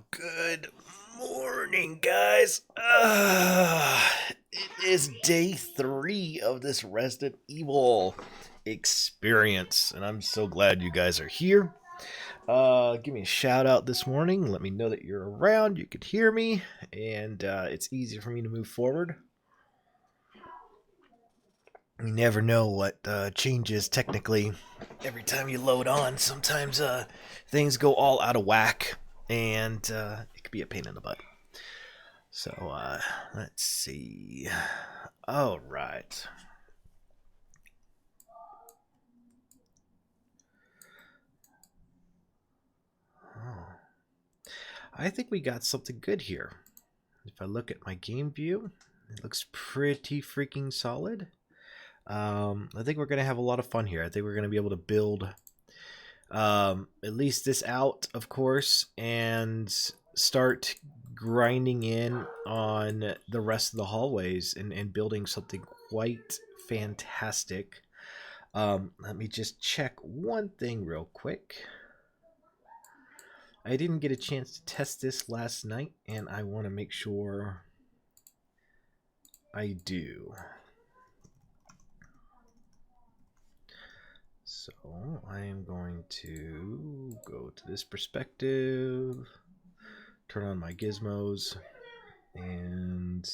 Good morning, guys. It is day 3 of this Resident Evil experience, and I'm so glad you guys are here. Give me a shout out this morning. Let me know that you're around, you could hear me, and it's easy for me to move forward. You never know what changes technically every time you load on. Sometimes things go all out of whack, and it could be a pain in the butt. So let's see. All right. Oh. I think we got something good here. If I look at my game view, it looks pretty freaking solid. I think we're going to have a lot of fun here. I think we're going to be able to build at least this out, of course, and start grinding in on the rest of the hallways and building something quite fantastic. Let me just check one thing real quick. I didn't get a chance to test this last night, and I want to make sure I do. So I am going to go to this perspective, turn on my gizmos, and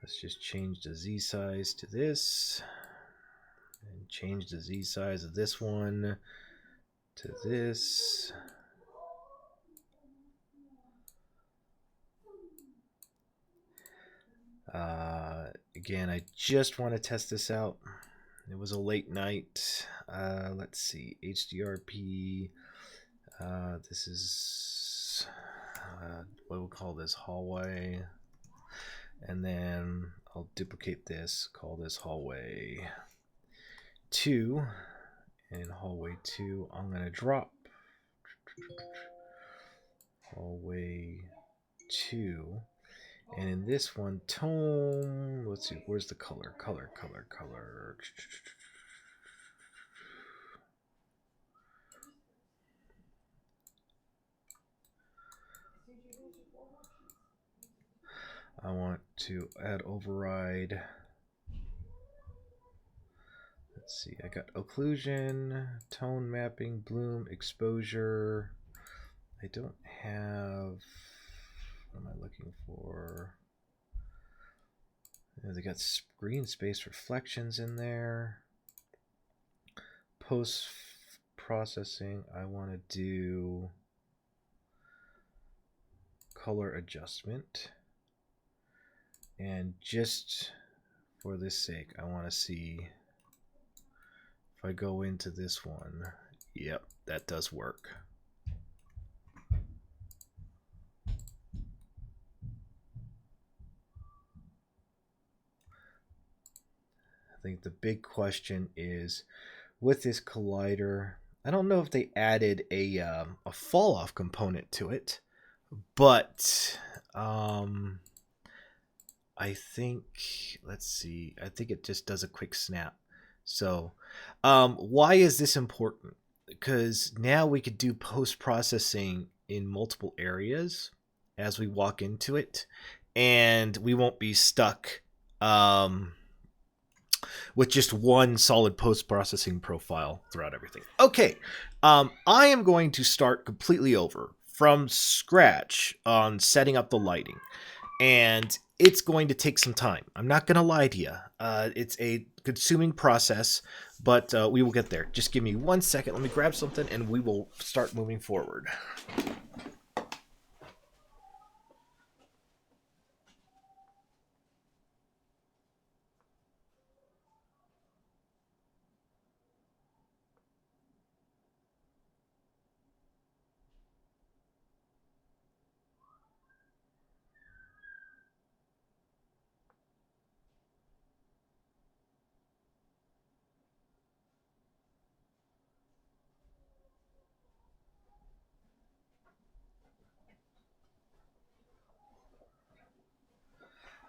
let's just change the Z size to this, and change the Z size of this one to this. Again, I just want to test this out. It was a late night. Let's see, HDRP. This is what we'll call this hallway, and then I'll duplicate this, call this hallway 2, and in hallway 2 I'm gonna drop hallway 2, and in this one, tone, let's see, where's the color. I want to add override. Let's see, I got occlusion, tone mapping, bloom, exposure. I don't have, what am I looking for? They got screen space reflections in there. Post processing, I want to do color adjustment. And just for this sake, I want to see if I go into this one. Yep, that does work. I think the big question is with this collider, I don't know if they added a fall off component to it, but I think, let's see, I think it just does a quick snap. So why is this important? Because now we could do post-processing in multiple areas as we walk into it, and we won't be stuck with just one solid post-processing profile throughout everything. Okay, I am going to start completely over from scratch on setting up the lighting, and it's going to take some time. I'm not going to lie to you. It's a consuming process, but we will get there. Just give me 1 second. Let me grab something, and we will start moving forward.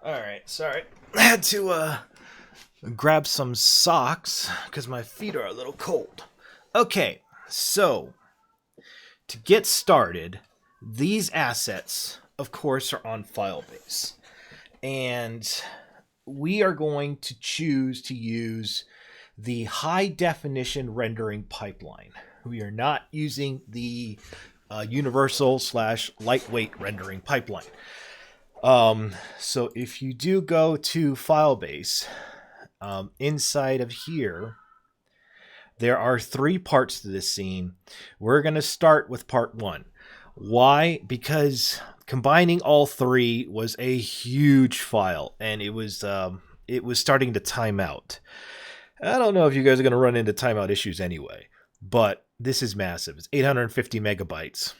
All right, sorry. I had to grab some socks because my feet are a little cold. Okay, so to get started, these assets, of course, are on Filebase. And we are going to choose to use the high definition rendering pipeline. We are not using the universal / lightweight rendering pipeline. So if you do go to Filebase, inside of here, there are 3 parts to this scene. We're going to start with part 1. Why? Because combining all 3 was a huge file, and it was starting to time out. I don't know if you guys are going to run into timeout issues anyway, but this is massive. It's 850 megabytes.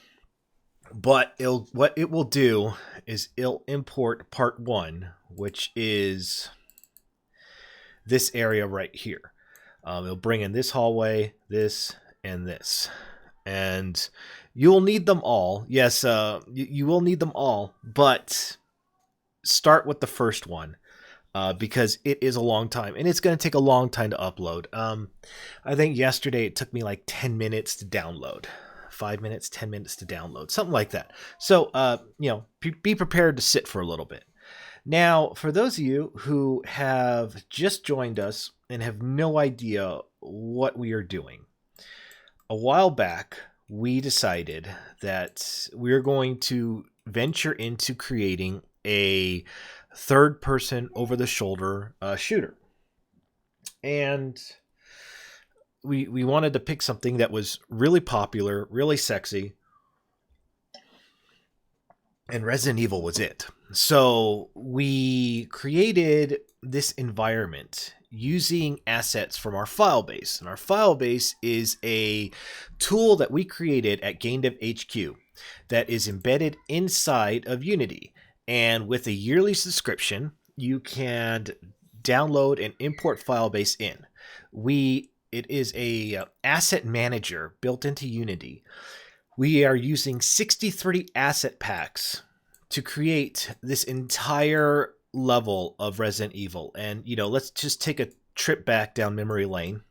But what it will do is it'll import part 1, which is this area right here. It'll bring in this hallway, this, and this. And you'll need them all. Yes, you will need them all, but start with the first one. Because it is a long time, and it's going to take a long time to upload. I think yesterday it took me like 10 minutes to download. 5 minutes, 10 minutes to download, something like that. So, be prepared to sit for a little bit. Now, for those of you who have just joined us and have no idea what we are doing, a while back, we decided that we're going to venture into creating a third-person over-the-shoulder shooter. And we wanted to pick something that was really popular, really sexy, and Resident Evil was it. So we created this environment using assets from our Filebase. And our Filebase is a tool that we created at GameDev HQ that is embedded inside of Unity. And with a yearly subscription, you can download and import Filebase in. It is a asset manager built into Unity. We are using 63 asset packs to create this entire level of Resident Evil. And, let's just take a trip back down memory lane.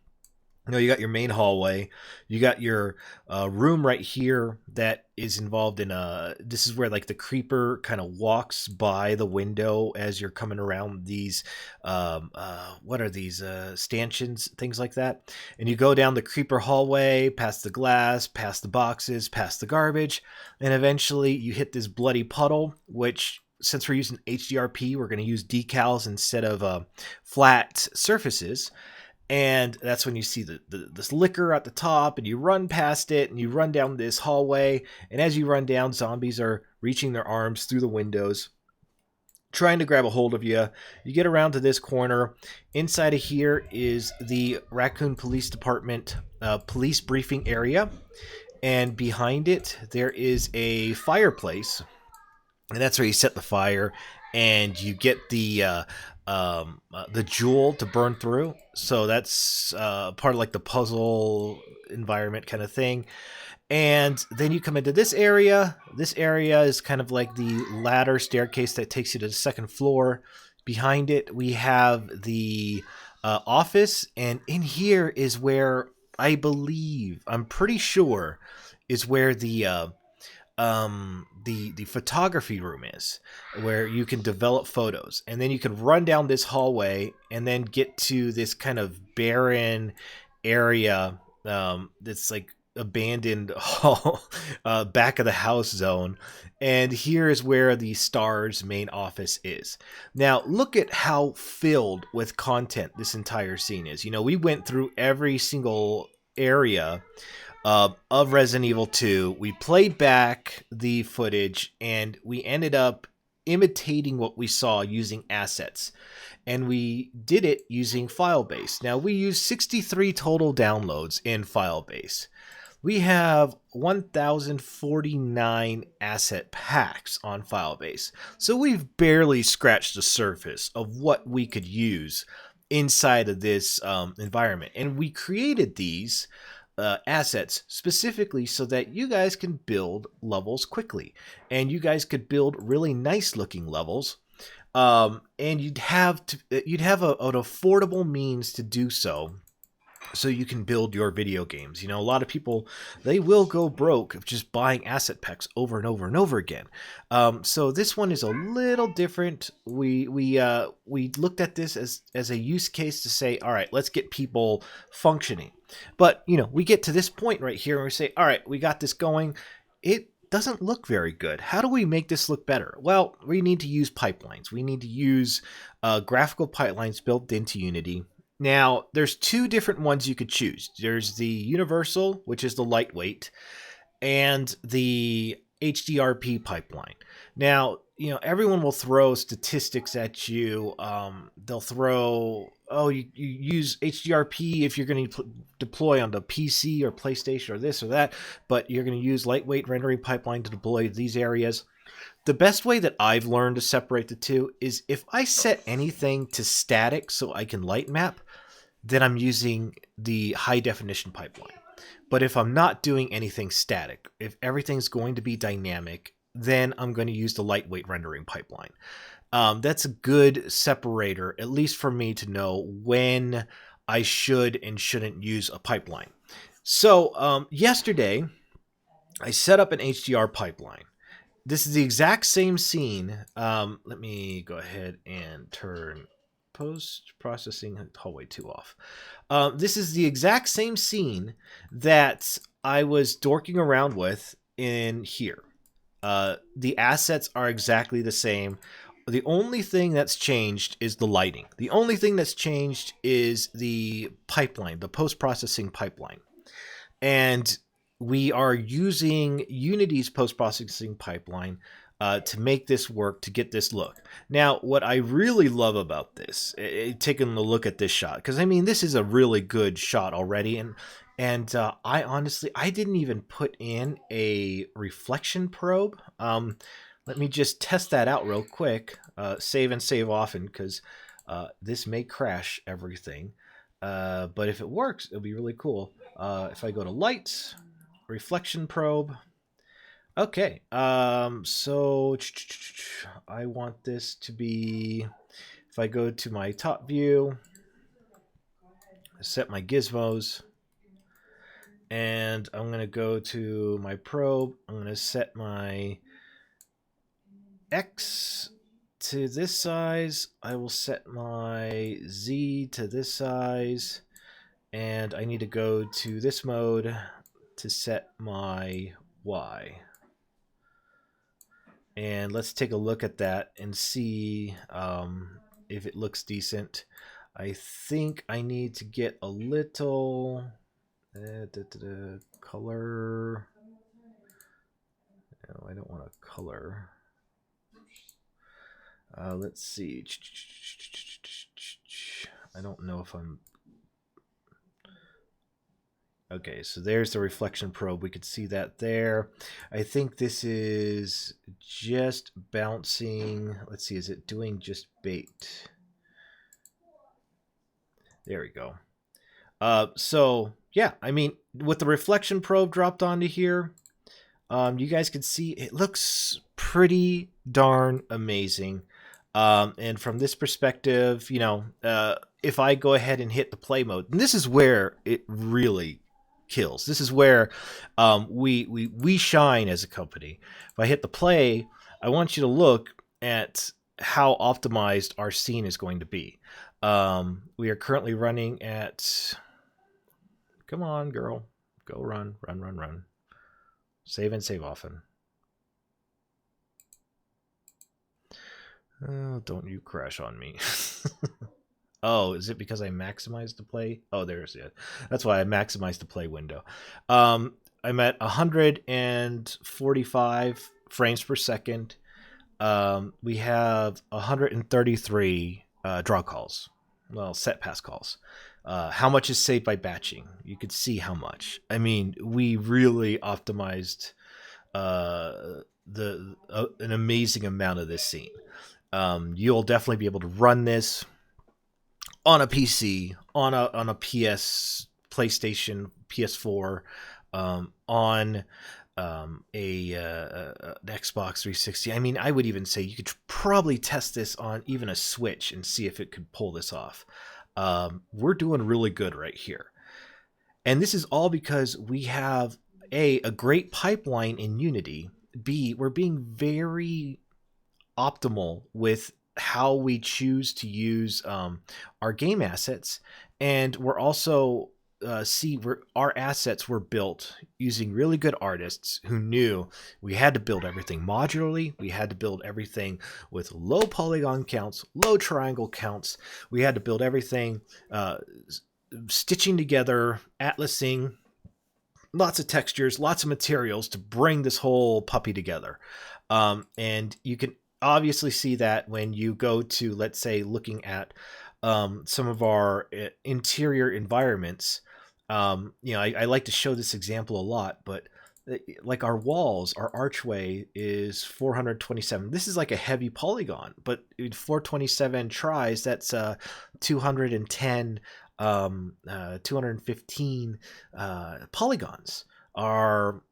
You got your main hallway. You got your room right here that is involved in this is where like the creeper kind of walks by the window as you're coming around these, what are these, stanchions, things like that. And you go down the creeper hallway, past the glass, past the boxes, past the garbage. And eventually you hit this bloody puddle, which, since we're using HDRP, we're going to use decals instead of flat surfaces. And that's when you see this liquor at the top, and you run past it, and you run down this hallway. And as you run down, zombies are reaching their arms through the windows, trying to grab a hold of you. You get around to this corner. Inside of here is the Raccoon Police Department police briefing area. And behind it, there is a fireplace. And that's where you set the fire, and you get the jewel to burn through. So that's part of like the puzzle environment kind of thing. And then you come into this area. This area is kind of like the ladder staircase that takes you to the second floor. Behind it, we have the office. And in here is where I'm pretty sure, is where the photography room is, where you can develop photos. And then you can run down this hallway and then get to this kind of barren area that's like abandoned hall, back of the house zone. And here is where the Star's main office is. Now look at how filled with content this entire scene is. We went through every single area of Resident Evil 2. We played back the footage, and we ended up imitating what we saw using assets. And we did it using Filebase. Now, we used 63 total downloads in Filebase. We have 1,049 asset packs on Filebase. So we've barely scratched the surface of what we could use inside of this environment. And we created these assets specifically so that you guys can build levels quickly, and you guys could build really nice looking levels, and you'd have an affordable means to do so so you can build your video games. You know, a lot of people, they will go broke of just buying asset packs over and over and over again. So this one is a little different. We looked at this as a use case to say, all right, let's get people functioning. But you know, we get to this point right here and we say, all right, we got this going. It doesn't look very good. How do we make this look better? Well, we need to use pipelines. We need to use graphical pipelines built into Unity. Now, there's two different ones you could choose. There's the universal, which is the lightweight, and the HDRP pipeline. Now, you know, everyone will throw statistics at you. They'll throw, oh, you use HDRP if you're going to deploy on the PC or PlayStation or this or that, but you're going to use lightweight rendering pipeline to deploy these areas. The best way that I've learned to separate the two is if I set anything to static so I can light map, then I'm using the high definition pipeline. But if I'm not doing anything static, if everything's going to be dynamic, then I'm going to use the lightweight rendering pipeline. That's a good separator, at least for me to know when I should and shouldn't use a pipeline. So yesterday, I set up an HDR pipeline. This is the exact same scene. Let me go ahead and turn post-processing hallway 2 off. This is the exact same scene that I was dorking around with in here. The assets are exactly the same. The only thing that's changed is the lighting. The only thing that's changed is the pipeline, the post-processing pipeline. And we are using Unity's post-processing pipeline to make this work, to get this look. Now, what I really love about this, taking a look at this shot, because I mean, this is a really good shot already, and I honestly, I didn't even put in a reflection probe. Let me just test that out real quick. Save and save often, because this may crash everything. But if it works, it'll be really cool. If I go to lights, reflection probe. Okay, so I want this to be, if I go to my top view, set my gizmos, and I'm going to go to my probe. I'm going to set my X to this size. I will set my Z to this size, and I need to go to this mode to set my Y. And let's take a look at that and see if it looks decent. I think I need to get a little color. No, I don't want a color. Let's see. I don't know if I'm... Okay, so there's the reflection probe. We could see that there. I think this is just bouncing. Let's see, is it doing just bait? There we go. So, yeah, I mean, with the reflection probe dropped onto here, you guys can see it looks pretty darn amazing. And from this perspective, you know, if I go ahead and hit the play mode, and this is where it really kills. This is where we shine as a company. If I hit the play, I want you to look at how optimized our scene is going to be. We are currently running at... Come on, girl. Go run, run, run, run. Save and save often. Oh, don't you crash on me. Oh, is it because I maximized the play? Oh, there's it. That's why I maximized the play window. I'm at 145 frames per second. We have 133 draw calls. Well, set pass calls. How much is saved by batching? You could see how much. I mean, we really optimized an amazing amount of this scene. You'll definitely be able to run this on a PC, on a PS, PlayStation, PS4, on an Xbox 360. I mean, I would even say you could probably test this on even a Switch and see if it could pull this off. We're doing really good right here. And this is all because we have a great pipeline in Unity. B, we're being very optimal with how we choose to use our game assets, and we're also our assets were built using really good artists who knew we had to build everything modularly. We had to build everything with low polygon counts, low triangle counts. We had to build everything stitching together, atlasing, lots of textures, lots of materials to bring this whole puppy together. And you can obviously see that when you go to, let's say, looking at some of our interior environments. I like to show this example a lot, but like our walls, our archway is 427. This is like a heavy polygon, but 427 tries, that's 210 215 polygons. Our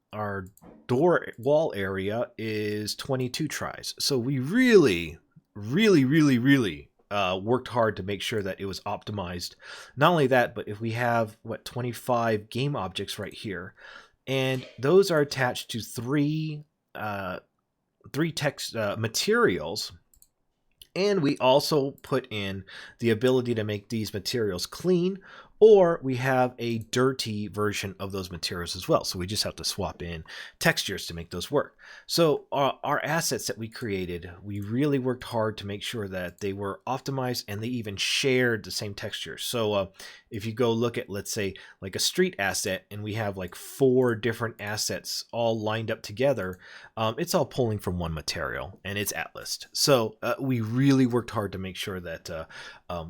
door wall area is 22 tries. So we really worked hard to make sure that it was optimized. Not only that, but if we have 25 game objects right here, and those are attached to three text materials. And we also put in the ability to make these materials clean, or we have a dirty version of those materials as well. So we just have to swap in textures to make those work. So our assets that we created, we really worked hard to make sure that they were optimized and they even shared the same texture. So if you go look at, let's say, like a street asset, and we have like 4 different assets all lined up together, it's all pulling from one material and it's atlased. So we really worked hard to make sure that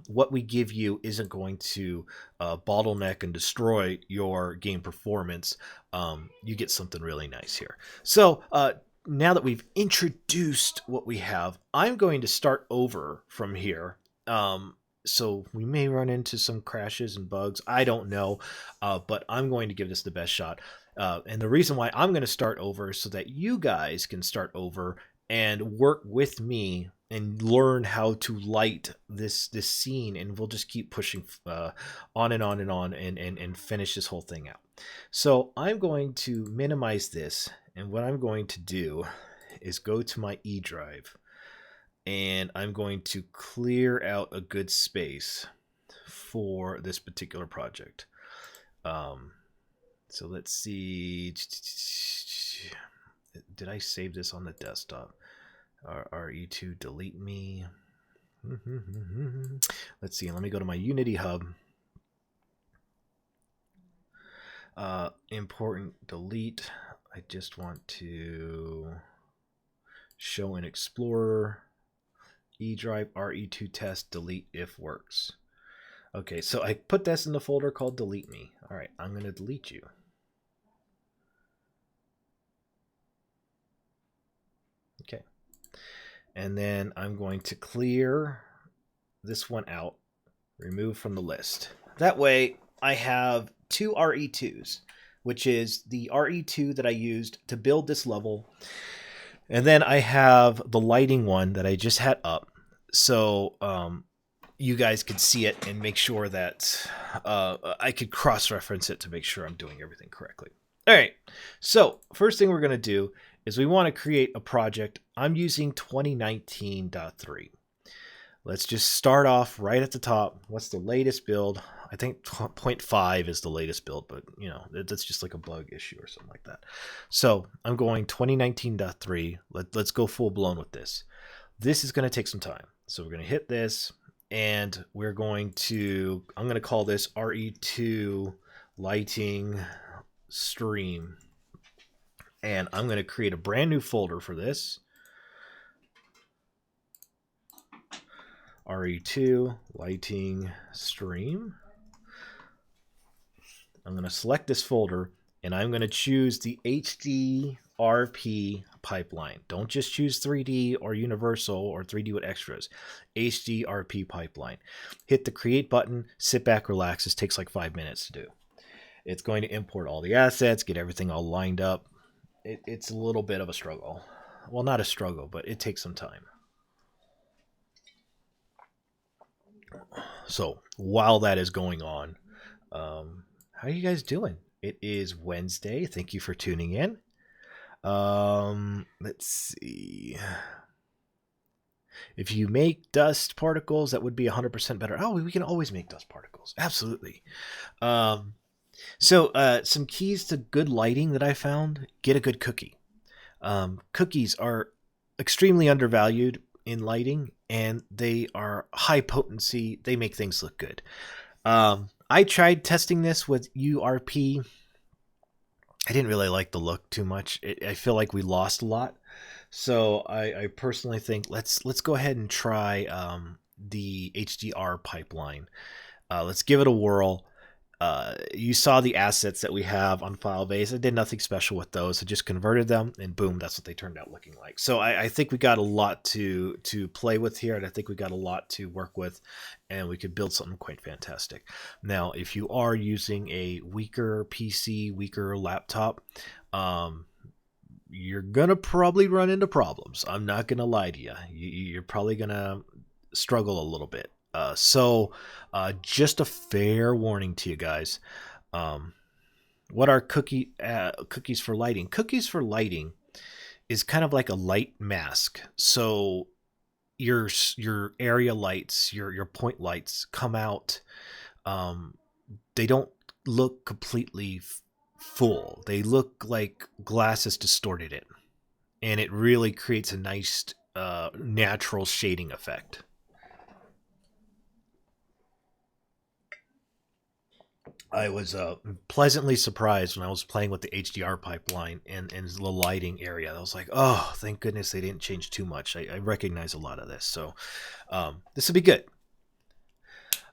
what we give you isn't going to bottleneck and destroy your game performance. You get something really nice here. So now that we've introduced what we have, I'm going to start over from here. So we may run into some crashes and bugs. I don't know, but I'm going to give this the best shot. And the reason why I'm going to start over is so that you guys can start over and work with me and learn how to light this scene, and we'll just keep pushing on and on and on and finish this whole thing out. So I'm going to minimize this, and what I'm going to do is go to my E drive, and I'm going to clear out a good space for this particular project. So let's see. Did I save this on the desktop? RE2 delete me. Let's see. Let me go to my Unity hub. Important delete. I just want to show in Explorer. E drive RE2 test delete if works. Okay, so I put this in the folder called delete me. All right, I'm going to delete you. Okay. And then I'm going to clear this one out, remove from the list. That way I have 2 RE2s, which is the RE2 that I used to build this level. And then I have the lighting one that I just had up. So you guys could see it and make sure that I could cross-reference it to make sure I'm doing everything correctly. All right, so first thing we're going to do is we want to create a project. I'm using 2019.3. Let's just start off right at the top. What's the latest build? I think 0.5 is the latest build, but you know, that's just like a bug issue or something like that. So I'm going 2019.3. Let's go full blown with this. This is going to take some time. So we're going to hit this, and we're going to, I'm going to call this RE2 lighting stream. And I'm going to create a brand new folder for this. RE2 lighting stream. I'm going to select this folder, and I'm going to choose the HDRP pipeline. Don't just choose 3D or universal or 3D with extras. HDRP pipeline. Hit the create button, sit back, relax. This takes like 5 minutes to do. It's going to import all the assets, get everything all lined up. It's a little bit of a struggle. Well, not a struggle, but it takes some time. So while that is going on, How you guys doing? It is Wednesday. Thank you for tuning in. Let's see. If you make dust particles, that would be 100% better. Oh, we can always make dust particles. Absolutely. Um, some keys to good lighting that I found: get a good cookie. Cookies are extremely undervalued in lighting, and they are high potency. They make things look good. I tried testing this with URP. I didn't really like the look too much. I feel like we lost a lot. So I personally think let's go ahead and try the HDR pipeline. Let's give it a whirl. You saw the assets that we have on Filebase. I did nothing special with those. I just converted them, and boom, that's what they turned out looking like. So I think we got a lot to play with here, and I think we got a lot to work with, and we could build something quite fantastic. Now, if you are using a weaker PC, weaker laptop, you're gonna probably run into problems. I'm not gonna lie to you. You're probably gonna struggle a little bit. Just a fair warning to you guys. Um, what are cookies for lighting? Cookies for lighting is kind of like a light mask. So your area lights, your point lights come out. They don't look completely full. They look like glass is distorted in, and it really creates a nice natural shading effect. I was pleasantly surprised when I was playing with the HDR pipeline and the lighting area. I was like, oh, thank goodness they didn't change too much. I recognize a lot of this. So this will be good.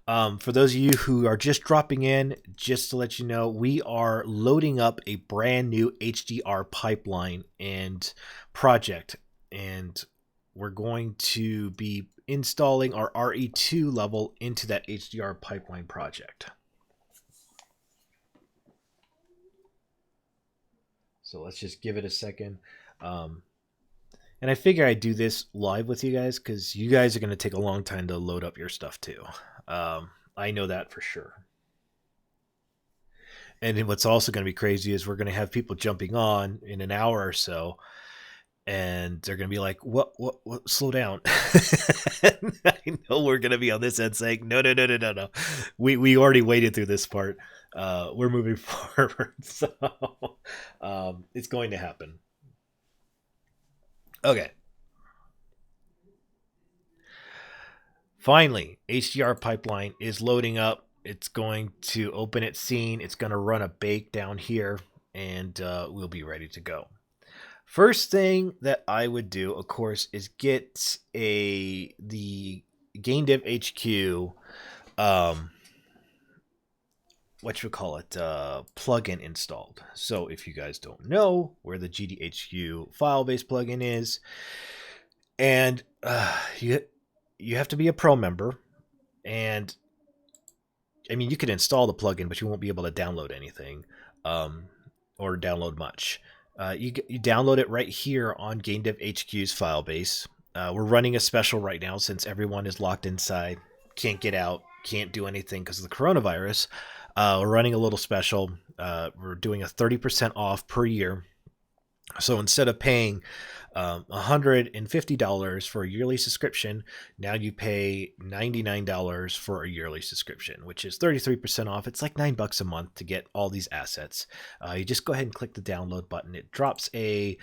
For those of you who are just dropping in, just to let you know, we are loading up a brand new HDR pipeline and project. And we're going to be installing our RE2 level into that HDR pipeline project. So let's just give it a second. And I figure I'd do this live with you guys because you guys are going to take a long time to load up your stuff too. I know that for sure. And what's also going to be crazy is we're going to have people jumping on in an hour or so, and they're going to be like, what, slow down. I know we're going to be on this end saying, no. We already waited through this part. We're moving forward. So it's going to happen. Okay. Finally, HDR pipeline is loading up. It's going to open its scene. It's going to run a bake down here, and we'll be ready to go. First thing that I would do, of course, is get the GameDev HQ, plugin installed. So if you guys don't know where the GDHQ Filebase plugin is, and you have to be a pro member, and I mean, you can install the plugin, but you won't be able to download anything or download much. You download it right here on GameDev HQ's Filebase. We're running a special right now since everyone is locked inside, can't get out, can't do anything because of the coronavirus. We're running a little special. We're doing a 30% off per year. So instead of paying $150 for a yearly subscription, now you pay $99 for a yearly subscription, which is 33% off. It's like $9 a month to get all these assets. You just go ahead and click the download button. It drops a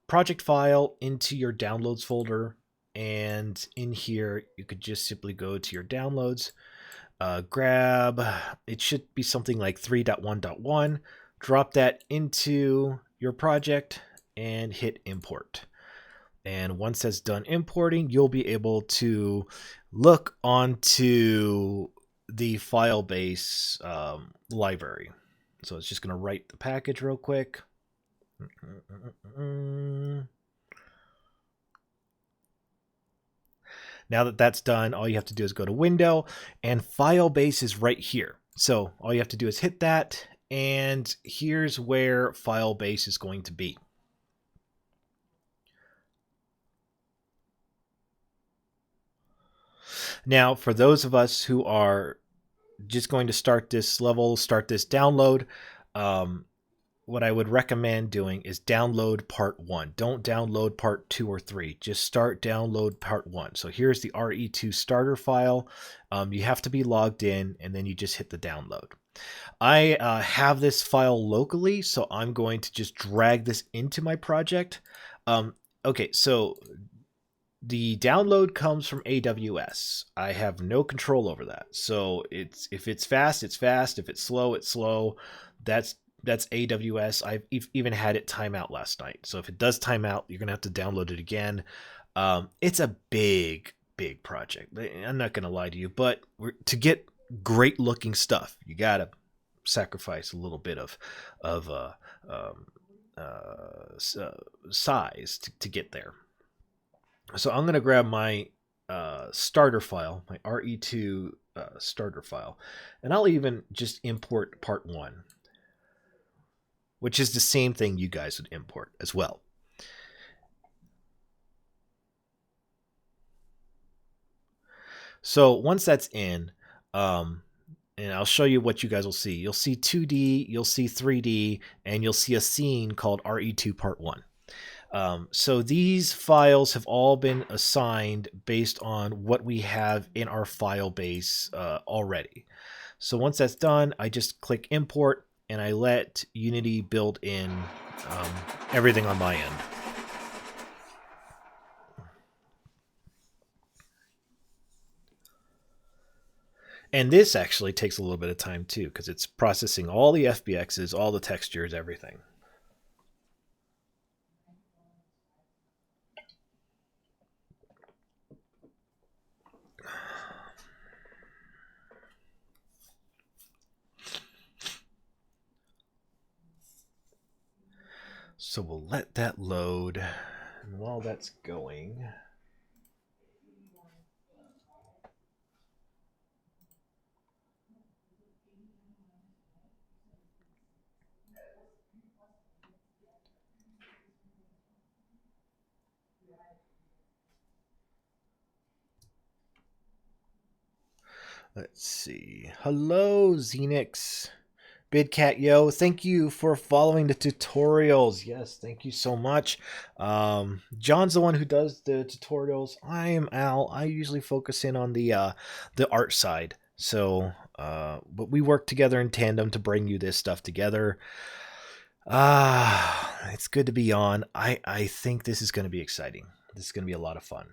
project file into your downloads folder, and in here you could just simply go to your downloads, grab, it should be something like 3.1.1, drop that into your project and hit import. And once that's done importing, you'll be able to look onto the Filebase library. So it's just going to write the package real quick. Now that that's done, all you have to do is go to Window, and Filebase is right here. So all you have to do is hit that, and here's where Filebase is going to be. Now, for those of us who are just going to start this level, start this download, what I would recommend doing is download part 1. Don't download part 2 or 3. Just start download part 1. So here's the RE2 starter file. You have to be logged in, and then you just hit the download. I have this file locally, so I'm going to just drag this into my project. Okay, so the download comes from AWS. I have no control over that. So if it's fast, it's fast. If it's slow, it's slow. That's AWS. I've even had it time out last night. So if it does time out, you're gonna have to download it again. It's a big project. I'm not gonna lie to you, but to get great looking stuff, you gotta sacrifice a little bit of size to get there. So I'm gonna grab my starter file, my RE2 starter file, and I'll even just import part 1. Which is the same thing you guys would import as well. So once that's in, and I'll show you what you guys will see. You'll see 2D, you'll see 3D, and you'll see a scene called RE2 Part 1. So these files have all been assigned based on what we have in our Filebase already. So once that's done, I just click import, and I let Unity build in everything on my end. And this actually takes a little bit of time too, because it's processing all the FBXs, all the textures, everything. So we'll let that load, and while that's going, let's see. Hello, Xenix. Bidcat Yo, thank you for following the tutorials. Yes, thank you so much. John's the one who does the tutorials. I am Al. I usually focus in on the art side. So, but we work together in tandem to bring you this stuff together. It's good to be on. I think this is going to be exciting. This is going to be a lot of fun.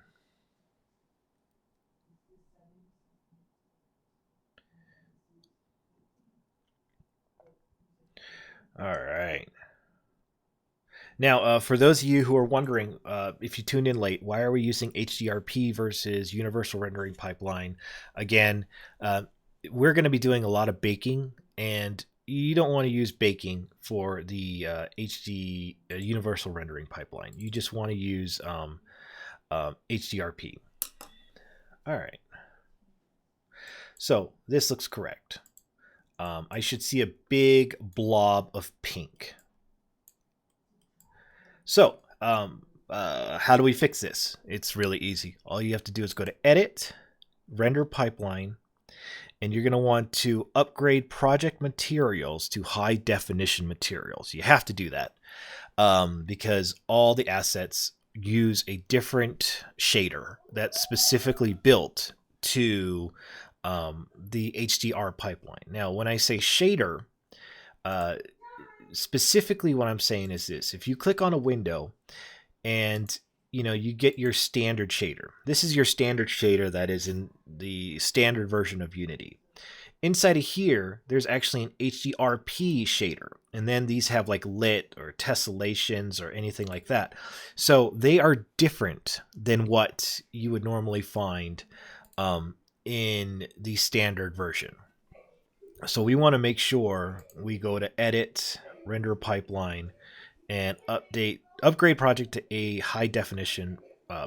All right. Now, for those of you who are wondering, if you tuned in late, why are we using HDRP versus Universal Rendering Pipeline? Again, we're going to be doing a lot of baking, and you don't want to use baking for the Universal Rendering Pipeline. You just want to use HDRP. All right. So this looks correct. I should see a big blob of pink. So, how do we fix this? It's really easy. All you have to do is go to Edit, Render Pipeline, and you're going to want to upgrade project materials to high definition materials. You have to do that because all the assets use a different shader that's specifically built to the HDR pipeline. Now, when I say shader, specifically what I'm saying is this: if you click on a window and you get your standard shader, this is your standard shader that is in the standard version of Unity. Inside of here, there's actually an HDRP shader, and then these have like lit or tessellations or anything like that. So they are different than what you would normally find in the standard version. So we want to make sure we go to Edit, Render Pipeline, and upgrade project to a high definition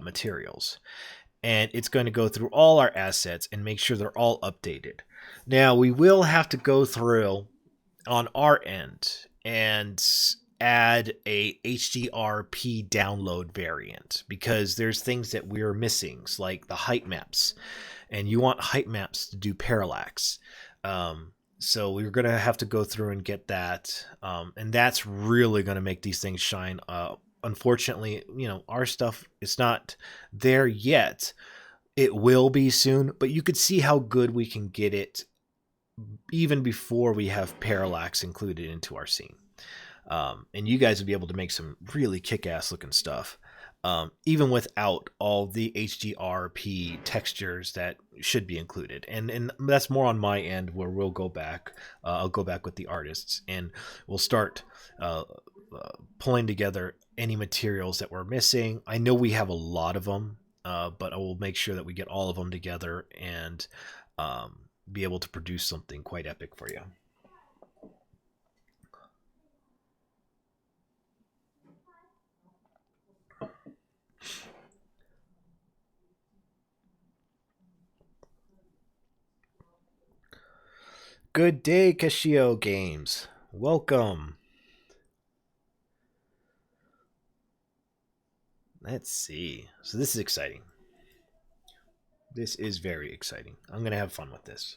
materials. And it's going to go through all our assets and make sure they're all updated. Now, we will have to go through on our end and add a HDRP download variant because there's things that we're missing, like the height maps. And you want height maps to do parallax. So we're going to have to go through and get that. And that's really going to make these things shine. Unfortunately, our stuff is not there yet. It will be soon, but you could see how good we can get it even before we have parallax included into our scene. And you guys would be able to make some really kick-ass looking stuff, even without all the HDRP textures that should be included. And that's more on my end, where we'll go back. I'll go back with the artists, and we'll start pulling together any materials that we're missing. I know we have a lot of them, but I will make sure that we get all of them together and be able to produce something quite epic for you. Good day, Kashio Games. Welcome. Let's see. So this is exciting. This is very exciting. I'm going to have fun with this.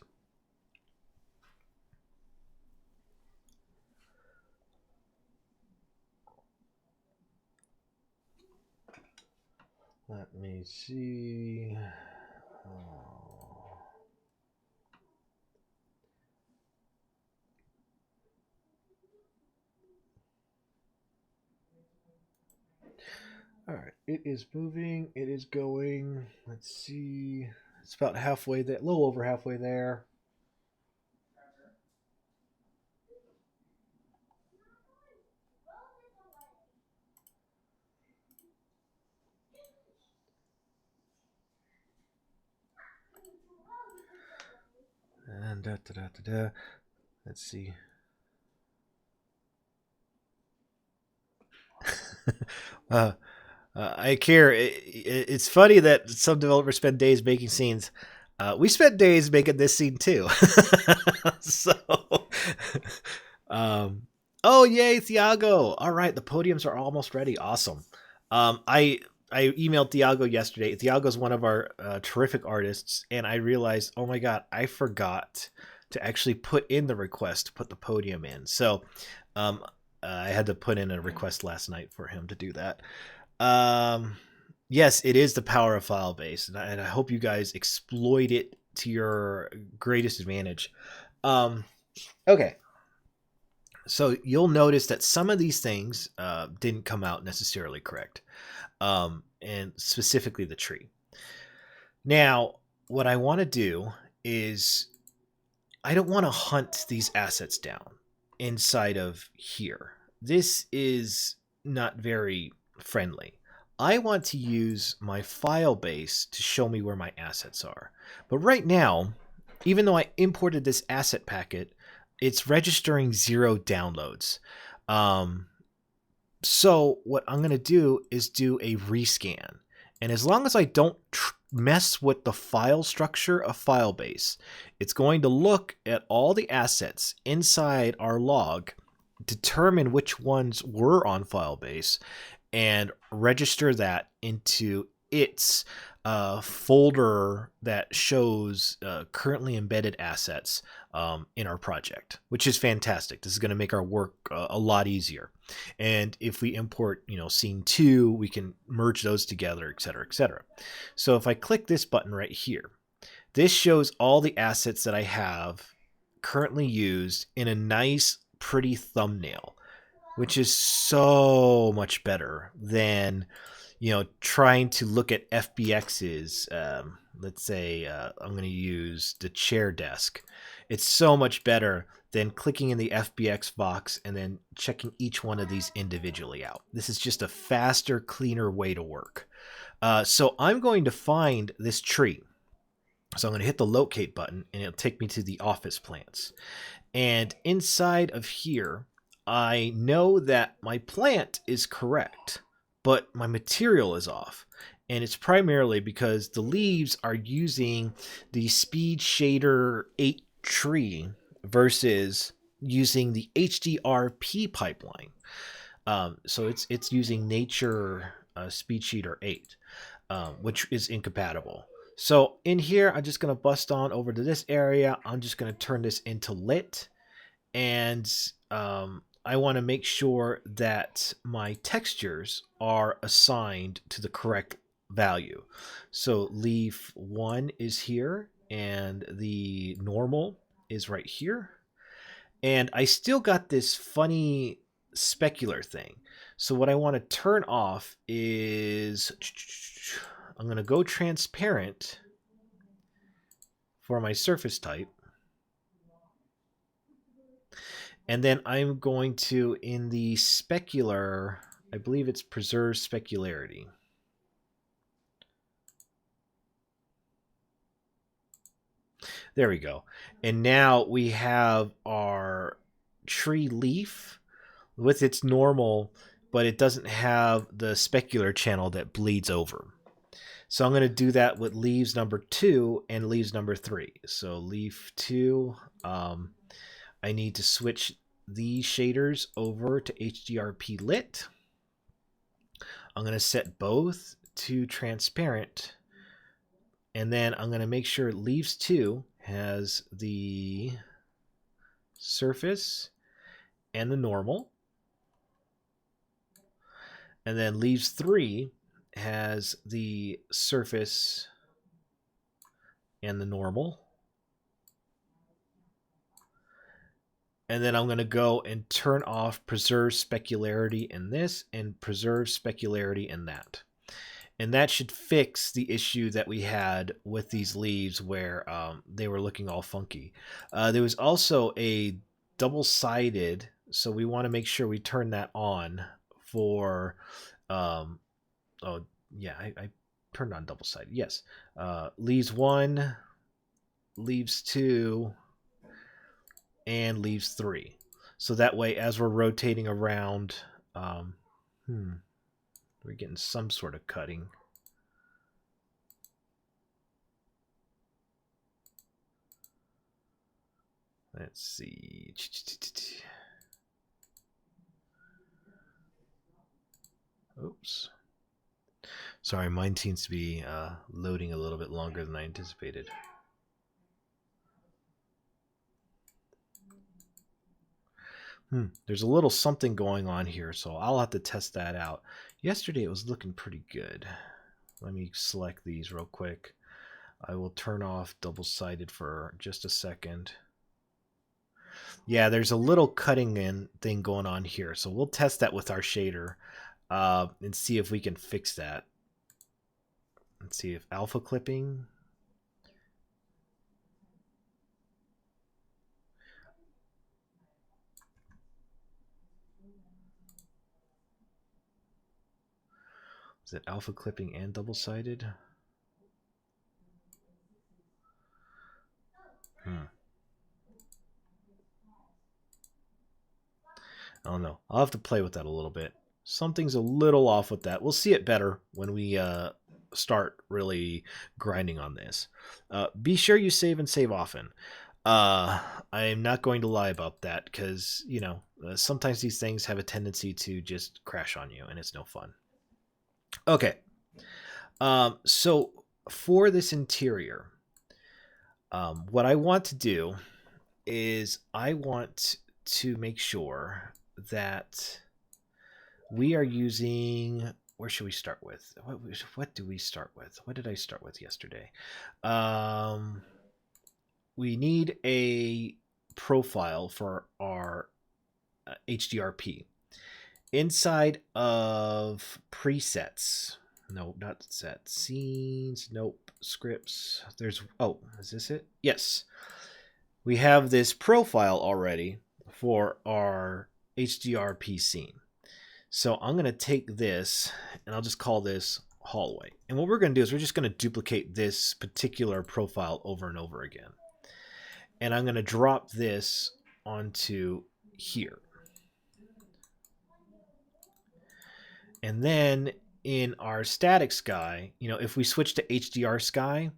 Let me see. All right, it is moving. It is going. Let's see. It's about halfway there, a little over halfway there. And let's see. I care. It's funny that some developers spend days making scenes. We spent days making this scene too. So, oh yay, Thiago! All right, the podiums are almost ready. Awesome. I emailed Thiago yesterday. Thiago's one of our terrific artists, and I realized, oh my god, I forgot to actually put in the request to put the podium in. So, I had to put in a request last night for him to do that. Yes, it is the power of Filebase, and I hope you guys exploit it to your greatest advantage. Okay. So you'll notice that some of these things didn't come out necessarily correct, and specifically the tree. Now, what I want to do is I don't want to hunt these assets down inside of here. This is not very friendly. I want to use my file base to show me where my assets are. But right now, even though I imported this asset packet, it's registering 0 downloads. So what I'm going to do is do a rescan. And as long as I don't mess with the file structure of Filebase, it's going to look at all the assets inside our log, determine which ones were on Filebase, and register that into its folder that shows currently embedded assets in our project, which is fantastic. This is going to make our work a lot easier. And if we import, scene 2, we can merge those together, etc., etc. So if I click this button right here, this shows all the assets that I have currently used in a nice, pretty thumbnail, which is so much better than trying to look at FBX's. Let's say I'm going to use the chair desk. It's so much better than clicking in the FBX box and then checking each one of these individually out. This is just a faster, cleaner way to work. So I'm going to find this tree. So I'm going to hit the locate button, and it'll take me to the office plants. And inside of here, I know that my plant is correct, but my material is off. And it's primarily because the leaves are using the Speed Shader 8 tree versus using the HDRP pipeline. So it's using Nature Speed Shader 8, which is incompatible. So in here, I'm just going to bust on over to this area. I'm just going to turn this into lit. And I want to make sure that my textures are assigned to the correct value. So leaf 1 is here, and the normal is right here. And I still got this funny specular thing. So what I want to turn off is I'm going to go transparent for my surface type. And then I'm going to, in the specular, I believe it's preserve specularity. There we go. And now we have our tree leaf with its normal, but it doesn't have the specular channel that bleeds over. So I'm going to do that with leaves number 2 and leaves number 3. So leaf 2, I need to switch these shaders over to HDRP lit. I'm going to set both to transparent. And then I'm going to make sure leaves 2 has the surface and the normal. And then leaves 3 has the surface and the normal. And then I'm going to go and turn off preserve specularity in this and preserve specularity in that. And that should fix the issue that we had with these leaves where they were looking all funky. There was also a double-sided, so we want to make sure we turn that on for... oh, yeah, I turned on double-sided. Yes. Leaves 1, leaves 2, and leaves 3. So that way, as we're rotating around, we're getting some sort of cutting. Let's see. Oops. Sorry, mine seems to be loading a little bit longer than I anticipated. There's a little something going on here, so I'll have to test that out. Yesterday it was looking pretty good. Let me select these real quick. I will turn off double-sided for just a second. Yeah, there's a little cutting in thing going on here, so we'll test that with our shader and see if we can fix that. Let's see if alpha clipping. Is it alpha clipping and double-sided? I don't know. I'll have to play with that a little bit. Something's a little off with that. We'll see it better when we start really grinding on this. Be sure you save and save often. I'm not going to lie about that because, you know, sometimes these things have a tendency to just crash on you and it's no fun. Okay. So for this interior, what I want to do is I want to make sure that we are using... Where should we start with? What do we start with? What did I start with yesterday? We need a profile for our HDRP. Inside of presets, no, not set, scenes, nope, scripts. There's, oh, is this it? Yes. We have this profile already for our HDRP scene. So I'm going to take this and I'll just call this hallway. And what we're going to do is we're just going to duplicate this particular profile over and over again. And I'm going to drop this onto here. And then in our static sky, you know, if we switch to HDR sky,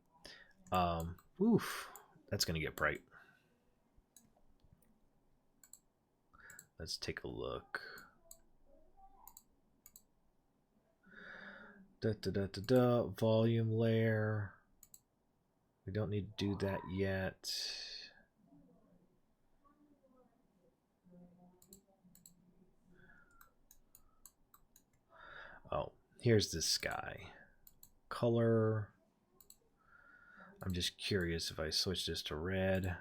that's going to get bright. Let's take a look. Volume layer. We don't need to do that yet. Oh, here's the sky. Color. I'm just curious if I switch this to red.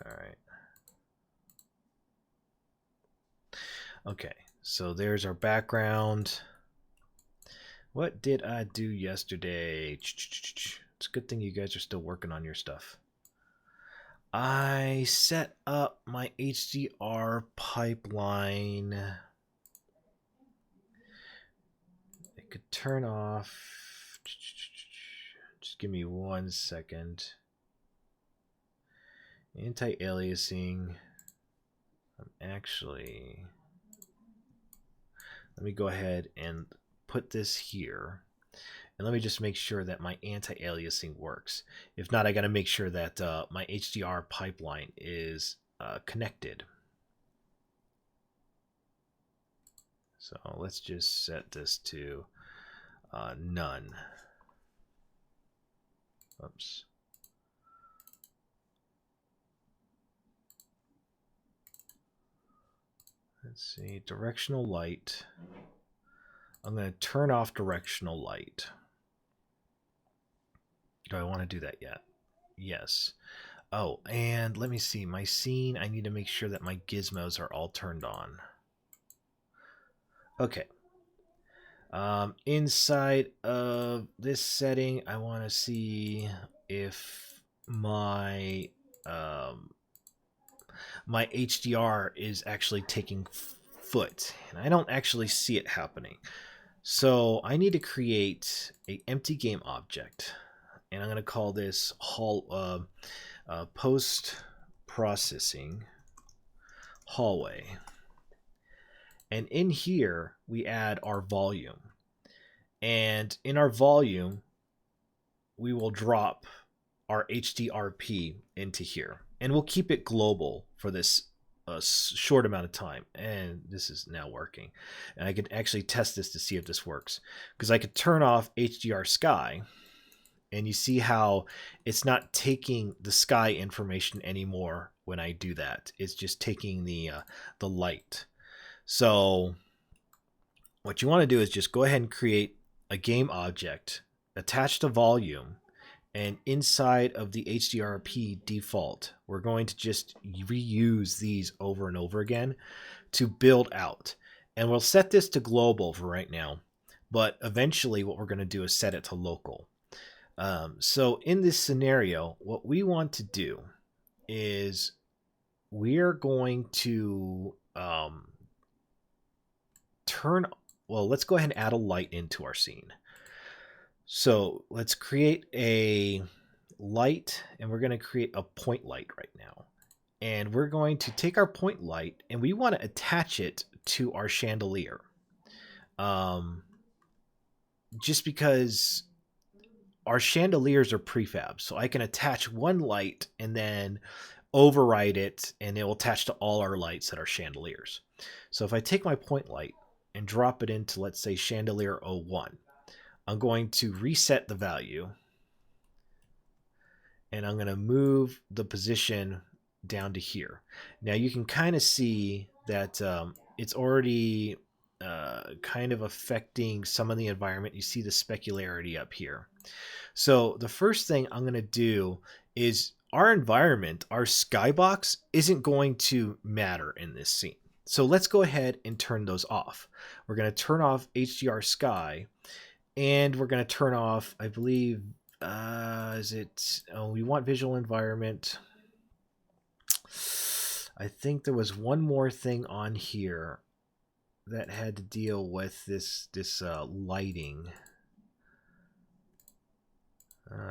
All right. Okay, so there's our background. What did I do yesterday? It's a good thing you guys are still working on your stuff. I set up my HDR pipeline. It could turn off. Just give me 1 second. Anti-aliasing. I'm actually... Let me go ahead and put this here. And let me just make sure that my anti-aliasing works. If not, I got to make sure that my HDR pipeline is connected. So let's just set this to none. Oops. Let's see, directional light. I'm going to turn off directional light. Do I want to do that yet? Yes. Oh, and let me see. My scene, I need to make sure that my gizmos are all turned on. Okay. Inside of this setting, I want to see if my my HDR is actually taking foot, and I don't actually see it happening. So I need to create an empty game object, and I'm going to call this post processing hallway. And in here, we add our volume. And in our volume, we will drop our HDRP into here. And we'll keep it global for this short amount of time. And this is now working. And I could actually test this to see if this works. Because I could turn off HDR sky. And you see how it's not taking the sky information anymore when I do that. It's just taking the light. So what you want to do is just go ahead and create a game object, attach the volume, and inside of the HDRP default, we're going to just reuse these over and over again to build out. And we'll set this to global for right now, but eventually what we're going to do is set it to local. So in this scenario, what we want to do is we're going to let's go ahead and add a light into our scene. So let's create a light, and we're going to create a point light right now. And we're going to take our point light, and we want to attach it to our chandelier. Just because our chandeliers are prefab, so I can attach one light and then override it, and it will attach to all our lights that are chandeliers. So if I take my point light and drop it into, let's say, chandelier 01, I'm going to reset the value, and I'm going to move the position down to here. Now you can kind of see that it's already kind of affecting some of the environment. You see the specularity up here. So the first thing I'm going to do is our environment, our skybox, isn't going to matter in this scene. So let's go ahead and turn those off. We're going to turn off HDR sky, and we're going to turn off, I believe, we want visual environment. I think there was one more thing on here that had to deal with this lighting.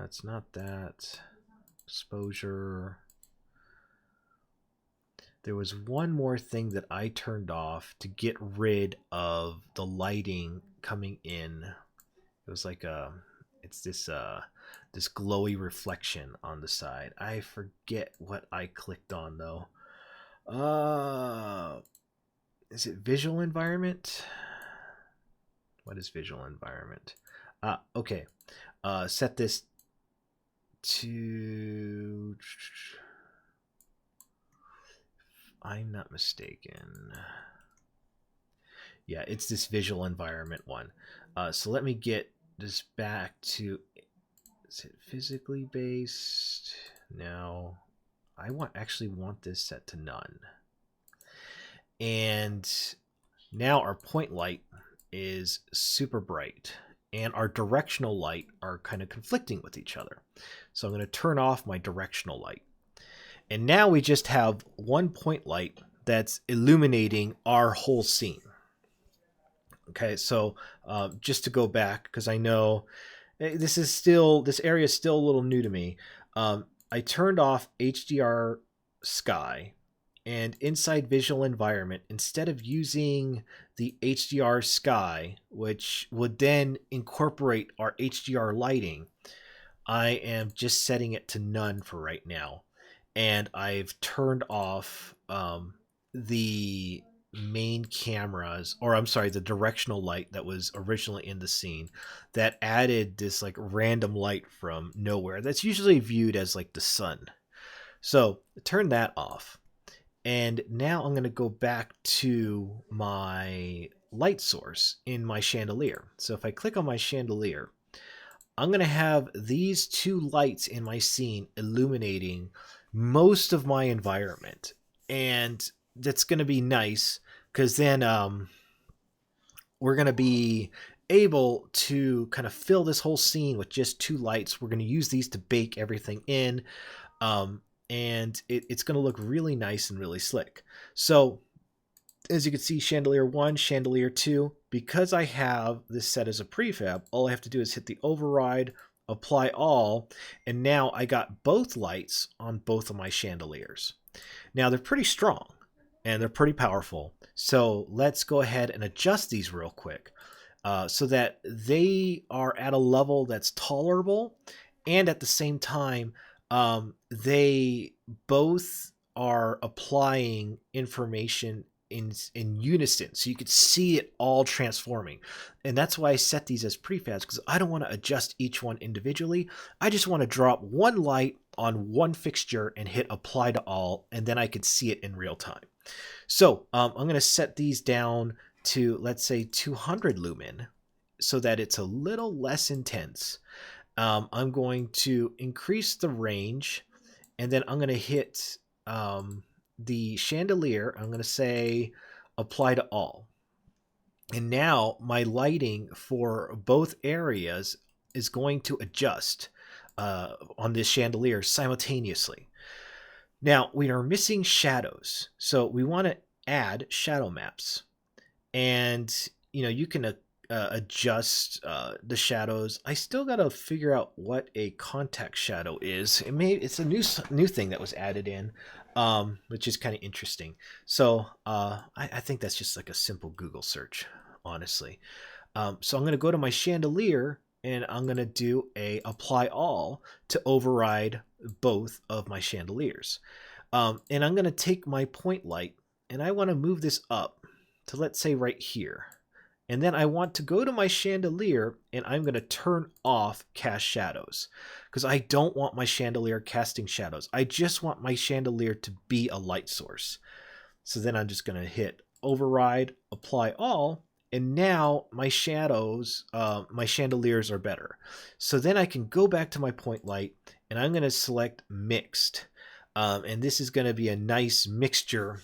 It's not that. Exposure. There was one more thing that I turned off to get rid of the lighting coming in. It was like it's this glowy reflection on the side. I forget what I clicked on though. is it visual environment? What is visual environment? Okay. Set this to, if I'm not mistaken. Yeah, it's this visual environment one. So let me get this back to, is it physically based? No, I actually want this set to none. And now our point light is super bright and our directional light are kind of conflicting with each other. So I'm going to turn off my directional light. And now we just have one point light that's illuminating our whole scene. Okay, so just to go back, because I know this area is still a little new to me. I turned off HDR sky, and inside visual environment, instead of using the HDR sky, which would then incorporate our HDR lighting, I am just setting it to none for right now. And I've turned off the main cameras, or I'm sorry, the directional light that was originally in the scene that added this like random light from nowhere that's usually viewed as like the sun. So turn that off. And now I'm going to go back to my light source in my chandelier. So if I click on my chandelier, I'm going to have these two lights in my scene illuminating most of my environment. And that's going to be nice because then we're going to be able to kind of fill this whole scene with just two lights. We're going to use these to bake everything in. And it's going to look really nice and really slick. So as you can see, chandelier 1, chandelier 2, because I have this set as a prefab, all I have to do is hit the override, apply all, and now I got both lights on both of my chandeliers. Now they're pretty strong and they're pretty powerful. So let's go ahead and adjust these real quick so that they are at a level that's tolerable, and at the same time, they both are applying information in unison, so you could see it all transforming. And that's why I set these as prefabs, because I don't want to adjust each one individually. I just want to drop one light on one fixture and hit apply to all, and then I could see it in real time. So I'm going to set these down to, let's say, 200 lumen so that it's a little less intense. I'm going to increase the range, and then I'm going to hit the chandelier. I'm going to say apply to all. And now my lighting for both areas is going to adjust on this chandelier simultaneously. Now we are missing shadows, so we want to add shadow maps. And you can adjust the shadows. I still got to figure out what a contact shadow is. It's a new thing that was added in, which is kind of interesting. So I think that's just like a simple Google search, honestly. So I'm going to go to my chandelier and I'm going to do a apply all to override both of my chandeliers. And I'm going to take my point light and I want to move this up to, let's say, right here. And then I want to go to my chandelier and I'm going to turn off cast shadows because I don't want my chandelier casting shadows. I just want my chandelier to be a light source. So then I'm just going to hit override, apply all, and now my shadows, my chandeliers are better. So then I can go back to my point light and I'm going to select mixed. And this is going to be a nice mixture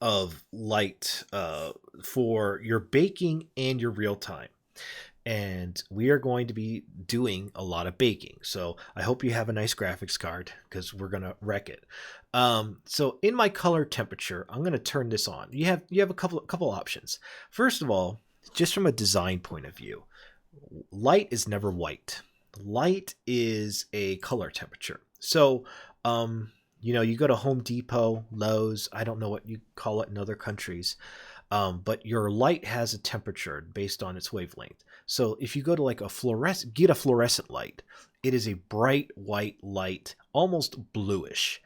of light for your baking and your real time. And we are going to be doing a lot of baking. So I hope you have a nice graphics card because we're going to wreck it. So in my color temperature, I'm going to turn this on. You have a couple options. First of all, just from a design point of view, light is never white. Light is a color temperature. So you go to Home Depot, Lowe's, I don't know what you call it in other countries, but your light has a temperature based on its wavelength. So if you go to like get a fluorescent light, it is a bright white light, almost bluish.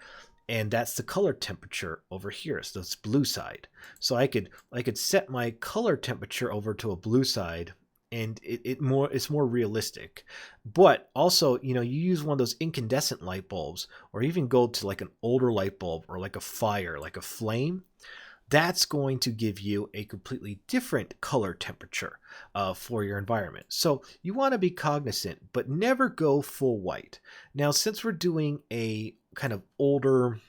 and that's the color temperature over here. So it's blue side. So I could set my color temperature over to a blue side, and it's more realistic. But also, you use one of those incandescent light bulbs, or even go to like an older light bulb, or like a fire, like a flame. That's going to give you a completely different color temperature for your environment. So you want to be cognizant, but never go full white. Now, since we're doing a kind of older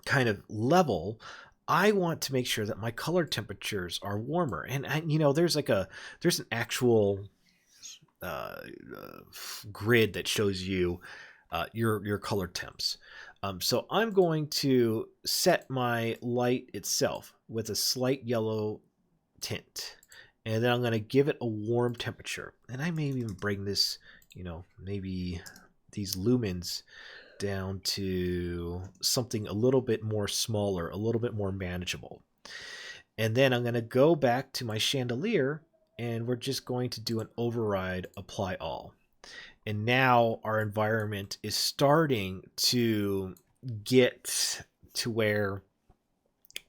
kind of level, I want to make sure that my color temperatures are warmer. And there's an actual uh, grid that shows you your color temps. So I'm going to set my light itself with a slight yellow tint, and then I'm going to give it a warm temperature. And I may even bring this, maybe these lumens down to something a little bit more smaller, a little bit more manageable. And then I'm going to go back to my chandelier, and we're just going to do an override apply all. And now our environment is starting to get to where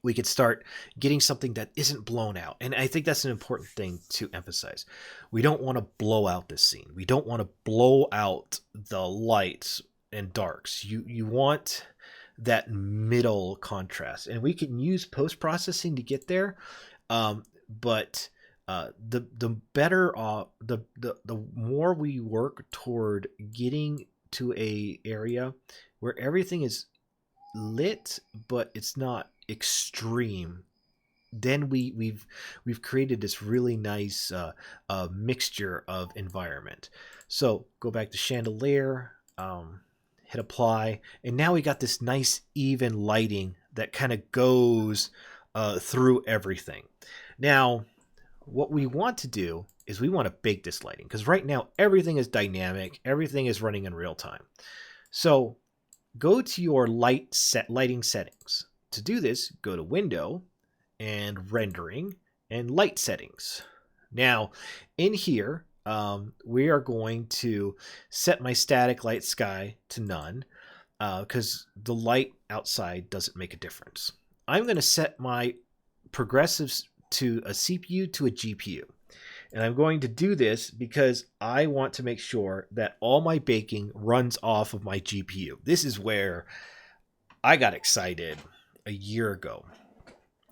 we could start getting something that isn't blown out. And I think that's an important thing to emphasize. We don't want to blow out this scene. We don't want to blow out the lights and darks. You want that middle contrast. And we can use post-processing to get there. But the better the more we work toward getting to a area where everything is lit but it's not extreme, then we've created this really nice mixture of environment. So go back to chandelier, hit apply, and now we got this nice even lighting that kind of goes through everything. Now what we want to do is we want to bake this lighting, because right now everything is dynamic, everything is running in real time. So go to your lighting settings. To do this, go to Window and Rendering and Light Settings. Now, in here, we are going to set my static light sky to none, because the light outside doesn't make a difference. I'm going to set my progressives to a CPU to a GPU. And I'm going to do this because I want to make sure that all my baking runs off of my GPU. This is where I got excited a year ago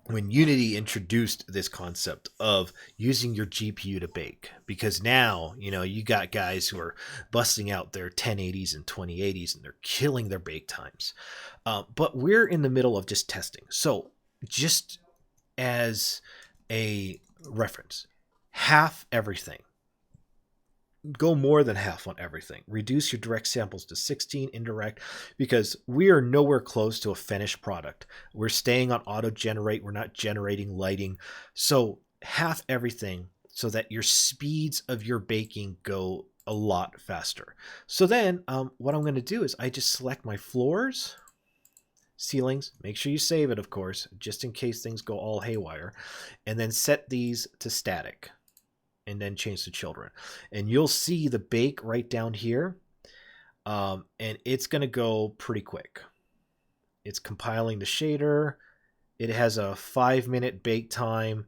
when Unity introduced this concept of using your GPU to bake. Because now, you got guys who are busting out their 1080s and 2080s, and they're killing their bake times. But we're in the middle of just testing. So just as a reference, half everything. Go more than half on everything. Reduce your direct samples to 16 indirect, because we are nowhere close to a finished product. We're staying on auto generate. We're not generating lighting. So half everything so that your speeds of your baking go a lot faster. So then what I'm going to do is I just select my floors, ceilings, make sure you save it, of course, just in case things go all haywire, and then set these to static, and then change to children. And you'll see the bake right down here, and it's going to go pretty quick. It's compiling the shader. It has a 5-minute bake time.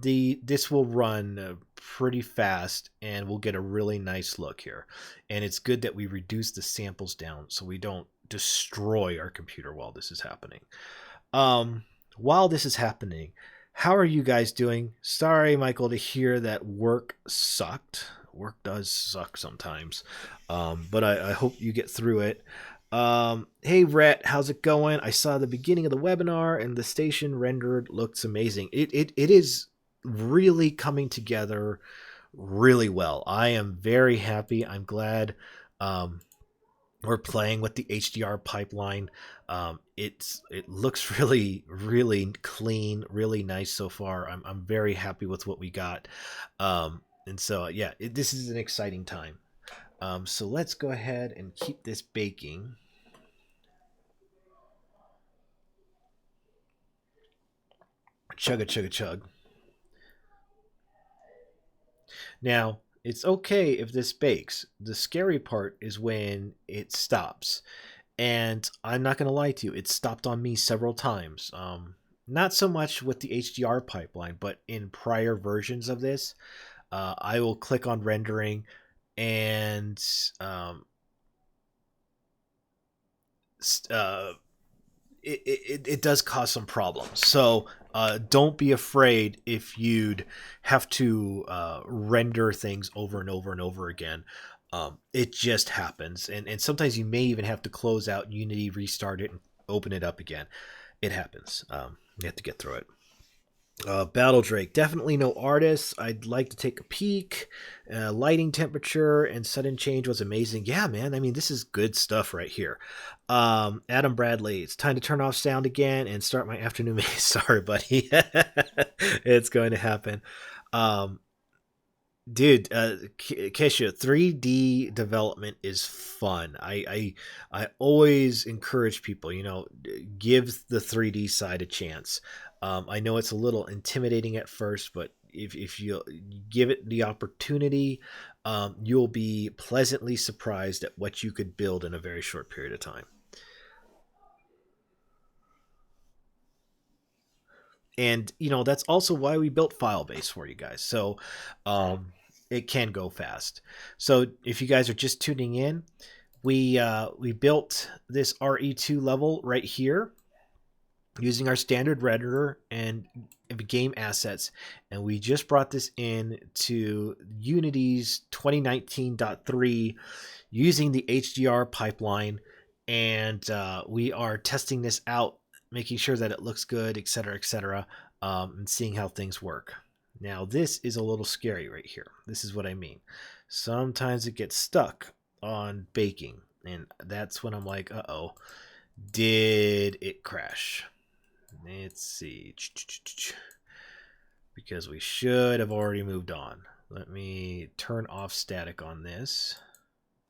This will run pretty fast, and we'll get a really nice look here. And it's good that we reduce the samples down so we don't destroy our computer while this is happening. While this is happening, how are you guys doing? Sorry, Michael, to hear that work sucked. Work does suck sometimes, but I hope you get through it. Hey, Rhett, how's it going? I saw the beginning of the webinar, and the station rendered looks amazing. It is really coming together really well. I am very happy. I'm glad we're playing with the HDR pipeline. It looks really, really clean, really nice so far. I'm very happy with what we got. And so, yeah, this is an exciting time. So let's go ahead and keep this baking. Chugga, chugga, chug. Now, it's okay if this bakes. The scary part is when it stops. And I'm not going to lie to you, it stopped on me several times. Not so much with the HDR pipeline, but in prior versions of this, I will click on rendering and uh, it does cause some problems. So don't be afraid if you'd have to render things over and over and over again. It just happens. And sometimes you may even have to close out Unity, restart it, and open it up again. It happens. You have to get through it. Battle Drake, definitely no artists. I'd like to take a peek. Lighting temperature and sudden change was amazing. Yeah, man. I mean, this is good stuff right here. Adam Bradley, it's time to turn off sound again and start my afternoon maze. Sorry, buddy. It's going to happen. Um, Dude, Kesha, 3D development is fun. I always encourage people, give the 3D side a chance. I know it's a little intimidating at first, but if you give it the opportunity, you'll be pleasantly surprised at what you could build in a very short period of time. And that's also why we built Filebase for you guys. So it can go fast. So if you guys are just tuning in, we built this RE2 level right here using our standard renderer and game assets, and we just brought this in to Unity's 2019.3 using the HDR pipeline, and we are testing this out, making sure that it looks good, etc., and seeing how things work. Now, this is a little scary right here. This is what I mean. Sometimes it gets stuck on baking, and that's when I'm like, uh-oh, did it crash? Let's see. Because we should have already moved on. Let me turn off static on this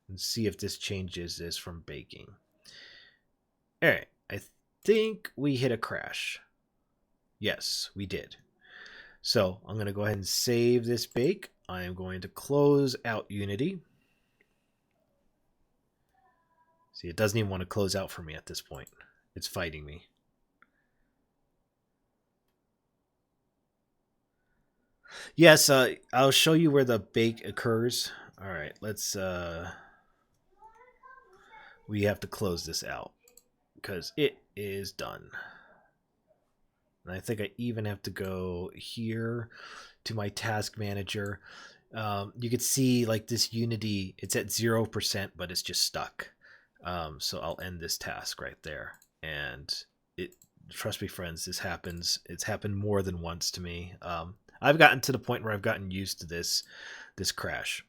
and see if this changes this from baking. All right, I think we hit a crash. Yes, we did. So I'm going to go ahead and save this bake. I am going to close out Unity. See, it doesn't even want to close out for me at this point. It's fighting me. Yes, I'll show you where the bake occurs. All right, let's we have to close this out because it is done. And I think I even have to go here to my task manager. You can see like this Unity, it's at 0%, but it's just stuck. So I'll end this task right there. And trust me, friends, this happens. It's happened more than once to me. I've gotten to the point where I've gotten used to this crash.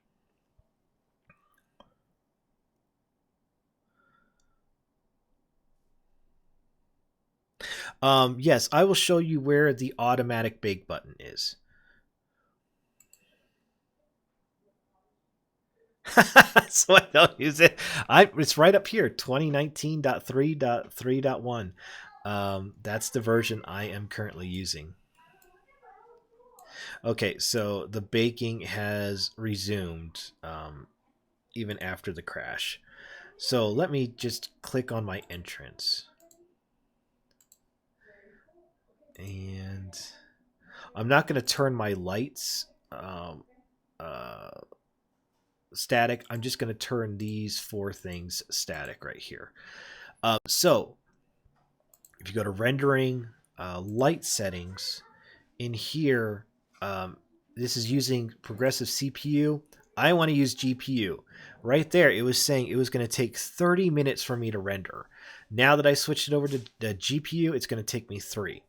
Yes, I will show you where the automatic bake button is. So I don't use it. It's right up here, 2019.3.3.1. That's the version I am currently using. Okay, so the baking has resumed even after the crash. So let me just click on my entrance. And I'm not going to turn my lights static. I'm just going to turn these four things static right here. So if you go to rendering, light settings, in here, this is using progressive CPU. I want to use GPU. Right there, it was saying it was going to take 30 minutes for me to render. Now that I switched it over to the GPU, it's going to take me 3.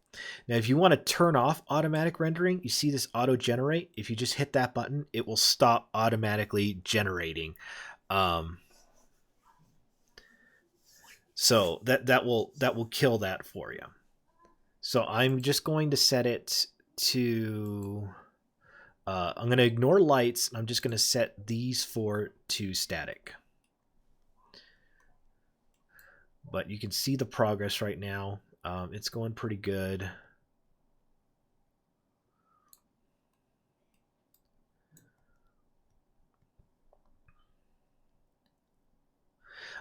Now, if you want to turn off automatic rendering, you see this auto generate. If you just hit that button, it will stop automatically generating. So that will kill that for you. So I'm just going to set it to. I'm going to ignore lights. I'm just going to set these four to static. But you can see the progress right now. It's going pretty good.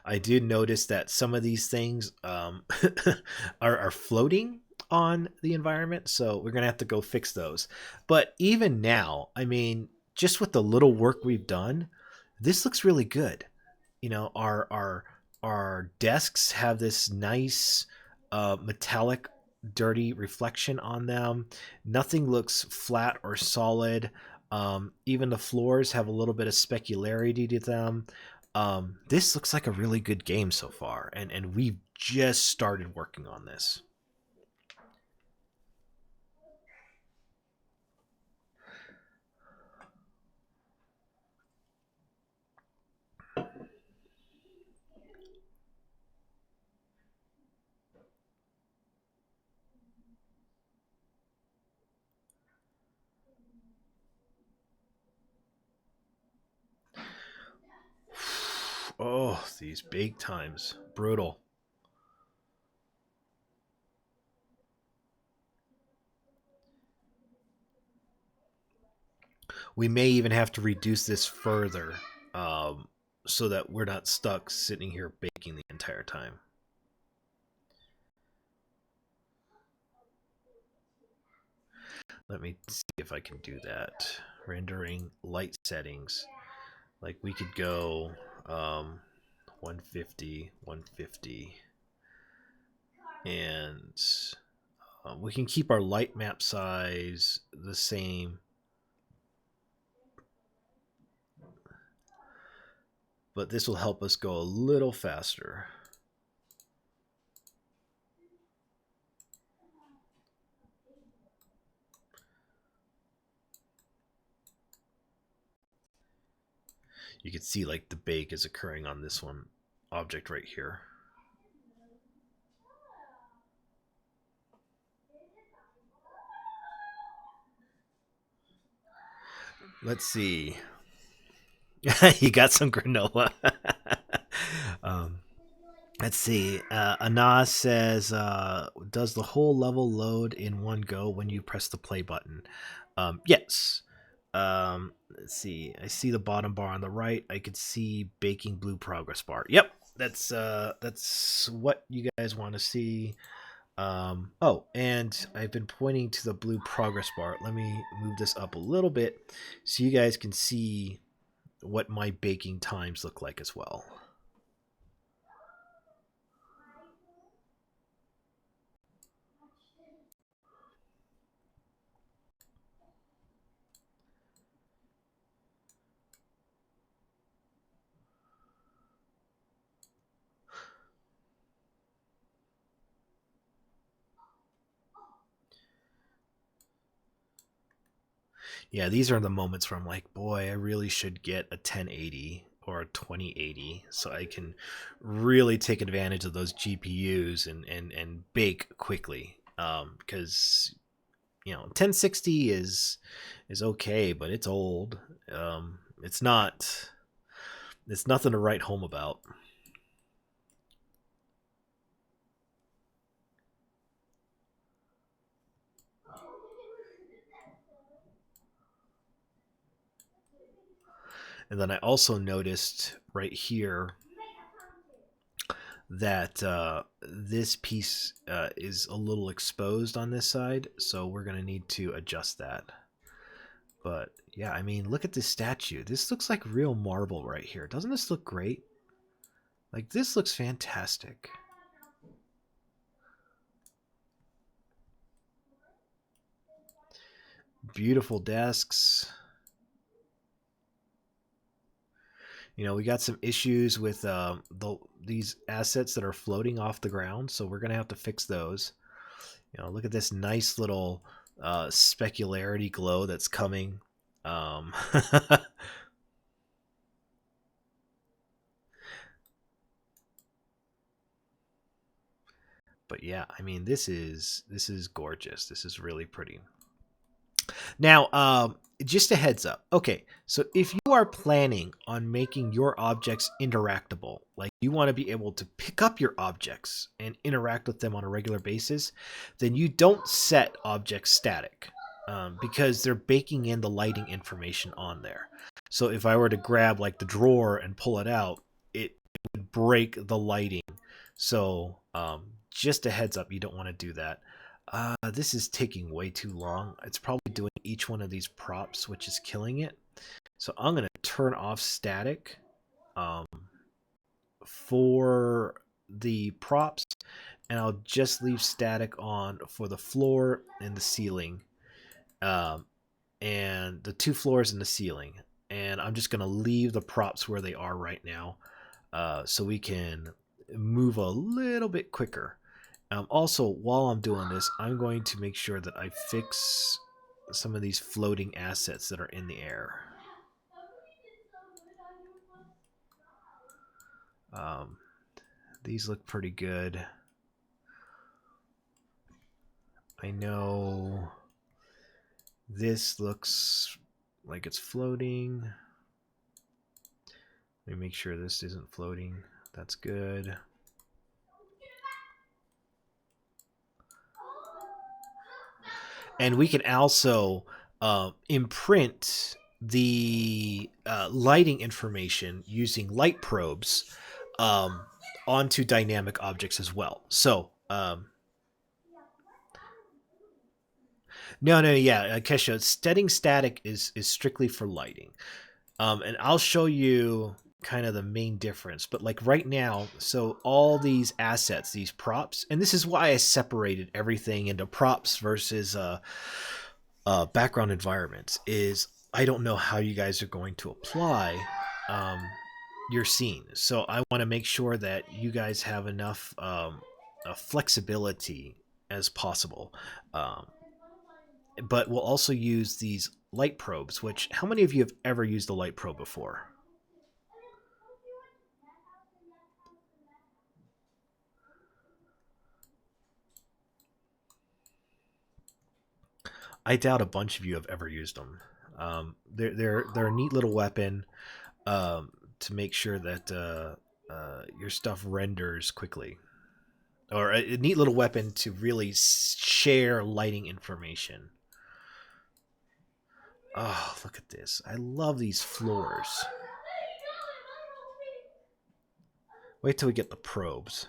I did notice that some of these things are floating on the environment, so we're gonna have to go fix those. But even now, I mean, just with the little work we've done, this looks really good. You know, our desks have this nice metallic dirty reflection on them. Nothing looks flat or solid. Even the floors have a little bit of specularity to them. This looks like a really good game so far, and we've just started working on this. Oh, these bake times. Brutal. We may even have to reduce this further so that we're not stuck sitting here baking the entire time. Let me see if I can do that. Rendering light settings. Like we could go 150, 150. And we can keep our light map size the same. But this will help us go a little faster. You can see like the bake is occurring on this one object right here. Let's see. You got some granola. um, let's see. Anas says, does the whole level load in one go when you press the play button? Yes. Let's see. I see the bottom bar on the right. I could see baking blue progress bar. Yep. That's what you guys want to see. Oh, and I've been pointing to the blue progress bar. Let me move this up a little bit so you guys can see what my baking times look like as well. Yeah, these are the moments where I'm like, boy, I really should get a 1080 or a 2080 so I can really take advantage of those GPUs and bake quickly. Because 1060 is okay, but it's old. It's not. It's nothing to write home about. And then I also noticed right here that this piece is a little exposed on this side, so we're going to need to adjust that. But yeah, I mean, look at this statue. This looks like real marble right here. Doesn't this look great? Like, this looks fantastic. Beautiful desks. We got some issues with these assets that are floating off the ground, so we're going to have to fix those. Look at this nice little specularity glow that's coming. But yeah, I mean, this is gorgeous. This is really pretty. Now, just a heads up. Okay, so if you are planning on making your objects interactable, like you want to be able to pick up your objects and interact with them on a regular basis, then you don't set objects static because they're baking in the lighting information on there. So if I were to grab like the drawer and pull it out, it would break the lighting. So just a heads up, you don't want to do that. This is taking way too long. It's probably doing each one of these props, which is killing it. So I'm going to turn off static for the props, and I'll just leave static on for the floor and the ceiling, and the 2 floors and the ceiling. And I'm just going to leave the props where they are right now, so we can move a little bit quicker. Also, while I'm doing this, I'm going to make sure that I fix some of these floating assets that are in the air. These look pretty good. I know this looks like it's floating. Let me make sure this isn't floating. That's good. And we can also imprint the lighting information using light probes onto dynamic objects as well. So, no, yeah, Kesha, setting static is strictly for lighting. And I'll show you kind of the main difference. But like right now, so all these assets, these props, and this is why I separated everything into props versus background environments, is I don't know how you guys are going to apply your scene. So I want to make sure that you guys have enough flexibility as possible. But we'll also use these light probes, which, how many of you have ever used a light probe before? I doubt a bunch of you have ever used them. They're a neat little weapon to make sure that your stuff renders quickly, or a neat little weapon to really share lighting information. Oh, look at this! I love these floors. Wait till we get the probes.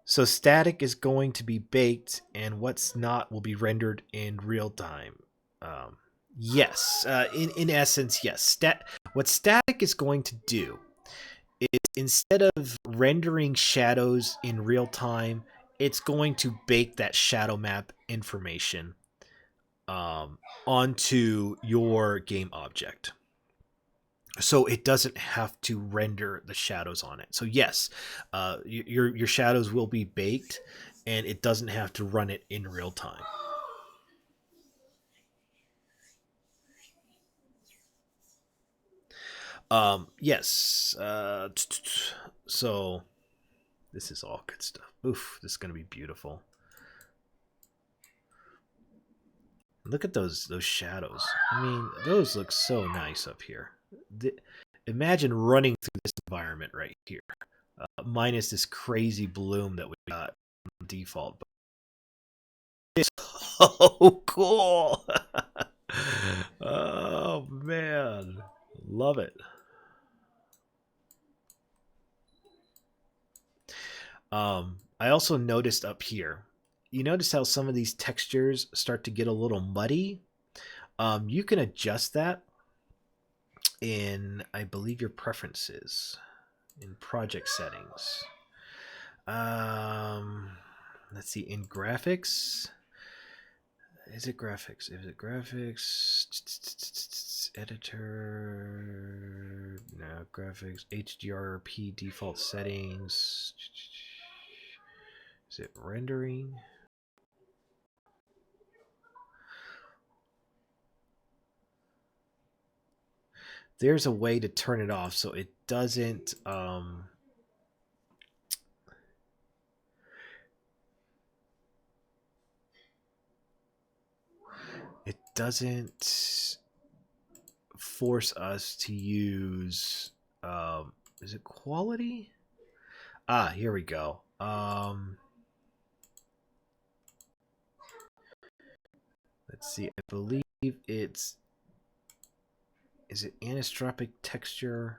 So static is going to be baked, and what's not will be rendered in real time. Yes, in essence, yes. What static is going to do is, instead of rendering shadows in real time, it's going to bake that shadow map information onto your game object, so it doesn't have to render the shadows on it. So yes, your shadows will be baked, and it doesn't have to run it in real time. Yes. So this is all good stuff. Oof, this is gonna be beautiful. Look at those shadows. I mean, those look so nice up here. Imagine running through this environment right here, minus this crazy bloom that we got default. But it's so cool. Oh man, love it. I also noticed up here, you notice how some of these textures start to get a little muddy. You can adjust that in, I believe, your preferences in project settings. Let's see, in graphics. Is it graphics? Is it graphics? Editor. No, graphics. HDRP default settings. Is it rendering? There's a way to turn it off so it doesn't it doesn't force us to use is it quality? Here we go. Let's see. I believe it's is it anisotropic texture?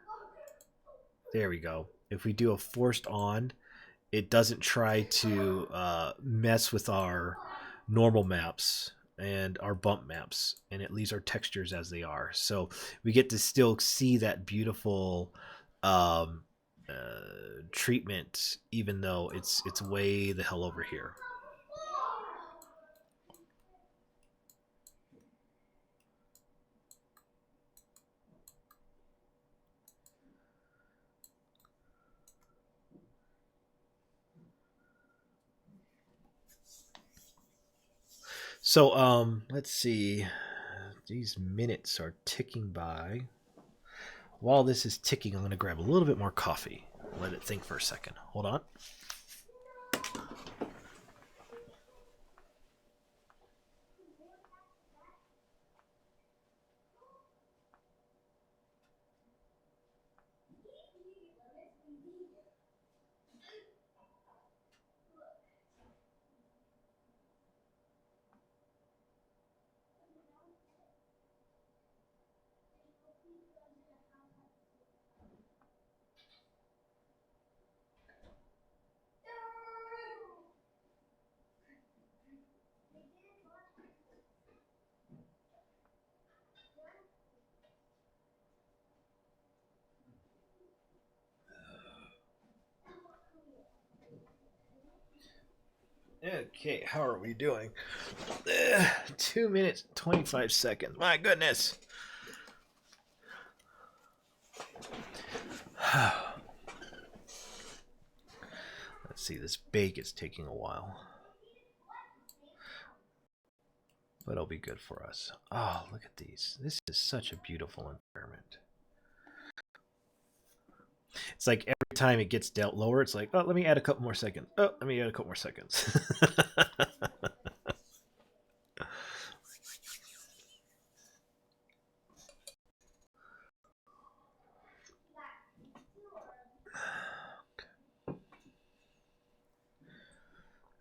There we go. If we do a forced on, it doesn't try to mess with our normal maps and our bump maps, and it leaves our textures as they are. So we get to still see that beautiful um, treatment, even though it's way the hell over here. So let's see. These minutes are ticking by. While this is ticking, I'm going to grab a little bit more coffee. Let it think for a second. Hold on. Okay, how are we doing? 2 minutes, 25 seconds. My goodness. Let's see, this bake is taking a while. But it'll be good for us. Oh, look at these. This is such a beautiful environment. It's like every time it gets dealt lower, it's like, oh, let me add a couple more seconds. Oh, let me add a couple more seconds.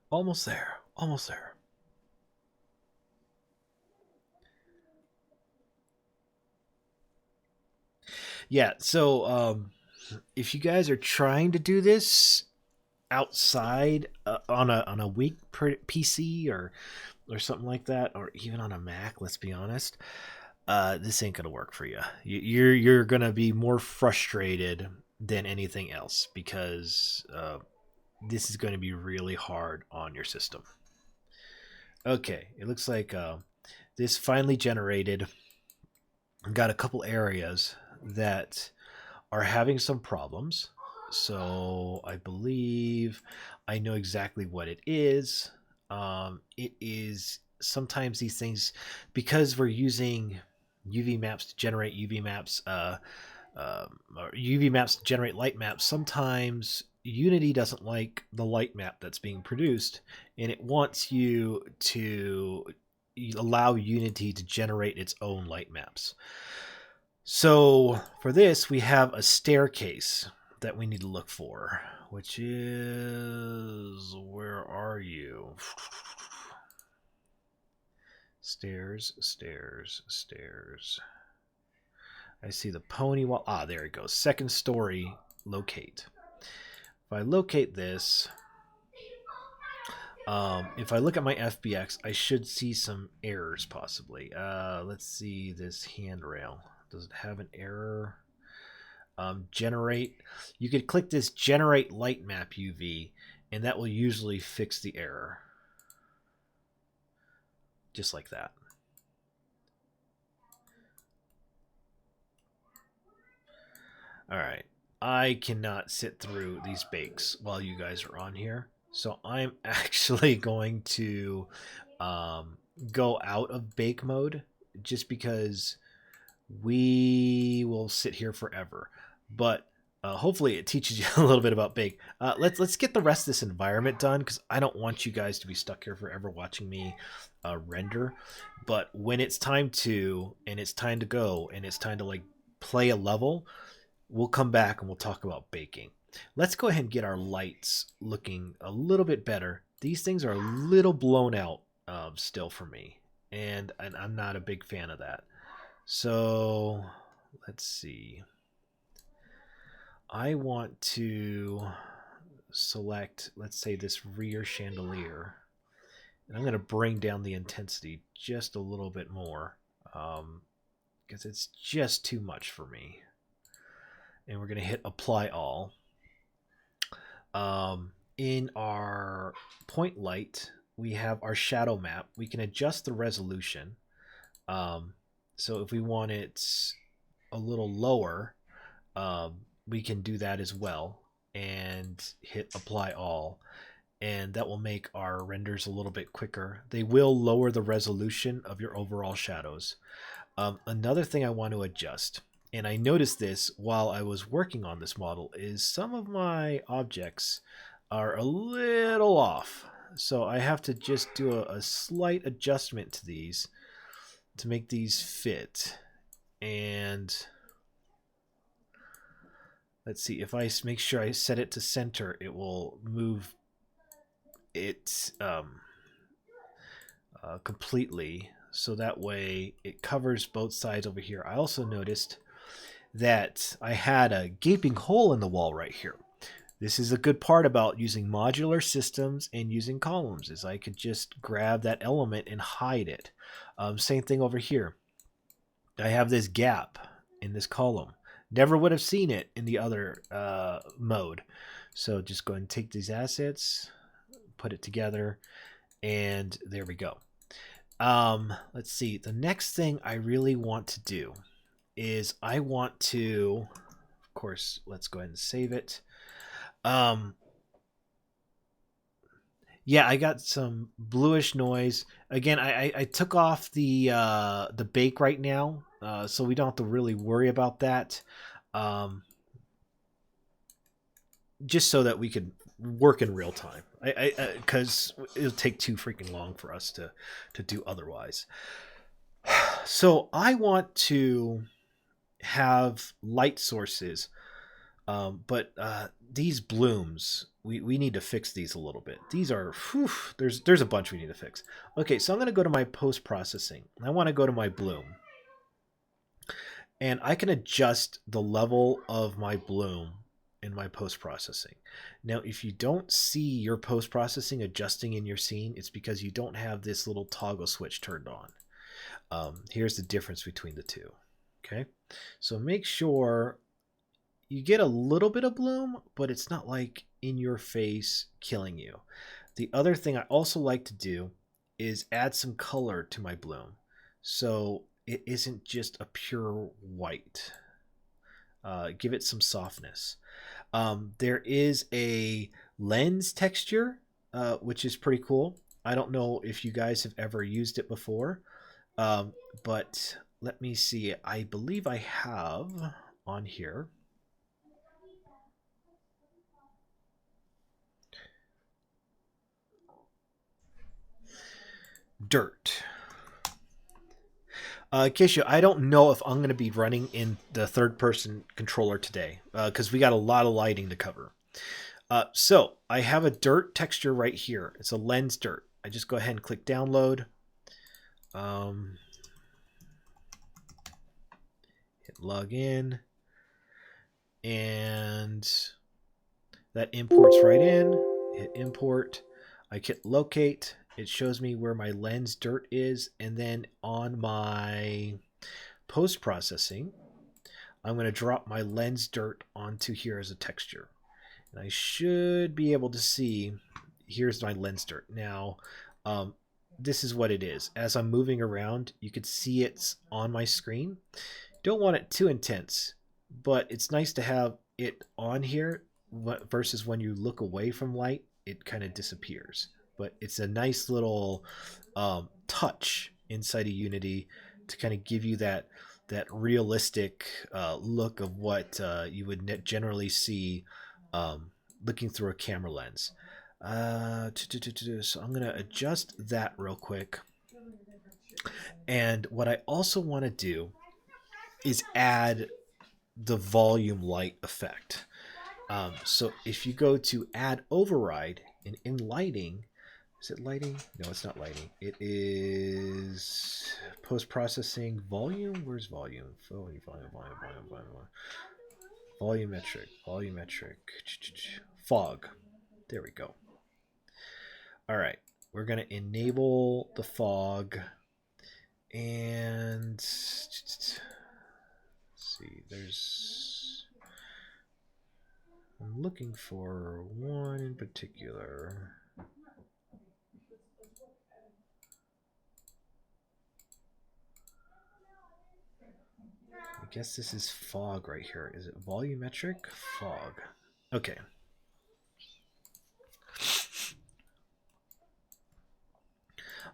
Almost there. Almost there. Yeah, so if you guys are trying to do this outside on a weak PC or something like that, or even on a Mac, let's be honest, this ain't gonna work for you. You're gonna be more frustrated than anything else because this is going to be really hard on your system. Okay, it looks like this finally generated. Got a couple areas that are having some problems. So I believe I know exactly what it is. It is sometimes these things, because we're using UV maps to generate UV maps, or UV maps to generate light maps. Sometimes Unity doesn't like the light map that's being produced, and it wants you to allow Unity to generate its own light maps. So for this, we have a staircase that we need to look for, which is, where are you? Stairs, stairs, stairs. I see the pony wall. Ah, there it goes. Second story, locate. If I locate this, if I look at my FBX, I should see some errors possibly. Let's see this handrail. Does it have an error? Generate. You could click this generate light map UV, and that will usually fix the error. Just like that. All right. I cannot sit through these bakes while you guys are on here. So I'm actually going to go out of bake mode just because we will sit here forever. But hopefully it teaches you a little bit about bake. Let's get the rest of this environment done because I don't want you guys to be stuck here forever watching me render. But when it's time to, and it's time to go, and it's time to like play a level, we'll come back and we'll talk about baking. Let's go ahead and get our lights looking a little bit better. These things are a little blown out still for me, and I'm not a big fan of that. So let's see. I want to select, let's say, this rear chandelier. And I'm going to bring down the intensity just a little bit more because it's just too much for me. And we're going to hit apply all. In our point light, we have our shadow map. We can adjust the resolution. So if we want it a little lower, we can do that as well and hit apply all. And that will make our renders a little bit quicker. They will lower the resolution of your overall shadows. Another thing I want to adjust, and I noticed this while I was working on this model, is some of my objects are a little off. So I have to just do a slight adjustment to these to make these fit. And let's see, if I make sure I set it to center, it will move it completely, so that way it covers both sides over here. I also noticed that I had a gaping hole in the wall right here. This is a good part about using modular systems and using columns, is I could just grab that element and hide it. Same thing over here. I have this gap in this column. Never would have seen it in the other mode. So just go ahead and take these assets, put it together, and there we go. Let's see. The next thing I really want to do is I want to, of course, let's go ahead and save it. Yeah, I got some bluish noise. Again, I took off the bake right now, so we don't have to really worry about that. Just so that we could work in real time. Because it'll take too freaking long for us to do otherwise. So I want to have light sources, but these blooms, we need to fix these a little bit. These are, whew, there's a bunch we need to fix. Okay, so I'm going to go to my post-processing. I want to go to my bloom. And I can adjust the level of my bloom in my post-processing. Now, if you don't see your post-processing adjusting in your scene, it's because you don't have this little toggle switch turned on. Here's the difference between the two. Okay, so make sure you get a little bit of bloom, but it's not like in your face killing you. The other thing I also like to do is add some color to my bloom, so it isn't just a pure white. Give it some softness. There is a lens texture, which is pretty cool. I don't know if you guys have ever used it before, but let me see. I believe I have on here. Dirt. Kisha, I don't know if I'm going to be running in the third-person controller today because we got a lot of lighting to cover. So I have a dirt texture right here. It's a lens dirt. I just go ahead and click download. Hit log in. And that imports right in. Hit import. I hit locate. It shows me where my lens dirt is, and then on my post-processing, I'm going to drop my lens dirt onto here as a texture. And I should be able to see, here's my lens dirt. Now, this is what it is. As I'm moving around, you can see it's on my screen. Don't want it too intense, but it's nice to have it on here versus when you look away from light, it kind of disappears. But it's a nice little touch inside of Unity to kind of give you that realistic look of what you would generally see looking through a camera lens. So I'm going to adjust that real quick. And what I also want to do is add the volume light effect. So if you go to add override and in lighting, Is it lighting? No, it's not lighting. It is post-processing volume. Where's volume? Volume. Volumetric. Fog. There we go. All right. We're going to enable the fog. And let's see, I'm looking for one in particular. I guess this is fog right here. Is it volumetric? Fog. Okay.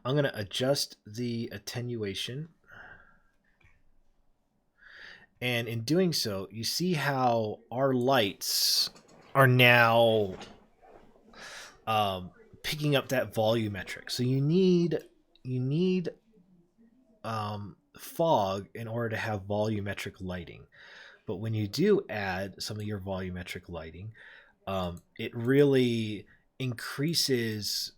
I'm going to adjust the attenuation. And in doing so, you see how our lights are now picking up that volumetric. So you need fog in order to have volumetric lighting. But when you do add some of your volumetric lighting, it really increases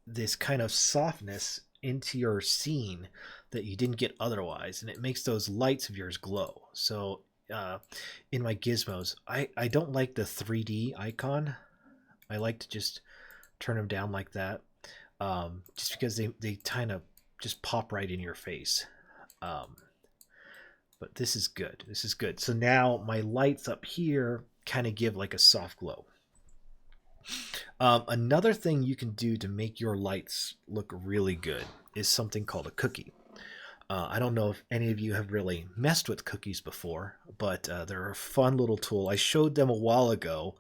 this kind of softness into your scene that you didn't get otherwise, and it makes those lights of yours glow. So in my gizmos, I don't like the 3D icon. I like to just turn them down like that, just because they kind of just pop right in your face. But this is good. This is good. So now my lights up here kind of give like a soft glow. Another thing you can do to make your lights look really good is something called a cookie. I don't know if any of you have really messed with cookies before, but they're a fun little tool. I showed them a while ago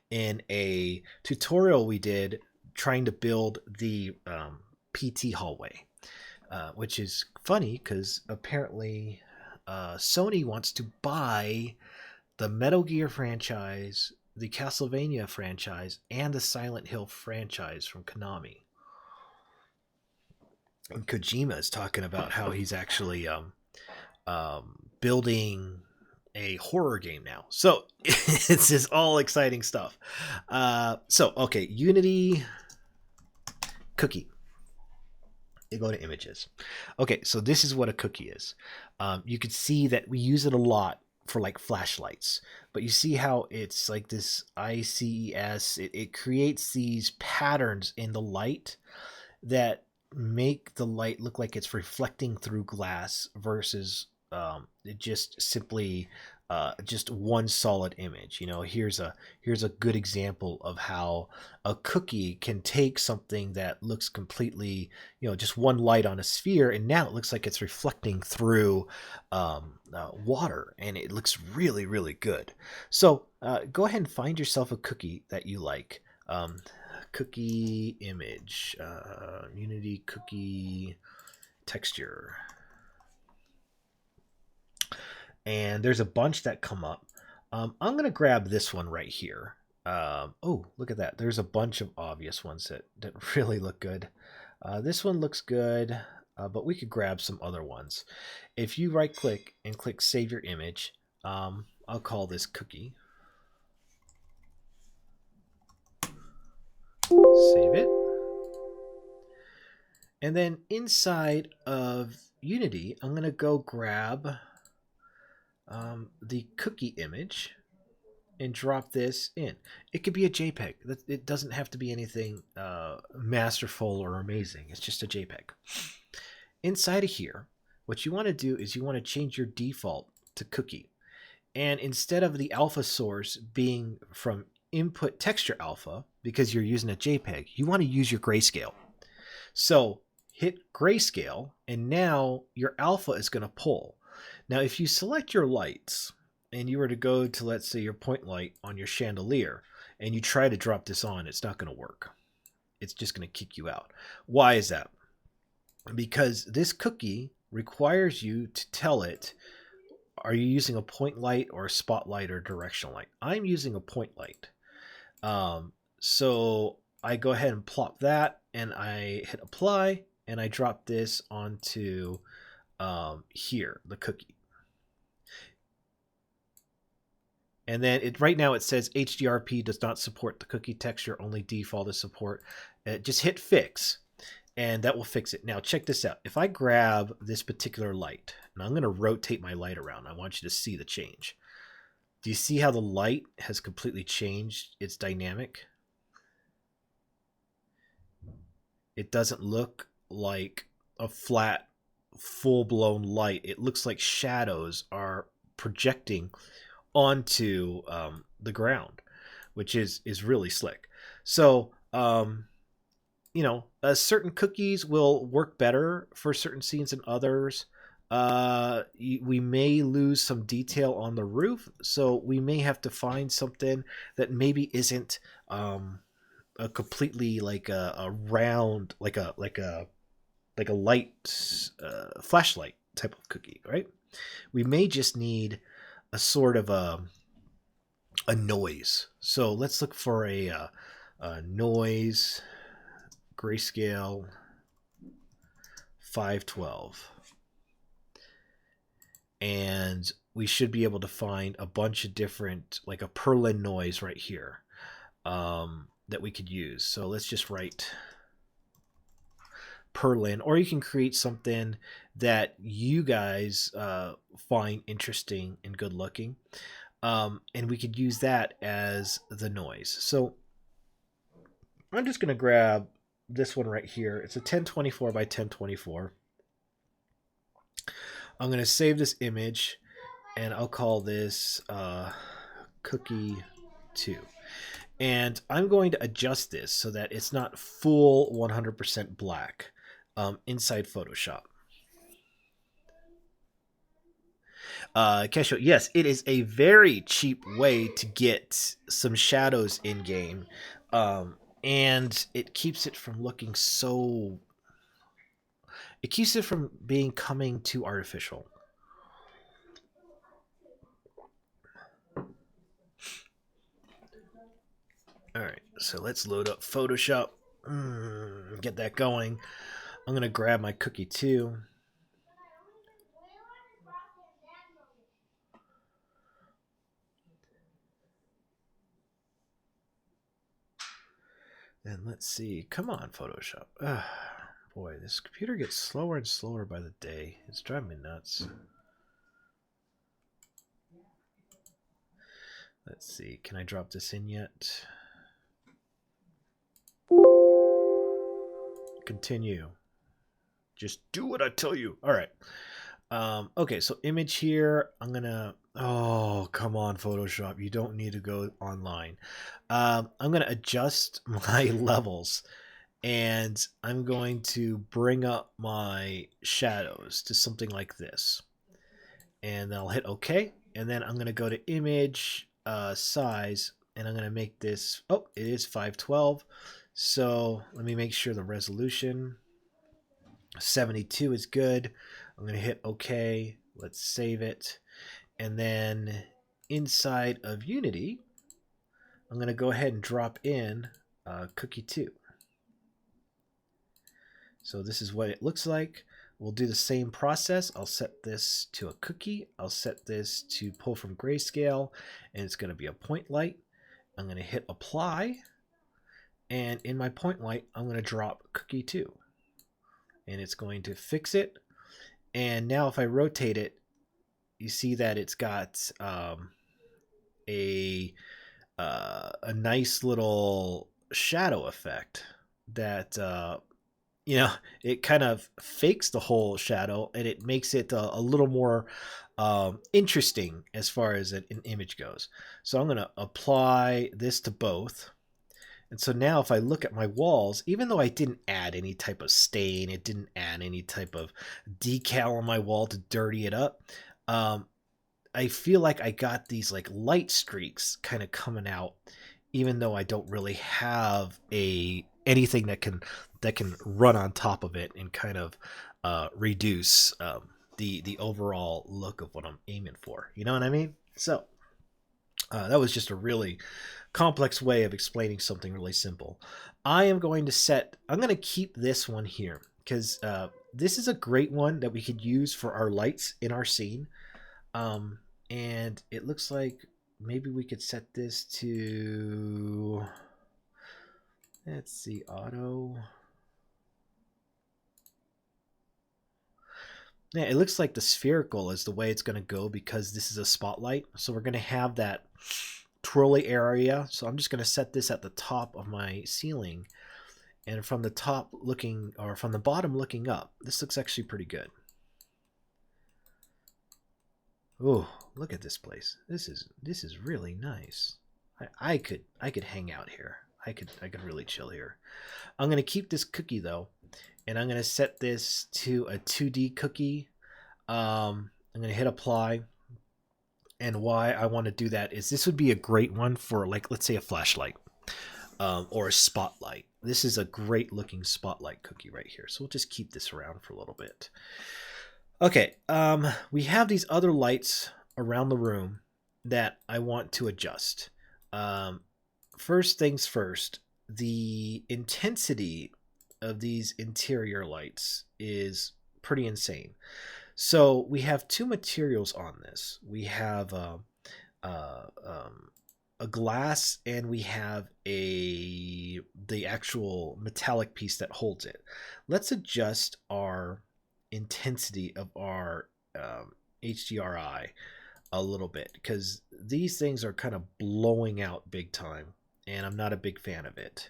in a tutorial we did trying to build the PT hallway, which is funny because apparently Sony wants to buy the Metal Gear franchise, the Castlevania franchise, and the Silent Hill franchise from Konami. And Kojima is talking about how he's actually building a horror game now. So it's just all exciting stuff. Okay, Unity cookie. You go to images. Okay, so this is what a cookie is. You can see that we use it a lot for like flashlights, but you see how it's like this ICES. It creates these patterns in the light that make the light look like it's reflecting through glass versus it just simply just one solid image. You know, here's a good example of how a cookie can take something that looks completely, you know, just one light on a sphere, and now it looks like it's reflecting through water, and it looks really, really good. So go ahead and find yourself a cookie that you like. Cookie image, Unity cookie texture. And there's a bunch that come up. I'm going to grab this one right here. Oh, look at that. There's a bunch of obvious ones that really look good. This one looks good, but we could grab some other ones. If you right click and click save your image, I'll call this cookie. Save it. And then inside of Unity, I'm going to go grab the cookie image and drop this in. It could be a JPEG. It doesn't have to be anything masterful or amazing. It's just a JPEG. Inside of here, what you want to do is you want to change your default to cookie. And instead of the alpha source being from input texture alpha, because you're using a JPEG, you want to use your grayscale. So hit grayscale, and now your alpha is going to pull. Now, if you select your lights and you were to go to, let's say, your point light on your chandelier, and you try to drop this on, it's not going to work. It's just going to kick you out. Why is that? Because this cookie requires you to tell it, are you using a point light or a spotlight or directional light? I'm using a point light. So I go ahead and plop that, and I hit apply, and I drop this onto here, the cookie. And then right now it says HDRP does not support the cookie texture, only default is support. Just hit fix, and that will fix it. Now check this out. If I grab this particular light, and I'm going to rotate my light around, I want you to see the change. Do you see how the light has completely changed its dynamic? It doesn't look like a flat, full-blown light. It looks like shadows are projecting onto the ground, which is really slick. So you know, certain cookies will work better for certain scenes than others. We may lose some detail on the roof, so we may have to find something that maybe isn't a completely like a round, like a light flashlight type of cookie, right? We may just need a sort of a noise. So let's look for a noise grayscale 512, and we should be able to find a bunch of different, like a Perlin noise right here, that we could use. So let's just write Perlin, or you can create something that you guys find interesting and good looking, and we could use that as the noise. So I'm just going to grab this one right here. It's a 1024 by 1024. I'm going to save this image, and I'll call this cookie 2. And I'm going to adjust this so that it's not full 100% black inside Photoshop. Kesho, yes, it is a very cheap way to get some shadows in game, and it keeps it from looking so. It keeps it from coming too artificial. All right, so let's load up Photoshop. Get that going. I'm gonna grab my cookie 2. And let's see. Come on, Photoshop. Boy, this computer gets slower and slower by the day. It's driving me nuts. Let's see. Can I drop this in yet? Continue. Just do what I tell you. All right. Okay, so image here. I'm gonna. Oh, come on, Photoshop. You don't need to go online. I'm gonna adjust my levels, and I'm going to bring up my shadows to something like this, and I'll hit OK. And then I'm gonna go to image size, and I'm gonna make this. Oh, it is 512. So let me make sure the resolution 72 is good. I'm going to hit OK. Let's save it. And then inside of Unity, I'm going to go ahead and drop in cookie 2. So this is what it looks like. We'll do the same process. I'll set this to a cookie. I'll set this to pull from grayscale, and it's going to be a point light. I'm going to hit apply. And in my point light, I'm going to drop cookie 2. And it's going to fix it. And now if I rotate it, you see that it's got a nice little shadow effect that, you know, it kind of fakes the whole shadow, and it makes it a little more interesting as far as an image goes. So I'm going to apply this to both. And so now if I look at my walls, even though I didn't add any type of stain, it didn't add any type of decal on my wall to dirty it up, I feel like I got these like light streaks kind of coming out, even though I don't really have anything that can run on top of it and kind of reduce the overall look of what I'm aiming for. You know what I mean? So that was just a really complex way of explaining something really simple. I'm going to keep this one here because this is a great one that we could use for our lights in our scene. And it looks like maybe we could set this to, let's see, auto. Yeah, it looks like the spherical is the way it's going to go because this is a spotlight. So we're going to have that twirly area. So I'm just going to set this at the top of my ceiling. And from the top looking, or from the bottom looking up, this looks actually pretty good. Oh, look at this place. This is really nice. I could hang out here. I could really chill here. I'm gonna keep this cookie though, and I'm gonna set this to a 2D cookie. I'm gonna hit apply. And why I want to do that is this would be a great one for, like, let's say a flashlight or a spotlight. This is a great looking spotlight cookie right here. So we'll just keep this around for a little bit. Okay, we have these other lights around the room that I want to adjust. First things first, the intensity of these interior lights is pretty insane. So we have two materials on this. We have a glass, and we have the actual metallic piece that holds it. Let's adjust our intensity of our HDRI a little bit, because these things are kind of blowing out big time, and I'm not a big fan of it.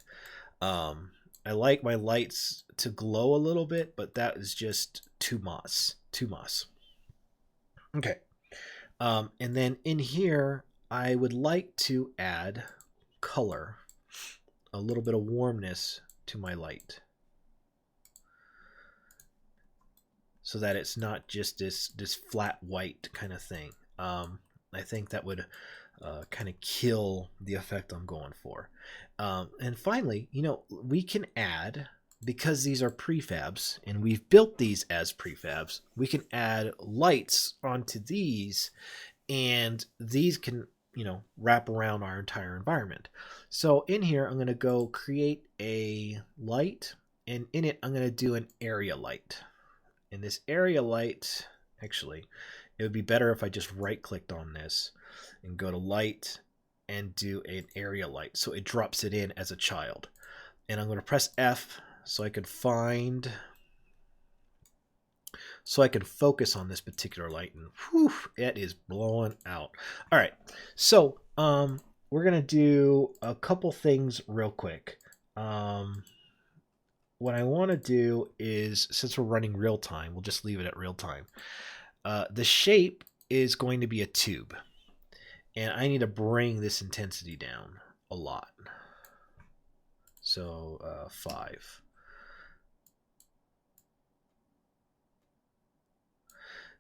I like my lights to glow a little bit, but that is just too moss. Okay. And then in here, I would like to add color, a little bit of warmness to my light, so that it's not just this flat white kind of thing. I think that would kind of kill the effect I'm going for. And finally, we can add, because these are prefabs and we've built these as prefabs, we can add lights onto these, and these can wrap around our entire environment. So in here, I'm going to go create a light, and in it, I'm going to do an area light. And this area light, actually, it would be better if I just right clicked on this and go to light and do an area light. So it drops it in as a child. And I'm going to press F so I can focus on this particular light, and whew, it is blowing out. All right, so we're gonna do a couple things real quick. What I want to do is, since we're running real time, we'll just leave it at real time. The shape is going to be a tube, and I need to bring this intensity down a lot. So 5.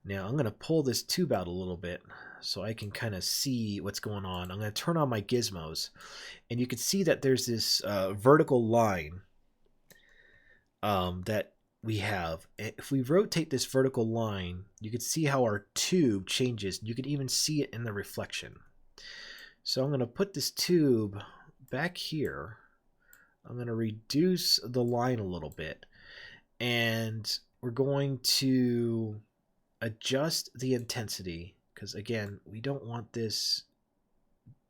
Now I'm going to pull this tube out a little bit so I can kind of see what's going on. I'm going to turn on my gizmos, and you can see that there's this vertical line that we have. If we rotate this vertical line, you can see how our tube changes. You can even see it in the reflection. So I'm going to put this tube back here. I'm going to reduce the line a little bit, and we're going to adjust the intensity, because again, we don't want this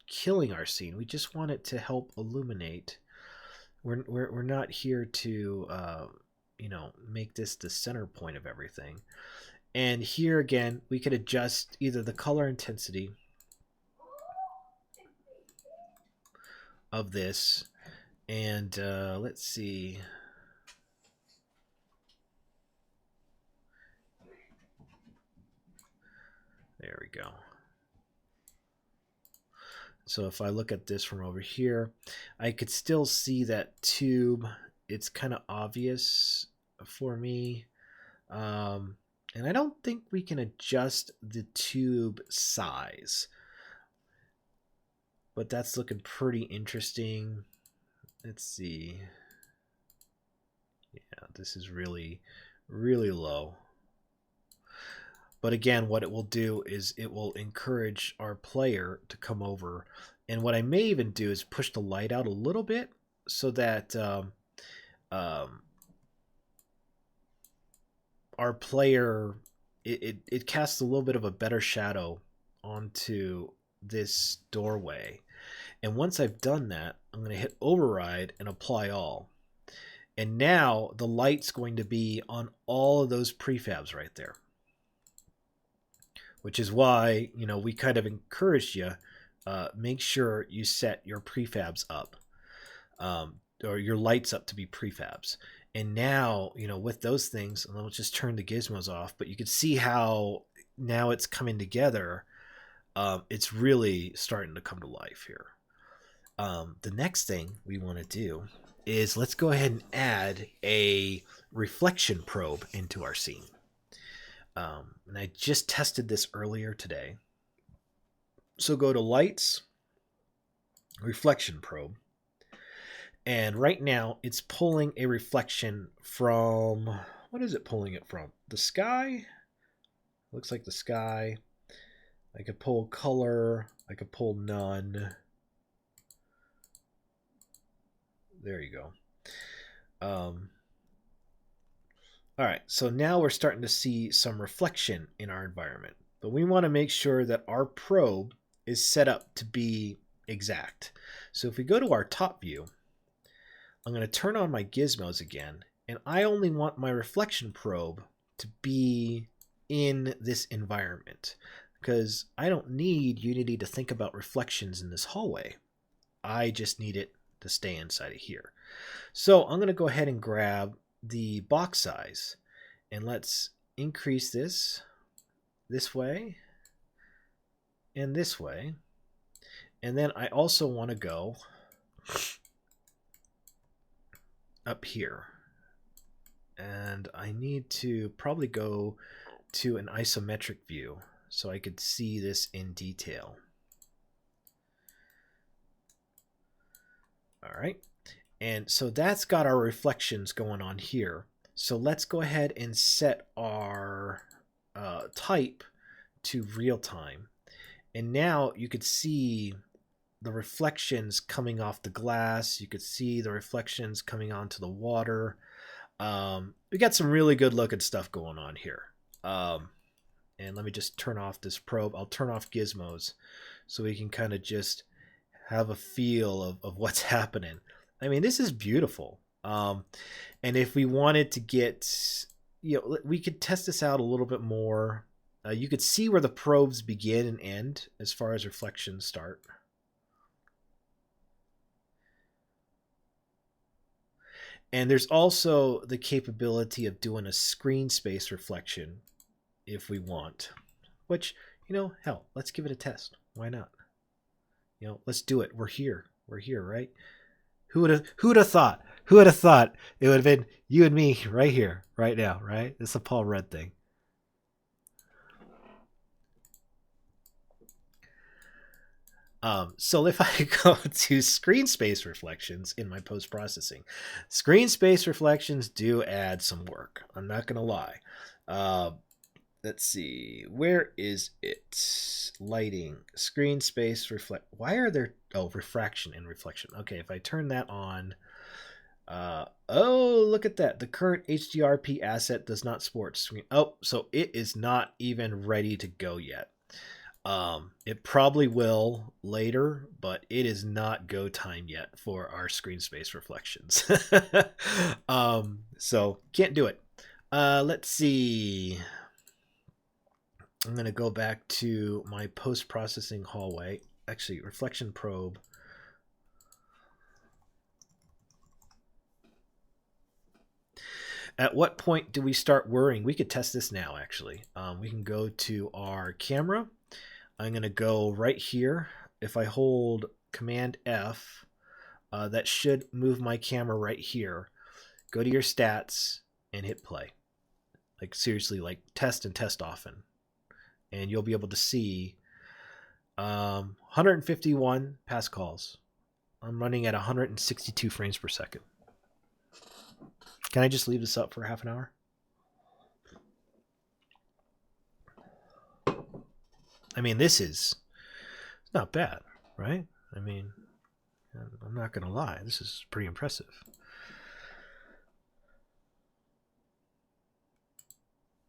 killing our scene. We just want it to help illuminate. We're not here to make this the center point of everything. And here again, we could adjust either the color intensity of this, and let's see. There we go. So if I look at this from over here, I could still see that tube. It's kind of obvious for me. And I don't think we can adjust the tube size, but that's looking pretty interesting. Let's see. Yeah, this is really, really low. But again, what it will do is it will encourage our player to come over. And what I may even do is push the light out a little bit so that our player, it casts a little bit of a better shadow onto this doorway. And once I've done that, I'm going to hit override and apply all. And now the light's going to be on all of those prefabs right there. Which is why, you know, we kind of encourage you, make sure you set your prefabs up, or your lights up to be prefabs. And now, you know, with those things, and let's just turn the gizmos off, but you can see how now it's coming together. It's really starting to come to life here. The next thing we want to do is let's go ahead and add a reflection probe into our scene. And I just tested this earlier today. So go to Lights, Reflection Probe. And right now it's pulling a reflection from, what is it pulling it from? The sky? Looks like the sky. I could pull color. I could pull none. There you go. All right, so now we're starting to see some reflection in our environment, but we want to make sure that our probe is set up to be exact. So if we go to our top view, I'm going to turn on my gizmos again, and I only want my reflection probe to be in this environment because I don't need Unity to think about reflections in this hallway. I just need it to stay inside of here. So I'm going to go ahead and grab the box size, and let's increase this way and this way. And then I also want to go up here, and I need to probably go to an isometric view so I could see this in detail. All right. And so that's got our reflections going on here. So let's go ahead and set our type to real time. And now you could see the reflections coming off the glass. You could see the reflections coming onto the water. We got some really good looking stuff going on here. And let me just turn off this probe. I'll turn off gizmos so we can kind of just have a feel of what's happening. I mean, this is beautiful. And if we wanted to get, you know, we could test this out a little bit more. You could see where the probes begin and end as far as reflections start. And there's also the capability of doing a screen space reflection if we want, which, you know, hell, let's give it a test. Why not? You know, let's do it. We're here, right? Who would have thought? Who would have thought it would have been you and me right here, right now, right? It's a Paul Rudd thing. So if I go to screen space reflections in my post-processing, screen space reflections do add some work. I'm not going to lie. Let's see. Where is it? Lighting, screen space, reflect. Why are there? Oh, refraction and reflection. Okay, if I turn that on. Oh, look at that. The current HDRP asset does not support screen. Oh, so it is not even ready to go yet. It probably will later, but it is not go time yet for our screen space reflections. So can't do it. Let's see. I'm going to go back to my post-processing hallway. Actually, reflection probe. At what point do we start worrying? We could test this now, actually. We can go to our camera. I'm going to go right here. If I hold Command F, that should move my camera right here. Go to your stats and hit play. Like, seriously, like test and test often. And you'll be able to see 151 Pascals. I'm running at 162 frames per second. Can I just leave this up for half an hour? I mean, this is not bad, right? I mean, I'm not going to lie. This is pretty impressive.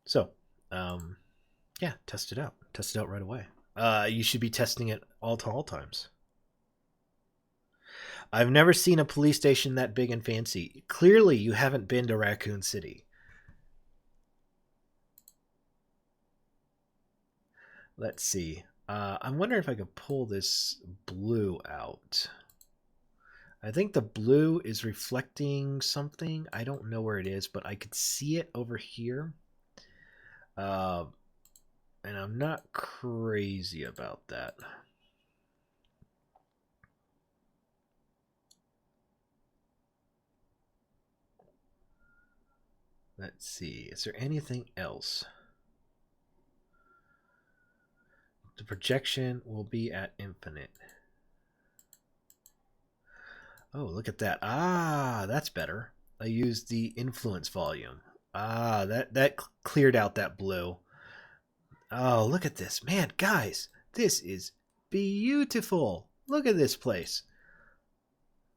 So, yeah, test it out. Test it out right away. You should be testing it all times. I've never seen a police station that big and fancy. Clearly, you haven't been to Raccoon City. Let's see. I'm wondering if I could pull this blue out. I think the blue is reflecting something. I don't know where it is, but I could see it over here. And I'm not crazy about that. Let's see. Is there anything else? The projection will be at infinite. Oh, look at that. Ah, that's better. I used the influence volume. Ah, that cleared out that blue. Oh, look at this. Man, guys, this is beautiful. Look at this place.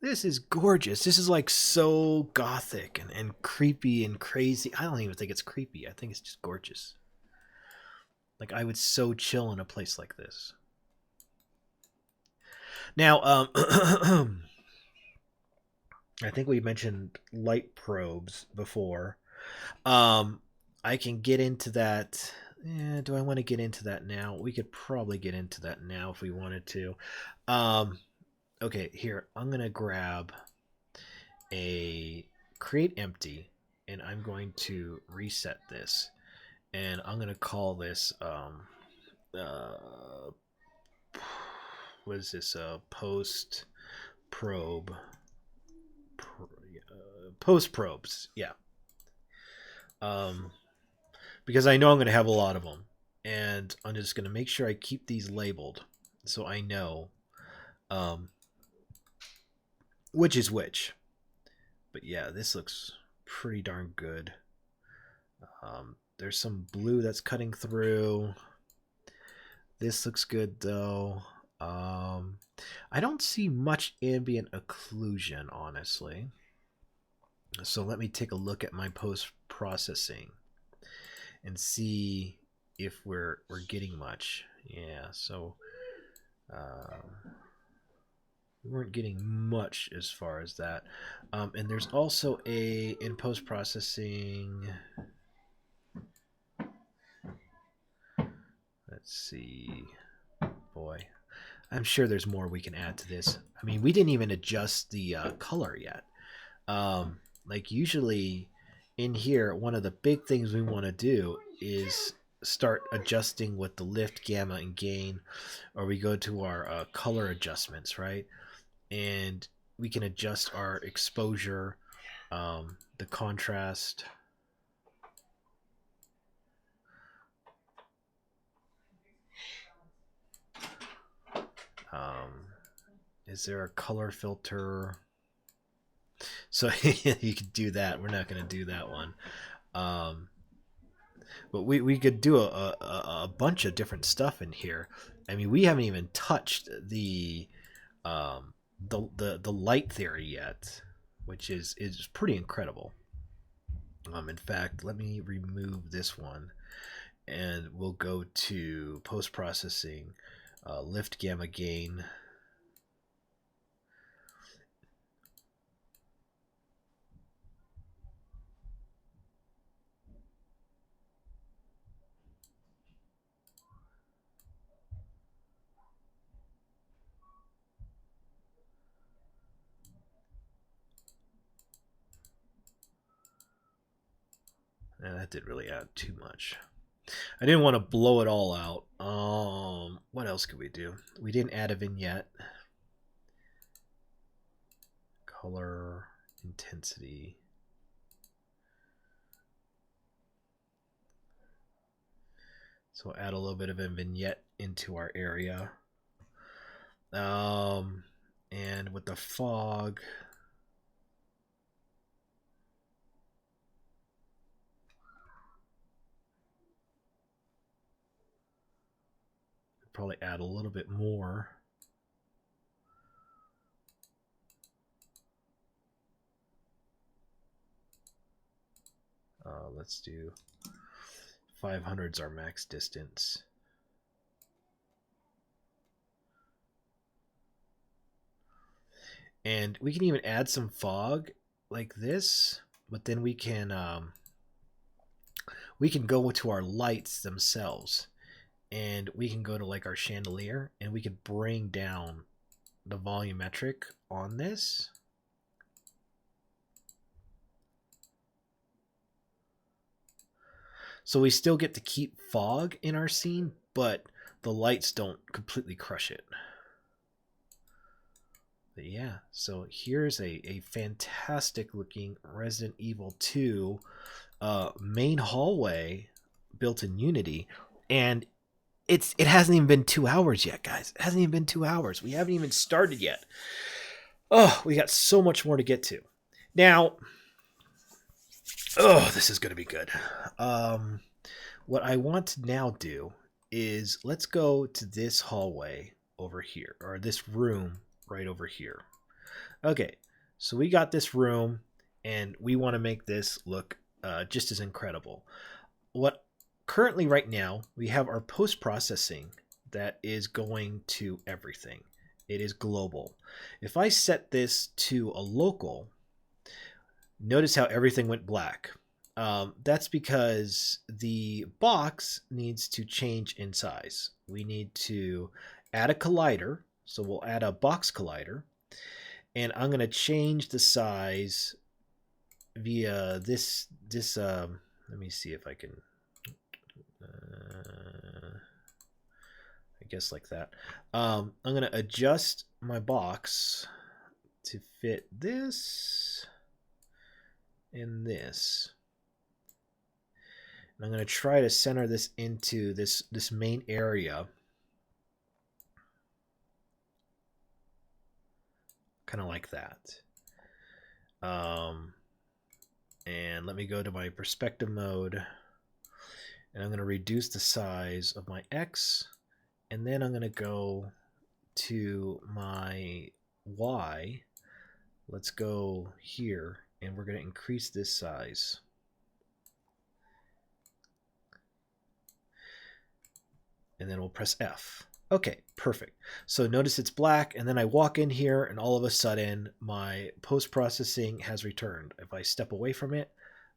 This is gorgeous. This is like so gothic and creepy and crazy. I don't even think it's creepy. I think it's just gorgeous. Like, I would so chill in a place like this. Now, I think we mentioned light probes before. I can get into that. Do I want to get into that now? We could probably get into that now if we wanted to. Okay, here. I'm going to grab a create empty, and I'm going to reset this. And I'm going to call this, what is this? Post probe. Post probes. Yeah. Because I know I'm going to have a lot of them. And I'm just going to make sure I keep these labeled so I know which is which. But yeah, this looks pretty darn good. There's some blue that's cutting through. This looks good though. I don't see much ambient occlusion, honestly. So let me take a look at my post-processing and see if we're getting much. Yeah, so we weren't getting much as far as that. And there's also in post-processing. Let's see. Boy, I'm sure there's more we can add to this. I mean, we didn't even adjust the color yet. Like usually in here, one of the big things we want to do is start adjusting with the lift, gamma, and gain, or we go to our color adjustments, right? And we can adjust our exposure, the contrast. Is there a color filter? So you could do that. We're not going to do that one. But we could do a bunch of different stuff in here. I mean, we haven't even touched the light theory yet, which is pretty incredible. In fact, let me remove this one, and we'll go to post processing, lift, gamma, gain. And that didn't really add too much. I didn't want to blow it all out. What else could we do? We didn't add a vignette. Color, intensity. So we'll add a little bit of a vignette into our area. And with the fog, probably add a little bit more. Let's do 500's our max distance. And we can even add some fog like this, but then we can go to our lights themselves, and we can go to like our chandelier, and we could bring down the volumetric on this. So we still get to keep fog in our scene, but the lights don't completely crush it. But yeah, so here's a fantastic looking Resident Evil 2 main hallway built in Unity. And it hasn't even been 2 hours yet, guys. It hasn't even been 2 hours. We haven't even started yet. Oh, we got so much more to get to. Now, this is going to be good. What I want to now do is let's go to this hallway over here, or this room right over here. Okay, so we got this room, and we want to make this look just as incredible. What currently right now, we have our post-processing that is going to everything. It is global. If I set this to a local, notice how everything went black. That's because the box needs to change in size. We need to add a collider. So we'll add a box collider. And I'm going to change the size via this let me see if I can, I guess like that. I'm going to adjust my box to fit this and this. And I'm going to try to center this into this main area. Kind of like that. And let me go to my perspective mode. And I'm going to reduce the size of my X. And then I'm going to go to my Y. Let's go here. And we're going to increase this size. And then we'll press F. Okay, perfect. So notice it's black, and then I walk in here, and all of a sudden, my post-processing has returned. If I step away from it,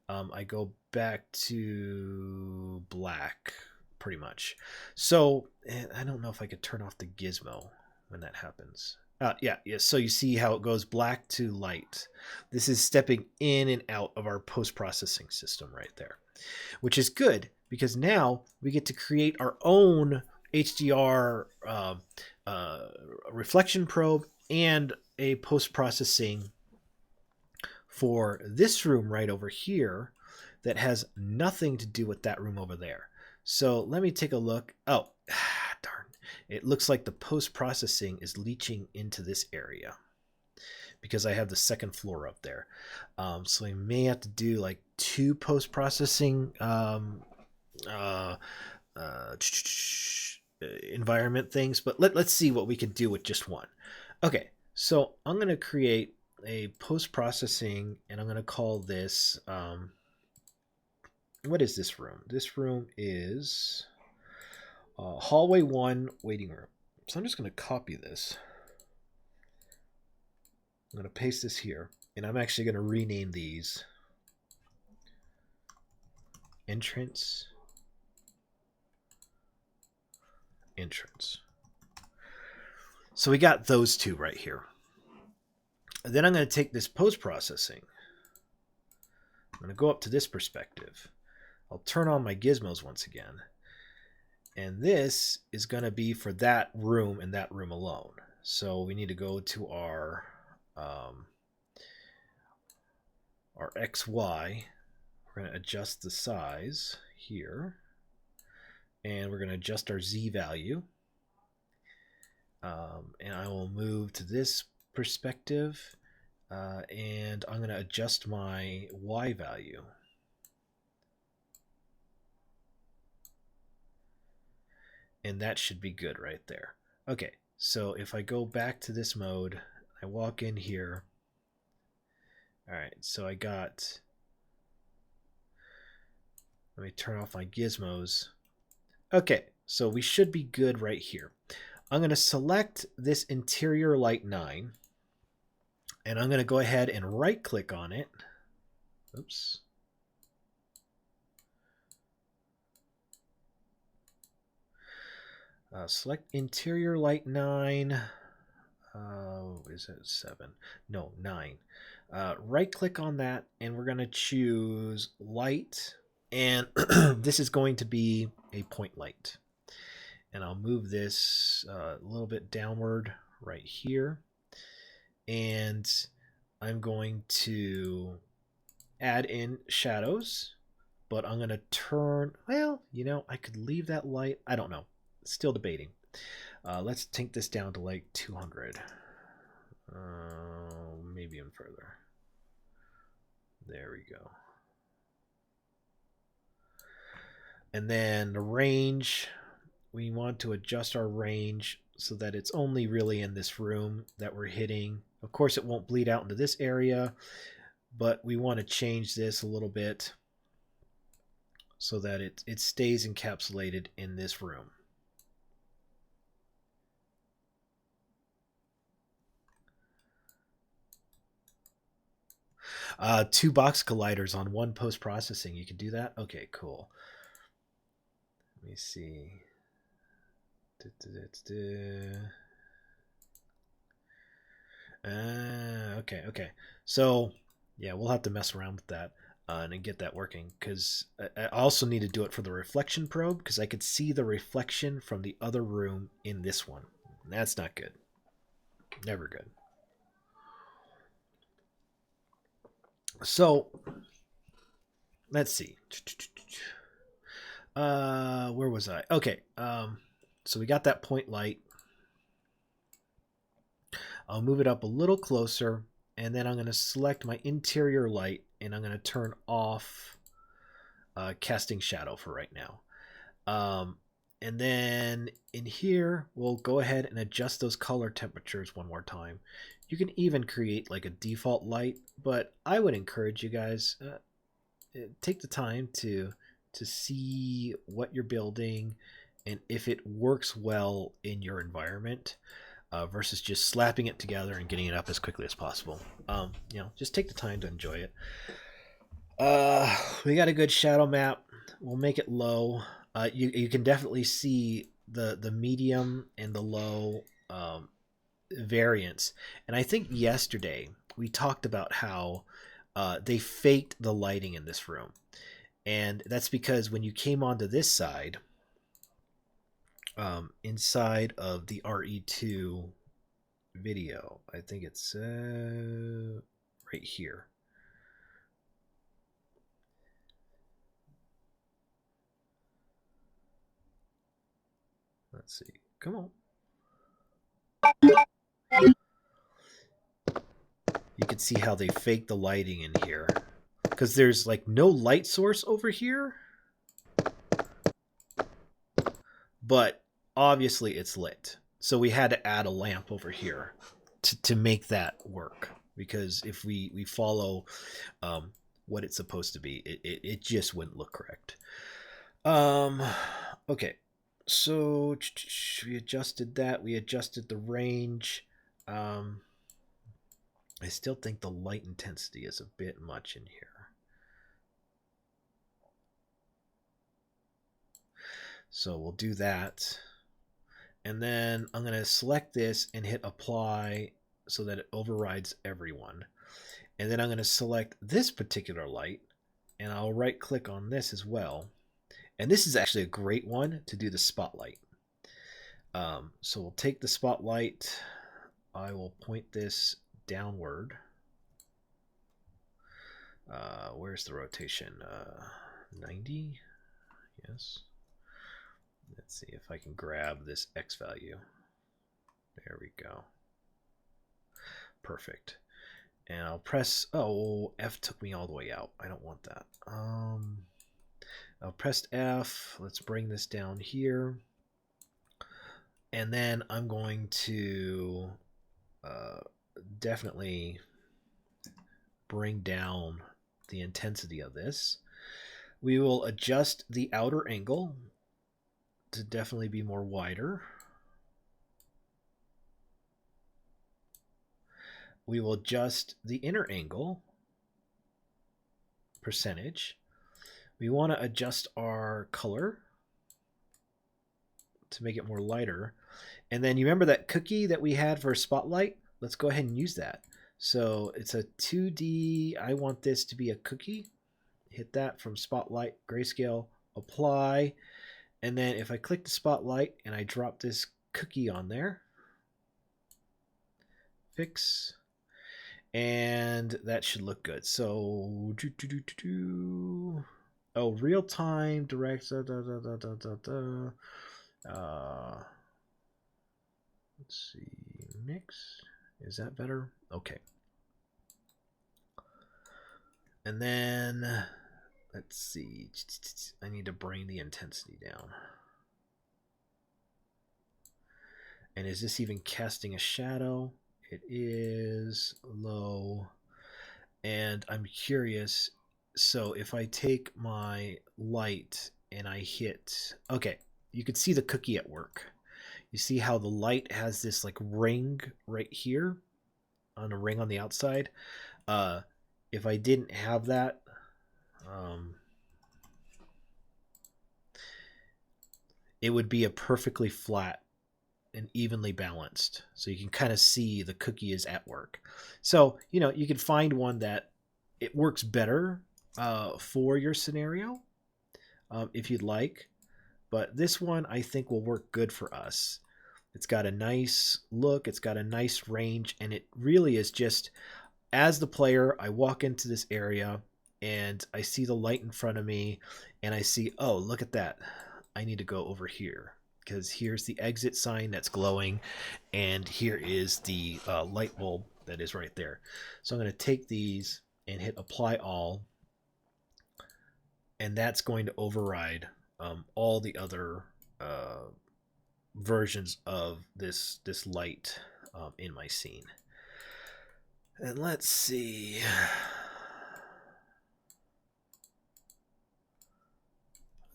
I go back to black, pretty much. So I don't know if I could turn off the gizmo when that happens. Yeah. So you see how it goes black to light. This is stepping in and out of our post-processing system right there, which is good because now we get to create our own HDR reflection probe and a post-processing for this room right over here that has nothing to do with that room over there. So let me take a look. Oh, darn. It looks like the post-processing is leaching into this area because I have the second floor up there. So I may have to do like 2 post-processing environment things, but let's see what we can do with just one. Okay, so I'm going to create a post-processing, and I'm going to call this, what is this room? This room is hallway 1 waiting room. So I'm just going to copy this. I'm going to paste this here, and I'm actually going to rename these entrance. So we got those 2 right here. And then I'm going to take this post-processing. I'm going to go up to this perspective. I'll turn on my gizmos once again. And this is going to be for that room and that room alone. So we need to go to our XY. We're going to adjust the size here. And we're going to adjust our Z value. And I will move to this perspective. And I'm going to adjust my Y value. And that should be good right there. Okay, so if I go back to this mode, I walk in here. All right, so I got, let me turn off my gizmos. Okay, so we should be good right here. I'm going to select this interior light 9. And I'm going to go ahead and right click on it. Oops. Select interior light 9. Is it 7? No, 9. Right click on that, and we're going to choose light. And this is going to be a point light. And I'll move this a little bit downward right here. And I'm going to add in shadows, but I'm going to turn, well, you know, I could leave that light. I don't know. Still debating. Let's take this down to like 200. Maybe even further. There we go. And then the range, we want to adjust our range so that it's only really in this room that we're hitting. Of course, it won't bleed out into this area, but we want to change this a little bit so that it stays encapsulated in this room. Two box colliders on one post-processing. You can do that? Okay, cool. Let me see. Okay. So, yeah, we'll have to mess around with that and get that working, because I also need to do it for the reflection probe, because I could see the reflection from the other room in this one. That's not good. Never good. So, let's see. Where was I? Okay. So we got that point light. I'll move it up a little closer, and then I'm going to select my interior light, and I'm going to turn off casting shadow for right now. And then in here, we'll go ahead and adjust those color temperatures one more time. You can even create like a default light, but I would encourage you guys, take the time to see what you're building and if it works well in your environment, versus just slapping it together and getting it up as quickly as possible. You know, just take the time to enjoy it. We got a good shadow map. We'll make it low. You can definitely see the medium and the low variance. And I think yesterday we talked about how they faked the lighting in this room. And that's because when you came onto this side, inside of the RE2 video, I think it's right here. Let's see. Come on. You can see how they fake the lighting in here, because there's like no light source over here, but obviously it's lit. So we had to add a lamp over here to make that work, because if we follow what it's supposed to be, it just wouldn't look correct. Okay, so we adjusted that. We adjusted the range. I still think the light intensity is a bit much in here. So we'll do that. And then I'm going to select this and hit apply so that it overrides everyone. And then I'm going to select this particular light, and I'll right click on this as well. And this is actually a great one to do the spotlight. So we'll take the spotlight. I will point this downward. Where's the rotation? 90? Yes. Let's see if I can grab this X value. There we go. Perfect. And I'll press, oh, F took me all the way out. I don't want that. I'll press F. Let's bring this down here. And then I'm going to definitely bring down the intensity of this. We will adjust the outer angle to definitely be more wider. we will adjust the inner angle percentage. We want to adjust our color to make it more lighter. And then you remember that cookie that we had for spotlight? Let's go ahead and use that. So it's a 2D. I want this to be a cookie. Hit that from spotlight, grayscale, apply. And then if I click the spotlight and I drop this cookie on there, fix, and that should look good. So, oh, real time direct. Let's see, mix. Is that better? Okay. And then let's see. I need to bring the intensity down. And is this even casting a shadow? It is low. And I'm curious. So if I take my light and I hit, okay, you can see the cookie at work. You see how the light has this like ring right here on a ring on the outside. If I didn't have that, it would be a perfectly flat and evenly balanced. So you can kind of see the cookie is at work. So, you know, you can find one that it works better for your scenario if you'd like. But this one I think will work good for us. It's got a nice look. It's got a nice range. And it really is just, as the player, I walk into this area and I see the light in front of me and I see, oh, look at that. I need to go over here because here's the exit sign that's glowing and here is the light bulb that is right there. So I'm going to take these and hit apply all, and that's going to override all the other versions of this light in my scene. And let's see.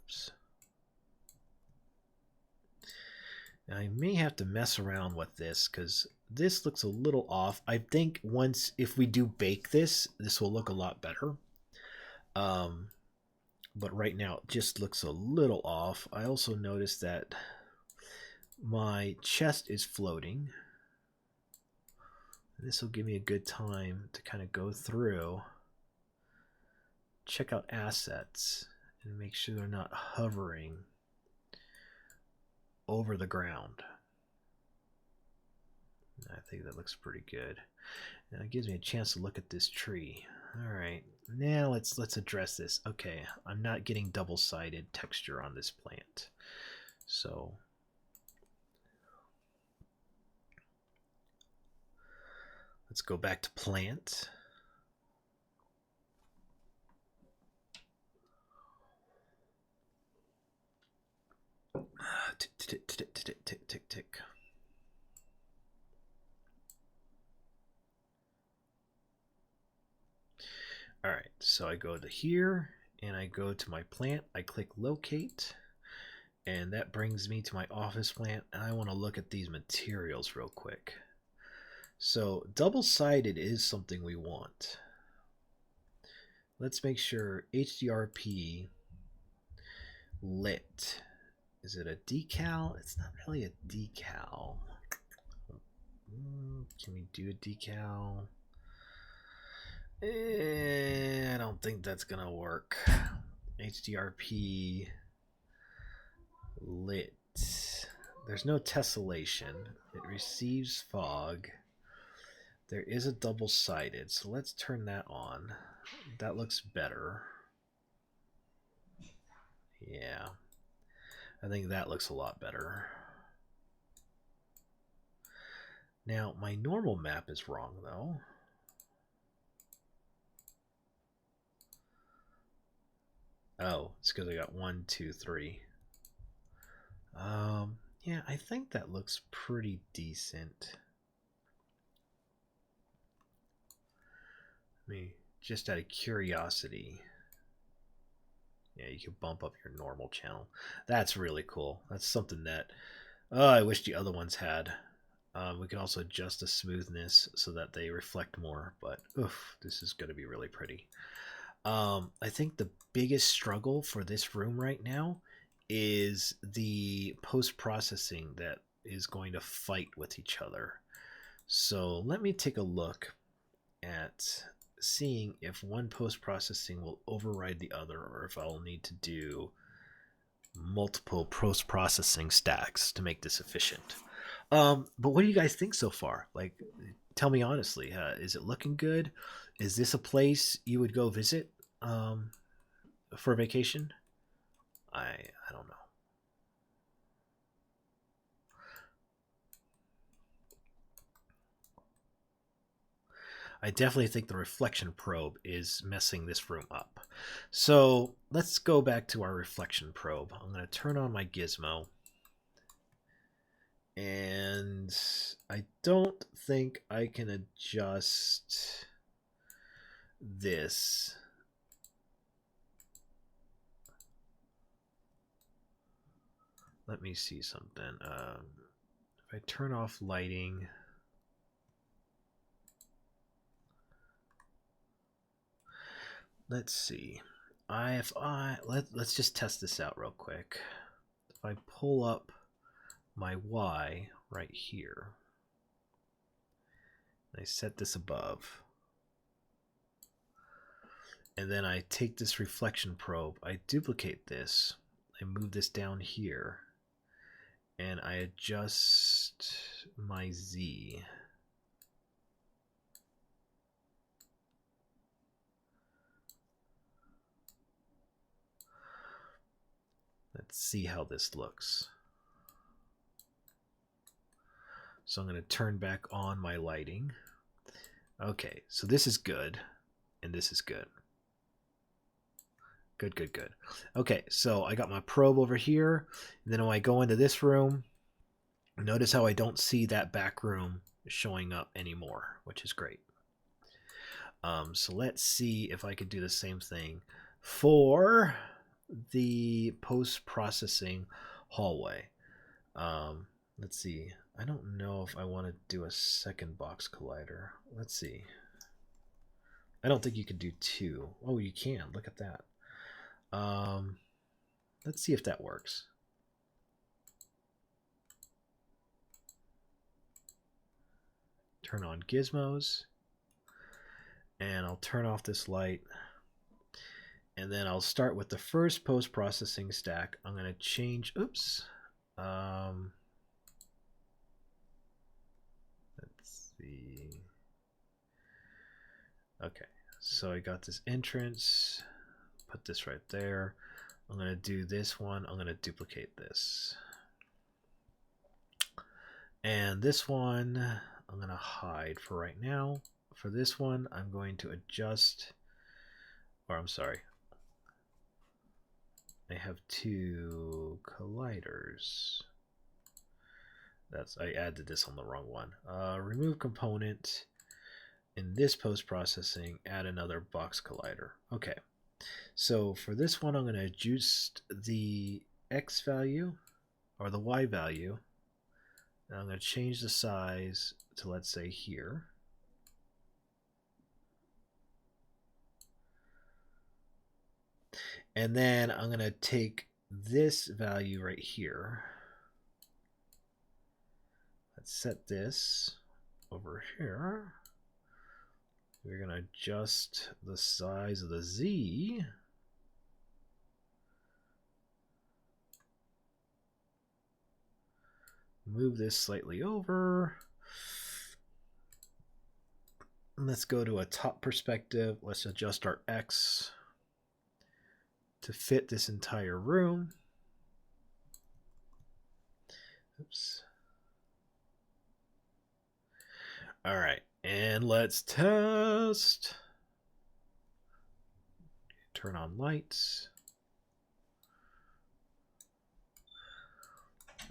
Oops. Now I may have to mess around with this because this looks a little off. I think once, if we do bake this, this will look a lot better. But right now it just looks a little off. I also noticed that my chest is floating. This will give me a good time to kind of go through, check out assets, and make sure they're not hovering over the ground. I think that looks pretty good. And it gives me a chance to look at this tree. All right, now let's address this. Okay, I'm not getting double-sided texture on this plant. So let's go back to plant. Tick, tick, tick, tick, tick, tick, tick. All right, so I go to here and I go to my plant. I click locate and that brings me to my office plant, and I want to look at these materials real quick. So double-sided is something we want. Let's make sure HDRP lit. Is it a decal? It's not really a decal. Can we do a decal? I don't think that's gonna work. HDRP lit. There's no tessellation. It receives fog. There is a double-sided, so let's turn that on. That looks better. Yeah. I think that looks a lot better. Now, my normal map is wrong, though. Oh, it's because I got 1, 2, 3. Yeah, I think that looks pretty decent. I mean, just out of curiosity. Yeah, you can bump up your normal channel. That's really cool. That's something that I wish the other ones had. We can also adjust the smoothness so that they reflect more, but oof, this is going to be really pretty. I think the biggest struggle for this room right now is the post-processing that is going to fight with each other. So let me take a look at seeing if one post-processing will override the other, or if I'll need to do multiple post-processing stacks to make this efficient. But what do you guys think so far? Like, tell me honestly, is it looking good? Is this a place you would go visit for vacation? I don't know. I definitely think the reflection probe is messing this room up. So let's go back to our reflection probe. I'm going to turn on my gizmo. And I don't think I can adjust this. Let me see something. If I turn off lighting, let's see. Let's just test this out real quick. If I pull up my Y right here, I set this above, and then I take this reflection probe, I duplicate this, I move this down here, and I adjust my Z. Let's see how this looks. So I'm going to turn back on my lighting. Okay, so this is good, and this is good. Good, good, good. Okay, so I got my probe over here, and then when I go into this room, notice how I don't see that back room showing up anymore, which is great. So let's see if I could do the same thing for the post-processing hallway. Let's see. I don't know if I want to do a second box collider. Let's see. I don't think you can do two. Oh, you can. Look at that. Let's see if that works. Turn on gizmos. And I'll turn off this light. And then I'll start with the first post-processing stack. I'm going to change, oops. Let's see. Okay, so I got this entrance. Put this right there. I'm going to do this one. I'm going to duplicate this. And this one, I'm going to hide for right now. For this one, I'm going to adjust, or I'm sorry. I have two colliders. I added this on the wrong one. Remove component. In this post-processing, add another box collider. Okay. So for this one, I'm going to adjust the X value or the Y value. And I'm going to change the size to, let's say, here. And then I'm going to take this value right here. Let's set this over here. We're going to adjust the size of the Z. Move this slightly over. And let's go to a top perspective. Let's adjust our X to fit this entire room. Oops. All right, and let's test. Turn on lights.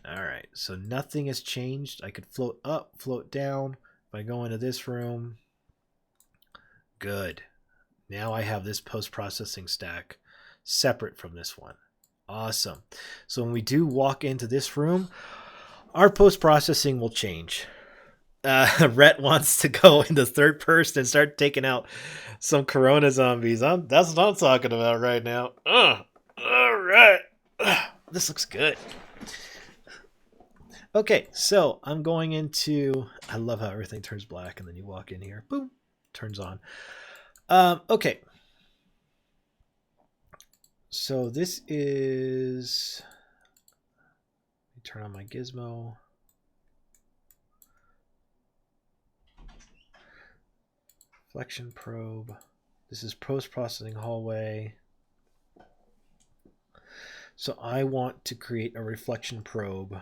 All right, so nothing has changed. I could float up, float down. If I go into this room, good. Now I have this post-processing stack separate from this one. Awesome. So when we do walk into this room, our post-processing will change. Rhett wants to go in the third person and start taking out some Corona zombies. That's what I'm talking about right now. All right. This looks good. Okay, so I'm going into. I love how everything turns black and then you walk in here. Boom. Turns on. Okay. So this is. Let me turn on my gizmo. Reflection probe. This is post-processing hallway. So I want to create a reflection probe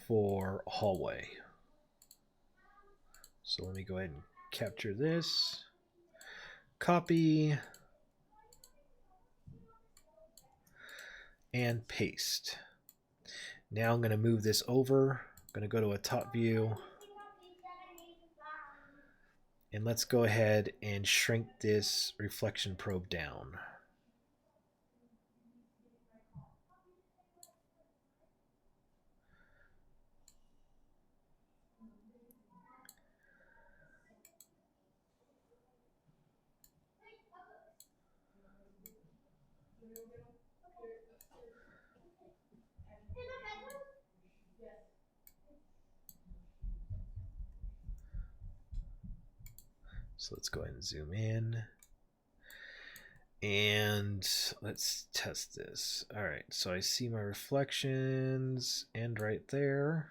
for hallway. So let me go ahead and capture this. Copy. And paste. Now I'm going to move this over. I'm going to go to a top view. And let's go ahead and shrink this reflection probe down. So let's go ahead and zoom in. And let's test this. All right, so I see my reflections end right there.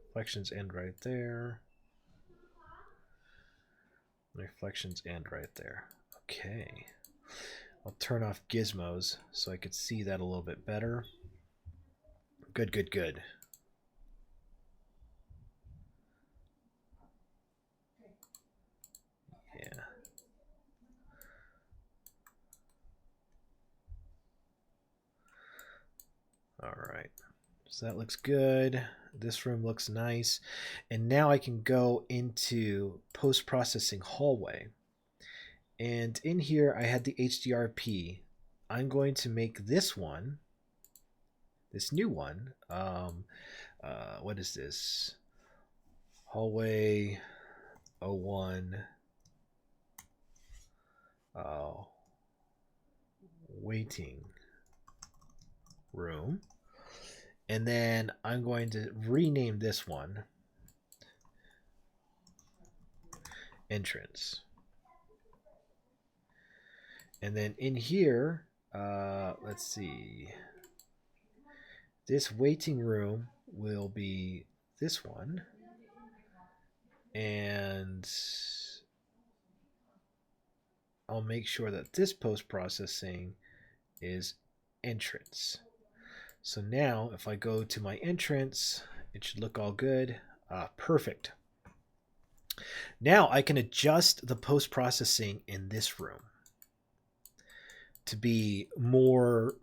Reflections end right there. Reflections end right there. Okay. I'll turn off gizmos so I could see that a little bit better. Good, good, good. Yeah. All right. So that looks good. This room looks nice. And now I can go into post-processing hallway. And in here, I had the HDRP. I'm going to make this one, this new one. What is this? Hallway 01. Waiting room. And then I'm going to rename this one entrance. And then in here, let's see. This waiting room will be this one. And I'll make sure that this post-processing is entrance. So now if I go to my entrance, it should look all good. Perfect. Now I can adjust the post-processing in this room to be more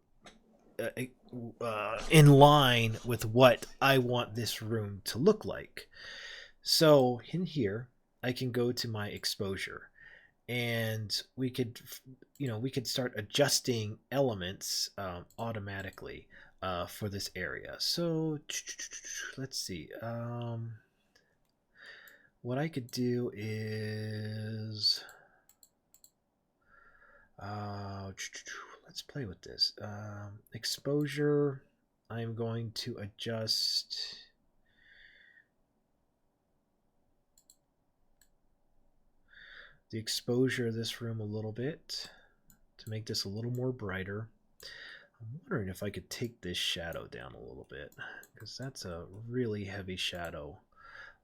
in line with what I want this room to look like. So in here, I can go to my exposure, and we could start adjusting elements automatically for this area. So let's see. What I could do is let's play with this. Exposure, I'm going to adjust the exposure of this room a little bit to make this a little more brighter. I'm wondering if I could take this shadow down a little bit, because that's a really heavy shadow.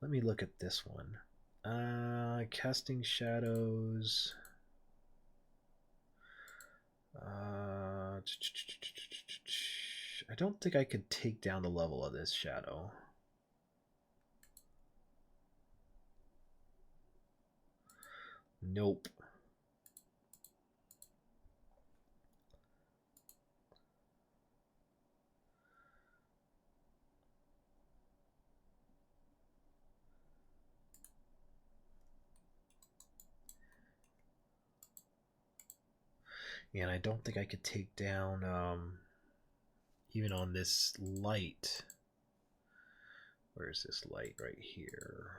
Let me look at this one. Casting shadows. I don't think I could take down the level of this shadow. Nope. And I don't think I could take down even on this light. Where's this light? Right here.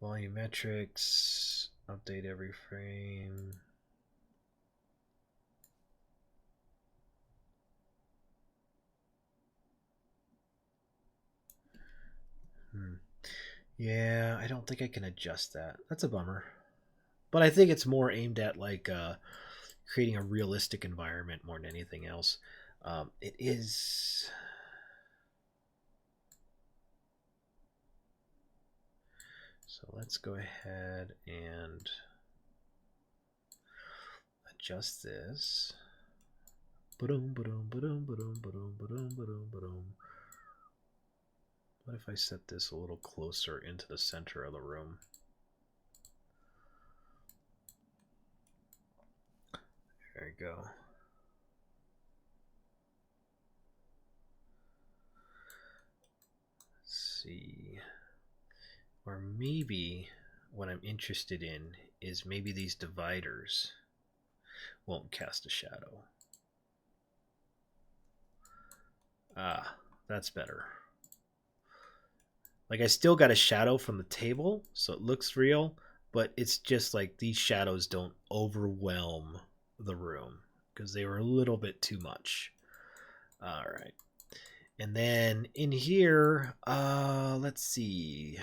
Volumetrics, update every frame. Yeah, I don't think I can adjust that. That's a bummer. But I think it's more aimed at like creating a realistic environment more than anything else. It is. So let's go ahead and adjust this. Ba-dum, ba-dum, ba-dum, ba-dum, ba-dum, ba-dum, ba-dum, ba-dum. What if I set this a little closer into the center of the room? There you go. Let's see. Or maybe what I'm interested in is maybe these dividers won't cast a shadow. Ah, that's better. Like I still got a shadow from the table, so it looks real, but it's just like these shadows don't overwhelm the room because they were a little bit too much. All right. And then in here, let's see.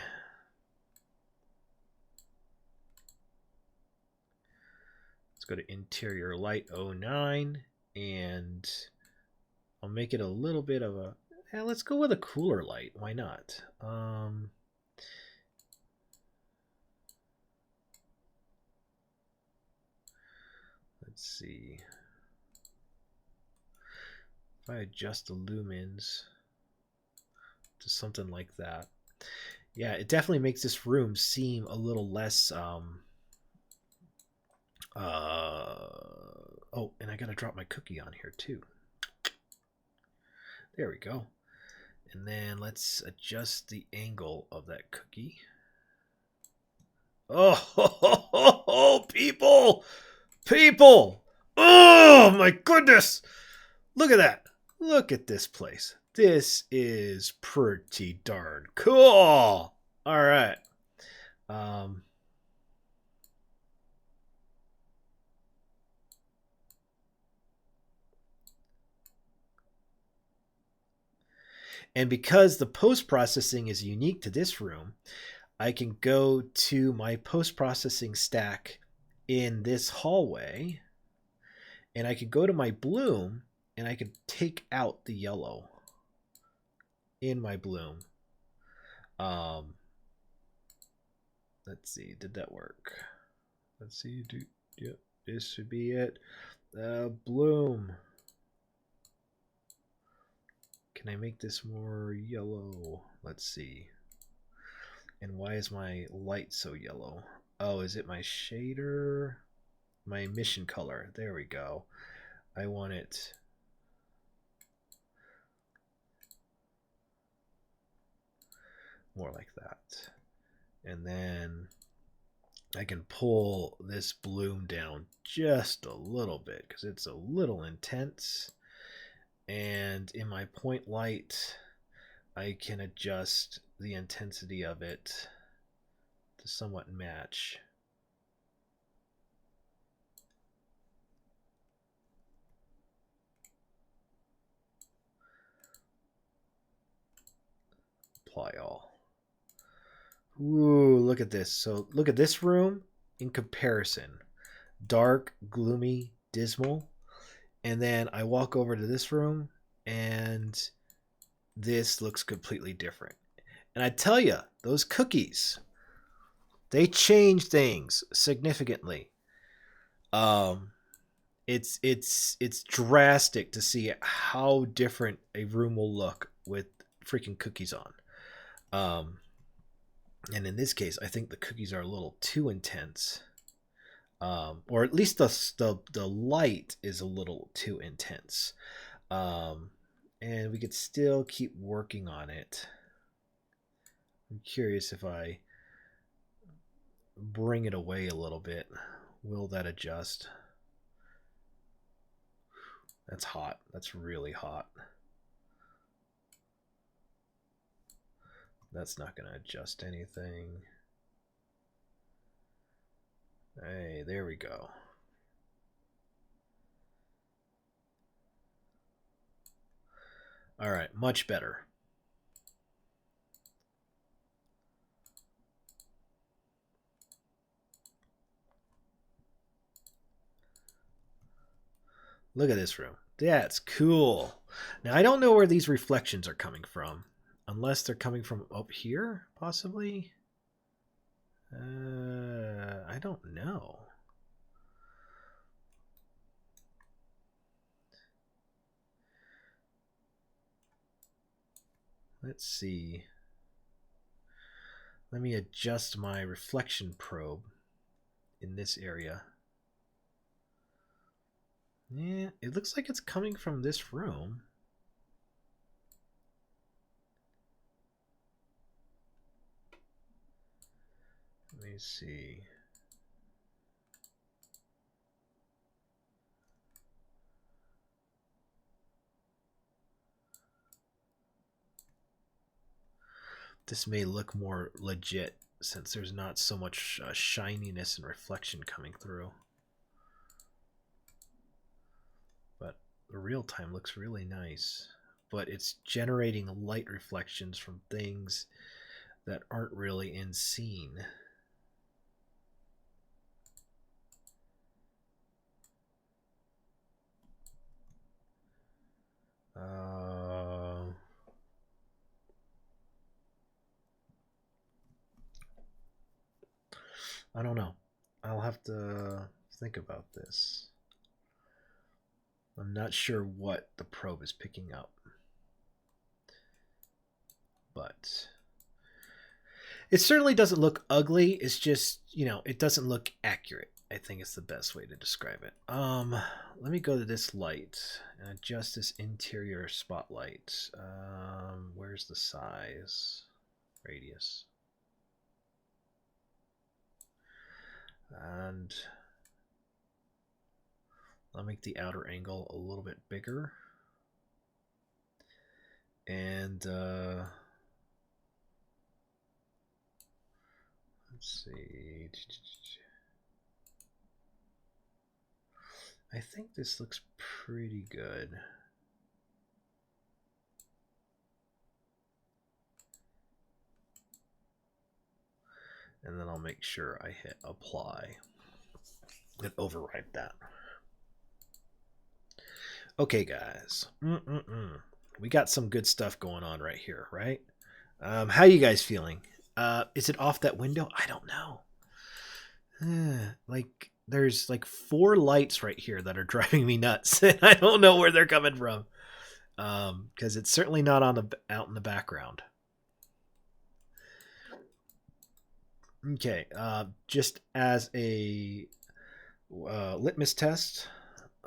Let's go to interior light 09 and I'll make it a little bit of a, yeah, let's go with a cooler light. Why not? Let's see. If I adjust the lumens to something like that, yeah, it definitely makes this room seem a little less. Oh, and I gotta drop my cookie on here too. There we go. And then let's adjust the angle of that cookie. Oh, people! People! Oh, my goodness! Look at that. Look at this place. This is pretty darn cool. All right. And because the post-processing is unique to this room, I can go to my post-processing stack in this hallway, and I can go to my bloom, and I can take out the yellow in my bloom. Let's see, did that work? Let's see, yep, this should be it. Bloom. Can I make this more yellow? Let's see. And why is my light so yellow? Oh, is it my shader? My emission color. There we go. I want it more like that. And then I can pull this bloom down just a little bit because it's a little intense. And in my point light, I can adjust the intensity of it to somewhat match. Apply all. Ooh, look at this. So look at this room in comparison. Dark, gloomy, dismal. And then I walk over to this room and this looks completely different. And I tell you, those cookies, they change things significantly. It's drastic to see how different a room will look with freaking cookies on. And in this case, I think the cookies are a little too intense. Or at least the light is a little too intense. And we could still keep working on it. I'm curious if I bring it away a little bit, will that adjust? That's hot. That's really hot. That's not going to adjust anything. Hey, there we go. All right, much better. Look at this room. That's cool. Now, I don't know where these reflections are coming from. Unless they're coming from up here, possibly? I don't know. Let's see. Let me adjust my reflection probe in this area. Yeah, it looks like it's coming from this room. Let me see. This may look more legit since there's not so much shininess and reflection coming through. But the real time looks really nice. But it's generating light reflections from things that aren't really in scene. I don't know. I'll have to think about this. I'm not sure what the probe is picking up. But it certainly doesn't look ugly. It's just, you know, it doesn't look accurate. I think it's the best way to describe it. Let me go to this light and adjust this interior spotlight. Where's the size? Radius. And I'll make the outer angle a little bit bigger. And let's see. I think this looks pretty good. And then I'll make sure I hit apply and override that. Okay, guys. We got some good stuff going on right here, right? How you guys feeling? Is it off that window? I don't know. Like, there's like 4 lights right here that are driving me nuts. And I don't know where they're coming from. Because it's certainly not on out in the background. Okay, just as a litmus test,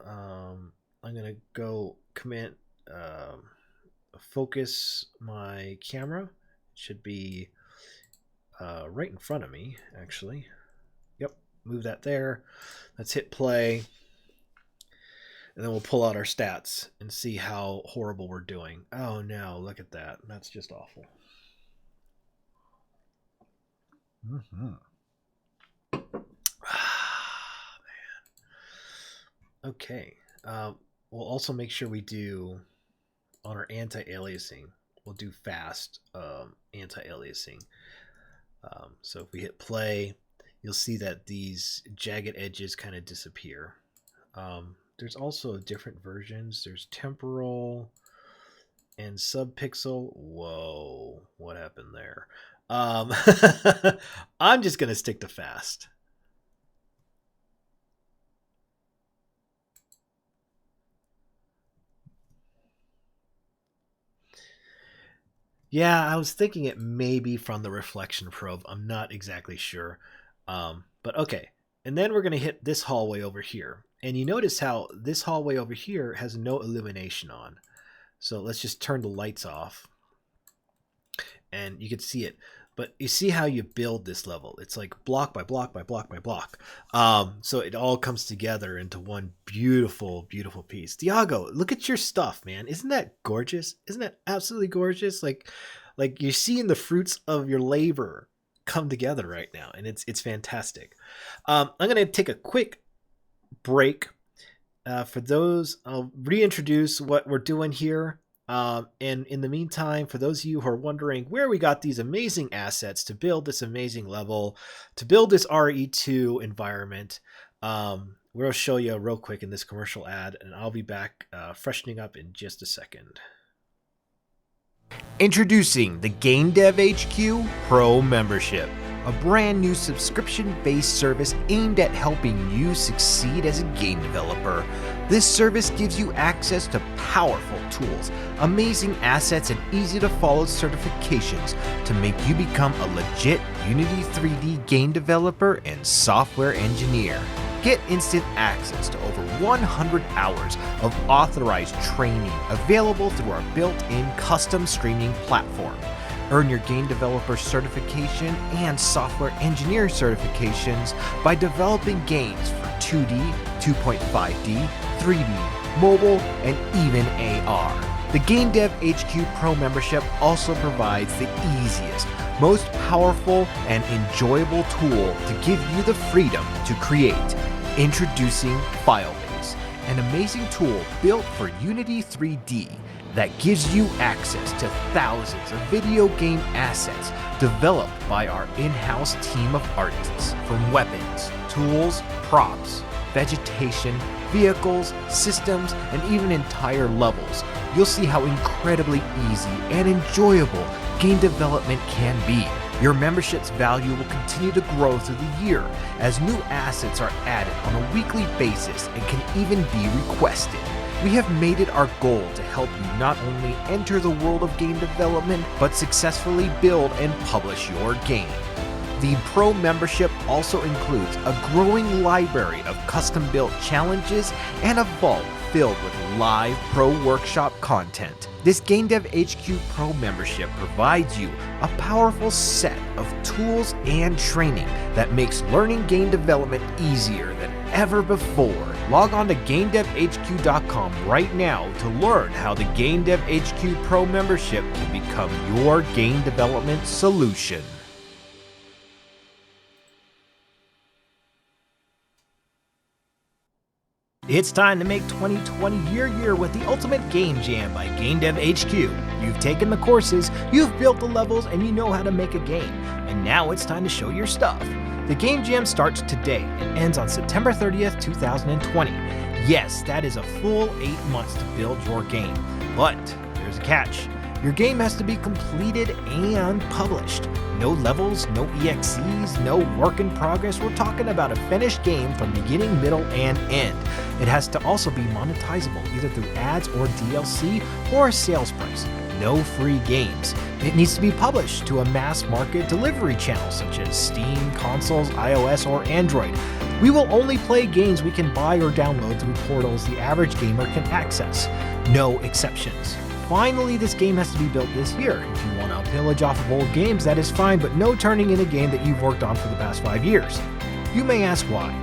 I'm gonna go command focus my camera. It should be right in front of me, actually. Yep, move that there. Let's hit play, and then we'll pull out our stats and see how horrible we're doing. Oh no, look at that. That's just awful. Ah, man. Okay. We'll also make sure we do on our anti-aliasing. We'll do fast anti-aliasing. So if we hit play, you'll see that these jagged edges kind of disappear. There's also different versions. There's temporal and subpixel. Whoa, what happened there? I'm just going to stick to fast. Yeah, I was thinking it may be from the reflection probe. I'm not exactly sure. But okay. And then we're going to hit this hallway over here. And you notice how this hallway over here has no illumination on. So let's just turn the lights off. And you can see it. But you see how you build this level. It's like block by block by block by block. So it all comes together into one beautiful, beautiful piece. Diago, look at your stuff, man. Isn't that gorgeous? Isn't that absolutely gorgeous? Like you're seeing the fruits of your labor come together right now, and it's fantastic. I'm going to take a quick break. For those, I'll reintroduce what we're doing here. And in the meantime, for those of you who are wondering where we got these amazing assets to build this amazing level, to build this RE2 environment, we'll show you real quick in this commercial ad, and I'll be back freshening up in just a second. Introducing the Game Dev HQ Pro Membership, a brand new subscription-based service aimed at helping you succeed as a game developer. This service gives you access to powerful tools, amazing assets, and easy-to-follow certifications to make you become a legit Unity 3D game developer and software engineer. Get instant access to over 100 hours of authorized training available through our built-in custom streaming platform. Earn your game developer certification and software engineer certifications by developing games for 2D, 2.5D, 3D, mobile, and even AR. The Game Dev HQ Pro membership also provides the easiest, most powerful, and enjoyable tool to give you the freedom to create. Introducing Filebase, an amazing tool built for Unity 3D that gives you access to thousands of video game assets developed by our in-house team of artists, from weapons, tools, props, vegetation, vehicles, systems, and even entire levels. You'll see how incredibly easy and enjoyable game development can be. Your membership's value will continue to grow through the year as new assets are added on a weekly basis and can even be requested. We have made it our goal to help you not only enter the world of game development, but successfully build and publish your game. The Pro membership also includes a growing library of custom-built challenges and a vault filled with live Pro Workshop content. This Game Dev HQ Pro membership provides you a powerful set of tools and training that makes learning game development easier than ever before. Log on to GameDevHQ.com right now to learn how the Game Dev HQ Pro membership can become your game development solution. It's time to make 2020 your year with the Ultimate Game Jam by Game Dev HQ. You've taken the courses, you've built the levels, and you know how to make a game. And now it's time to show your stuff. The Game Jam starts today and ends on September 30th, 2020. Yes, that is a full 8 months to build your game. But there's a catch. Your game has to be completed and published. No levels, no EXEs, no work in progress. We're talking about a finished game from beginning, middle, and end. It has to also be monetizable, either through ads or DLC or a sales price. No free games. It needs to be published to a mass market delivery channel such as Steam, consoles, iOS, or Android. We will only play games we can buy or download through portals the average gamer can access. No exceptions. Finally, this game has to be built this year. If you want to pillage off of old games, that is fine, but no turning in a game that you've worked on for the past 5 years. You may ask why.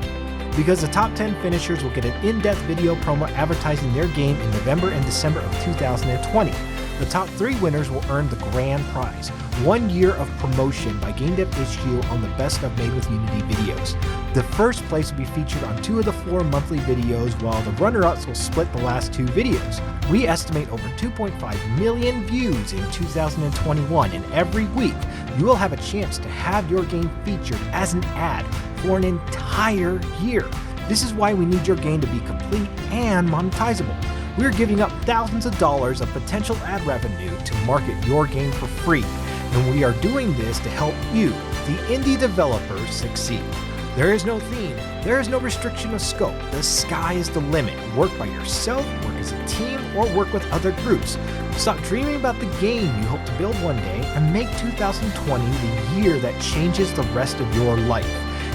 Because the top 10 finishers will get an in-depth video promo advertising their game in November and December of 2020. The top 3 winners will earn the grand prize, 1 year of promotion by Game Dev HQ on the Best of Made with Unity videos. The first place will be featured on 2 of the 4 monthly videos, while the runner-ups will split the last 2 videos. We estimate over 2.5 million views in 2021, and every week you will have a chance to have your game featured as an ad for an entire year. This is why we need your game to be complete and monetizable. We're giving up thousands of dollars of potential ad revenue to market your game for free, and we are doing this to help you, the indie developers, succeed. There is no theme, there is no restriction of scope. The sky is the limit. Work by yourself, work as a team, or work with other groups. Stop dreaming about the game you hope to build one day and make 2020 the year that changes the rest of your life.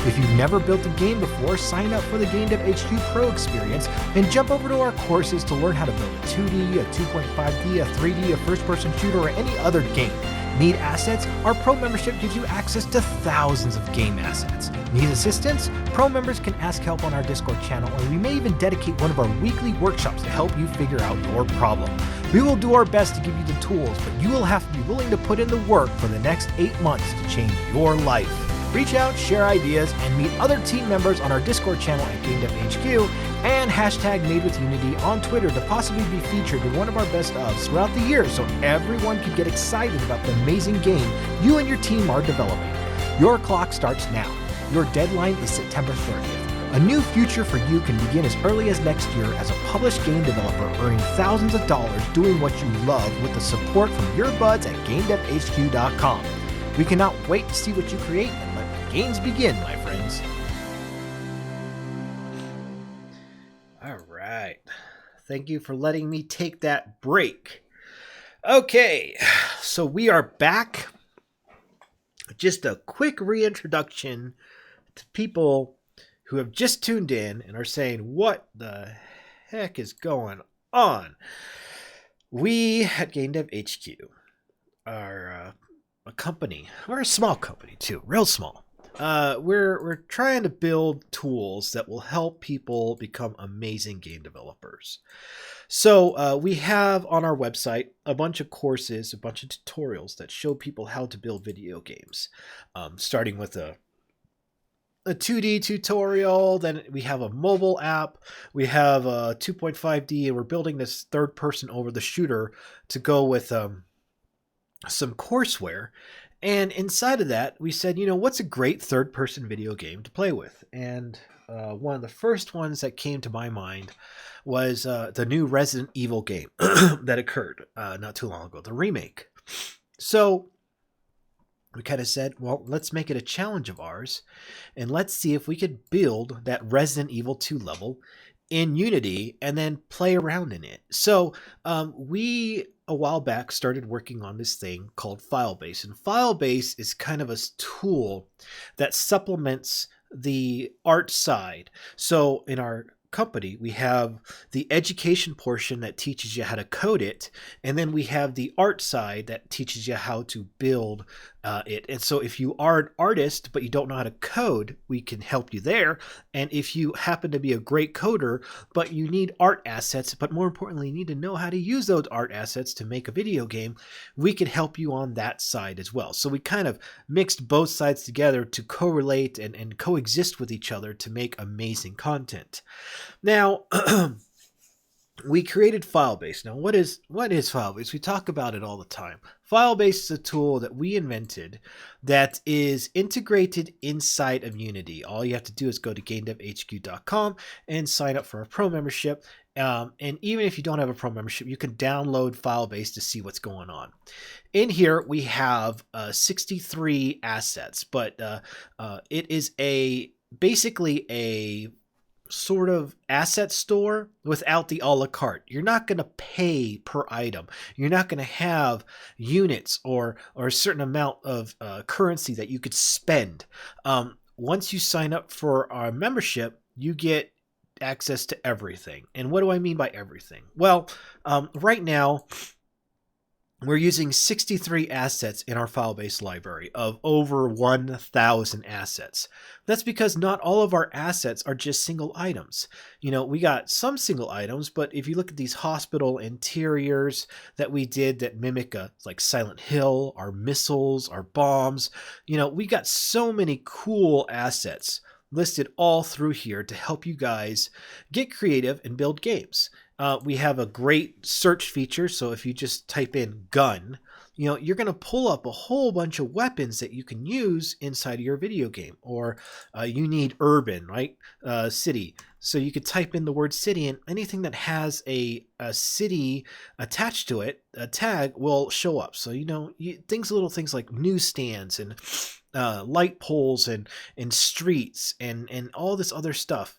If you've never built a game before, sign up for the Game Dev HQ Pro experience and jump over to our courses to learn how to build a 2D, a 2.5D, a 3D, a first-person shooter, or any other game. Need assets? Our Pro membership gives you access to thousands of game assets. Need assistance? Pro members can ask help on our Discord channel, and we may even dedicate one of our weekly workshops to help you figure out your problem. We will do our best to give you the tools, but you will have to be willing to put in the work for the next 8 months to change your life. Reach out, share ideas, and meet other team members on our Discord channel at GameDevHQ, and hashtag MadeWithUnity on Twitter to possibly be featured in one of our best ofs throughout the year so everyone can get excited about the amazing game you and your team are developing. Your clock starts now. Your deadline is September 30th. A new future for you can begin as early as next year as a published game developer, earning thousands of dollars doing what you love with the support from your buds at GameDevHQ.com. We cannot wait to see what you create and let the games begin, my friends. All right. Thank you for letting me take that break. Okay, so we are back. Just a quick reintroduction to people who have just tuned in and are saying, what the heck is going on? We at Game Dev HQ are a company. We're a small company too, real small. We're trying to build tools that will help people become amazing game developers. So we have on our website a bunch of courses, a bunch of tutorials that show people how to build video games, starting with a 2D tutorial. Then we have a mobile app. We have a 2.5D, and we're building this third person over the shooter to go with some courseware. And inside of that, we said, what's a great third-person video game to play with? And one of the first ones that came to my mind was the new Resident Evil game that occurred not too long ago, the remake. So we kind of said, well, let's make it a challenge of ours, and let's see if we could build that Resident Evil 2 level in Unity and then play around in it. So we a while back started working on this thing called Filebase, and Filebase is kind of a tool that supplements the art side. So in our company, we have the education portion that teaches you how to code it, and then we have the art side that teaches you how to build it. And so if you are an artist but you don't know how to code, we can help you there. And if you happen to be a great coder but you need art assets, but more importantly you need to know how to use those art assets to make a video game, we can help you on that side as well. So we kind of mixed both sides together to correlate and coexist with each other to make amazing content. Now, we created Filebase. Now, what is Filebase? We talk about it all the time. Filebase is a tool that we invented that is integrated inside of Unity. All you have to do is go to GameDevHQ.com and sign up for a pro membership. And even if you don't have a pro membership, you can download Filebase to see what's going on. In here, we have 63 assets, but it is basically a sort of asset store without the a la carte. You're not going to pay per item. You're not going to have units or a certain amount of currency that you could spend. Once you sign up for our membership, you get access to everything. And what do I mean by everything? Well, right now, we're using 63 assets in our Filebase library of over 1,000 assets. That's because not all of our assets are just single items. We got some single items, but if you look at these hospital interiors that we did that mimic like Silent Hill, our missiles, our bombs, we got so many cool assets listed all through here to help you guys get creative and build games. We have a great search feature, so if you just type in gun, you're going to pull up a whole bunch of weapons that you can use inside of your video game. Or you need urban, right? City. So you could type in the word city, and anything that has a city attached to it, a tag, will show up. So, little things like newsstands and light poles and streets and all this other stuff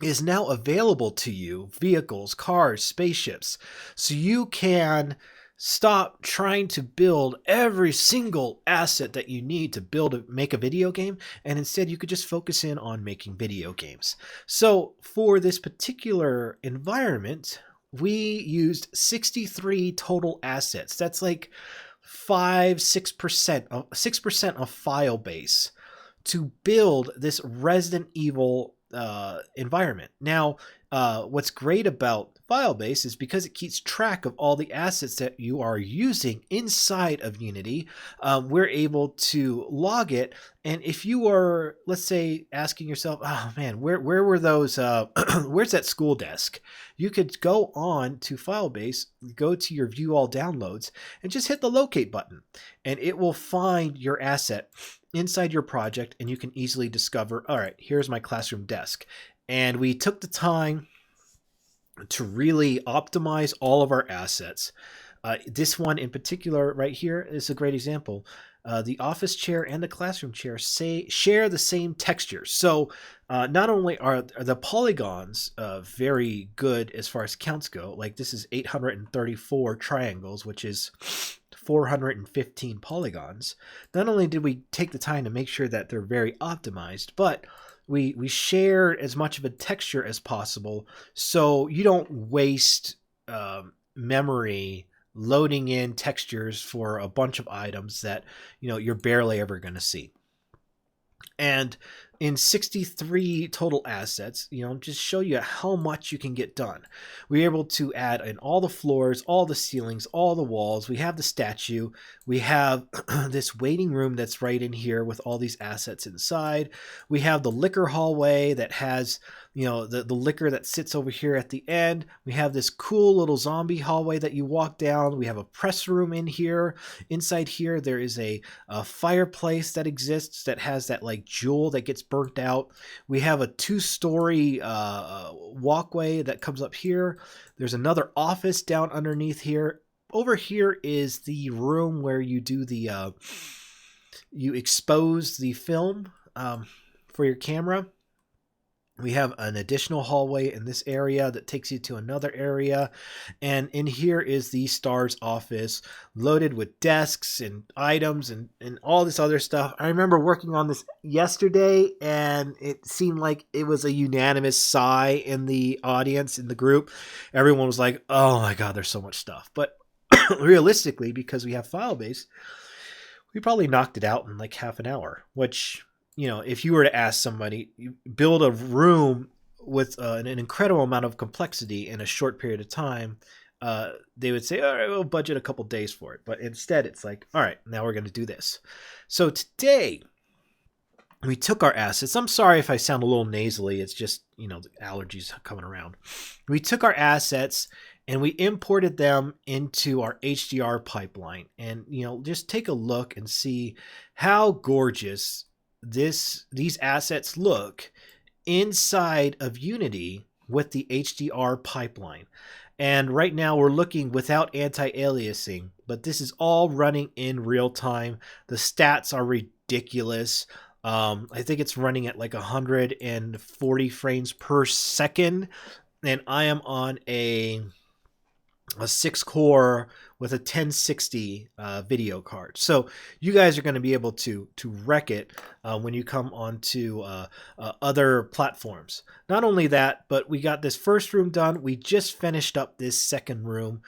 is now available to you, vehicles, cars, spaceships, so you can stop trying to build every single asset that you need to make a video game, and instead you could just focus in on making video games. So for this particular environment, we used 63 total assets. That's like 6% of 6% of Filebase to build this Resident Evil environment. Now, what's great about Filebase is because it keeps track of all the assets that you are using inside of Unity. We're able to log it, and if you are, let's say, asking yourself, "Oh man, where were those? Where's that school desk?" You could go on to Filebase, go to your View All Downloads, and just hit the Locate button, and it will find your asset inside your project, and you can easily discover, all right, here's my classroom desk. And we took the time to really optimize all of our assets. This one in particular right here is a great example. The office chair and the classroom chair share the same texture. So not only are the polygons very good as far as counts go, like this is 834 triangles, which is 415 polygons. Not only did we take the time to make sure that they're very optimized, but we share as much of a texture as possible, so you don't waste memory loading in textures for a bunch of items that you're barely ever going to see. And in 63 total assets, just show you how much you can get done. We're able to add in all the floors, all the ceilings, all the walls. We have the statue. We have this waiting room that's right in here with all these assets inside. We have the liquor hallway that has the liquor that sits over here at the end. We have this cool little zombie hallway that you walk down. We have a press room in here. Inside here, there is a fireplace that exists that has that like jewel that gets burnt out. We have a 2-story walkway that comes up here. There's another office down underneath here. Over here is the room where you do the you expose the film for your camera. We have an additional hallway in this area that takes you to another area. And in here is the STARS office, loaded with desks and items and all this other stuff. I remember working on this yesterday, and it seemed like it was a unanimous sigh in the audience, in the group. Everyone was like, oh my God, there's so much stuff. But realistically, because we have Filebase, we probably knocked it out in like half an hour, which... if you were to ask somebody, you build a room with an incredible amount of complexity in a short period of time, they would say, all right, we'll budget a couple days for it. But instead, it's like, all right, now we're going to do this. So today, we took our assets. I'm sorry if I sound a little nasally. It's just, the allergies coming around. We took our assets and we imported them into our HDR pipeline. And, just take a look and see how gorgeous these assets look inside of Unity with the HDR pipeline. And right now we're looking without anti-aliasing, but this is all running in real time. The stats are ridiculous. I think it's running at like 140 frames per second, and I am on a 6-core with a 1060 video card. So you guys are going to be able to wreck it when you come onto other platforms. Not only that, but we got this first room done. We just finished up this second room,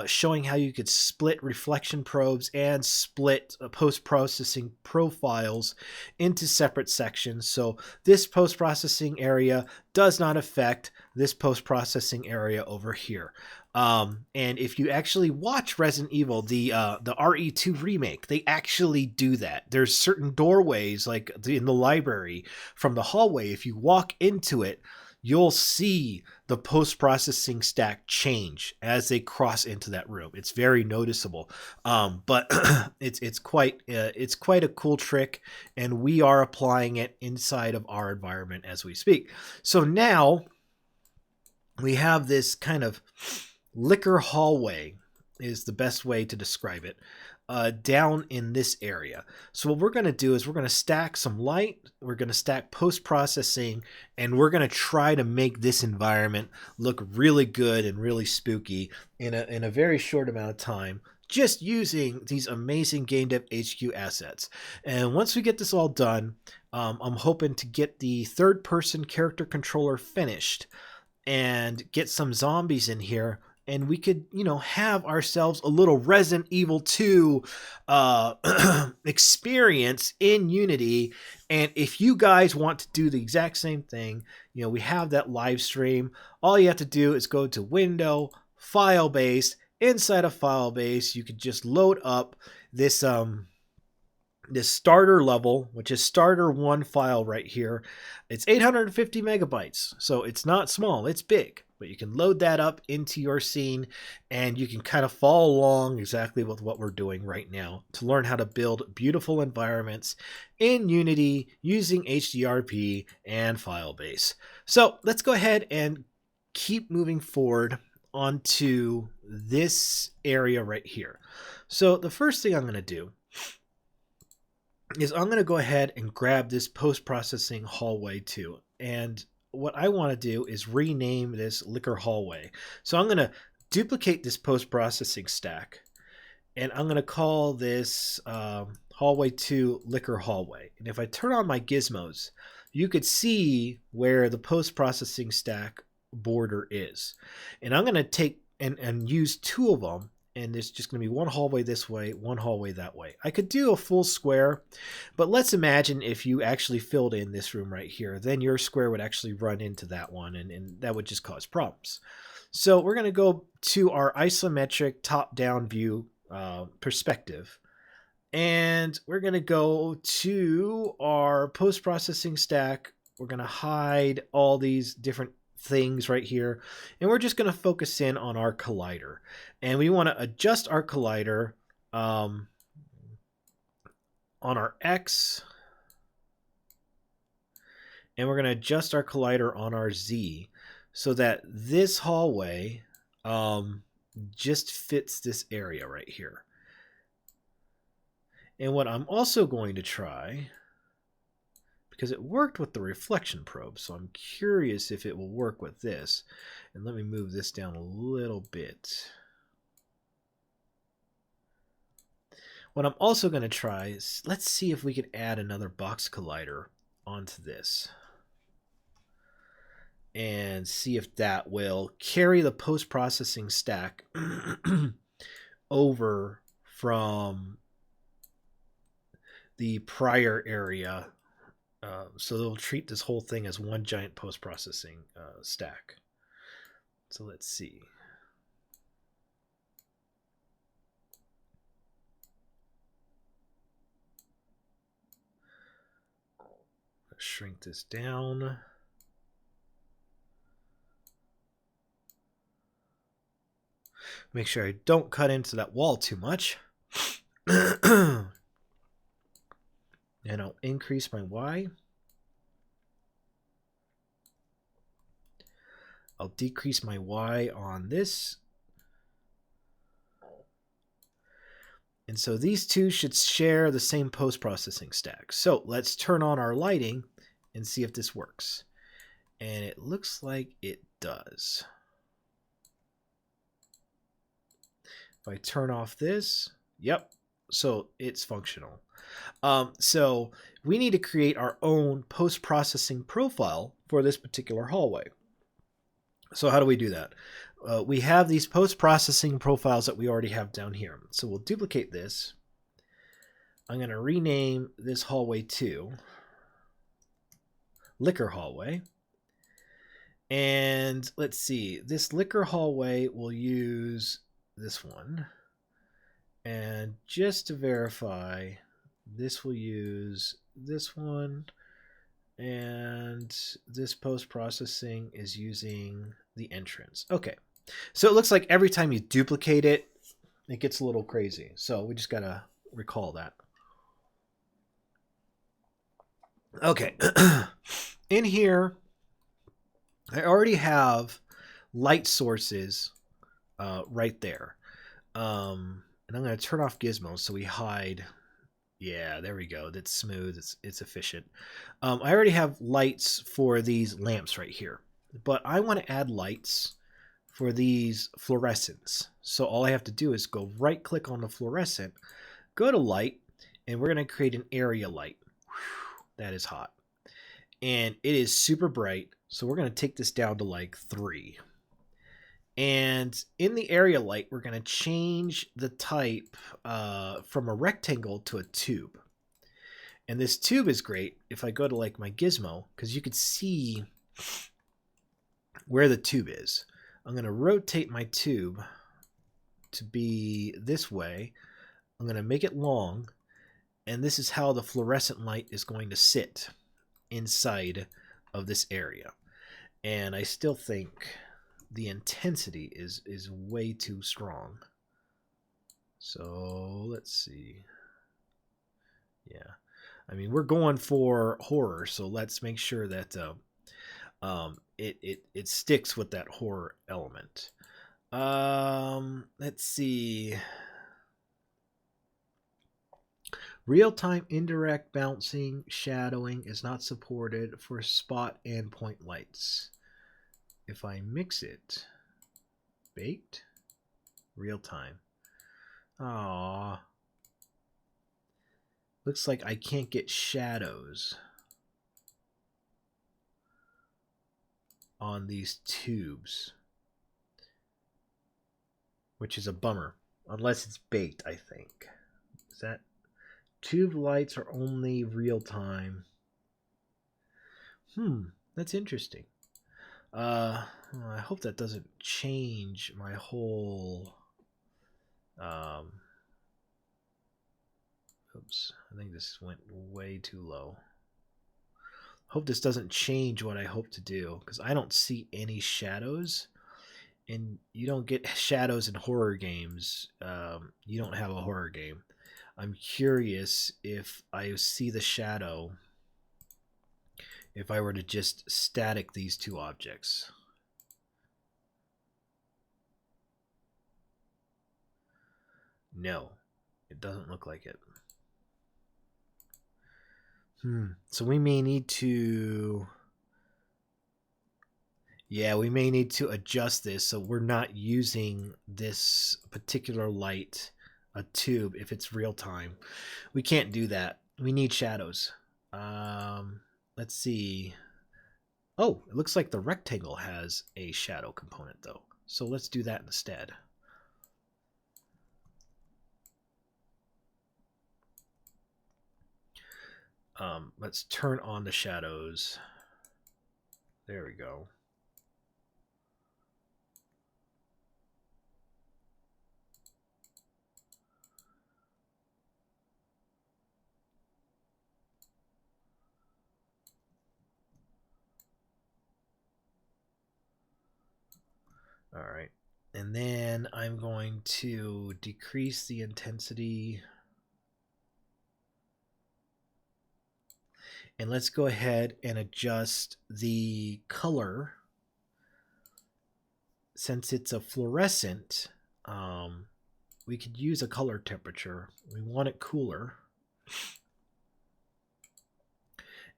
showing how you could split reflection probes and split post-processing profiles into separate sections. So this post-processing area does not affect this post-processing area over here. And if you actually watch Resident Evil, the RE2 remake, they actually do that. There's certain doorways, like in the library from the hallway. If you walk into it, you'll see the post-processing stack change as they cross into that room. It's very noticeable, but it's quite a cool trick, and we are applying it inside of our environment as we speak. So now we have this kind of liquor hallway, is the best way to describe it, down in this area. So what we're going to do is we're going to stack some light, we're going to stack post-processing, and we're going to try to make this environment look really good and really spooky in a very short amount of time, just using these amazing Game Dev HQ assets. And once we get this all done, I'm hoping to get the third-person character controller finished and get some zombies in here and we could, you know, have ourselves a little Resident Evil 2 experience in Unity. And if you guys want to do the exact same thing, you know, we have that live stream. All you have to do is go to Window, Filebase. Inside of Filebase, you could just load up this this starter level, which is starter 1 file right here. It's 850 megabytes, so it's not small, it's big. But you can load that up into your scene, and you can kind of follow along exactly with what we're doing right now to learn how to build beautiful environments in Unity using HDRP and Filebase. So let's go ahead and keep moving forward onto this area right here. So the first thing I'm going to do is I'm going to go ahead and grab this post-processing hallway too. And what I want to do is rename this liquor hallway. So I'm going to duplicate this post-processing stack, and I'm going to call this hallway 2 liquor hallway. And if I turn on my gizmos, you could see where the post-processing stack border is. And I'm going to take and use 2 of them, and there's just going to be one hallway this way, one hallway that way. I could do a full square, but let's imagine if you actually filled in this room right here, then your square would actually run into that one, and that would just cause problems. So we're going to go to our isometric top-down view perspective, and we're going to go to our post-processing stack. We're going to hide all these different things right here, and we're just going to focus in on our collider, and we want to adjust our collider on our X, and we're going to adjust our collider on our Z so that this hallway just fits this area right here. And what I'm also going to try, because it worked with the reflection probe, so I'm curious if it will work with this. And let me move this down a little bit. What I'm also going to try is, let's see if we can add another box collider onto this, and see if that will carry the post-processing stack over from the prior area. So they'll treat this whole thing as one giant post-processing stack. So let's see. Let's shrink this down. Make sure I don't cut into that wall too much. And I'll increase my Y. I'll decrease my Y on this. And so these two should share the same post-processing stack. So let's turn on our lighting and see if this works. And it looks like it does. If I turn off this, yep, so it's functional. So we need to create our own post-processing profile for this particular hallway. So how do we do that? We have these post-processing profiles that we already have down here. So we'll duplicate this. I'm going to rename this hallway to liquor hallway. And let's see, this liquor hallway will use this one. And just to verify, this will use this one, and this post-processing is using the entrance. Okay, so it looks like every time you duplicate it, it gets a little crazy. So we just gotta recall that. Okay, in here, I already have light sources right there. And I'm going to turn off gizmos so we hide. Yeah, there we go. That's smooth. It's efficient. I already have lights for these lamps right here, but I want to add lights for these fluorescents. So all I have to do is go right click on the fluorescent, go to light, and we're going to create an area light. Whew, that is hot. And it is super bright. So we're going to take this down to like 3. And in the area light, we're going to change the type from a rectangle to a tube. And this tube is great if I go to like my gizmo, because you could see where the tube is. I'm going to rotate my tube to be this way. I'm going to make it long, and this is how the fluorescent light is going to sit inside of this area. And I still think the intensity is way too strong. So let's see. Yeah, I mean, we're going for horror, so let's make sure that it sticks with that horror element. Let's see. Real-time indirect bouncing shadowing is not supported for spot and point lights. If I mix it, baked, real-time. Aww. Looks like I can't get shadows on these tubes, which is a bummer, unless it's baked, I think. Is that tube lights are only real time? That's interesting. I hope that doesn't change my whole oops, I think this went way too low. Hope this doesn't change what I hope to do, because I don't see any shadows, and you don't get shadows in horror games. You don't have a horror game. I'm curious if I see the shadow if I were to just static these two objects. No, it doesn't look like it. So we may need to... Yeah, we may need to adjust this so we're not using this particular light, a tube, if it's real time. We can't do that. We need shadows. Let's see. Oh, it looks like the rectangle has a shadow component though. So let's do that instead. Let's turn on the shadows. There we go. All right. And then I'm going to decrease the intensity. And let's go ahead and adjust the color. Since it's a fluorescent, we could use a color temperature. We want it cooler.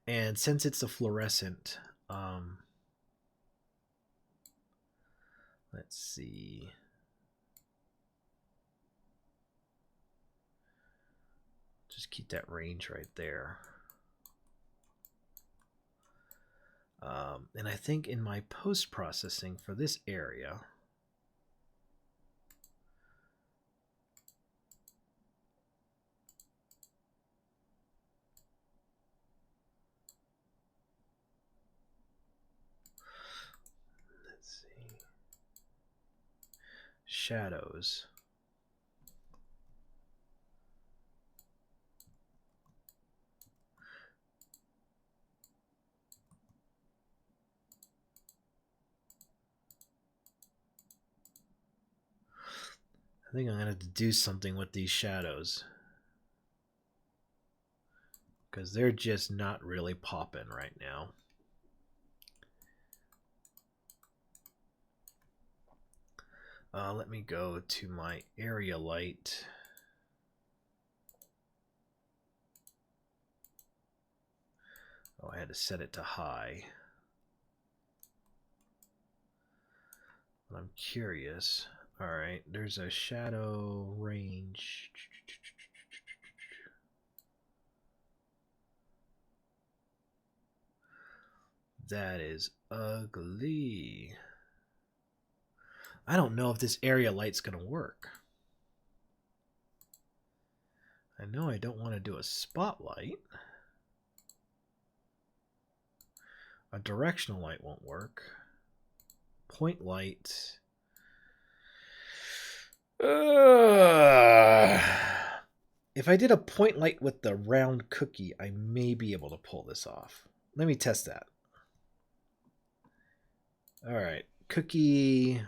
And since it's a fluorescent, let's see. Just keep that range right there. And I think in my post-processing for this area, let's see, shadows. I think I'm going to have to do something with these shadows, because they're just not really popping right now. Let me go to my area light. Oh, I had to set it to high. But I'm curious. All right, there's a shadow range. That is ugly. I don't know if this area light's going to work. I know I don't want to do a spotlight. A directional light won't work. Point light. If I did a point light with the round cookie, I may be able to pull this off. Let me test that. All right, cookie.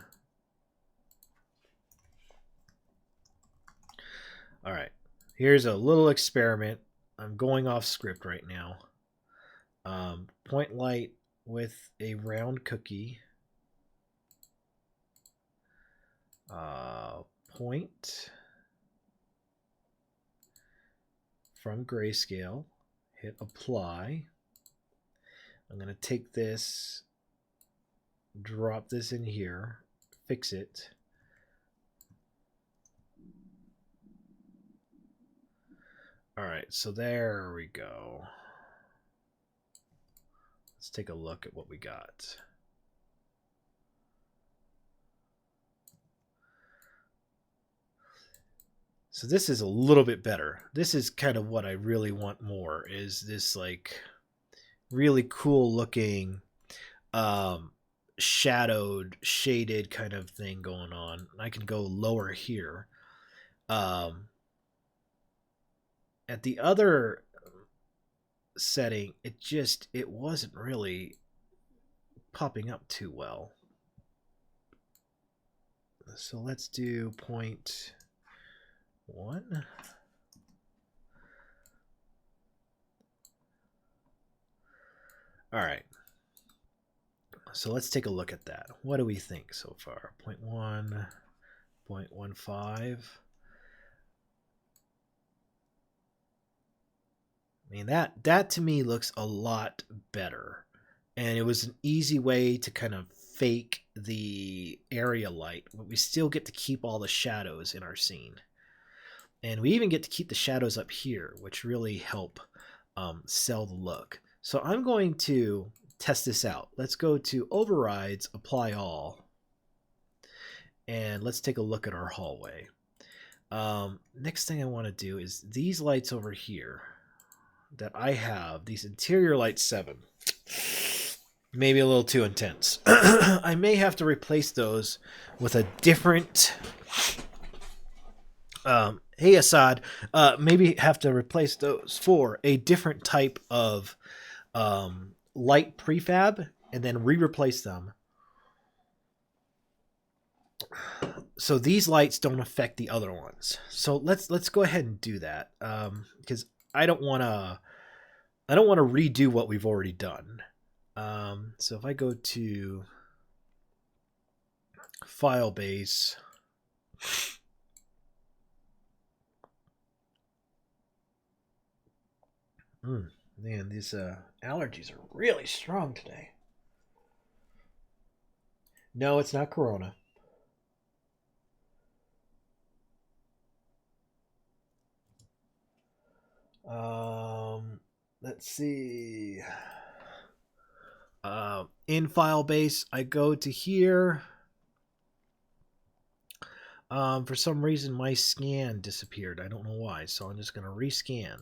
All right, here's a little experiment. I'm going off script right now. Point light with a round cookie. Point from grayscale. Hit apply. I'm going to take this, drop this in here, fix it. All right, so there we go. Let's take a look at what we got. So this is a little bit better. This is kind of what I really want more, is this like really cool looking shadowed, shaded kind of thing going on. I can go lower here. At the other setting, it wasn't really popping up too well. So let's do 0.1. All right. So let's take a look at that. What do we think so far? 0.1, 0.15. I mean, that to me looks a lot better. And it was an easy way to kind of fake the area light, but we still get to keep all the shadows in our scene. And we even get to keep the shadows up here, which really help sell the look. So I'm going to test this out. Let's go to Overrides, Apply All. And let's take a look at our hallway. Next thing I want to do is these lights over here that I have, these interior light 7, maybe a little too intense. I may have to replace those with a different hey Assad, maybe have to replace those for a different type of light prefab and then re-replace them. So these lights don't affect the other ones. So let's go ahead and do that, because I don't want to redo what we've already done. So if I go to Filebase, man, these allergies are really strong today. No, it's not Corona. Let's see. In Filebase, I go to here. For some reason, my scan disappeared. I don't know why, so I'm just going to rescan.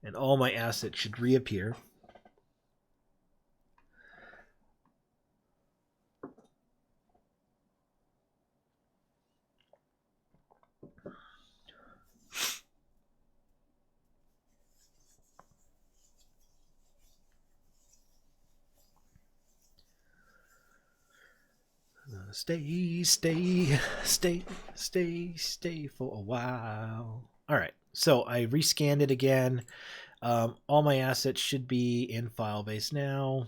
And all my assets should reappear. Stay for a while. All right, so I rescanned it again. All my assets should be in Filebase now.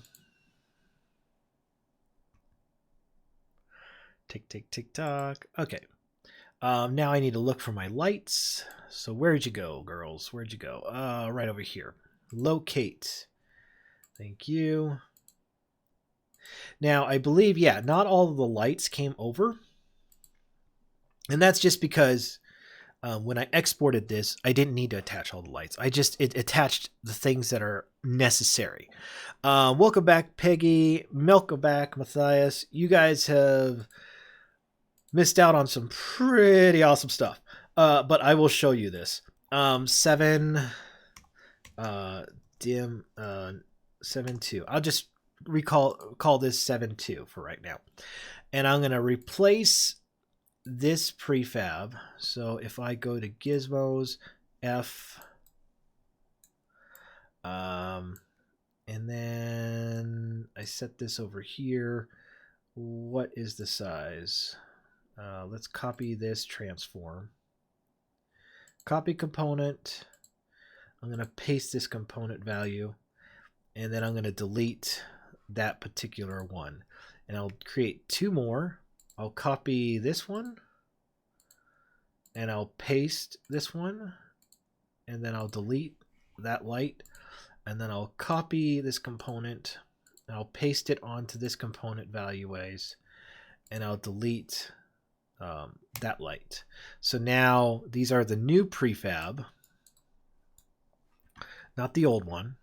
Tick tock. Okay. Now I need to look for my lights. So where'd you go, girls? Where'd you go? Right over here. Locate. Thank you. Now, I believe, yeah, not all of the lights came over. And that's just because when I exported this, I didn't need to attach all the lights. It attached the things that are necessary. Welcome back, Peggy. Welcome back, Matthias. You guys have missed out on some pretty awesome stuff. But I will show you this. 7 dim 7.2. I'll just call this 7.2 for right now. And I'm going to replace this prefab. So if I go to Gizmos, F, and then I set this over here. What is the size? Let's copy this transform. Copy component. I'm going to paste this component value, and then I'm going to delete that particular one. And I'll create 2 more. I'll copy this one, and I'll paste this one, and then I'll delete that light, and then I'll copy this component, and I'll paste it onto this component values, and I'll delete that light. So now these are the new prefab, not the old one.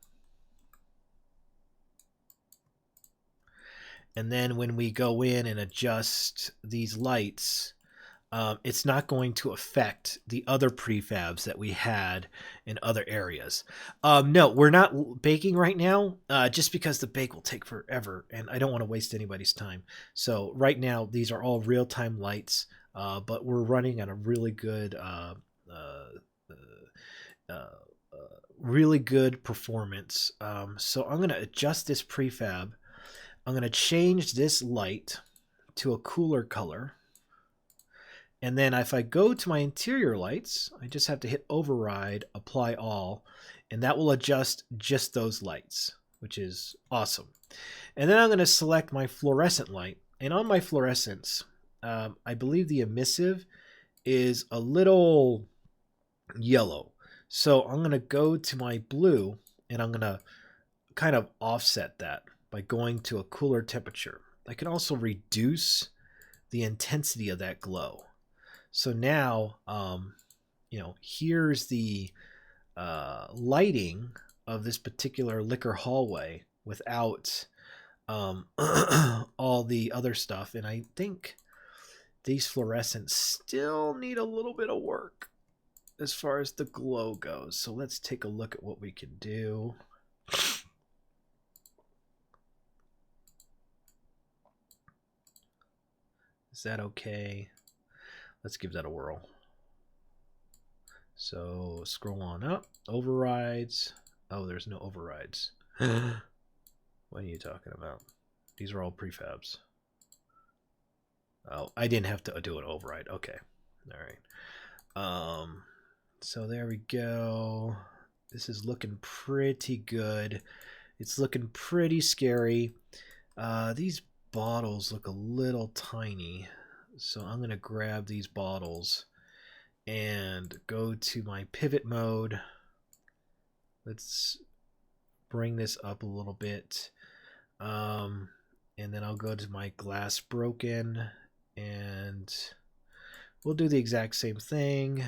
And then when we go in and adjust these lights, it's not going to affect the other prefabs that we had in other areas. No, we're not baking right now, just because the bake will take forever, and I don't want to waste anybody's time. So right now, these are all real-time lights, but we're running at a really good performance. So I'm going to adjust this prefab. I'm going to change this light to a cooler color. And then if I go to my interior lights, I just have to hit override, apply all, and that will adjust just those lights, which is awesome. And then I'm going to select my fluorescent light. And on my fluorescence, I believe the emissive is a little yellow. So I'm going to go to my blue, and I'm going to kind of offset that by going to a cooler temperature. I can also reduce the intensity of that glow. So now, here's the lighting of this particular liquor hallway without all the other stuff. And I think these fluorescents still need a little bit of work as far as the glow goes. So let's take a look at what we can do. Is that okay? Let's give that a whirl. So scroll on up. Overrides. Oh, there's no overrides. What are you talking about? These are all prefabs. Oh, I didn't have to do an override. Okay. All right. So there we go. This is looking pretty good. It's looking pretty scary. These bottles look a little tiny. So I'm going to grab these bottles and go to my pivot mode. Let's bring this up a little bit. And then I'll go to my glass broken, and we'll do the exact same thing.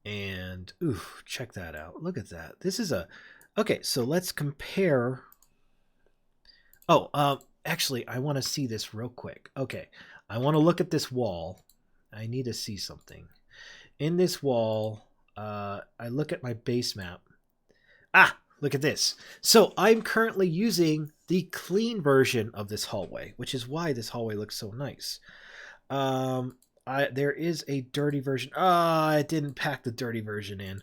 And ooh, check that out. Look at that. This is a okay. So let's compare. Oh, actually, I want to see this real quick. Okay, I want to look at this wall. I need to see something in this wall. I look at my base map. Ah, look at this. So I'm currently using the clean version of this hallway, which is why this hallway looks so nice. There is a dirty version. I didn't pack the dirty version in.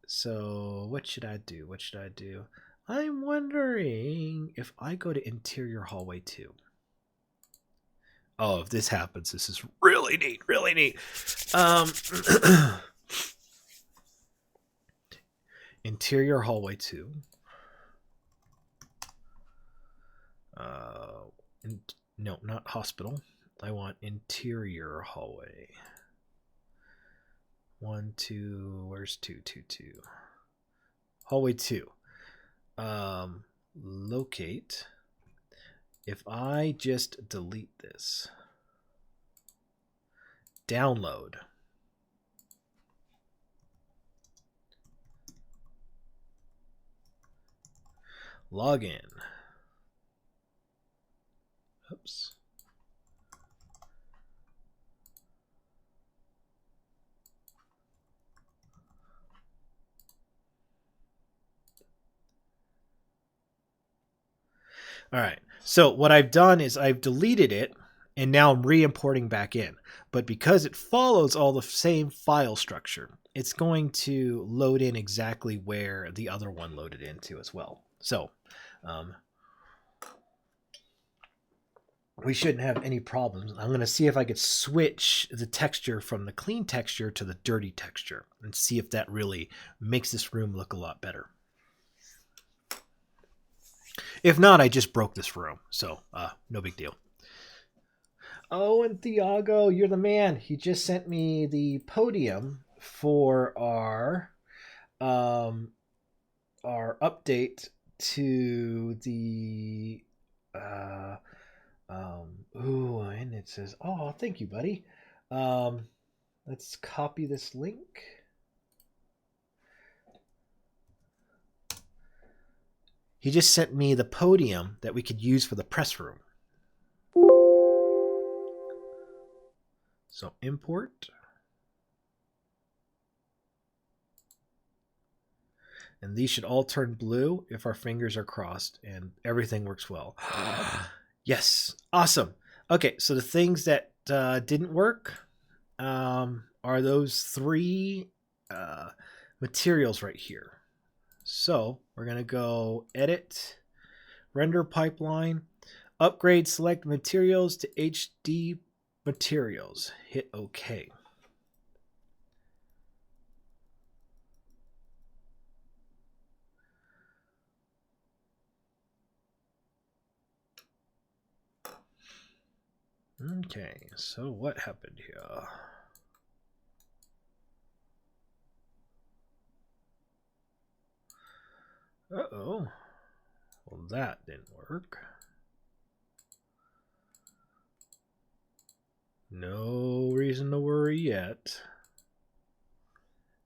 So what should I do? What should I do? I'm wondering if I go to interior hallway 2. Oh, if this happens, this is really neat, really neat. Interior hallway 2. No, not hospital. I want interior hallway. 1, 2. Where's 2? 2, 2. Hallway 2. locate, if I just delete this, download, login, oops. All right, so what I've done is I've deleted it, and now I'm re-importing back in. But because it follows all the same file structure, it's going to load in exactly where the other one loaded into as well. So we shouldn't have any problems. I'm going to see if I could switch the texture from the clean texture to the dirty texture and see if that really makes this room look a lot better. If not, I just broke this room, so no big deal. Oh, and Thiago, you're the man. He just sent me the podium for our update to the and it says, oh, thank you, buddy. Let's copy this link. He just sent me the podium that we could use for the press room. So import. And these should all turn blue if our fingers are crossed and everything works well. Yes, awesome. Okay, so the things that didn't work are those three materials right here. So we're going to go edit, render pipeline, upgrade select materials to HD materials. Hit OK. Okay, so what happened here? Uh-oh. Well, that didn't work. No reason to worry yet.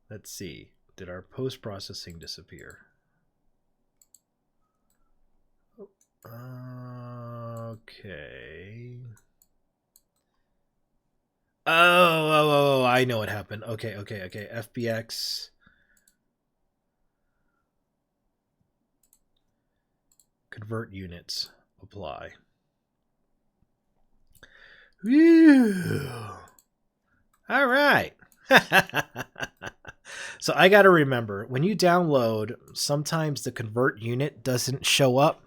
Let's see. Did our post-processing disappear? Okay. Oh, I know what happened. Okay. FBX. Convert units. Apply. Whew. All right. So I got to remember, when you download, sometimes the convert unit doesn't show up,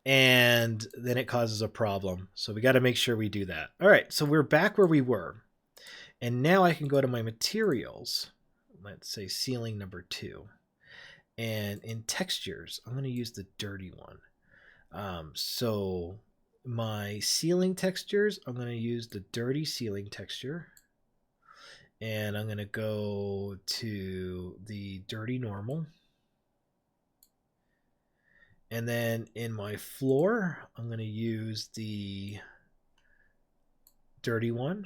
and then it causes a problem. So we got to make sure we do that. All right, so we're back where we were. And now I can go to my materials. Let's say ceiling number 2. And in textures, I'm going to use the dirty one. So my ceiling textures, I'm going to use the dirty ceiling texture. And I'm going to go to the dirty normal. And then in my floor, I'm going to use the dirty one.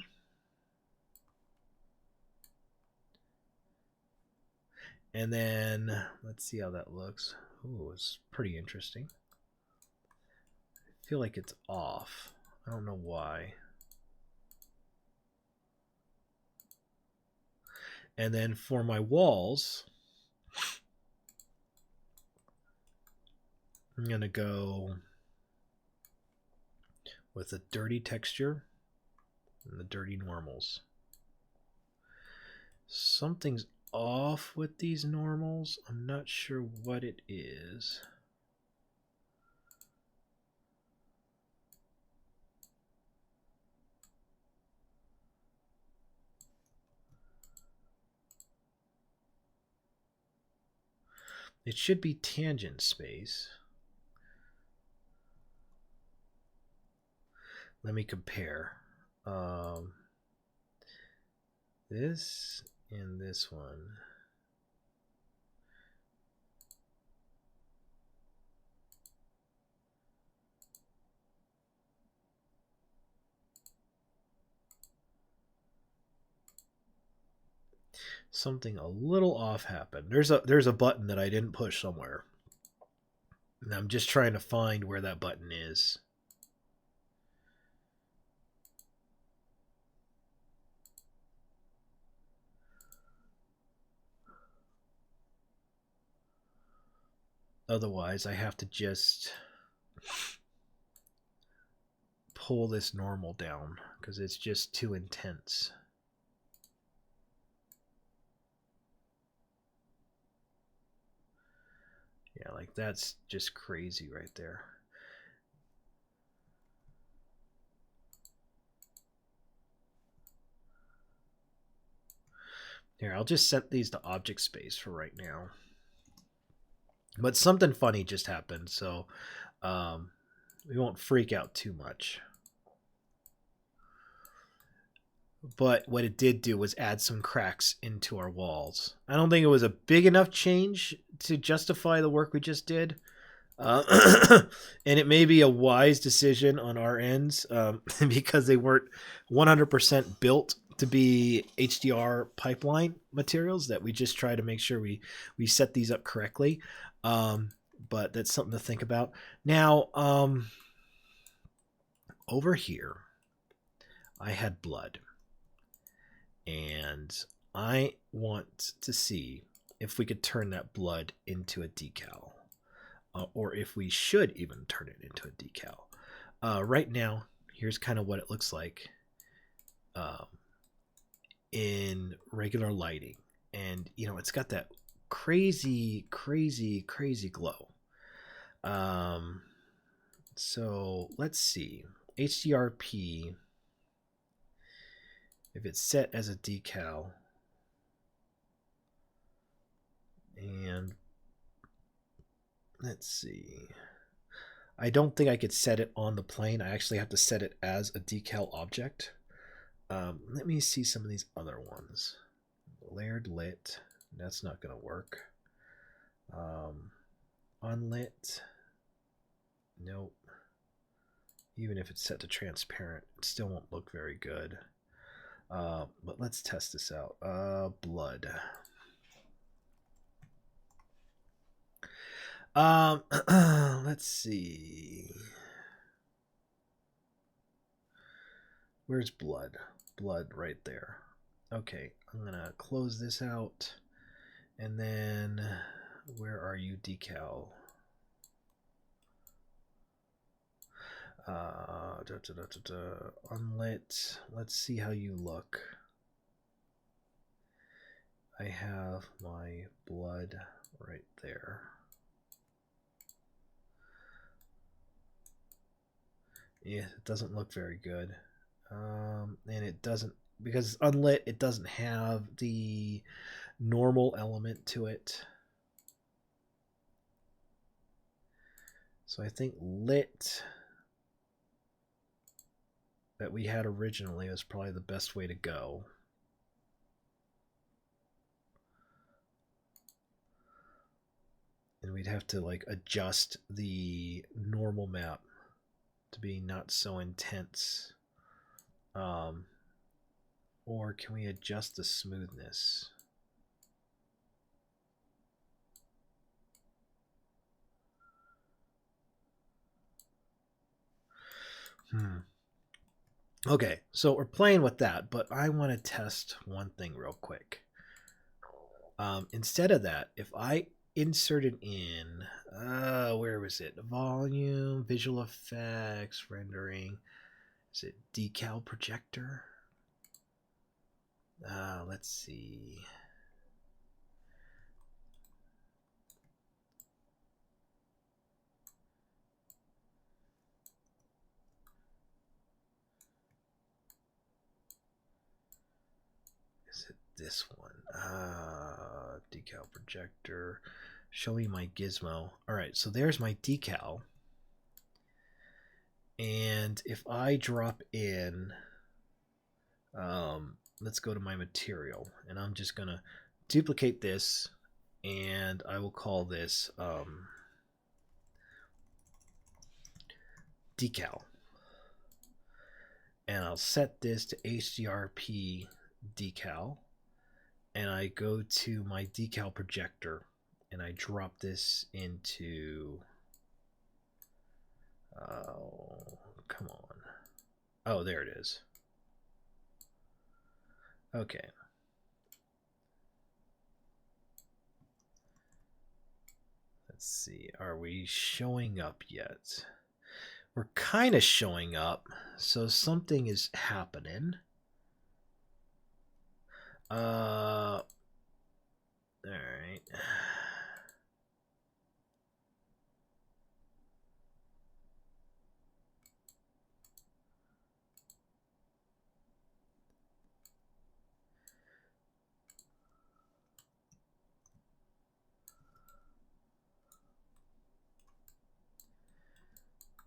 And then let's see how that looks. Ooh, it's pretty interesting. I feel like it's off. I don't know why. And then for my walls, I'm going to go with a dirty texture and the dirty normals. Something's off with these normals. I'm not sure what it is. It should be tangent space. Let me compare. This and this one. something a little off happened. There's a button that I didn't push somewhere. And I'm just trying to find where that button is. Otherwise, I have to just pull this normal down because it's just too intense. Yeah, like that's just crazy right there. Here, I'll just set these to object space for right now. But something funny just happened, so we won't freak out too much. But what it did do was add some cracks into our walls. I don't think it was a big enough change to justify the work we just did. And it may be a wise decision on our ends because they weren't 100% built to be HDR pipeline materials, that we just try to make sure we set these up correctly. But that's something to think about. Now, over here, I had blood. And I want to see if we could turn that blood into a decal. Or if we should even turn it into a decal. Right now, here's kind of what it looks like in regular lighting. And, you know, it's got that crazy, crazy, crazy glow. So let's see. HDRP, if it's set as a decal, and let's see. I don't think I could set it on the plane. I actually have to set it as a decal object. Let me see some of these other ones. Layered lit. That's not going to work. Unlit. Nope. Even if it's set to transparent, it still won't look very good. But let's test this out. Blood. Let's see. Where's blood? Blood right there. Okay, I'm gonna close this out. And then, where are you, decal? Unlit. Let's see how you look. I have my blood right there. Yeah, it doesn't look very good. And it doesn't, because it's unlit, it doesn't have the normal element to it. So I think lit that we had originally was probably the best way to go. And we'd have to like adjust the normal map to be not so intense. Or can we adjust the smoothness? Okay, so we're playing with that, but I want to test one thing real quick. Instead of that, if I inserted in, where was it? Volume, visual effects, rendering. Is it decal projector? Let's see. Is it this one? Decal projector. Show me my gizmo. All right, so there's my decal. And if I drop in, let's go to my material, and I'm just gonna duplicate this, and I will call this decal. And I'll set this to HDRP decal. and I go to my decal projector and I drop this into, oh, come on. Oh, there it is. Okay. Let's see. Are we showing up yet? We're kind of showing up, so something is happening. All right.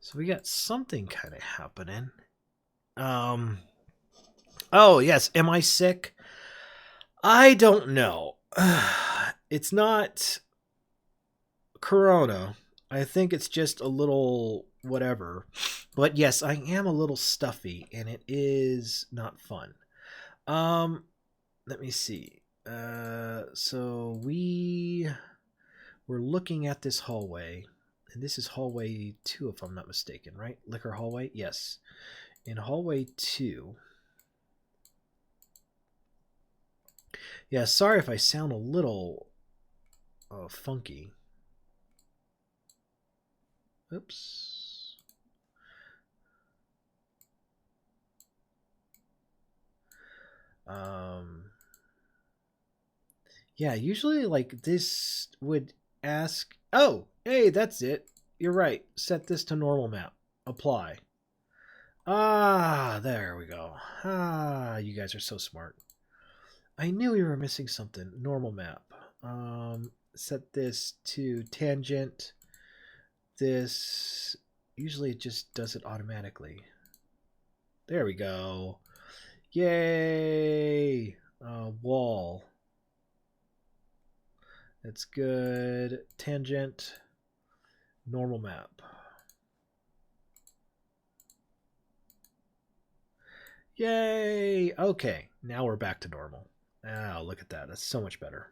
So we got something kind of happening. Oh, yes. Am I sick? I don't know. It's not corona. I think it's just a little whatever. But yes, I am a little stuffy and it is not fun. Let me see. So we're looking at this hallway, and this is hallway 2 if I'm not mistaken, right? Liquor hallway? Yes. In hallway 2. Yeah, sorry if I sound a little funky. Oops. Yeah, usually like this would ask, oh, hey, that's it. You're right. Set this to normal map. Apply. Ah, there we go. Ah, you guys are so smart. I knew we were missing something. Normal map. Set this to tangent. This, usually it just does it automatically. There we go. Yay! Wall. That's good. Tangent. Normal map. Yay! Okay, now we're back to normal. Oh, look at that. That's so much better.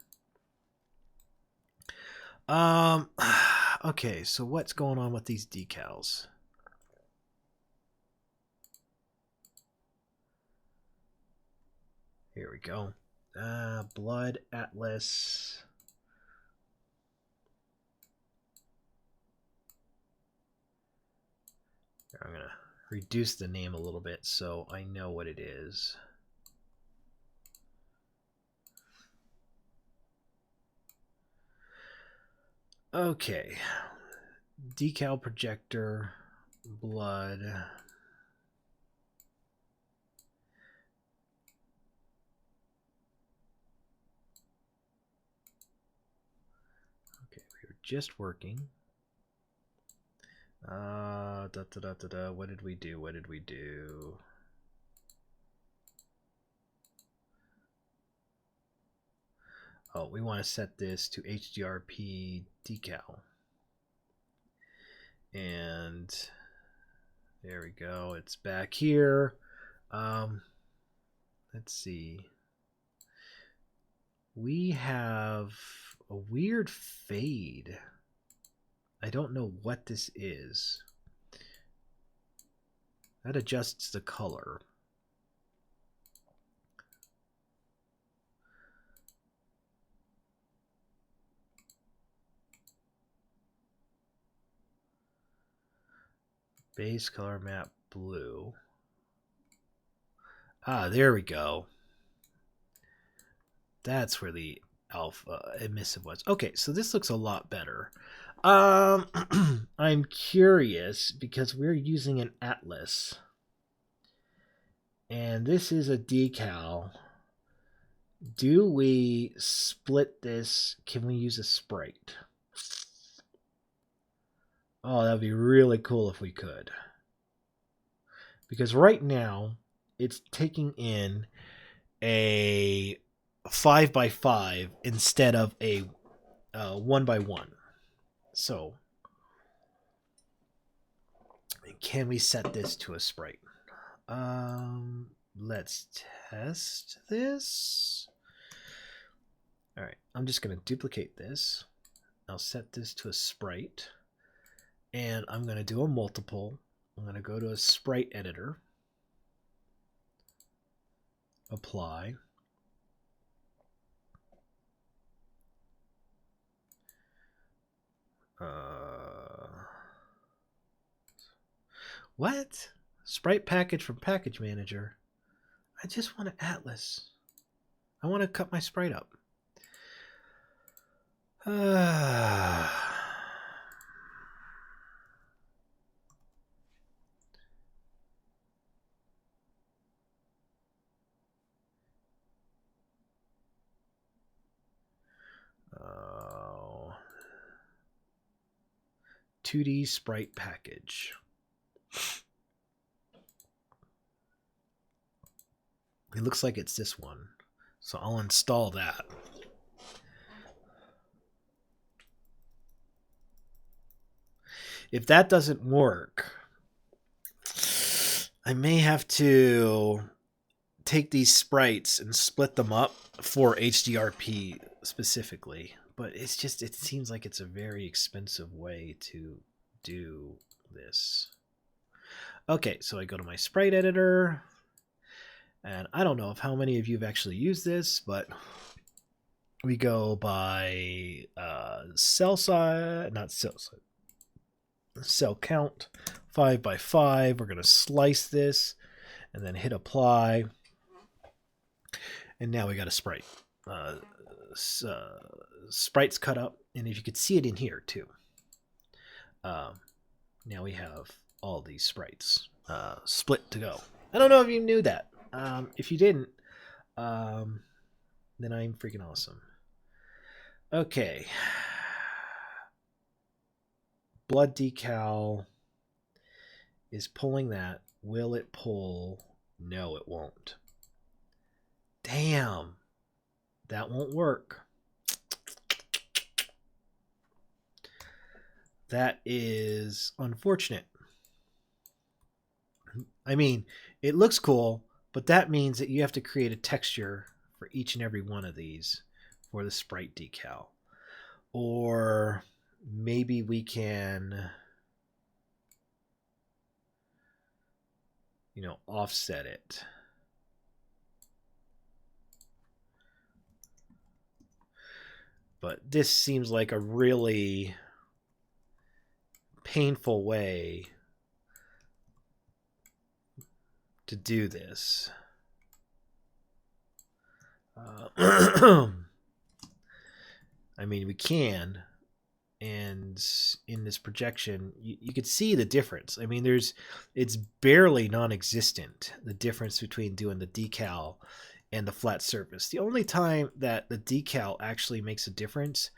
Okay, so what's going on with these decals? Here we go. Blood Atlas. I'm going to reduce the name a little bit so I know what it is. Okay. Decal projector, blood. Okay, we were just working. What did we do? What did we do? Oh, we want to set this to HDRP decal. And there we go. It's back here. Let's see. We have a weird fade. I don't know what this is. That adjusts the color. Base color map blue. Ah, there we go. That's where the alpha emissive was. Okay, so this looks a lot better. I'm curious because we're using an atlas. And this is a decal. Do we split this? Can we use a sprite? Oh, that would be really cool if we could. Because right now, it's taking in a 5x5 instead of a 1x1. So, can we set this to a sprite? Let's test this. All right, I'm just going to duplicate this. I'll set this to a sprite, and I'm going to do a multiple. I'm going to go to a sprite editor, apply. What? Sprite package from package manager. I just want an atlas. I want to cut my sprite up. Oh. 2D sprite package. It looks like it's this one. So I'll install that. If that doesn't work, I may have to take these sprites and split them up for HDRP specifically. But it's just, it seems like it's a very expensive way to do this. Okay, so I go to my sprite editor. And I don't know if how many of you have actually used this, but we go by cell size, not cell size, cell count, 5 by 5. We're going to slice this and then hit apply. And now we got a sprite. Sprite's cut up, and if you could see it in here too. Now we have all these sprites split to go. I don't know if you knew that. If you didn't, then I'm freaking awesome. Okay. Blood decal is pulling that. Will it pull? No, it won't. Damn. That won't work. That is unfortunate. I mean, it looks cool, but that means that you have to create a texture for each and every one of these for the sprite decal. Or maybe we can, you know, offset it. But this seems like a really painful way to do this. I mean, we can, and in this projection, you could see the difference. I mean, it's barely non-existent, the difference between doing the decal and the flat surface. The only time that the decal actually makes a difference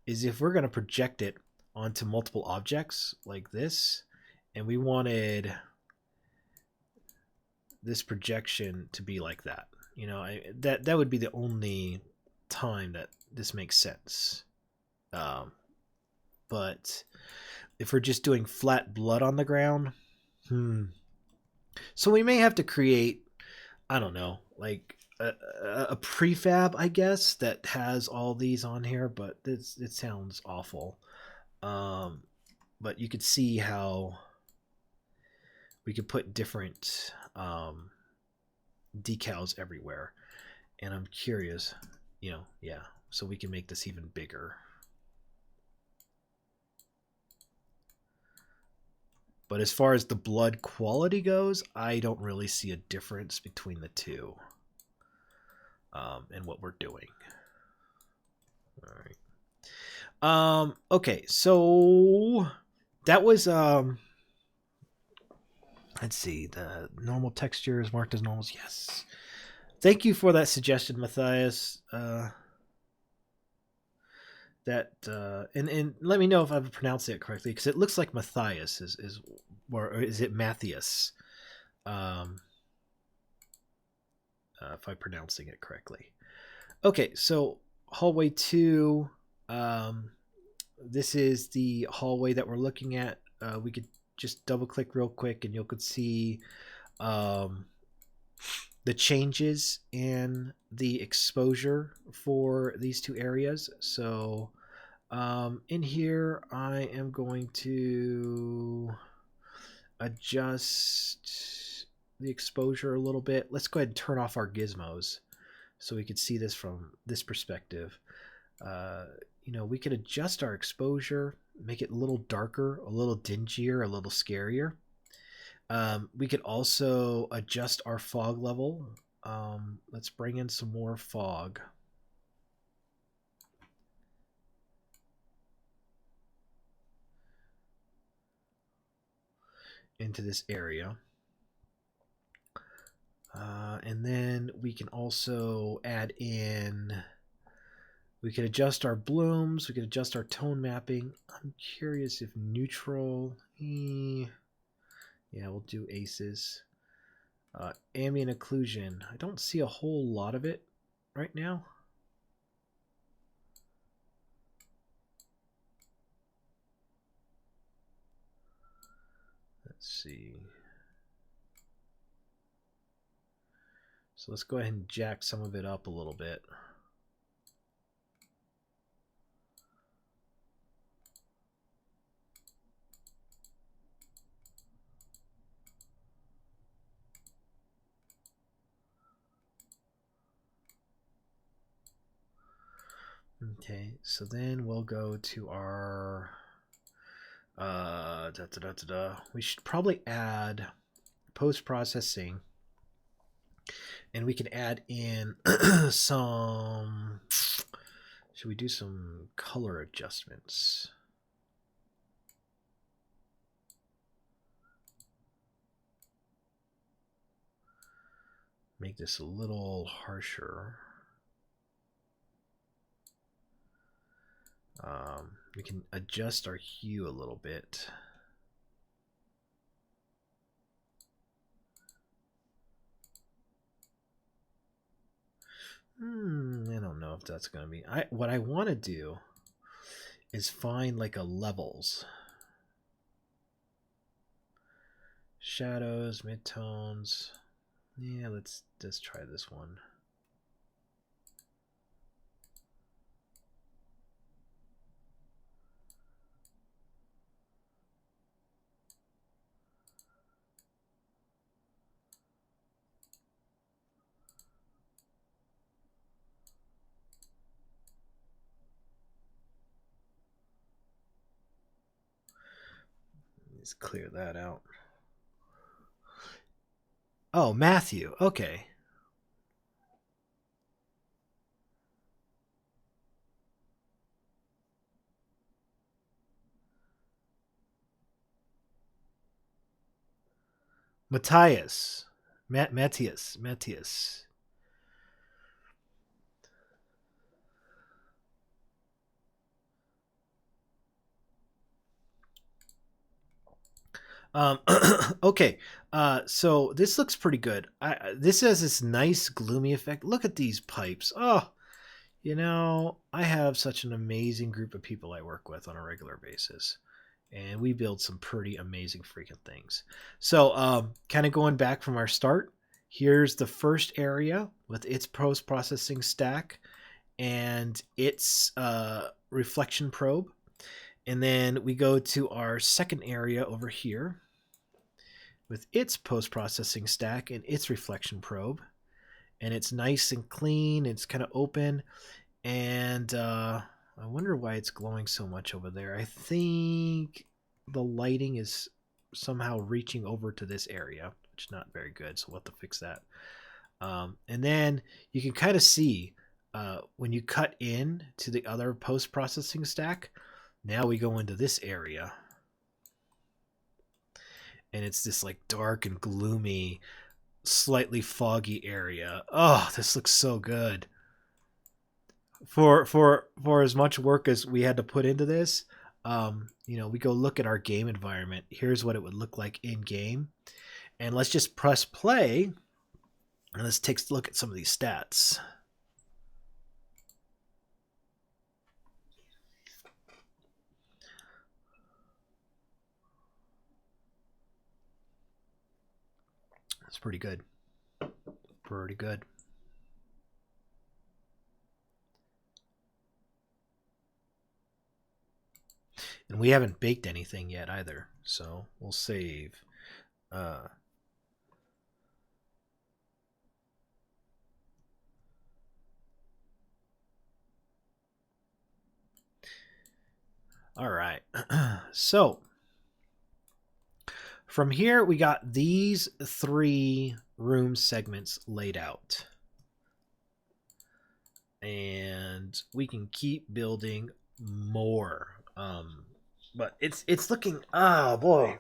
is if we're going to project it onto multiple objects like this, and we wanted this projection to be like that. You know, that would be the only time that this makes sense. But if we're just doing flat blood on the ground, so we may have to create, I don't know, like a prefab, I guess, that has all these on here, but it sounds awful. But you could see how we could put different decals everywhere, and I'm curious, you know, yeah, so we can make this even bigger. But as far as the blood quality goes, I don't really see a difference between the two and what we're doing. All right. Okay, so that was let's see, the normal texture is marked as normals. Yes. Thank you for that suggestion, Matthias. And let me know if I've pronounced it correctly, because it looks like Matthias is or is it Matthias? If I'm pronouncing it correctly. Okay, so hallway 2. This is the hallway that we're looking at. We could just double click real quick, and you could see the the changes in the exposure for these two areas. So in here, I am going to adjust the exposure a little bit. Let's go ahead and turn off our gizmos so we can see this from this perspective. You know, we could adjust our exposure, make it a little darker, a little dingier, a little scarier. We could also adjust our fog level. Let's bring in some more fog. Into this area. And then we can also add in, we can adjust our blooms, we can adjust our tone mapping. I'm curious if neutral, yeah, we'll do aces. Ambient occlusion, I don't see a whole lot of it right now. Let's see. So let's go ahead and jack some of it up a little bit. Okay, so then we'll go to our we should probably add post-processing, and we can add in some, should we do some color adjustments? Make this a little harsher. We can adjust our hue a little bit. I don't know if that's going to be... what I want to do is find like a levels. Shadows, midtones. Yeah, let's just try this one. Let's clear that out. Oh, Matthew. Okay. Matthias. Matthias. Okay, so this looks pretty good. This has this nice gloomy effect. Look at these pipes. Oh, you know, I have such an amazing group of people I work with on a regular basis, and we build some pretty amazing freaking things. So, kind of going back from our start, here's the first area with its post-processing stack and its reflection probe. And then we go to our second area over here with its post-processing stack and its reflection probe. And it's nice and clean. It's kind of open. And I wonder why it's glowing so much over there. I think the lighting is somehow reaching over to this area, which is not very good. So we'll have to fix that. And then you can kind of see when you cut in to the other post-processing stack, now we go into this area. And it's this like dark and gloomy, slightly foggy area. Oh, this looks so good. For as much work as we had to put into this, you know, we go look at our game environment. Here's what it would look like in game. And let's just press play. And let's take a look at some of these stats. It's pretty good. Pretty good. And we haven't baked anything yet either, so we'll save. All right. So from here, we got these 3 room segments laid out. And we can keep building more. But it's looking, oh boy,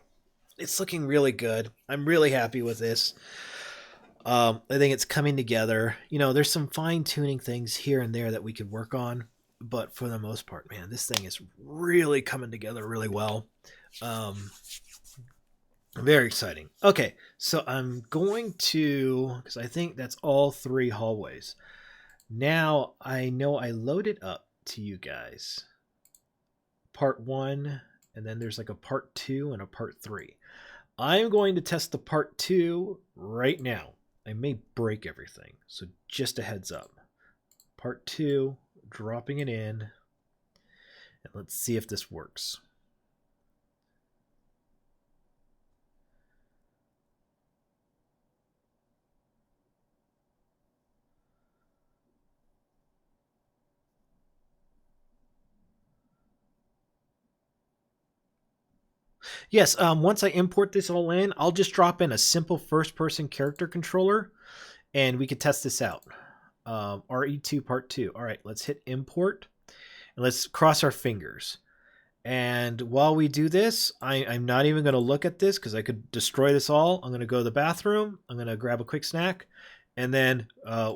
it's looking really good. I'm really happy with this. I think it's coming together. You know, there's some fine tuning things here and there that we could work on, but for the most part, man, this thing is really coming together really well. Very exciting. Okay, so I'm going to, because I think that's all 3 hallways. Now I know I loaded up to you guys part 1, and then there's like a part 2 and a part 3. I'm going to test the part 2 right now. I may break everything, so just a heads up. Part 2, dropping it in, and let's see if this works. Yes, once I import this all in, I'll just drop in a simple first-person character controller, and we could test this out. RE2 part 2. All right, let's hit import, and let's cross our fingers. And while we do this, I'm not even going to look at this because I could destroy this all. I'm going to go to the bathroom. I'm going to grab a quick snack, and then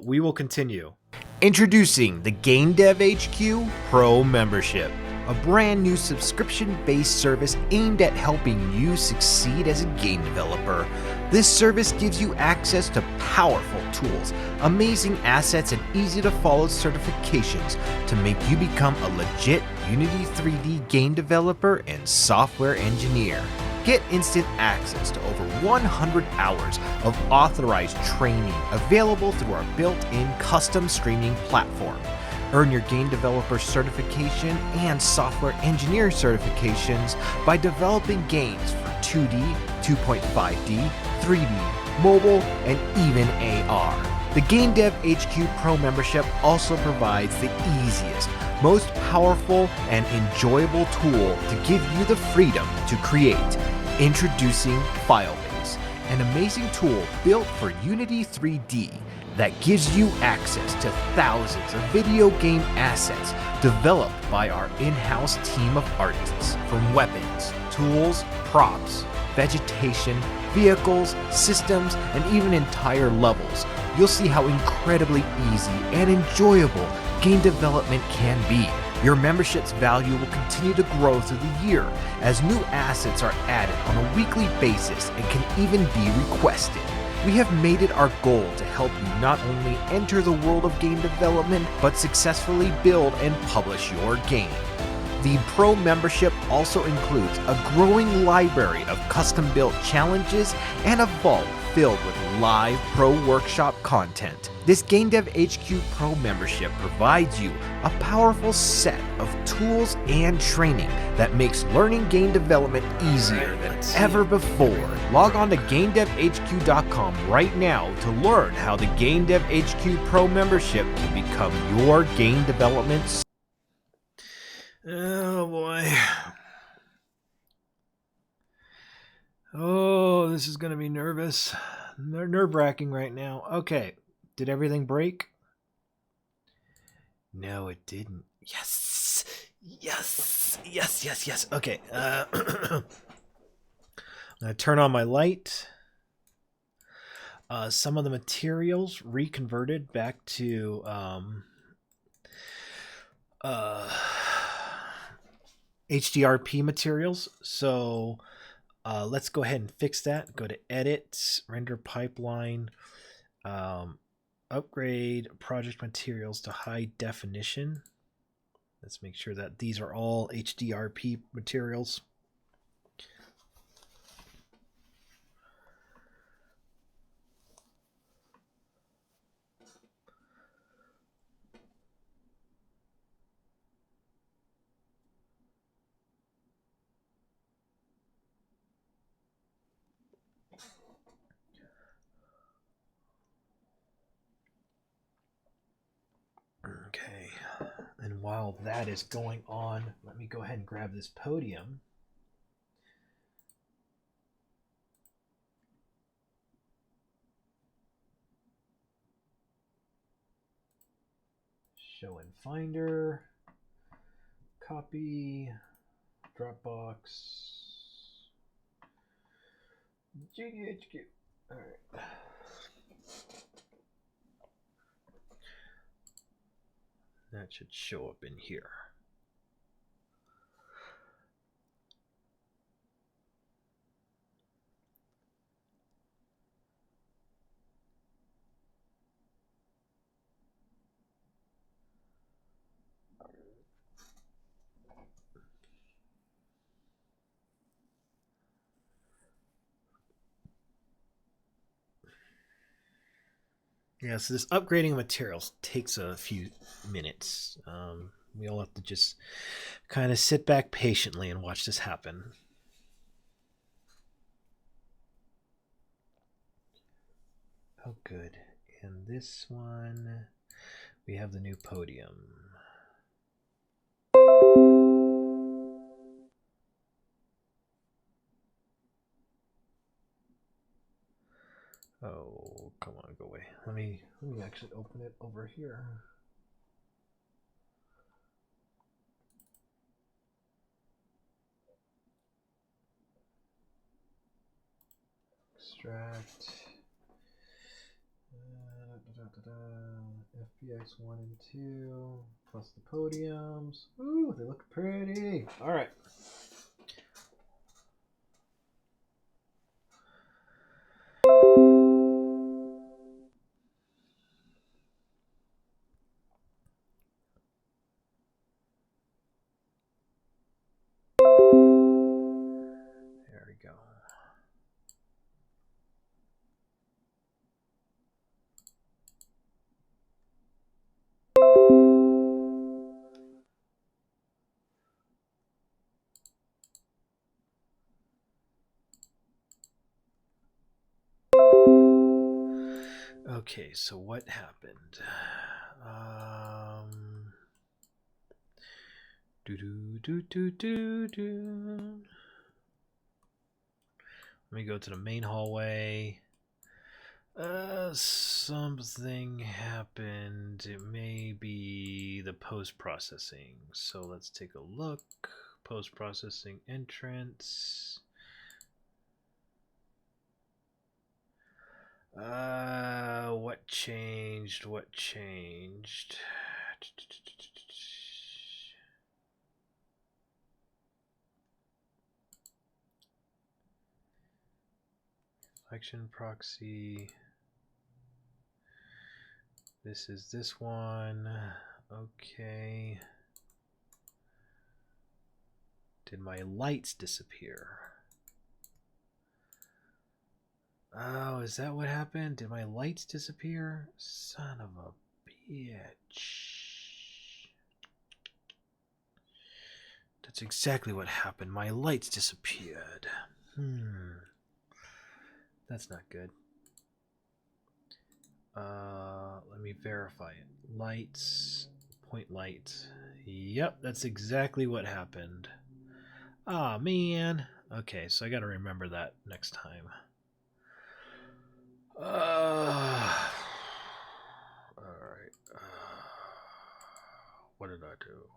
we will continue. Introducing the Game Dev HQ Pro Membership, a brand new subscription-based service aimed at helping you succeed as a game developer. This service gives you access to powerful tools, amazing assets, and easy-to-follow certifications to make you become a legit Unity 3D game developer and software engineer. Get instant access to over 100 hours of authorized training available through our built-in custom streaming platform. Earn your game developer certification and software engineer certifications by developing games for 2D, 2.5D, 3D, mobile, and even AR. The Game Dev HQ Pro membership also provides the easiest, most powerful, and enjoyable tool to give you the freedom to create. Introducing Filebase, an amazing tool built for Unity 3D that gives you access to thousands of video game assets developed by our in-house team of artists, from weapons, tools, props, vegetation, vehicles, systems, and even entire levels. You'll see how incredibly easy and enjoyable game development can be. Your membership's value will continue to grow through the year as new assets are added on a weekly basis and can even be requested. We have made it our goal to help you not only enter the world of game development, but successfully build and publish your game. The Pro membership also includes a growing library of custom-built challenges and a vault filled with live Pro Workshop content. This Game Dev HQ Pro membership provides you a powerful set of tools and training that makes learning game development easier than ever before. Log on to GameDevHQ.com right now to learn how the Game Dev HQ Pro membership can become your game development. Oh boy. Oh, this is going to be nerve-wracking right now. Okay. Did everything break? No, it didn't. Yes. Yes. Yes, yes, yes. Okay. I'm going to turn on my light. Some of the materials reconverted back to HDRP materials. So let's go ahead and fix that. Go to Edit, Render Pipeline, Upgrade Project Materials to High Definition. Let's make sure that these are all HDRP materials. And while that is going on, let me go ahead and grab this podium. Show in Finder, copy, Dropbox, GDHQ. All right. That should show up in here. Yeah, so this upgrading of materials takes a few minutes. We all have to just kind of sit back patiently and watch this happen. Oh, good. And this one, we have the new podium. Oh, come on, go away. Let me actually open it over here. Extract. FBX 1 and 2 plus the podiums. Ooh, they look pretty. All right. There we go. Okay, so what happened? Let me go to the main hallway. Something happened. It may be the post-processing. So let's take a look. Post-processing entrance. What changed? What changed? Selection proxy. This is this one. Okay. Did my lights disappear? Oh, is that what happened? Did my lights disappear? Son of a bitch. That's exactly what happened. My lights disappeared. That's not good. Let me verify it. Lights, point light. Yep, that's exactly what happened. Ah, man. Okay, so I gotta remember that next time. Alright. What did I do?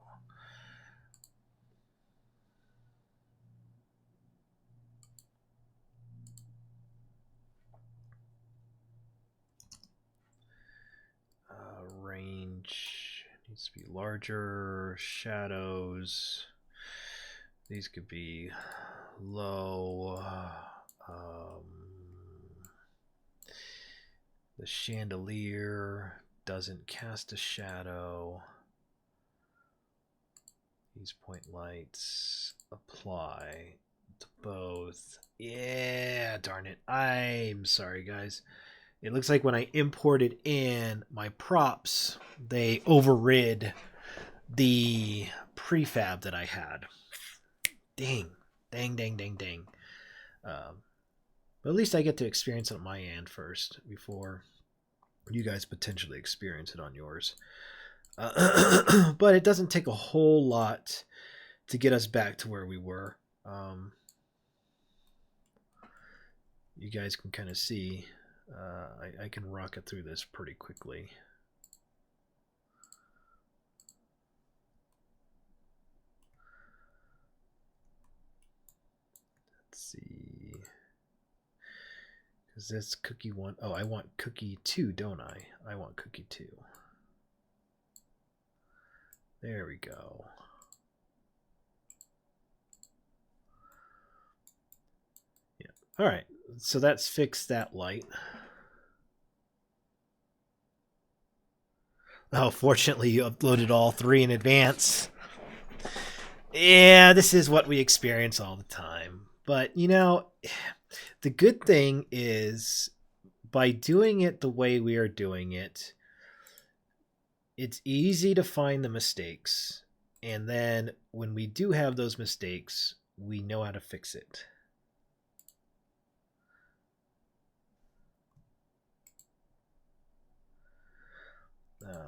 Range needs to be larger. Shadows. These could be low. The chandelier doesn't cast a shadow. These point lights apply to both. Yeah, darn it. I'm sorry, guys. It looks like when I imported in my props, they overrid the prefab that I had. Dang. But at least I get to experience it on my end first before you guys potentially experience it on yours. But it doesn't take a whole lot to get us back to where we were. You guys can kind of see I can rocket through this pretty quickly. Let's see. Is this cookie 1? Oh, I want cookie 2, don't I? I want cookie 2. There we go. Yeah. All right. So that's fixed that light. Oh, fortunately, you uploaded all 3 in advance. Yeah, this is what we experience all the time. But, you know, the good thing is by doing it the way we are doing it, it's easy to find the mistakes. And then when we do have those mistakes, we know how to fix it.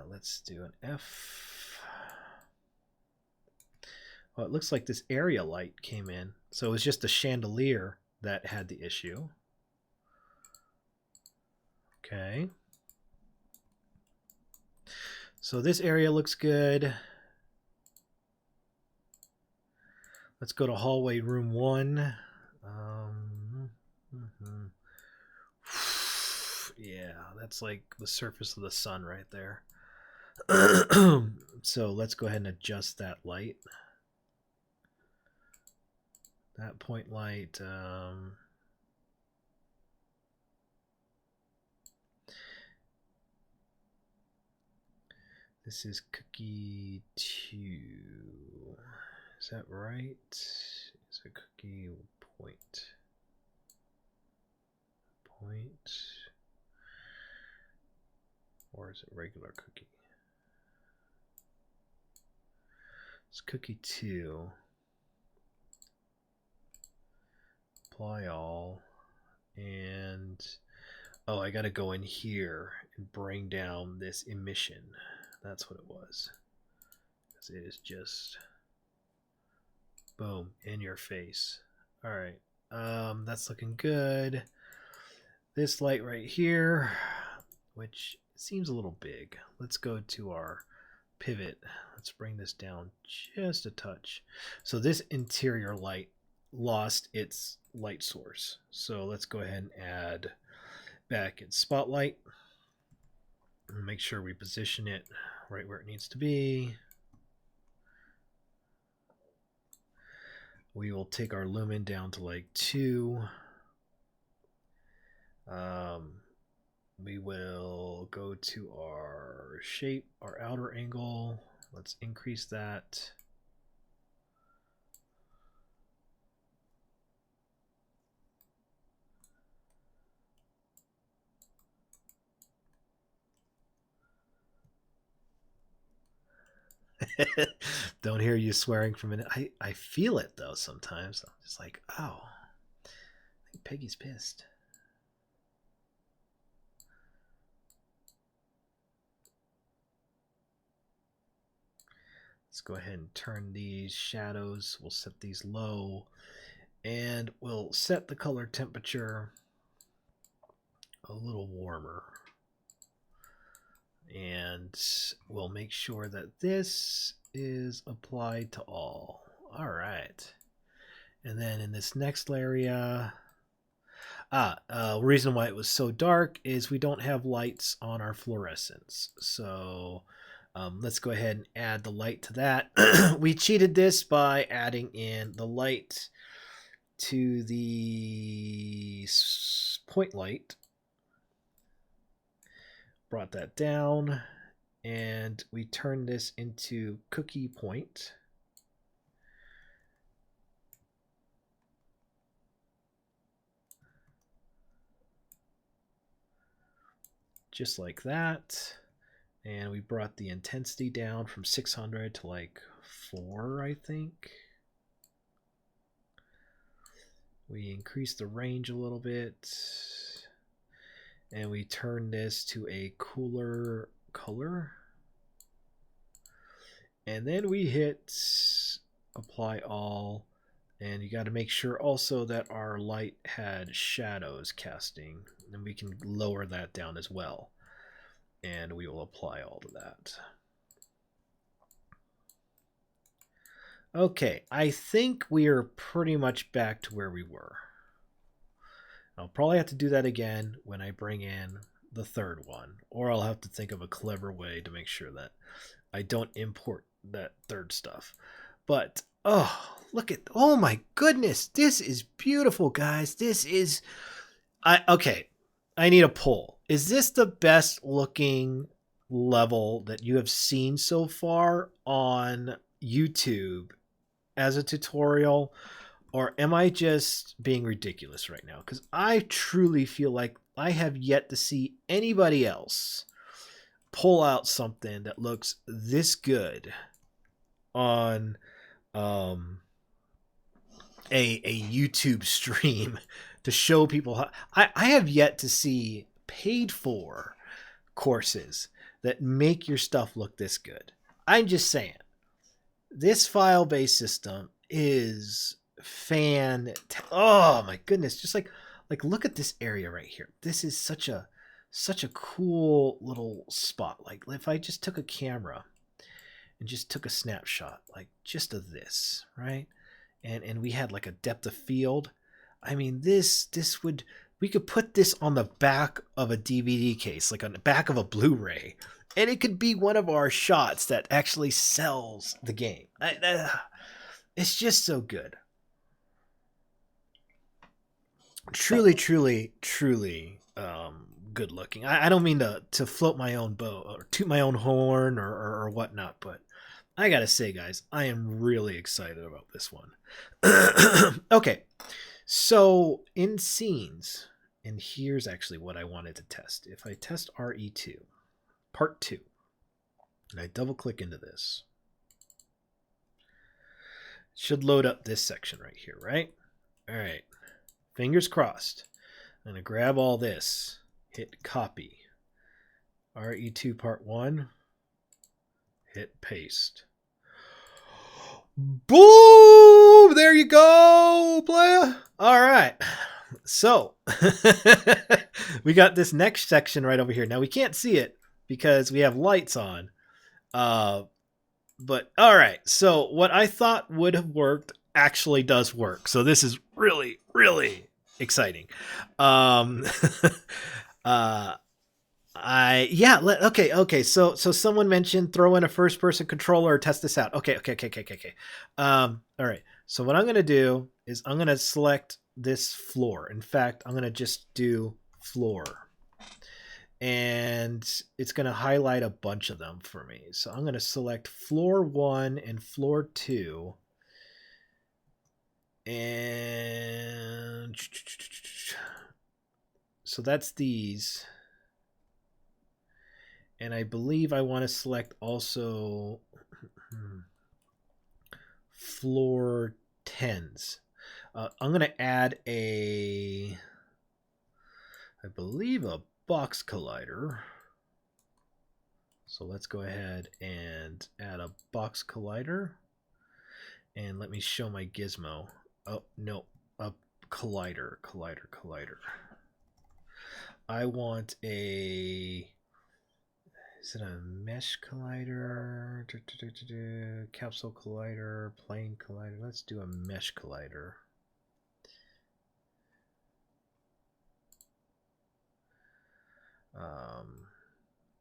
Let's do an F. Well, it looks like this area light came in. So it was just the chandelier that had the issue. Okay. So this area looks good. Let's go to hallway room 1. Yeah, that's like the surface of the sun right there. So let's go ahead and adjust that light. That point light. This is cookie 2. Is that right? Is it cookie point? Point? Or is it regular cookie? It's cookie 2. Apply all. And oh, I gotta go in here and bring down this emission. That's what it was. Because it is just boom in your face. All right, that's looking good. This light right here, which seems a little big. Let's go to our pivot. Let's bring this down just a touch. So this interior light lost its light source. So let's go ahead and add back its spotlight. Make sure we position it right where it needs to be. We will take our lumen down to like 2. We will go to our shape, our outer angle. Let's increase that. Don't hear you swearing for a minute. I feel it though sometimes. I'm just like, oh, I think Peggy's pissed. Let's go ahead and turn these shadows. We'll set these low. And we'll set the color temperature a little warmer. And we'll make sure that this is applied to all. All right. And then in this next area, reason why it was so dark is we don't have lights on our fluorescents. So let's go ahead and add the light to that. We cheated this by adding in the light to the point light. Brought that down, and we turn this into cookie point. Just like that. And we brought the intensity down from 600 to like 4, I think. We increased the range a little bit. And we turn this to a cooler color. And then we hit apply all. And you got to make sure also that our light had shadows casting. And we can lower that down as well. And we will apply all of that. Okay, I think we are pretty much back to where we were. I'll probably have to do that again when I bring in the third one. Or I'll have to think of a clever way to make sure that I don't import that third stuff. But, oh, look at, oh my goodness, this is beautiful, guys. This is, okay, I need a poll. Is this the best looking level that you have seen so far on YouTube as a tutorial? Or am I just being ridiculous right now? Because I truly feel like I have yet to see anybody else pull out something that looks this good on a YouTube stream to show people how. I have yet to see paid for courses that make your stuff look this good. I'm just saying, this Filebase system is oh my goodness, just like look at this area right here. This is such a cool little spot. Like if I just took a camera and just took a snapshot like just of this, right, and we had like a depth of field. I mean, this would, we could put this on the back of a DVD case, like on the back of a Blu-ray, and it could be one of our shots that actually sells the game. It's just so good. Truly good looking. I don't mean to float my own boat or toot my own horn or whatnot, but I gotta say, guys, I am really excited about this one. Okay, so in scenes, and here's actually what I wanted to test. If I test RE2, part 2, and I double click into this, it should load up this section right here, right? All right. Fingers crossed. I'm going to grab all this, hit copy. RE2 part 1, hit paste. Boom! There you go, playa. All right. So, we got this next section right over here. Now, we can't see it because we have lights on. But, all right. So, what I thought would have worked actually does work. So, this is really, really exciting. Okay. So someone mentioned throw in a first person controller or test this out. Okay. All right. So what I'm going to do is I'm going to select this floor. In fact, I'm going to just do floor, and it's going to highlight a bunch of them for me. So I'm going to select floor 1 and floor 2. And so that's these. And I believe I want to select also floor 10s. I'm going to add I believe a box collider. So let's go ahead and add a box collider. And let me show my gizmo. Oh, no, a collider. I want a, is it a mesh collider? Capsule collider, plane collider. Let's do a mesh collider.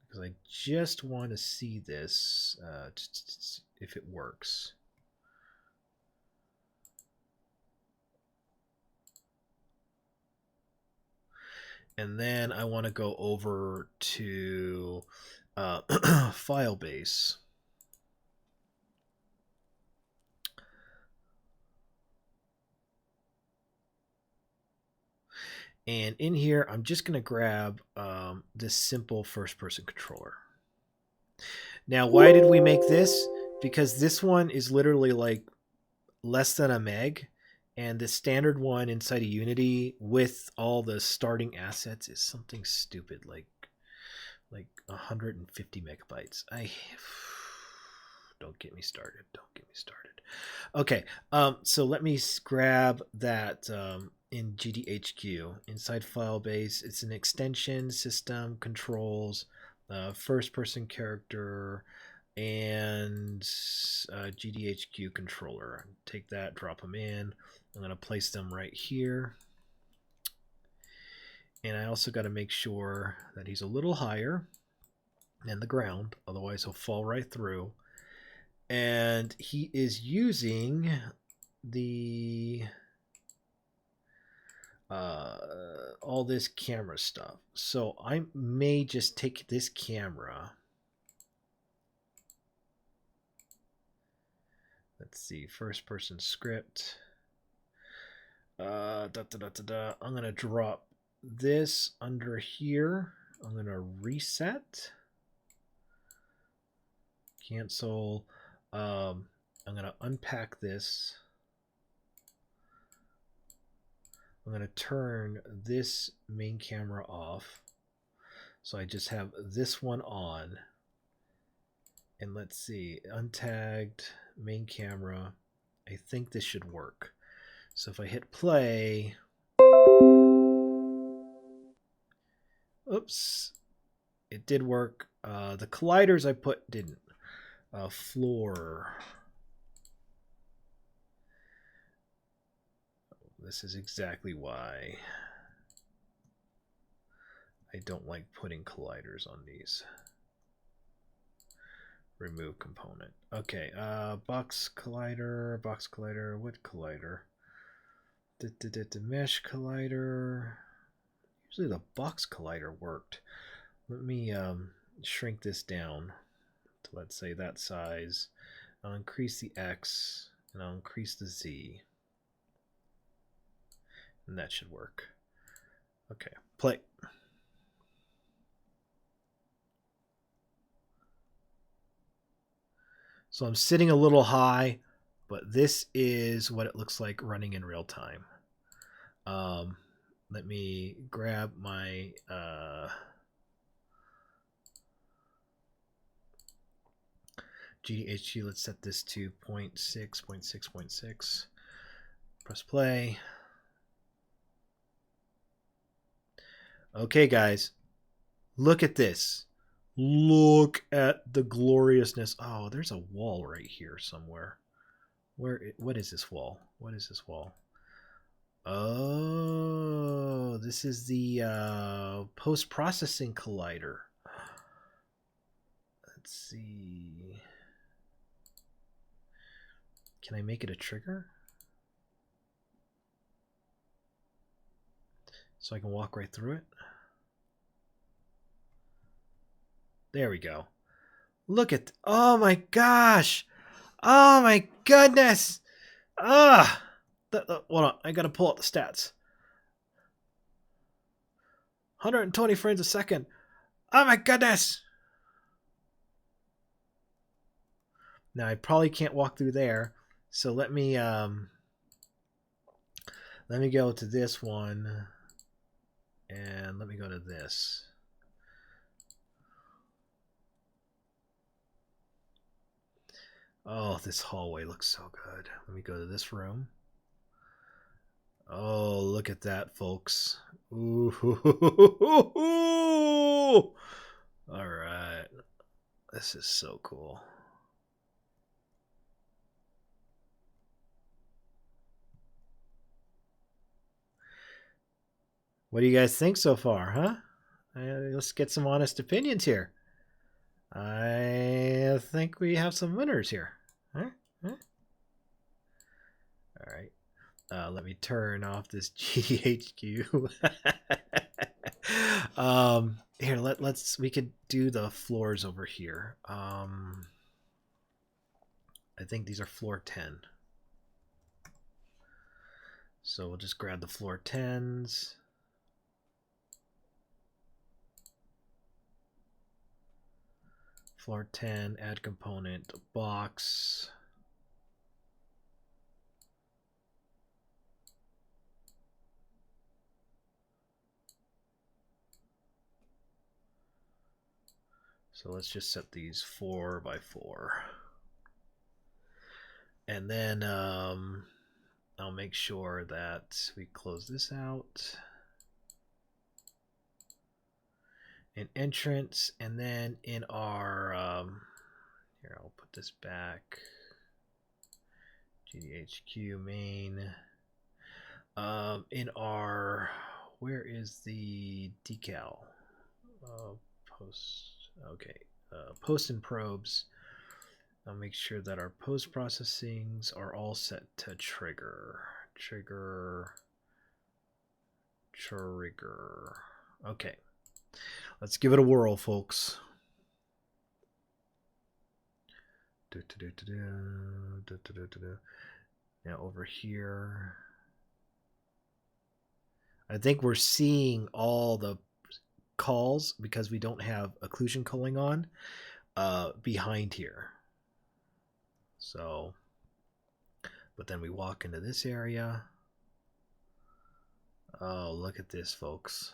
Because I just want to see this, if it works. And then I want to go over to Filebase. And in here, I'm just going to grab this simple first-person controller. Now, why did we make this? Because this one is literally like less than a meg. And the standard one inside of Unity with all the starting assets is something stupid like 150 megabytes. Don't get me started. Don't get me started. Okay, so let me grab that in GDHQ inside Filebase. It's an extension, system, controls, first-person character, and GDHQ controller. Take that, drop them in. I'm going to place them right here. And I also got to make sure that he's a little higher than the ground, otherwise he'll fall right through. And he is using the all this camera stuff. So I may just take this camera. Let's see, first person script. I'm gonna drop this under here. I'm gonna reset. Cancel. I'm gonna unpack this. I'm going to turn this main camera off. So I just have this one on. And let's see, untagged main camera. I think this should work. So if I hit play, oops, it did work. The colliders I put didn't. Floor. This is exactly why I don't like putting colliders on these. Remove component. Okay, box collider, what collider? The mesh collider. Usually the box collider worked. Let me shrink this down to, let's say, that size. I'll increase the X and I'll increase the Z. And that should work. Okay, play. So I'm sitting a little high, but this is what it looks like running in real time. Let me grab my GDHQ. Let's set this to 0.6. Press play. Okay, guys, look at this. Look at the gloriousness. Oh, there's a wall right here somewhere. What is this wall? What is this wall? Oh, this is the post-processing collider. Let's see. Can I make it a trigger? So I can walk right through it? There we go. Look at, oh my gosh. Oh my goodness. Ah. Hold on, I gotta pull up the stats. 120 frames a second. Oh my goodness. Now I probably can't walk through there. So let me go to this one. And let me go to this. Oh, this hallway looks so good. Let me go to this room. Oh, look at that, folks. Ooh. All right. This is so cool. What do you guys think so far, huh? Let's get some honest opinions here. I think we have some winners here. Huh? All right. Let me turn off this GDHQ. Here, we could do the floors over here. I think these are floor 10. So we'll just grab the floor 10s. Floor 10, add component, box. So let's just set these 4 by 4. And then I'll make sure that we close this out. An entrance, and then in our here, I'll put this back. GDHQ main. In our, where is the decal? Post. Okay. Post and probes. I'll make sure that our post processings are all set to trigger. Trigger. Okay. Let's give it a whirl, folks. Now over here, I think we're seeing all the calls because we don't have occlusion culling on behind here. So, but then we walk into this area. Oh, look at this, folks.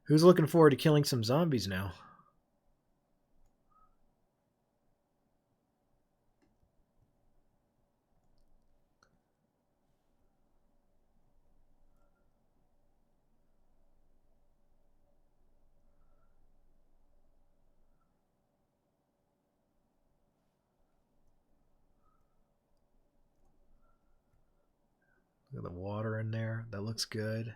Who's looking forward to killing some zombies now? Look at the water in there. That looks good.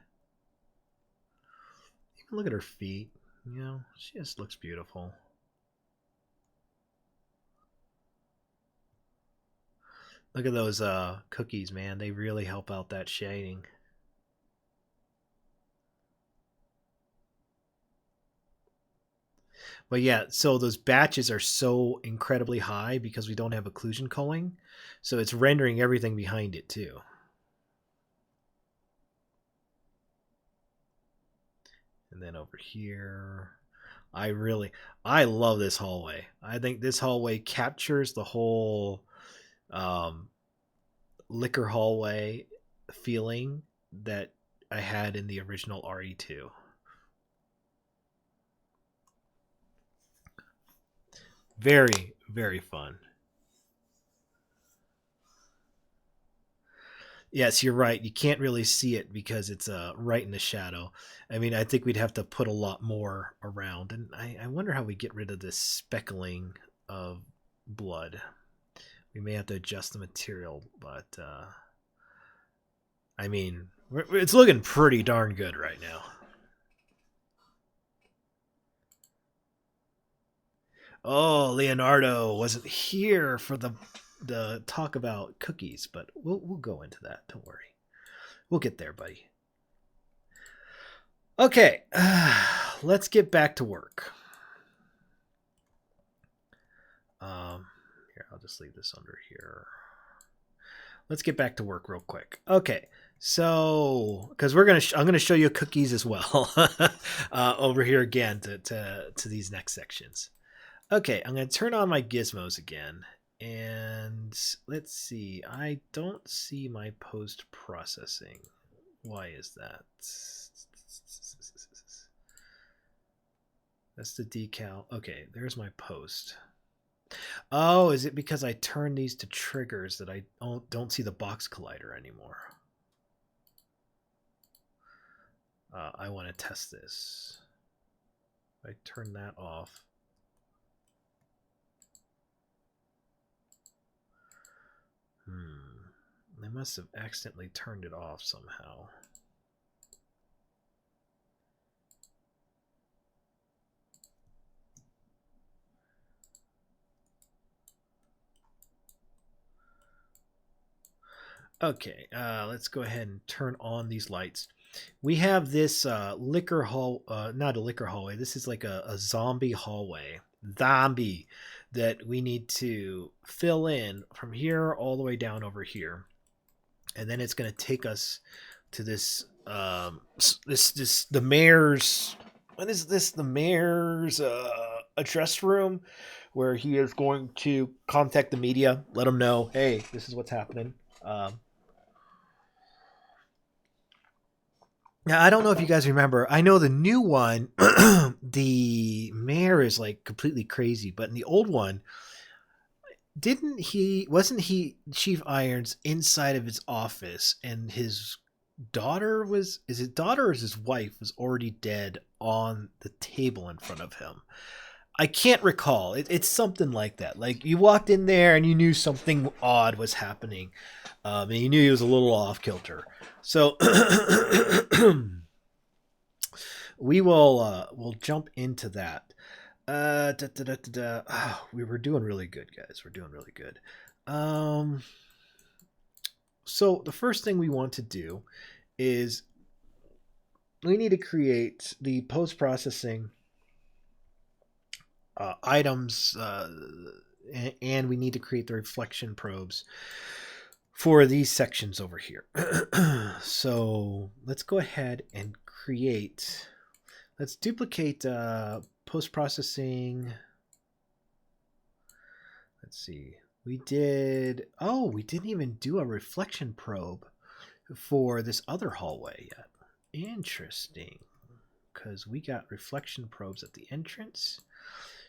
Even look at her feet. You know, she just looks beautiful. Look at those cookies, man. They really help out that shading. But yeah, so those batches are so incredibly high because we don't have occlusion culling. So it's rendering everything behind it too. And then over here, I love this hallway. I think this hallway captures the whole liquor hallway feeling that I had in the original RE2. Very, very fun. Yes, you're right. You can't really see it because it's right in the shadow. I mean, I think we'd have to put a lot more around, and I wonder how we get rid of this speckling of blood. We may have to adjust the material, but I mean, it's looking pretty darn good right now. Oh, Leonardo wasn't here for the talk about cookies, but we'll go into that. Don't worry, we'll get there, buddy. Okay, let's get back to work. Here, I'll just leave this under here. Let's get back to work real quick. Okay, so because I'm gonna show you cookies as well over here again to these next sections. Okay, I'm gonna turn on my gizmos again, and let's see. I don't see my post processing. Why is that? That's the decal. Okay, there's my post. Oh, is it because I turned these to triggers that I don't see the box collider anymore? I want to test this. I turn that off. I must have accidentally turned it off somehow. Okay, let's go ahead and turn on these lights. We have this liquor hall, not a liquor hallway. This is like a zombie hallway, zombie, that we need to fill in from here all the way down over here, and then it's going to take us to this the mayor's. What is this? The mayor's address room where he is going to contact the media, let them know, hey, this is what's happening. Now, I don't know if you guys remember. I know the new one, the mayor is like completely crazy, but in the old one, wasn't he Chief Irons inside of his office, and his daughter was, is his daughter or is his wife was already dead on the table in front of him. I can't recall. It's something like that. Like you walked in there and you knew something odd was happening, and you knew he was a little off kilter. So we'll jump into that. We were doing really good, guys. We're doing really good. So the first thing we want to do is we need to create the post-processing items, and we need to create the reflection probes for these sections over here. So let's go ahead and create. Let's duplicate post-processing. Let's see. We didn't even do a reflection probe for this other hallway yet. Interesting. Because we got reflection probes at the entrance.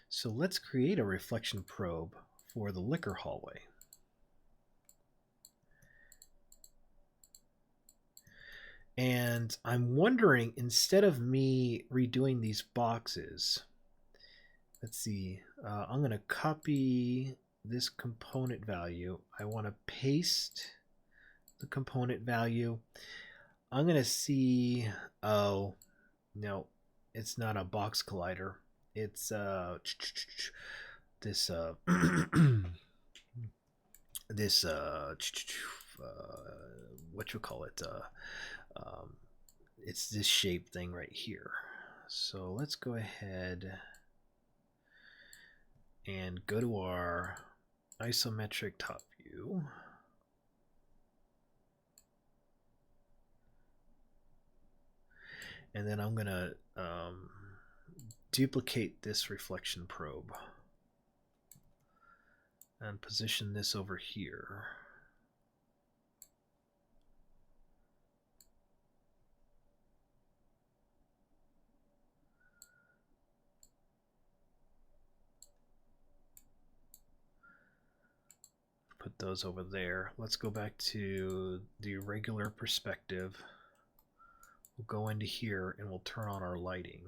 So let's create a reflection probe for the liquor hallway. And I'm wondering, instead of me redoing these boxes, let's see, I'm going to copy this component value. I want to paste the component value. I'm going to see, oh, no, it's not a box collider. It's this this what you call it, it's this shape thing right here. So let's go ahead and go to our isometric top view. And then I'm going to duplicate this reflection probe and position this over here. Put those over there. Let's go back to the regular perspective. We'll go into here and we'll turn on our lighting.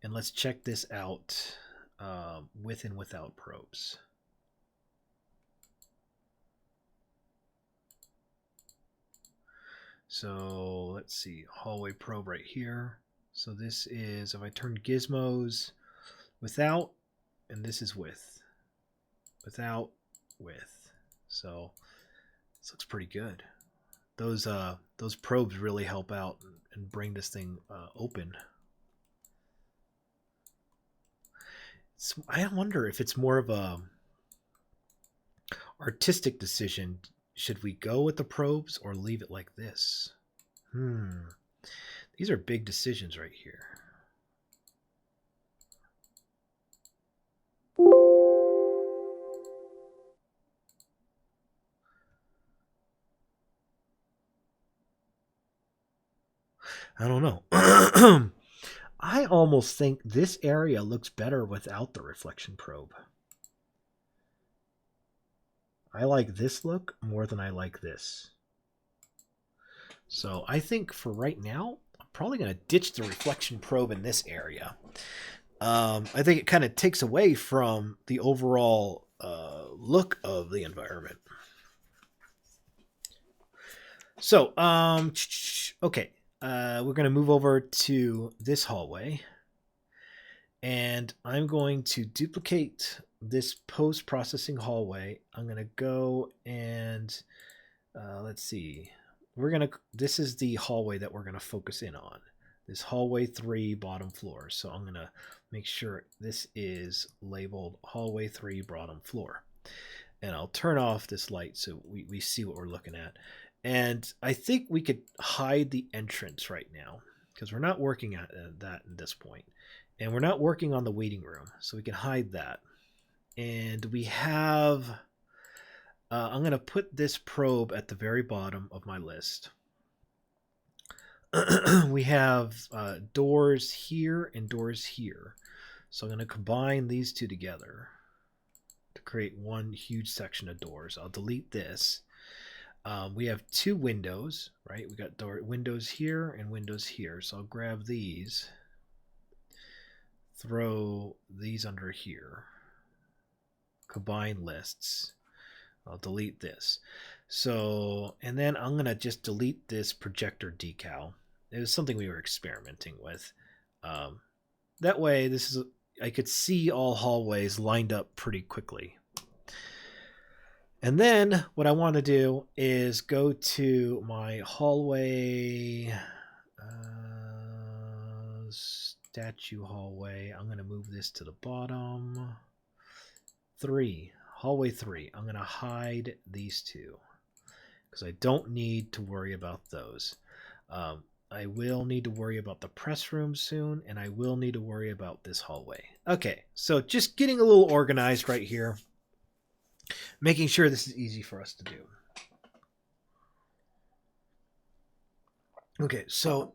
And let's check this out with and without probes. So let's see, hallway probe right here. So this is, if I turn gizmos without, and this is with, without, with. So this looks pretty good. Those probes really help out and bring this thing open. I wonder if it's more of a artistic decision. Should we go with the probes or leave it like this? These are big decisions right here. I don't know. I almost think this area looks better without the reflection probe. I like this look more than I like this. So I think for right now, I'm probably going to ditch the reflection probe in this area. I think it kind of takes away from the overall look of the environment. So, okay. We're going to move over to this hallway. And I'm going to duplicate this post-processing hallway. I'm going to go and let's see. This is the hallway that we're going to focus in on. This hallway 3 bottom floor. So I'm going to make sure this is labeled hallway 3 bottom floor. And I'll turn off this light so we see what we're looking at. And I think we could hide the entrance right now because we're not working at that at this point. And we're not working on the waiting room, so we can hide that. And we have, I'm going to put this probe at the very bottom of my list. We have doors here and doors here. So I'm going to combine these two together to create one huge section of doors. I'll delete this. We have two windows, right? We got windows here and windows here. So I'll grab these, throw these under here, combine lists. I'll delete this. So, and then I'm going to just delete this projector decal. It was something we were experimenting with. That way, I could see all hallways lined up pretty quickly. And then what I want to do is go to my hallway, statue hallway. I'm going to move this to the bottom. Hallway 3. I'm going to hide these two because I don't need to worry about those. I will need to worry about the press room soon, and I will need to worry about this hallway. Okay, so just getting a little organized right here, making sure this is easy for us to do. Okay, so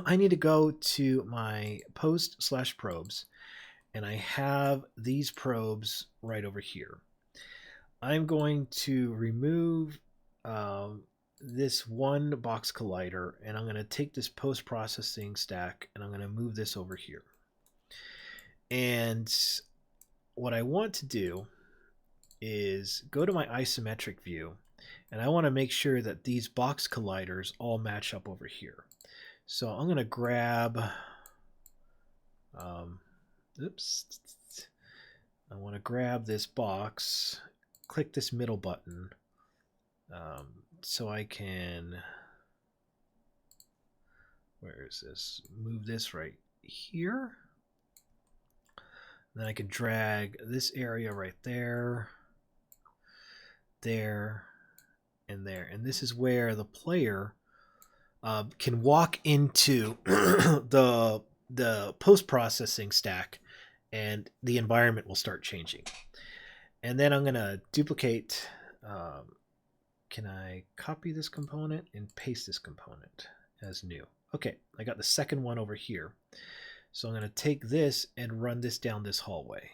I need to go to my post/probes, and I have these probes right over here. I'm going to remove this one box collider, and I'm going to take this post-processing stack and I'm going to move this over here. And what I want to do is go to my isometric view, and I want to make sure that these box colliders all match up over here. So I'm going to grab, I want to grab this box, click this middle button, so I can, where is this? Move this right here. Then I can drag this area right there, there, and there. And this is where the player can walk into the post-processing stack, and the environment will start changing. And then I'm going to duplicate. Can I copy this component and paste this component as new? Okay, I got the second one over here. So I'm going to take this and run this down this hallway.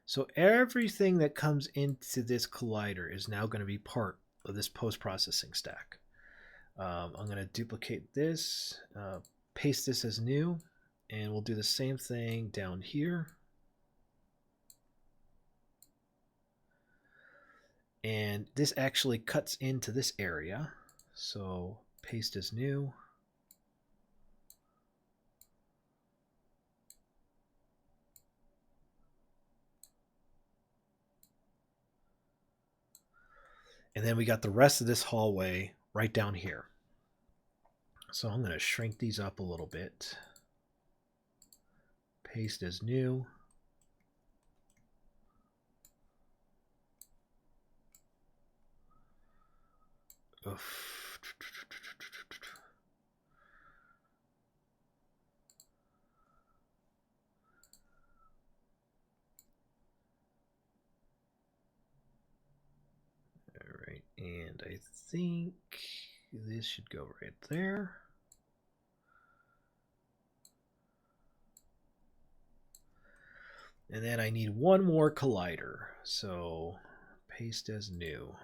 So everything that comes into this collider is now going to be part of this post-processing stack. I'm going to duplicate this, paste this as new, and we'll do the same thing down here. And this actually cuts into this area. So paste as new. And then we got the rest of this hallway right down here. So I'm going to shrink these up a little bit. Paste as new. Oof. All right, and I think this should go right there. And then I need one more collider, so paste as new.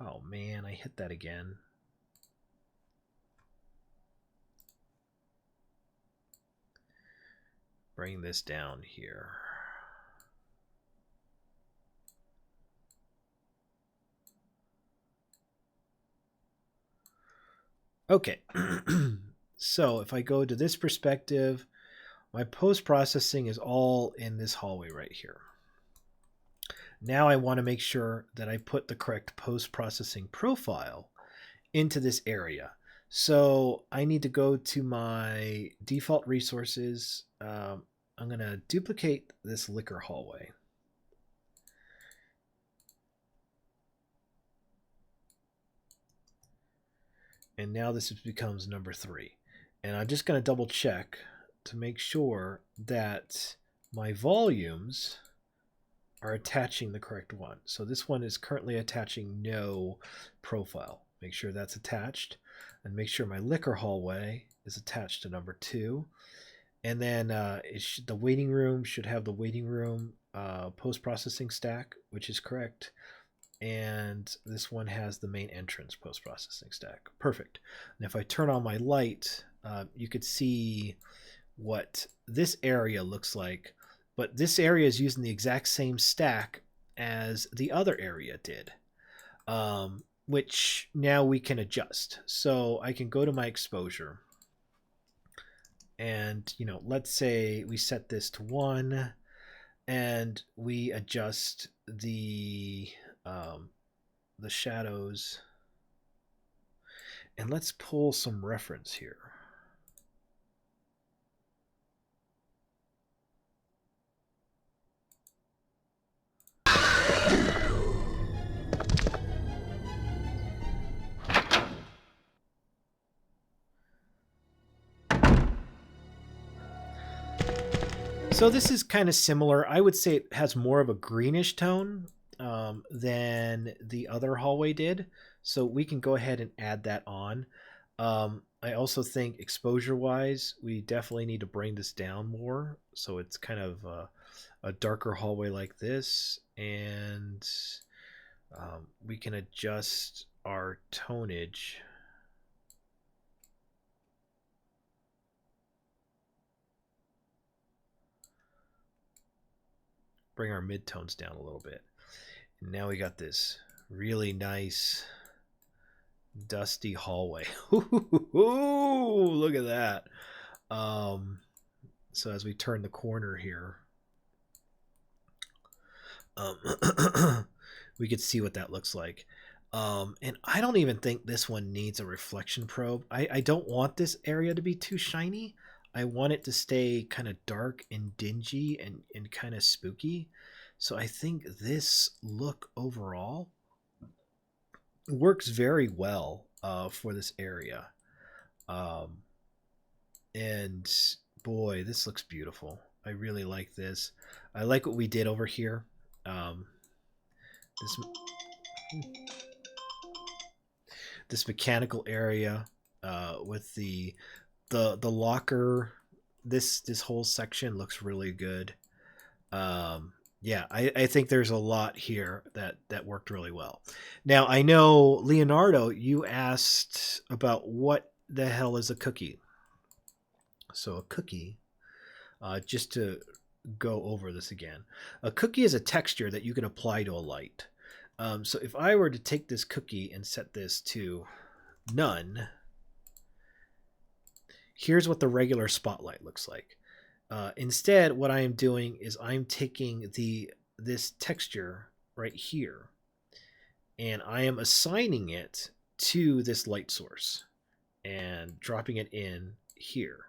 Oh man, I hit that again. Bring this down here. Okay, so if I go to this perspective, my post-processing is all in this hallway right here. Now I want to make sure that I put the correct post-processing profile into this area. So I need to go to my default resources. I'm going to duplicate this liquor hallway. And now this becomes number 3. And I'm just going to double check to make sure that my volumes are attaching the correct one. So this one is currently attaching no profile. Make sure that's attached, and make sure my liquor hallway is attached to number 2. And then the waiting room should have the waiting room post-processing stack, which is correct. And this one has the main entrance post-processing stack. Perfect. And if I turn on my light, you could see what this area looks like. But this area is using the exact same stack as the other area did, which now we can adjust. So I can go to my exposure, and let's say we set this to 1, and we adjust the shadows, and let's pull some reference here. So this is kind of similar. I would say it has more of a greenish tone than the other hallway did. So we can go ahead and add that on. I also think exposure-wise, we definitely need to bring this down more. So it's kind of a darker hallway like this. And we can adjust our tonage. Bring our midtones down a little bit. And now we got this really nice dusty hallway. Ooh, look at that. So as we turn the corner here, we could see what that looks like. And I don't even think this one needs a reflection probe. I don't want this area to be too shiny. I want it to stay kind of dark and dingy and kind of spooky. So I think this look overall works very well for this area. And boy, this looks beautiful. I really like this. I like what we did over here. This mechanical area with the locker. This whole section looks really good. Yeah, I think there's a lot here that worked really well. Now, I know, Leonardo, you asked about what the hell is a cookie. So a cookie, just to go over this again, a cookie is a texture that you can apply to a light. So if I were to take this cookie and set this to none, here's what the regular spotlight looks like. Instead, what I am doing is I'm taking this texture right here, and I am assigning it to this light source and dropping it in here.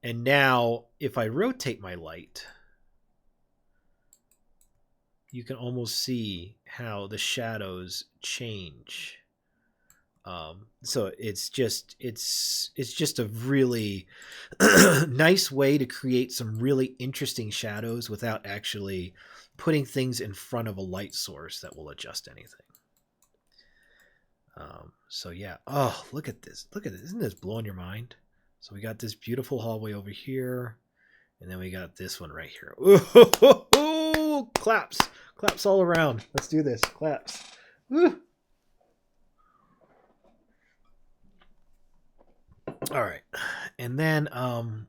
And now if I rotate my light, you can almost see how the shadows change. So it's just a really nice way to create some really interesting shadows without actually putting things in front of a light source that will adjust anything. So yeah. Oh, look at this. Look at this. Isn't this blowing your mind? So we got this beautiful hallway over here, and then we got this one right here. Ooh, claps. Claps all around. Let's do this. Claps. Woo. All right. And then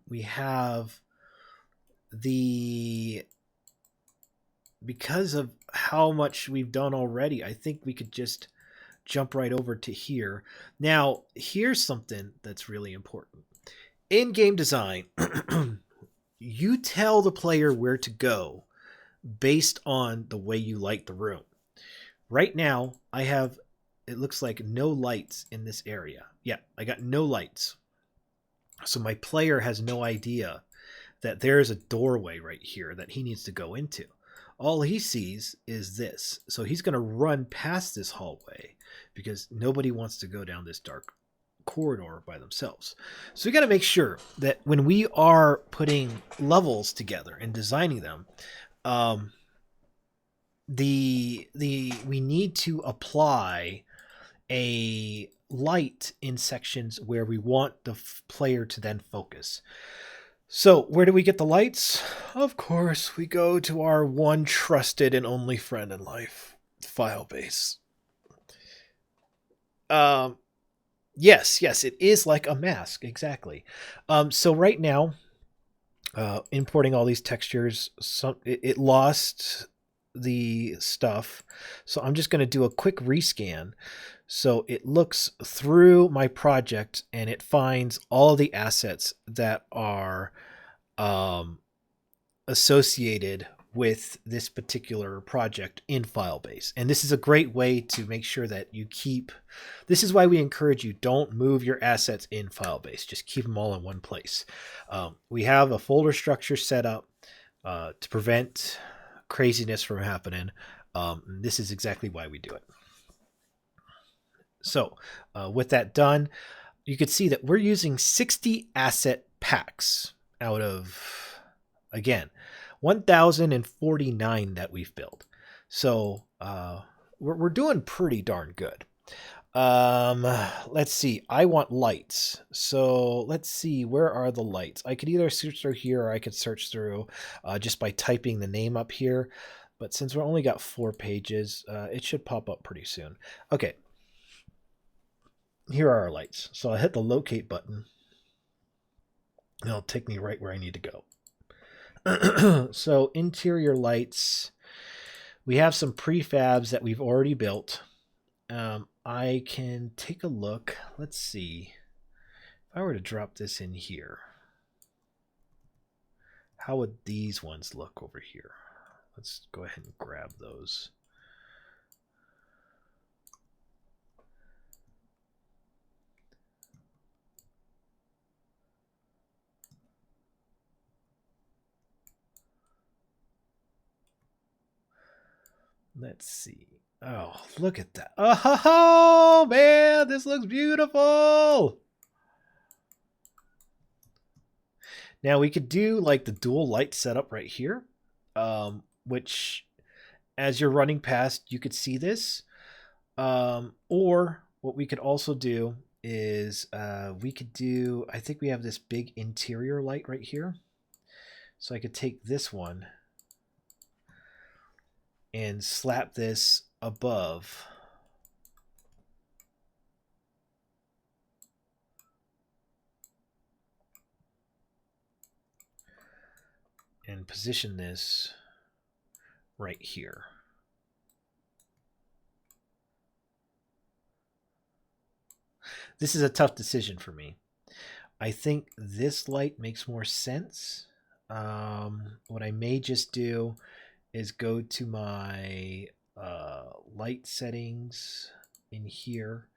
we have because of how much we've done already, I think we could just jump right over to here. Now, here's something that's really important. In game design, you tell the player where to go based on the way you light the room. Right now, I have, it looks like, no lights in this area. Yeah, I got no lights. So my player has no idea that there's a doorway right here that he needs to go into. All he sees is this. So he's going to run past this hallway because nobody wants to go down this dark corridor by themselves. So we got to make sure that when we are putting levels together and designing them, we need to apply a light in sections where we want the player to then focus. So where do we get the lights? Of course, we go to our one trusted and only friend in life, Filebase. Yes, it is like a mask, exactly. So right now, importing all these textures, it lost the stuff. So I'm just going to do a quick rescan. So it looks through my project and it finds all of the assets that are associated with this particular project in Filebase. And this is a great way to make sure that you keep, this is why we encourage you, don't move your assets in Filebase. Just keep them all in one place. We have a folder structure set up to prevent craziness from happening. This is exactly why we do it. So with that done, you can see that we're using 60 asset packs out of, again, 1,049 that we've built. So we're doing pretty darn good. Let's see. I want lights. So let's see. Where are the lights? I could either search through here or I could search through just by typing the name up here. But since we're only got 4 pages, it should pop up pretty soon. Okay. Here are our lights. So I hit the locate button. And it'll take me right where I need to go. So interior lights. We have some prefabs that we've already built. I can take a look. Let's see. If I were to drop this in here, how would these ones look over here? Let's go ahead and grab those. Let's see. Oh, look at that. Oh, man, this looks beautiful. Now we could do like the dual light setup right here, which as you're running past, you could see this. Or what we could also do is we could do, I think we have this big interior light right here. So I could take this one and slap this above. And position this right here. This is a tough decision for me. I think this light makes more sense. What I may just do is go to my light settings in here,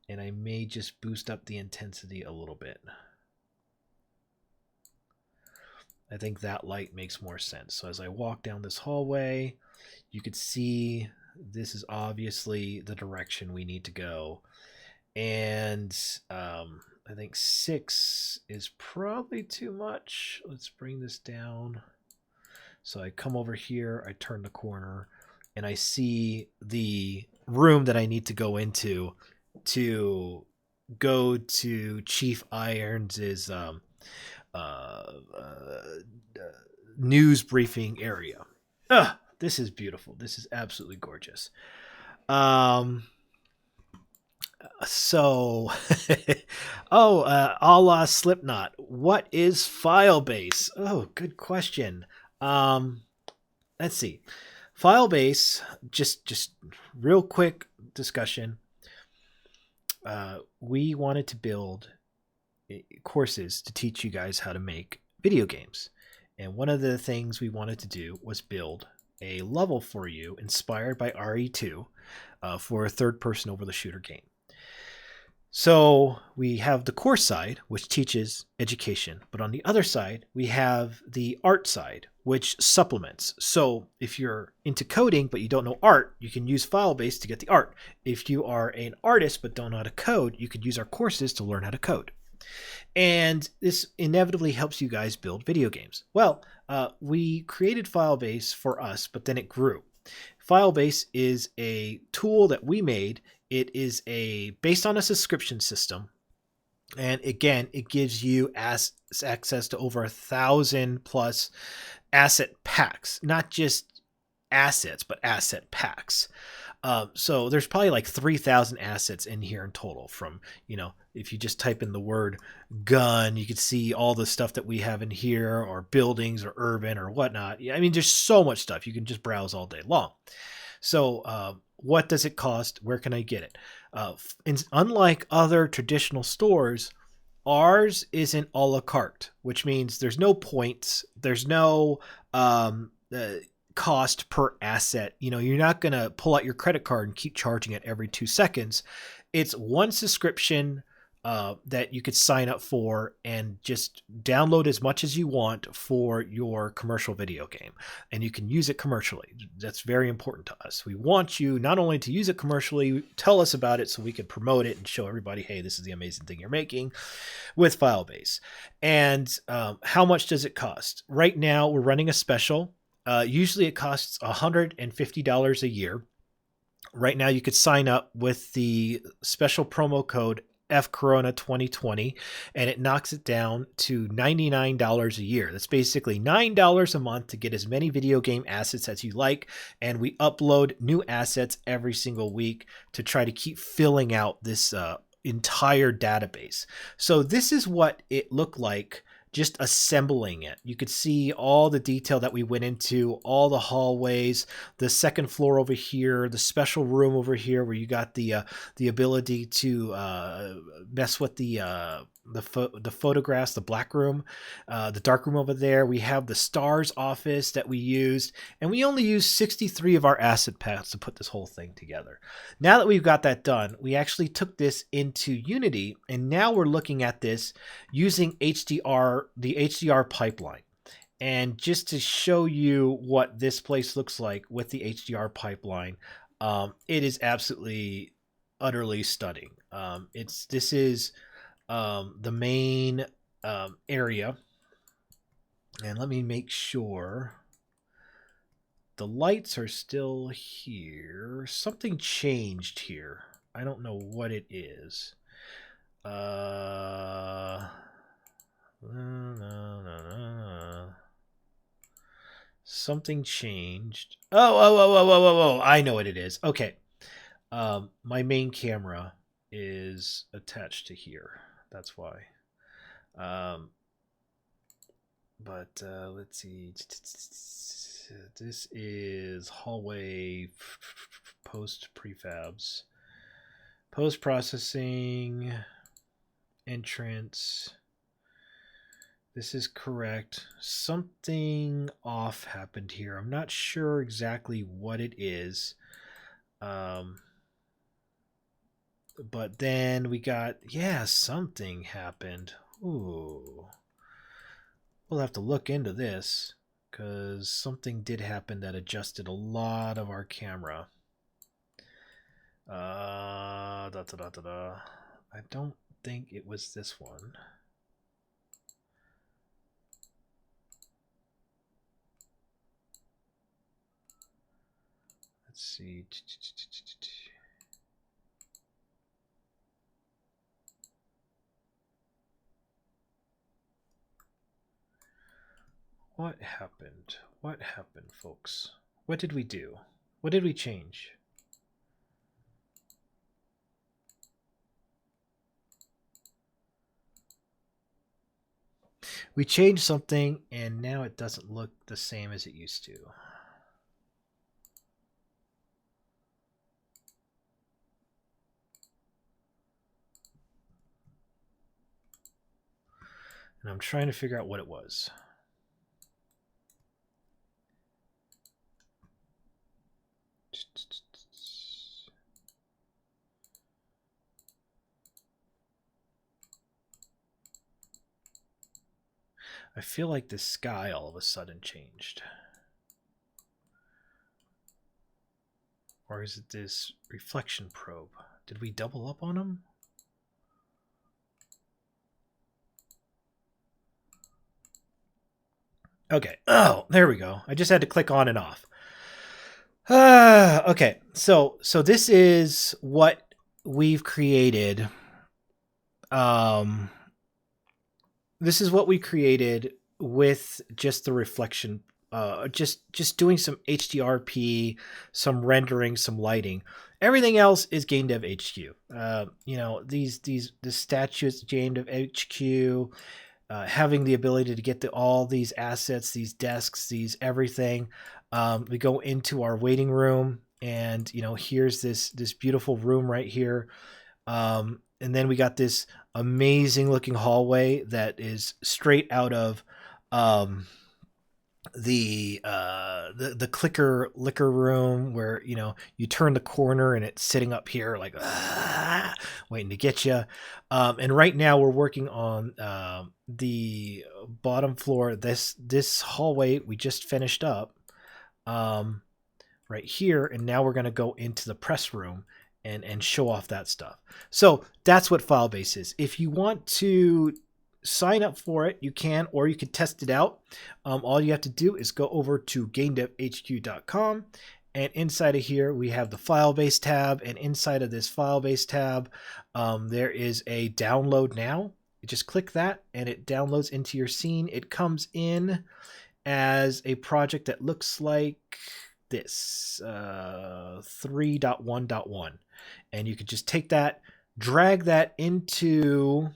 and I may just boost up the intensity a little bit. I think that light makes more sense. So as I walk down this hallway, you could see this is obviously the direction we need to go. And I think 6 is probably too much. Let's bring this down. So I come over here, I turn the corner, and I see the room that I need to go into to go to Chief Irons' news briefing area. This is beautiful. This is absolutely gorgeous. So, a la Slipknot, what is Filebase? Oh, good question. Let's see. Filebase, just real quick discussion. We wanted to build courses to teach you guys how to make video games. And one of the things we wanted to do was build a level for you inspired by RE2 for a third-person over-the-shooter game. So we have the course side, which teaches education, but on the other side, we have the art side, which supplements. So if you're into coding but you don't know art, you can use Filebase to get the art. If you are an artist but don't know how to code, you could use our courses to learn how to code. And this inevitably helps you guys build video games. Well, we created Filebase for us, but then it grew. Filebase is a tool that we made. It is based on a subscription system, and again, it gives you access to over 1,000 plus asset packs, not just assets, but asset packs. So there's probably like 3,000 assets in here in total. From, if you just type in the word gun, you could see all the stuff that we have in here, or buildings, or urban, or whatnot. I mean, there's so much stuff. You can just browse all day long. So what does it cost? Where can I get it? Unlike other traditional stores, ours isn't a la carte, which means there's no points. There's no cost per asset. You're not going to pull out your credit card and keep charging it every 2 seconds. It's one subscription that you could sign up for and just download as much as you want for your commercial video game. And you can use it commercially. That's very important to us. We want you not only to use it commercially, tell us about it so we can promote it and show everybody, hey, this is the amazing thing you're making with Filebase. And how much does it cost? Right now, we're running a special. Usually it costs $150 a year. Right now, you could sign up with the special promo code FCorona 2020, and it knocks it down to $99 a year. That's basically $9 a month to get as many video game assets as you like, and we upload new assets every single week to try to keep filling out this entire database. So this is what it looked like just assembling it. You could see all the detail that we went into, all the hallways, the second floor over here, the special room over here where you got the ability to mess with the photographs, the black room, the dark room over there. We have the stars office that we used, and we only used 63 of our asset packs to put this whole thing together. Now that we've got that done, we actually took this into Unity, and now we're looking at this using the HDR pipeline. And just to show you what this place looks like with the HDR pipeline, it is absolutely, utterly stunning. This is the main area. And let me make sure the lights are still here. Something changed here. I don't know what it is. No. Something changed. Oh, I know what it is. Okay. My main camera is attached to here. That's why. But let's see. This is hallway post prefabs. Post processing, entrance. This is correct. Something off happened here. I'm not sure exactly what it is. But then we got, something happened. Ooh. We'll have to look into this because something did happen that adjusted a lot of our camera. I don't think it was this one. Let's see. What happened? What happened, folks? What did we do? What did we change? We changed something, and now it doesn't look the same as it used to. And I'm trying to figure out what it was. I feel like the sky all of a sudden changed. Or is it this reflection probe? Did we double up on them? Okay. Oh, there we go. I just had to click on and off. Okay. So this is what we've created. This is what we created with just the reflection, just doing some HDRP, some rendering, some lighting. Everything else is Game Dev HQ. You know, the statues, Game Dev HQ, having the ability to get to all these assets, these desks, these everything. We go into our waiting room, and you know, here's this beautiful room right here. And then we got this amazing looking hallway that is straight out of the clicker liquor room, where you know you turn the corner and it's sitting up here like waiting to get you. And right now we're working on the bottom floor. This hallway we just finished up right here, and now we're going to go into the press room and show off that stuff. So that's what Filebase is. If you want to sign up for it, you can, or you can test it out. All you have to do is go over to gamedevhq.com, and inside of here we have the Filebase tab, and inside of this Filebase tab there is a download now. You just click that and it downloads into your scene. It comes in as a project that looks like this 3.1.1, and you could just take that, drag that into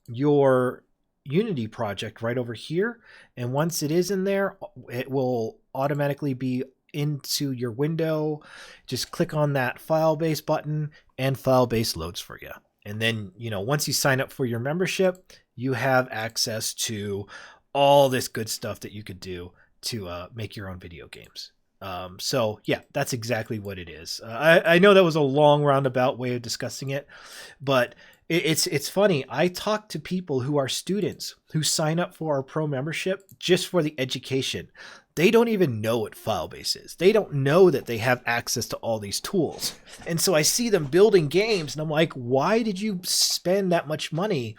your Unity project right over here, and once it is in there, it will automatically be into your window. Just click on that Filebase button and Filebase loads for you. And then, you know, once you sign up for your membership, you have access to all this good stuff that you could do to make your own video games. So yeah, that's exactly what it is. I know that was a long roundabout way of discussing it, but it's funny. I talk to people who are students who sign up for our pro membership just for the education. They don't even know what Filebase is. They don't know that they have access to all these tools. And so I see them building games and I'm like, why did you spend that much money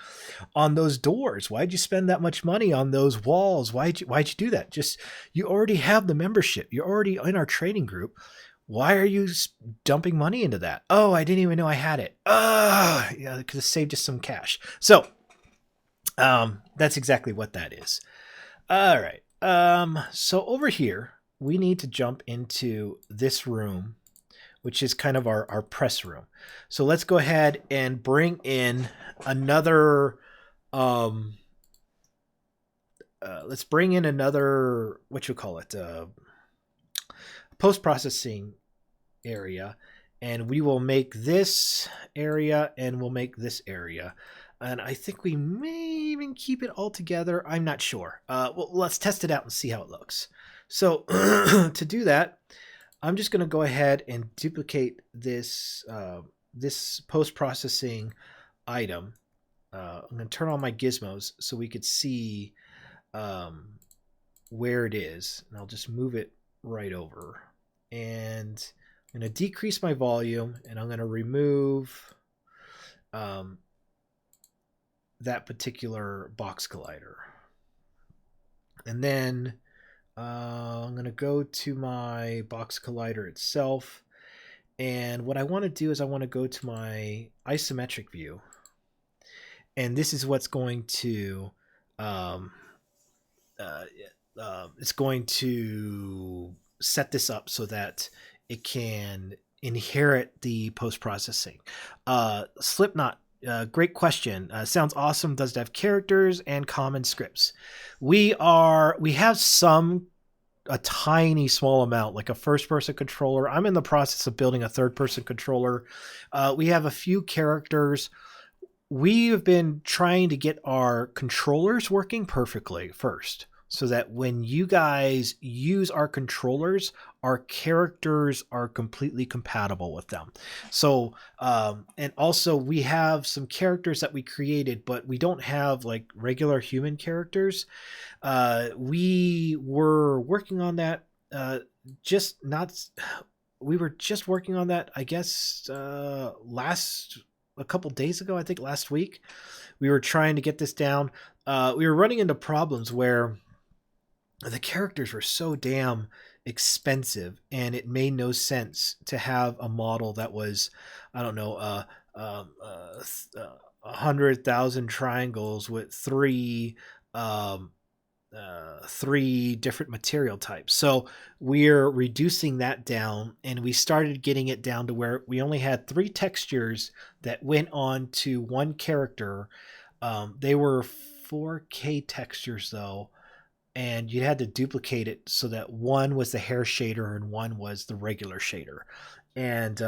on those doors? Why'd you spend that much money on those walls? Why'd you do that? Just, you already have the membership. You're already in our training group. Why are you dumping money into that? Oh, I didn't even know I had it. Yeah, it could have saved us some cash. So that's exactly what that is. All right. So over here, we need to jump into this room, which is kind of our press room. So let's go ahead and bring in another, let's bring in another, what you call it, post-processing area, and we will make this area and we'll make this area. And I think we may even keep it all together. I'm not sure. Well, let's test it out and see how it looks. So to do that, I'm just going to go ahead and duplicate this this post-processing item. I'm going to turn on my gizmos so we could see where it is. And I'll just move it right over. And I'm going to decrease my volume, and I'm going to remove that particular box collider. And then I'm going to go to my box collider itself. And what I want to do is I want to go to my isometric view. And this is what's going to, it's going to set this up so that it can inherit the post-processing. Slipknot, great question. Sounds awesome. Does it have characters and common scripts? We have a tiny small amount, like a first-person controller. I'm in the process of building a third-person controller. We have a few characters. We have been trying to get our controllers working perfectly first. so that when you guys use our controllers, our characters are completely compatible with them. So, and also we have some characters that we created, but we don't have like regular human characters. We were working on that. Just not. We were just working on that. I guess a couple days ago. I think last week we were trying to get this down. We were running into problems where the characters were so damn expensive, and it made no sense to have a model that was, I don't know, 100,000 triangles with three different material types. So we're reducing that down, and we started getting it down to where we only had 3 textures that went on to one character. They were 4K textures though, and you had to duplicate it so that one was the hair shader and one was the regular shader. And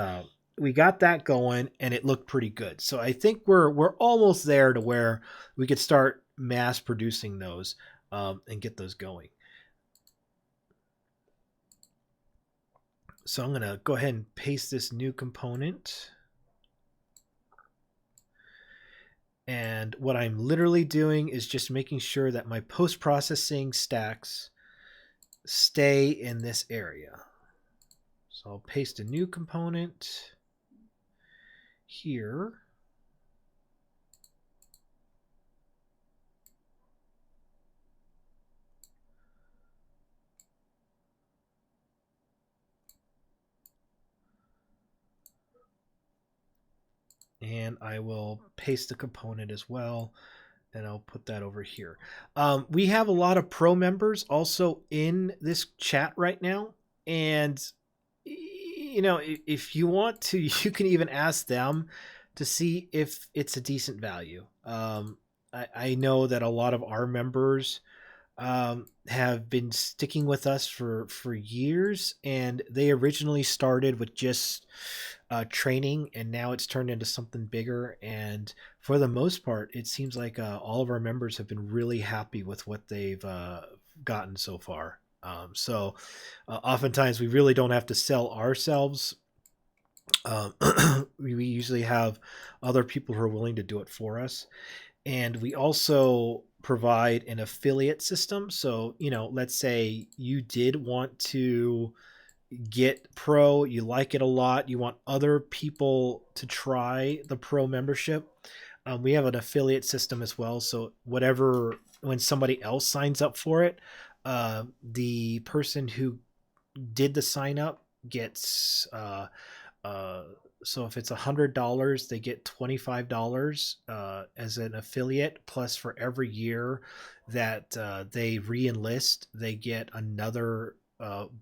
we got that going, and it looked pretty good. So I think we're almost there to where we could start mass producing those and get those going. So I'm going to go ahead and paste this new component. And what I'm literally doing is just making sure that my post-processing stacks stay in this area. So I'll paste a new component here. And I will paste the component as well, and I'll put that over here. We have a lot of pro members also in this chat right now, and you know, if you want to, you can even ask them to see if it's a decent value. I know that a lot of our members have been sticking with us for years, and they originally started with just training, and now it's turned into something bigger. And for the most part, it seems like all of our members have been really happy with what they've gotten so far. So oftentimes we really don't have to sell ourselves. We usually have other people who are willing to do it for us. And we also provide an affiliate system. So, you know, let's say you did want to get pro, you like it a lot, you want other people to try the pro membership. We have an affiliate system as well. So when somebody else signs up for it, the person who did the sign up gets so if it's $100, they get $25 as an affiliate. Plus, for every year that they re-enlist, they get another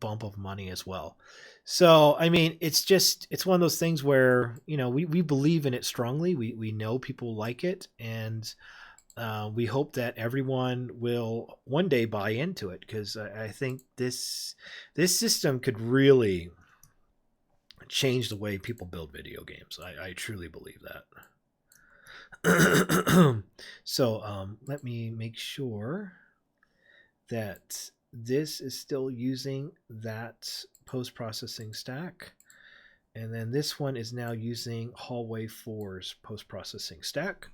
bump of money as well. So, I mean, it's one of those things where, you know, we believe in it strongly. We know people like it, and we hope that everyone will one day buy into it, because I think this system could really change the way people build video games. I truly believe that. So let me make sure that this is still using that post-processing stack, and then this one is now using Hallway 4's post-processing stack.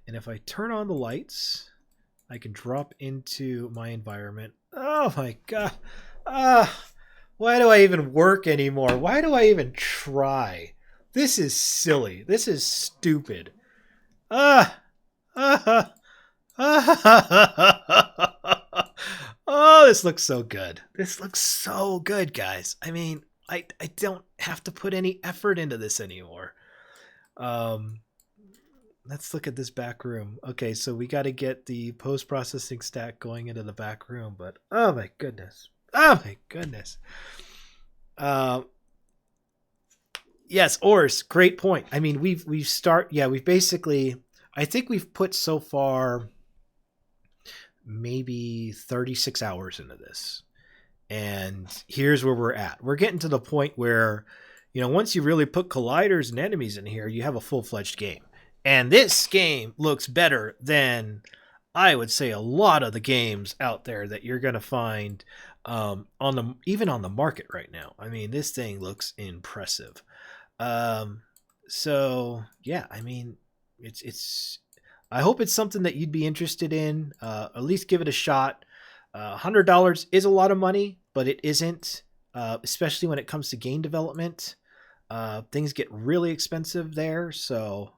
And if I turn on the lights, I can drop into my environment. Oh my god. Why do I even work anymore? Why do I even try? This is silly. This is stupid. Oh, this looks so good. This looks so good, guys. I mean, I don't have to put any effort into this anymore. Let's look at this back room. Okay, so we got to get the post-processing stack going into the back room, but oh my goodness. Oh my goodness. Yes, Ors, great point. I mean, we've basically, I think we've put so far maybe 36 hours into this. And here's where we're at. We're getting to the point where, you know, once you really put colliders and enemies in here, you have a full-fledged game. And this game looks better than I would say a lot of the games out there that you're going to find on the even on the market right now. I mean, this thing looks impressive. Um, so yeah, I mean, it's. I hope it's something that you'd be interested in. At least give it a shot. $100 is a lot of money, but it isn't, especially when it comes to game development. Things get really expensive there, so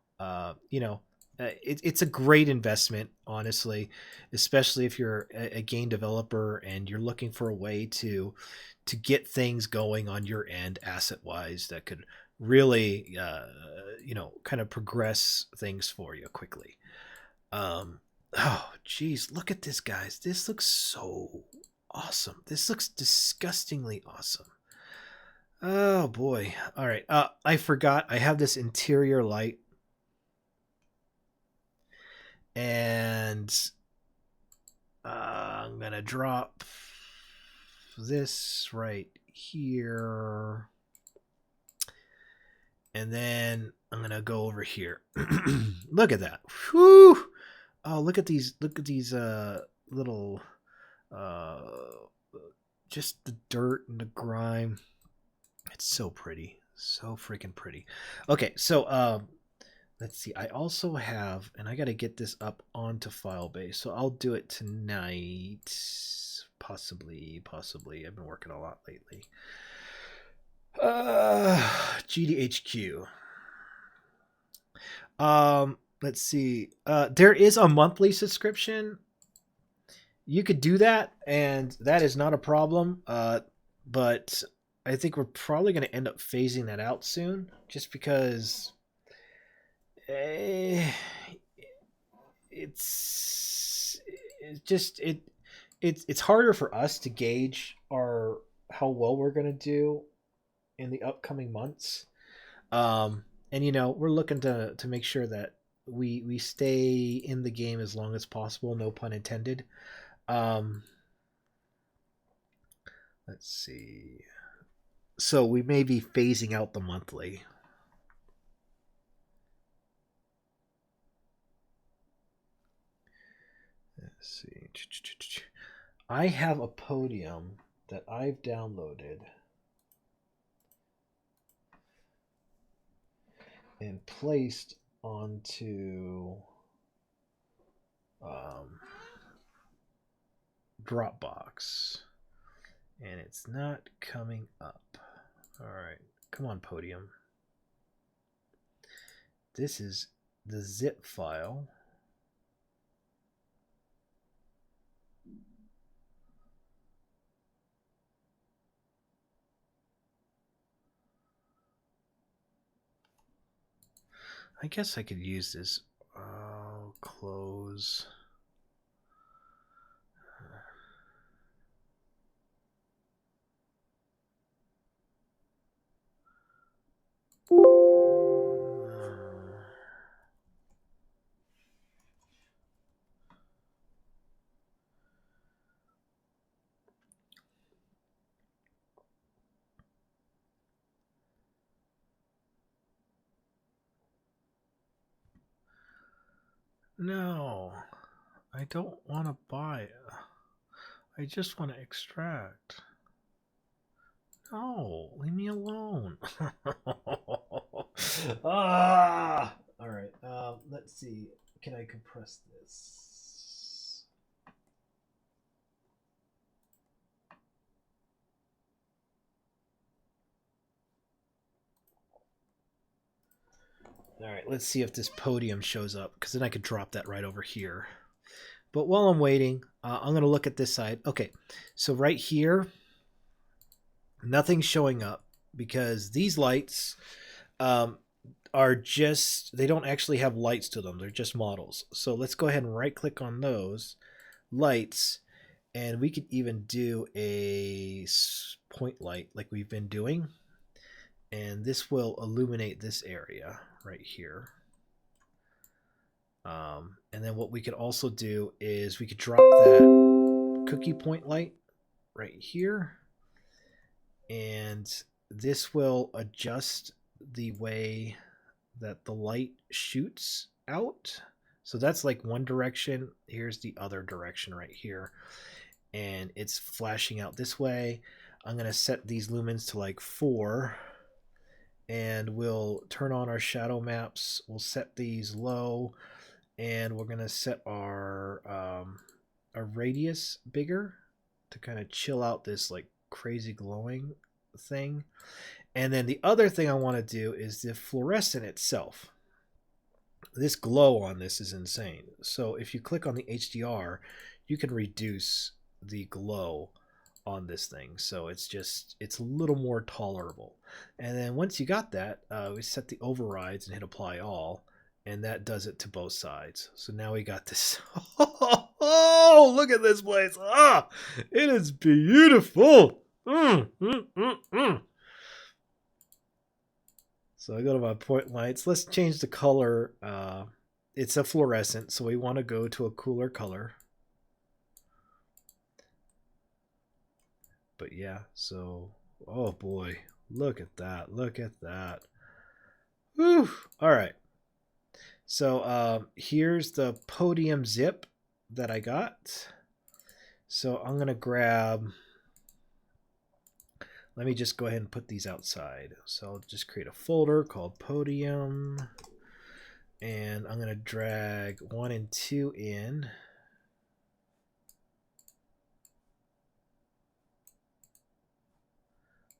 it's a great investment, honestly, especially if you're a game developer and you're looking for a way to get things going on your end, asset wise, that could really kind of progress things for you quickly. Um, oh, geez, look at this, guys. This looks so awesome. This looks disgustingly awesome. Oh boy. All right. I forgot. I have this interior light, and I'm gonna drop this right here, and then I'm gonna go over here. Look at that. Whew. Oh, look at these. Look at these little uh just the dirt and the grime. It's so pretty. So freaking pretty. Okay, so let's see. I also have, and I got to get this up onto Filebase, so I'll do it tonight. Possibly. I've been working a lot lately. GDHQ. Let's see. There is a monthly subscription. You could do that, and that is not a problem. But I think we're probably going to end up phasing that out soon, just because eh, it's just it's harder for us to gauge our how well we're going to do in the upcoming months. And we're looking to make sure that we stay in the game as long as possible, no pun intended. um let's see. So we may be phasing out the monthly. Let's see. I have a podium that I've downloaded and placed onto Dropbox, and it's not coming up. All right, come on, podium. This is the zip file. I guess I could use this. Close. No, I don't want to buy. I just want to extract. No, leave me alone. Ah! All right. Let's see. Can I compress this? All right. Let's see if this podium shows up, because then I could drop that right over here. But while I'm waiting, I'm going to look at this side. Okay. So right here, nothing's showing up because these lights are just, they don't actually have lights to them. They're just models. So let's go ahead and right click on those lights, and we could even do a point light like we've been doing, and this will illuminate this area right here. And then what we could also do is we could drop that cookie point light right here, and this will adjust the way that the light shoots out So that's like one direction. Here's the other direction right here. And it's flashing out this way. I'm going to set these lumens to like 4. And we'll turn on our shadow maps. We'll set these low. And we're going to set our radius bigger to kind of chill out this like crazy glowing thing. And then the other thing I want to do is the fluorescent itself. This glow on this is insane. So if you click on the HDR, you can reduce the glow on this thing. So it's a little more tolerable. And then once you got that, we set the overrides and hit apply all. And that does it to both sides. So now we got this. Oh, look at this place. Ah, it is beautiful. So I go to my point lights. Let's change the color. It's a fluorescent, so we want to go to a cooler color. But yeah, so, oh boy, look at that. Look at that. Whew. All right. So here's the podium zip that I got. So I'm going to grab, let me just go ahead and put these outside. So I'll just create a folder called podium. And I'm going to drag 1 and 2 in.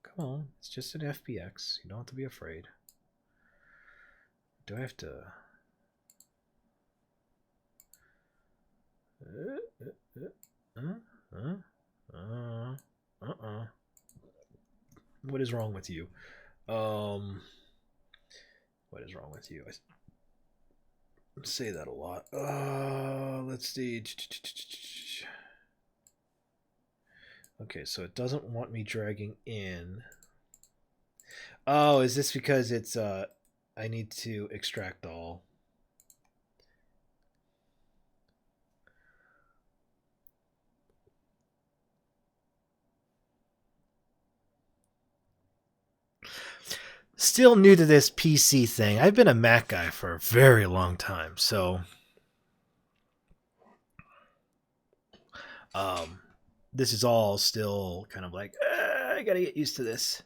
Come on, it's just an FBX. You don't have to be afraid. Do I have to... What is wrong with you? What is wrong with you? I say that a lot. Let's see. Okay, so it doesn't want me dragging in. Oh, is this because it's I need to extract all? Still new to this PC thing. I've been a Mac guy for a very long time, so this is all still kind of like I gotta get used to this.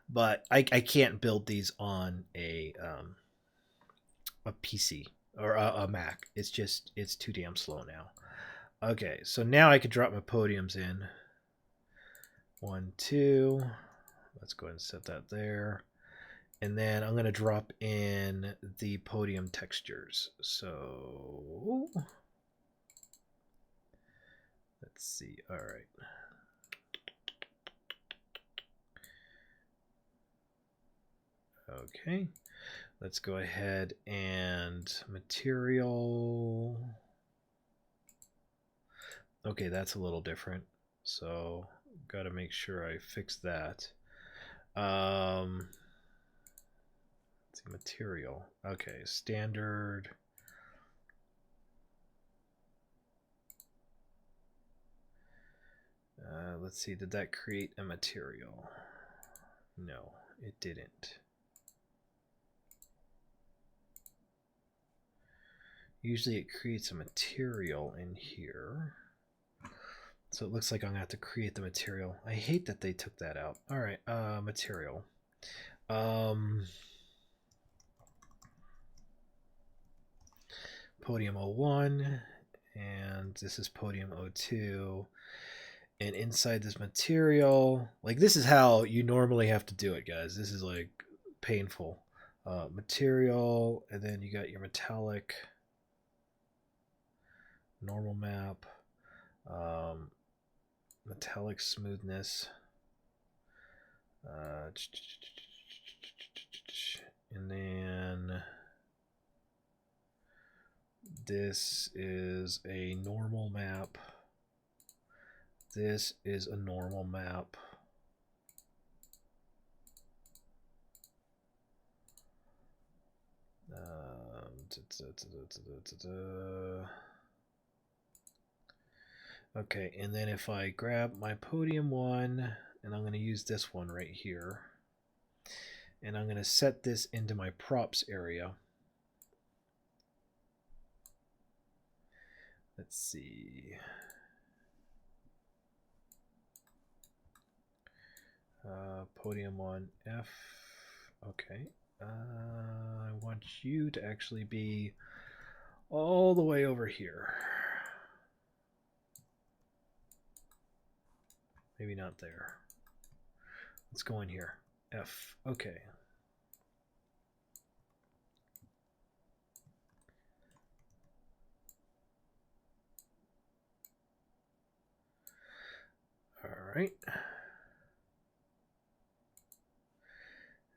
But I can't build these on a PC or a Mac. It's too damn slow now. Okay, so now I could drop my podiums in. 1, 2. Let's go ahead and set that there. And then I'm going to drop in the podium textures. So let's see. All right. Okay. Let's go ahead and material. Okay, that's a little different. So got to make sure I fix that. Let's see, material. Okay, standard. Let's see, did that create a material? No, it didn't. Usually it creates a material in here. So it looks like I'm going to have to create the material. I hate that they took that out. All right, material. Podium 01, and this is podium 02. And inside this material, like this is how you normally have to do it, guys. This is like painful. Material, and then you got your metallic, normal map, metallic smoothness, and then this is a normal map. This is a normal map. Okay, and then if I grab my podium one, and I'm going to use this one right here, and I'm going to set this into my props area. Let's see. Podium on F. Okay. I want you to actually be all the way over here. Maybe not there. Let's go in here. F. Okay. All right.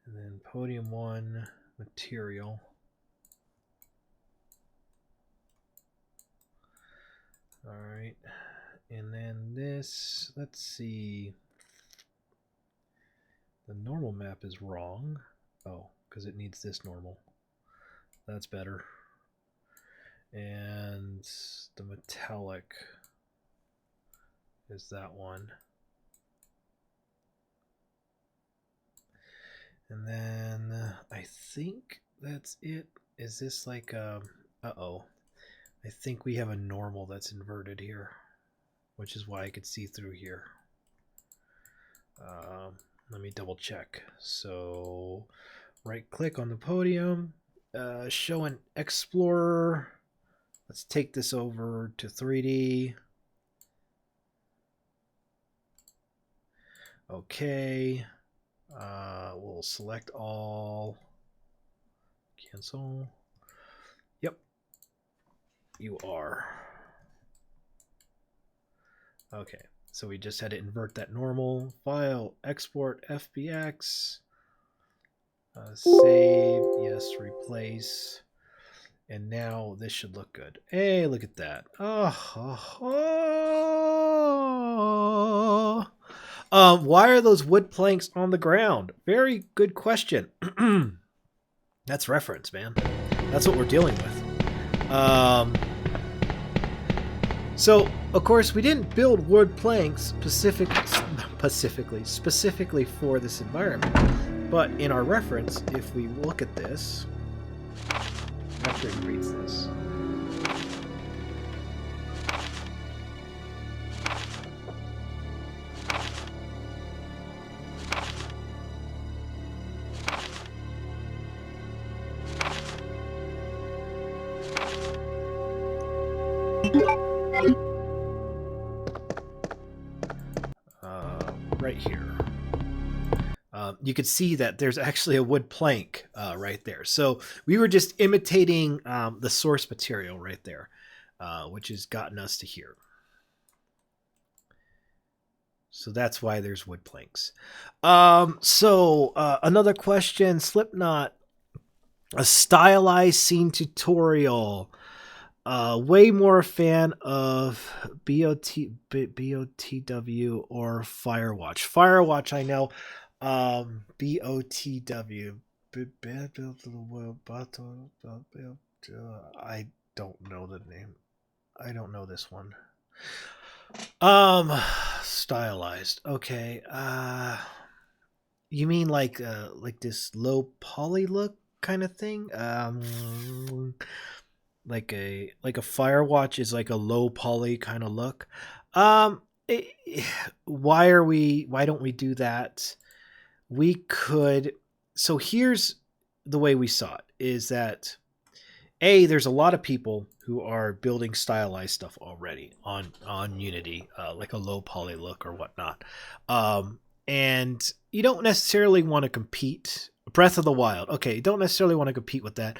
And then podium 1, material. All right. And then this, let's see. The normal map is wrong. Oh, because it needs this normal. That's better. And the metallic is that one. And then I think that's it. Is this like uh-oh. I think we have a normal that's inverted here, which is why I could see through here. Let me double check. So right click on the podium, show an explorer. Let's take this over to 3D. Okay. We'll select all. Cancel. Yep. You are. Okay. So we just had to invert that normal. File, export, FBX. Save. Yes, replace. And now this should look good. Hey, look at that. Why are those wood planks on the ground? Very good question. That's reference, man. That's what we're dealing with. So, of course, we didn't build wood planks specifically for this environment. But in our reference, if we look at this, after it reads this. Right here. You could see that there's actually a wood plank right there. So we were just imitating the source material right there, which has gotten us to here. So that's why there's wood planks. Another question, Slipknot, a stylized scene tutorial. Way more a fan of BOTW or Firewatch. Firewatch, I know. BOTW. I don't know the name. I don't know this one. Stylized. Okay. You mean like this low poly look kind of thing? Like a Firewatch is like a low poly kind of look. Why don't we do that? We could. So here's the way we saw it, is that there's a lot of people who are building stylized stuff already on Unity, like a low poly look or whatnot. And you don't necessarily want to compete. Breath of the Wild. Okay, you don't necessarily want to compete with that.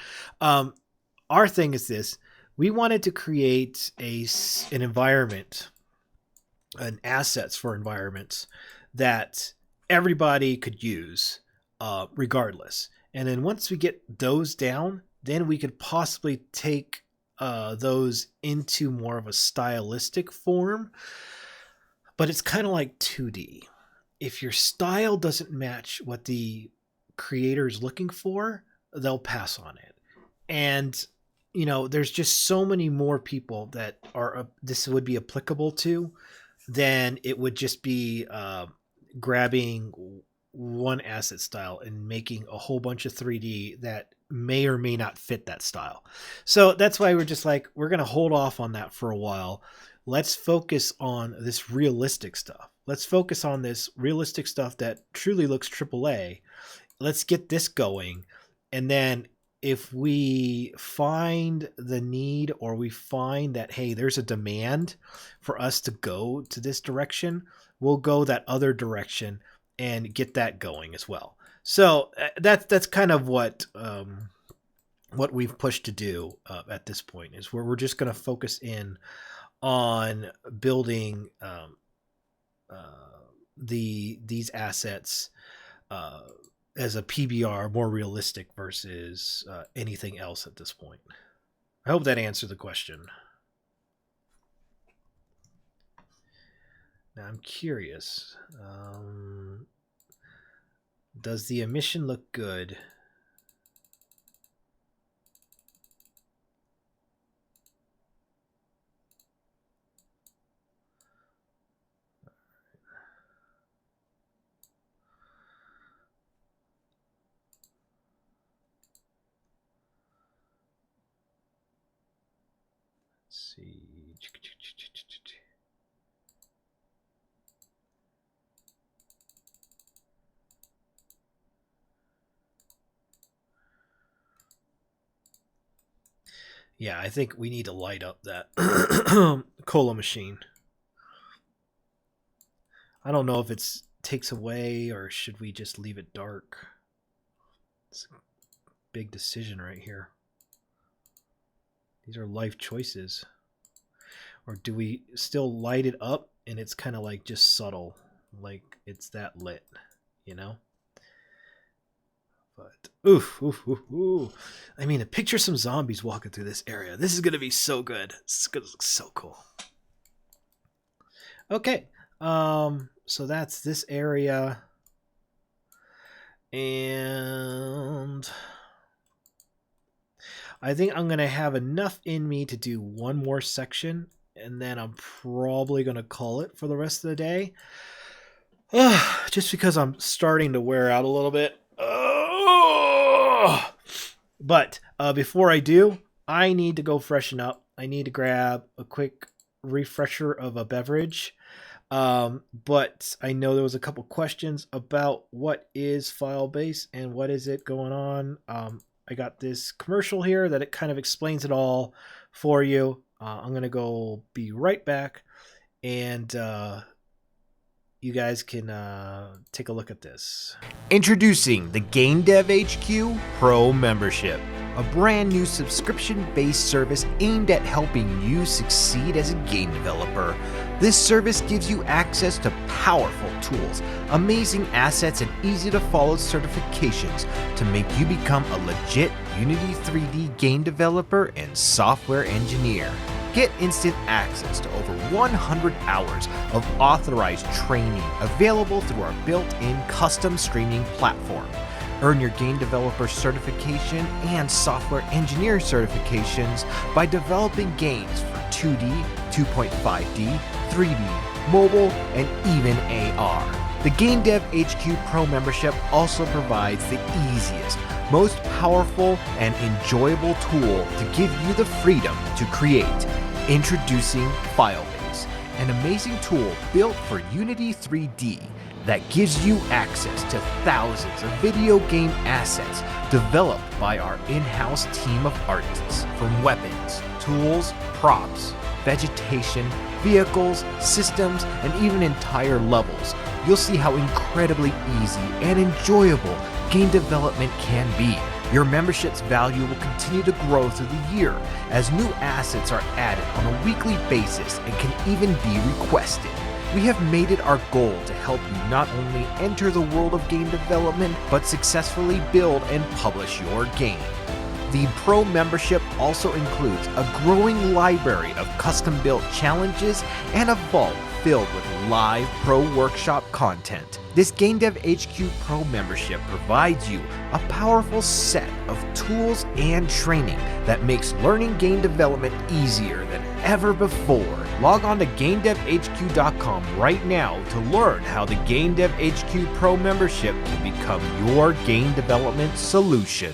Our thing is this: we wanted to create an environment, an assets for environments that everybody could use, regardless. And then once we get those down, then we could possibly take those into more of a stylistic form. But it's kind of like 2D. If your style doesn't match what the creator is looking for, they'll pass on it. And there's just so many more people that this would be applicable to than it would just be grabbing one asset style and making a whole bunch of 3D that may or may not fit that style. So that's why we're just like, we're going to hold off on that for a while. Let's focus on this realistic stuff. Let's focus on this realistic stuff that truly looks AAA. Let's get this going. And then if we find the need, or we find that, hey, there's a demand for us to go to this direction, we'll go that other direction and get that going as well. So that's kind of what we've pushed to do at this point, is where we're just going to focus in on building these assets as a PBR, more realistic versus anything else at this point. I hope that answered the question. Now I'm curious. Does the emission look good? Let's see. Yeah, I think we need to light up that cola machine. I don't know if it takes away, or should we just leave it dark? It's a big decision right here. These are life choices. Or do we still light it up and it's kind of like just subtle, like it's that lit, you know? But ooh. I mean, picture some zombies walking through this area. This is gonna be so good. It's gonna look so cool. Okay, so that's this area, and I think I'm gonna have enough in me to do one more section, and then I'm probably gonna call it for the rest of the day. Just because I'm starting to wear out a little bit. But before I do, I need to go freshen up. I need to grab a quick refresher of a beverage. But I know there was a couple questions about what is Filebase and what is it going on. I got this commercial here that it kind of explains it all for you. I'm going to go be right back, and you guys can take a look at this. Introducing the Game Dev HQ Pro Membership, a brand new subscription-based service aimed at helping you succeed as a game developer. This service gives you access to powerful tools, amazing assets, and easy-to-follow certifications to make you become a legit Unity 3D game developer and software engineer. Get instant access to over 100 hours of authorized training available through our built-in custom streaming platform. Earn your game developer certification and software engineer certifications by developing games for 2D, 2.5D, 3D, mobile, and even AR. The Game Dev HQ Pro membership also provides the easiest, most powerful, and enjoyable tool to give you the freedom to create. Introducing Filebase, an amazing tool built for Unity 3D that gives you access to thousands of video game assets developed by our in-house team of artists, from weapons, tools, props, vegetation, vehicles, systems, and even entire levels. You'll see how incredibly easy and enjoyable game development can be. Your membership's value will continue to grow through the year as new assets are added on a weekly basis and can even be requested. We have made it our goal to help you not only enter the world of game development, but successfully build and publish your game. The Pro membership also includes a growing library of custom-built challenges and a vault filled with live Pro Workshop content. This Game Dev HQ Pro membership provides you a powerful set of tools and training that makes learning game development easier than ever before. Log on to GameDevHQ.com right now to learn how the Game Dev HQ Pro membership can become your game development solution.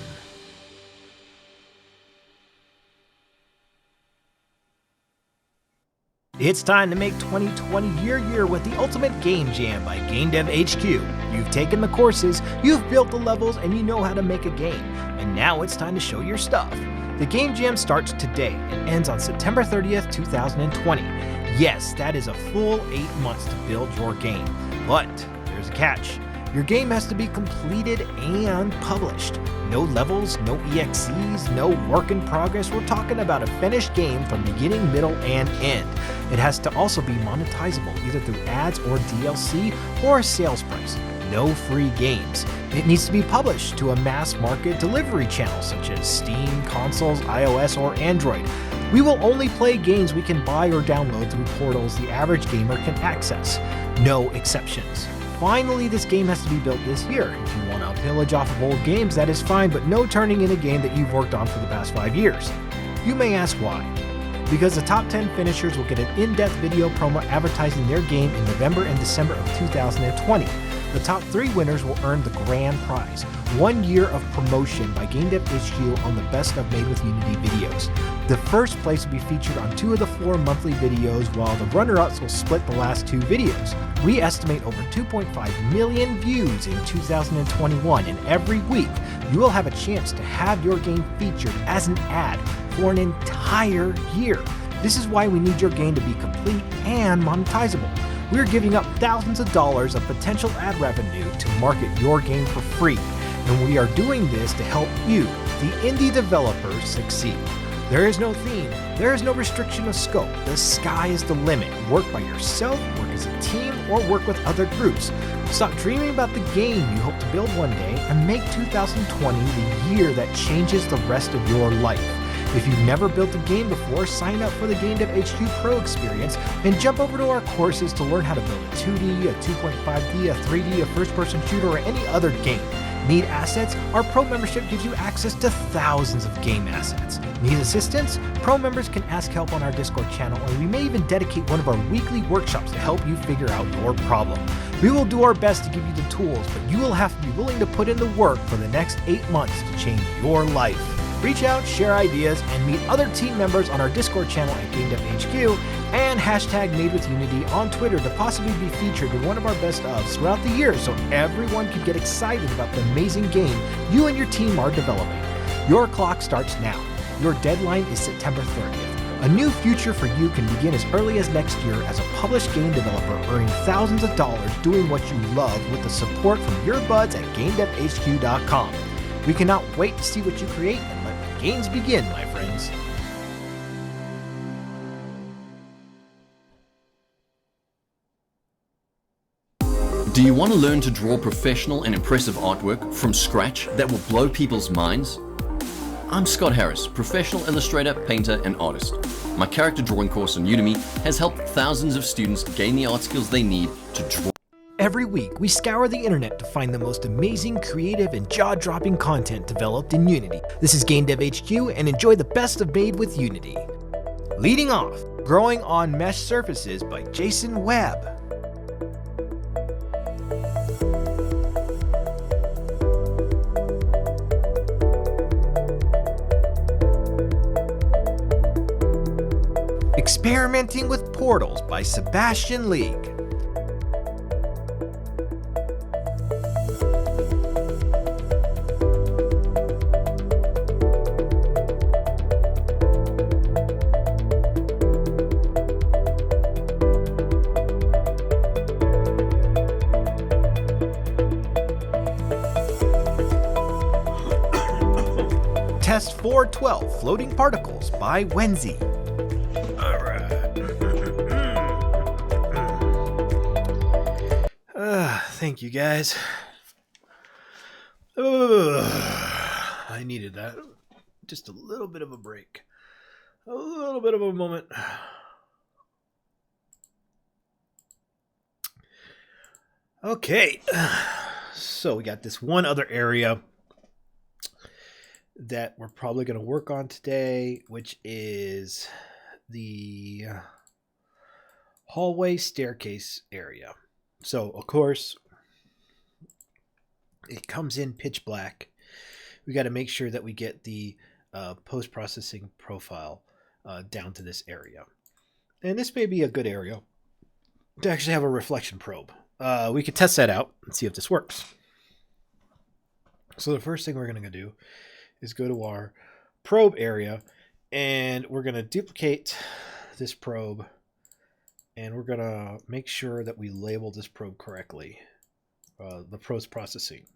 It's time to make 2020 your year with the Ultimate Game Jam by Game Dev HQ. You've taken the courses, you've built the levels, and you know how to make a game. And now it's time to show your stuff. The Game Jam starts today and ends on September 30th, 2020. Yes, that is a full 8 months to build your game. But there's a catch. Your game has to be completed and published. No levels, no EXEs, no work in progress. We're talking about a finished game from beginning, middle, and end. It has to also be monetizable, either through ads or DLC or a sales price. No free games. It needs to be published to a mass market delivery channel such as Steam, consoles, iOS, or Android. We will only play games we can buy or download through portals the average gamer can access. No exceptions. Finally, this game has to be built this year. If you want to pillage off of old games, that is fine, but no turning in a game that you've worked on for the past 5 years. You may ask why. Because the top 10 finishers will get an in-depth video promo advertising their game in November and December of 2020. The top 3 winners will earn the grand prize, 1 year of promotion by Game Dev HQ on the Best of Made with Unity videos. The first place will be featured on 2 of the 4 monthly videos, while the runner-ups will split the last 2 videos. We estimate over 2.5 million views in 2021, and every week you will have a chance to have your game featured as an ad for an entire year. This is why we need your game to be complete and monetizable. We're giving up thousands of dollars of potential ad revenue to market your game for free, and we are doing this to help you, the indie developers, succeed. There is no theme, there is no restriction of scope. The sky is the limit. Work by yourself, work as a team, or work with other groups. Stop dreaming about the game you hope to build one day and make 2020 the year that changes the rest of your life. If you've never built a game before, sign up for the Game Dev HQ Pro experience and jump over to our courses to learn how to build a 2D, a 2.5D, a 3D, a first-person shooter, or any other game. Need assets? Our Pro membership gives you access to thousands of game assets. Need assistance? Pro members can ask help on our Discord channel, and we may even dedicate one of our weekly workshops to help you figure out your problem. We will do our best to give you the tools, but you will have to be willing to put in the work for the next 8 months to change your life. Reach out, share ideas, and meet other team members on our Discord channel at GameDevHQ, and hashtag MadeWithUnity on Twitter to possibly be featured in one of our best ofs throughout the year so everyone can get excited about the amazing game you and your team are developing. Your clock starts now. Your deadline is September 30th. A new future for you can begin as early as next year as a published game developer, earning thousands of dollars doing what you love with the support from your buds at GameDevHQ.com. We cannot wait to see what you create and let the games begin, my friends. Do you want to learn to draw professional and impressive artwork from scratch that will blow people's minds? I'm Scott Harris, professional illustrator, painter, and artist. My character drawing course on Udemy has helped thousands of students gain the art skills they need to draw. Every week, we scour the internet to find the most amazing, creative, and jaw-dropping content developed in Unity. This is Game Dev HQ, and enjoy the best of Made with Unity. Leading off, Growing on Mesh Surfaces by Jason Webb. Experimenting with Portals by Sebastian League. Test 412 Floating Particles by Wenzi. Thank you guys. I needed that. Just a little bit of a break. A little bit of a moment. Okay. So we got this one other area that we're probably going to work on today, which is the hallway staircase area. So, of course, it comes in pitch black. We got to make sure that we get the post-processing profile down to this area. And this may be a good area to actually have a reflection probe. We could test that out and see if this works. So the first thing we're going to do is go to our probe area, and we're going to duplicate this probe, and we're going to make sure that we label this probe correctly, the post-processing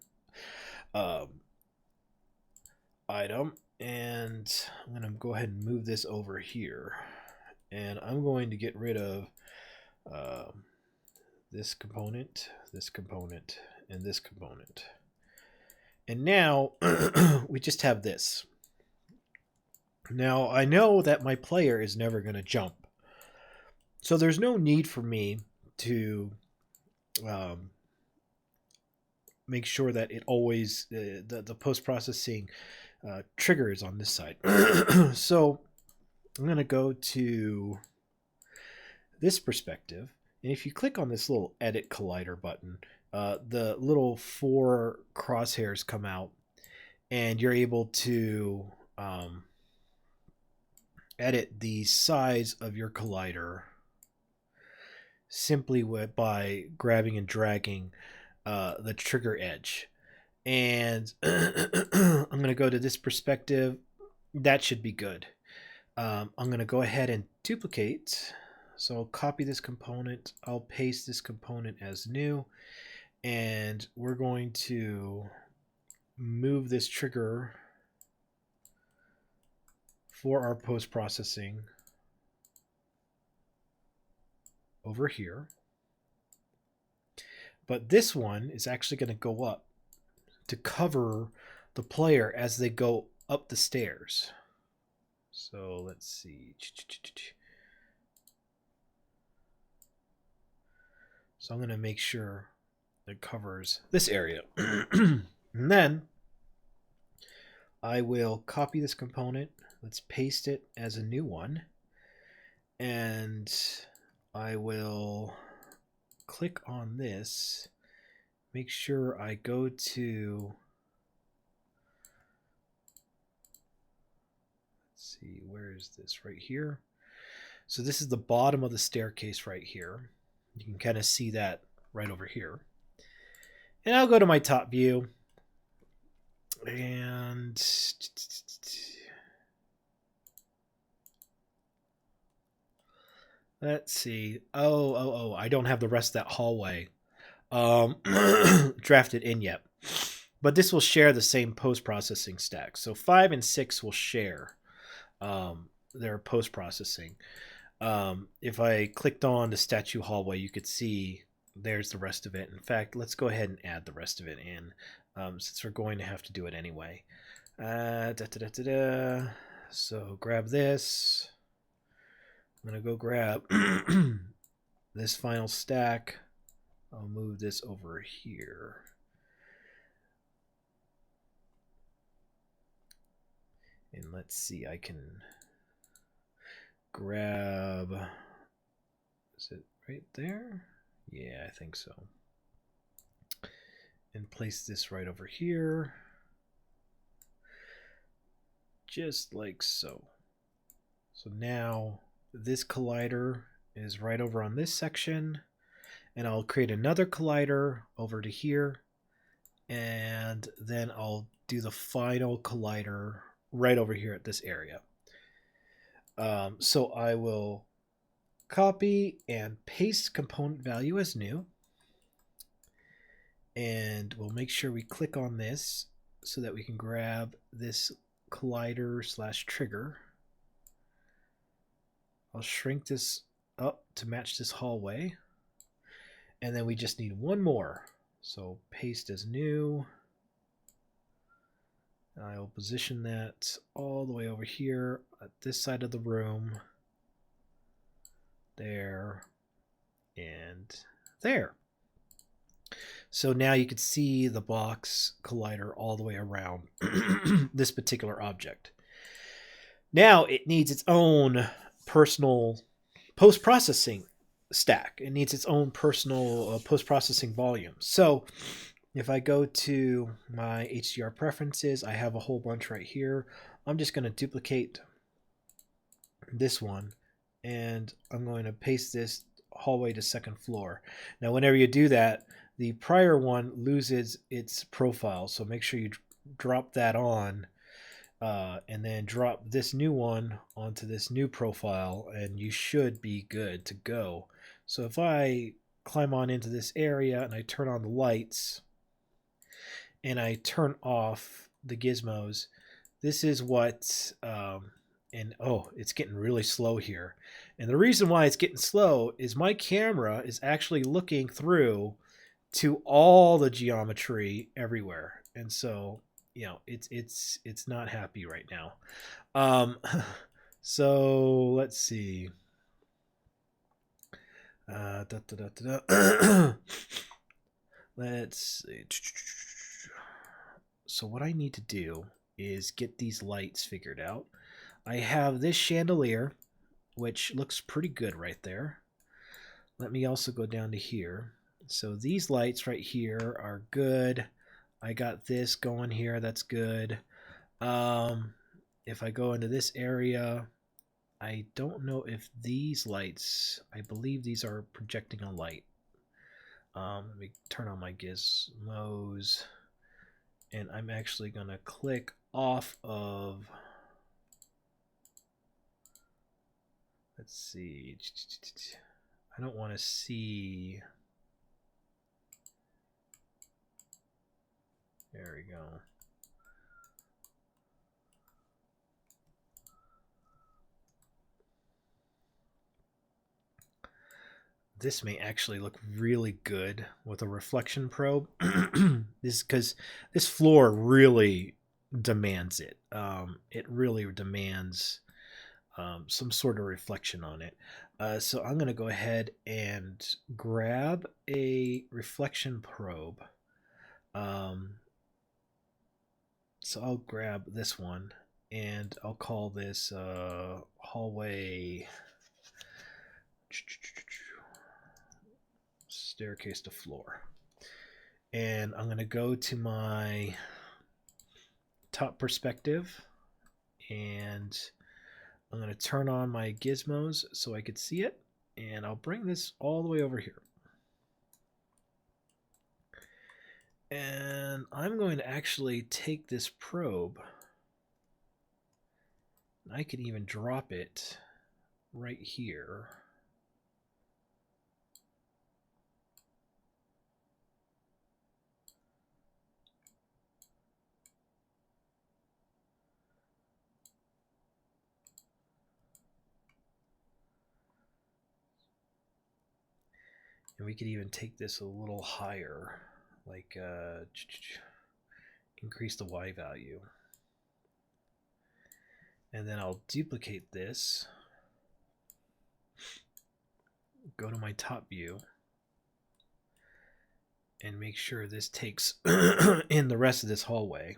item. And I'm going to go ahead and move this over here, and I'm going to get rid of this component, and this component. And now we just have this. Now I know that my player is never going to jump, so there's no need for me to make sure that it always the post-processing triggers on this side. So I'm going to go to this perspective, and if you click on this little edit collider button, the little 4 crosshairs come out, and you're able to edit the size of your collider simply by grabbing and dragging the trigger edge. And I'm going to go to this perspective. That should be good. I'm going to go ahead and duplicate. So I'll copy this component. I'll paste this component as new. And we're going to move this trigger for our post-processing over here. But this one is actually going to go up to cover the player as they go up the stairs. So let's see. So I'm going to make sure it covers this area. And then I will copy this component. Let's paste it as a new one. And I will click on this. Make sure I go to, let's see, where is this? Right here. So this is the bottom of the staircase right here. You can kind of see that right over here. And I'll go to my top view. And let's see. Oh, I don't have the rest of that hallway drafted in yet. But this will share the same post-processing stack. So 5 and 6 will share their post-processing. If I clicked on the statue hallway, you could see there's the rest of it. In fact, let's go ahead and add the rest of it in, since we're going to have to do it anyway. So grab this. I'm going to go grab this final stack. I'll move this over here. And let's see, I can grab, is it right there? Yeah, I think so. And place this right over here. Just like so. So now this collider is right over on this section. And I'll create another collider over to here. And then I'll do the final collider right over here at this area. So I will copy and paste component value as new. And we'll make sure we click on this so that we can grab this collider / trigger. I'll shrink this up to match this hallway. And then we just need one more. So paste as new. I will position that all the way over here at this side of the room. There. And there. So now you can see the box collider all the way around this particular object. Now it needs its own personal post-processing stack. It needs its own personal post-processing volume. So if I go to my HDR preferences, I have a whole bunch right here. I'm just going to duplicate this one, and I'm going to paste this hallway to second floor. Now, whenever you do that, the prior one loses its profile, so make sure you drop that on, and then drop this new one onto this new profile, and you should be good to go. So if I climb on into this area and I turn on the lights and I turn off the gizmos, this is what and oh, it's getting really slow here. And the reason why it's getting slow is my camera is actually looking through to all the geometry everywhere. And so, you know, it's not happy right now. So let's see. Let's see. So what I need to do is get these lights figured out. I have this chandelier, which looks pretty good right there. Let me also go down to here. So these lights right here are good. I got this going here. That's good. If I go into this area, I don't know if these lights, I believe these are projecting a light. Let me turn on my gizmos, and I'm actually going to click off of, let's see, I don't want to see, there we go. This may actually look really good with a reflection probe. This because this floor really demands it. It really demands some sort of reflection on it. So I'm going to go ahead and grab a reflection probe. So I'll grab this one, and I'll call this hallway staircase to floor. And I'm going to go to my top perspective, and I'm going to turn on my gizmos so I could see it, and I'll bring this all the way over here. And I'm going to actually take this probe, and I can even drop it right here. And we could even take this a little higher, like increase the Y value. And then I'll duplicate this, go to my top view, and make sure this takes in the rest of this hallway.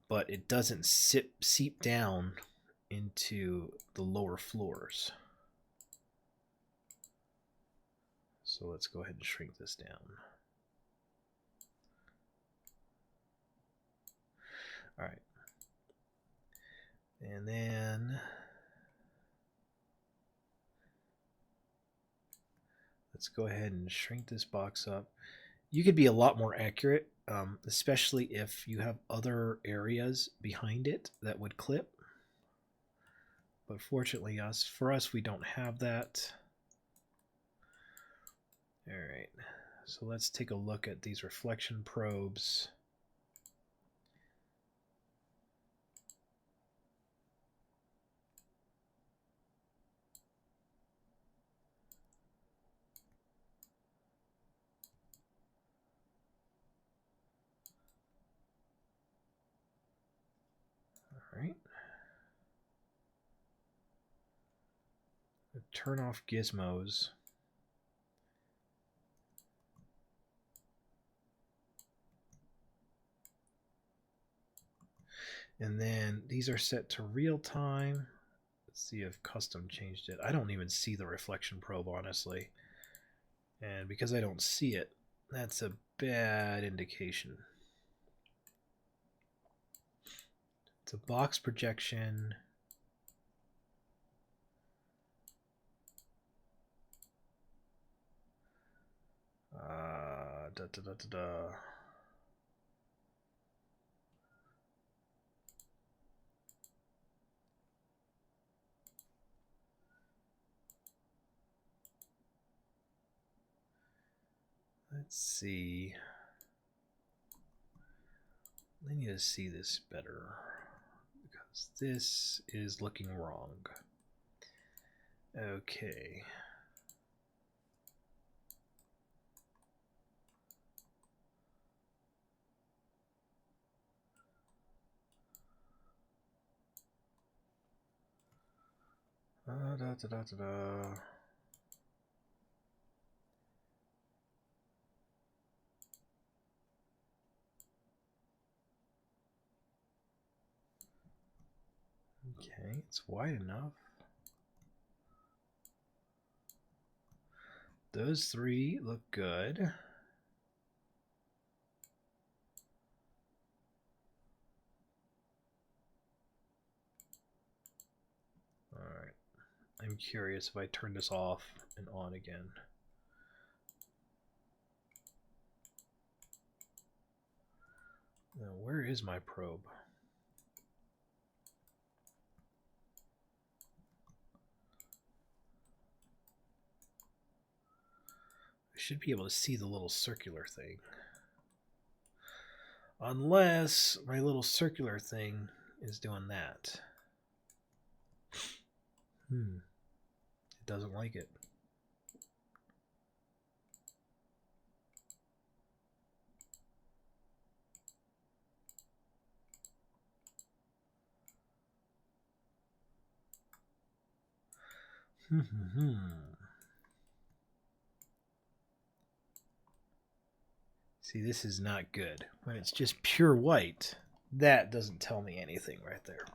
But it doesn't seep down into the lower floors. So let's go ahead and shrink this down. All right. And then let's go ahead and shrink this box up. You could be a lot more accurate, especially if you have other areas behind it that would clip. But fortunately, for us, we don't have that. All right, so let's take a look at these reflection probes. All right. Turn off gizmos. And then these are set to real time. Let's see if custom changed it. I don't even see the reflection probe, honestly. And because I don't see it, that's a bad indication. It's a box projection. Da, da, da, da, da. Let's see. I need to see this better because this is looking wrong. Okay. Da, da, da, da, da. Okay, it's wide enough. Those three look good. All right. I'm curious if I turn this off and on again. Now, where is my probe? I should be able to see the little circular thing. Unless my little circular thing is doing that. It doesn't like it. See, this is not good. When it's just pure white, that doesn't tell me anything right there.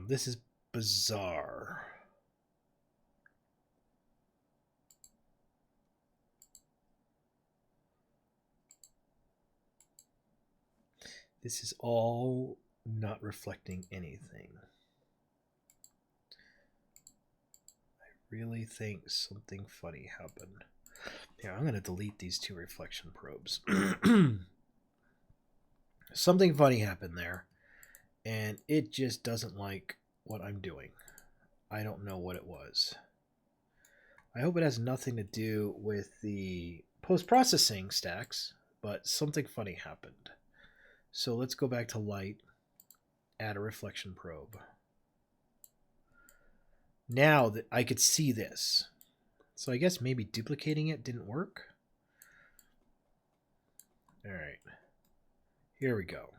This is bizarre. This is all not reflecting anything. I really think something funny happened. Here, I'm going to delete these two reflection probes. Something funny happened there, and it just doesn't like what I'm doing. I don't know what it was. I hope it has nothing to do with the post-processing stacks, but something funny happened. So let's go back to light, add a reflection probe. Now that I could see this. So I guess maybe duplicating it didn't work. All right. Here we go.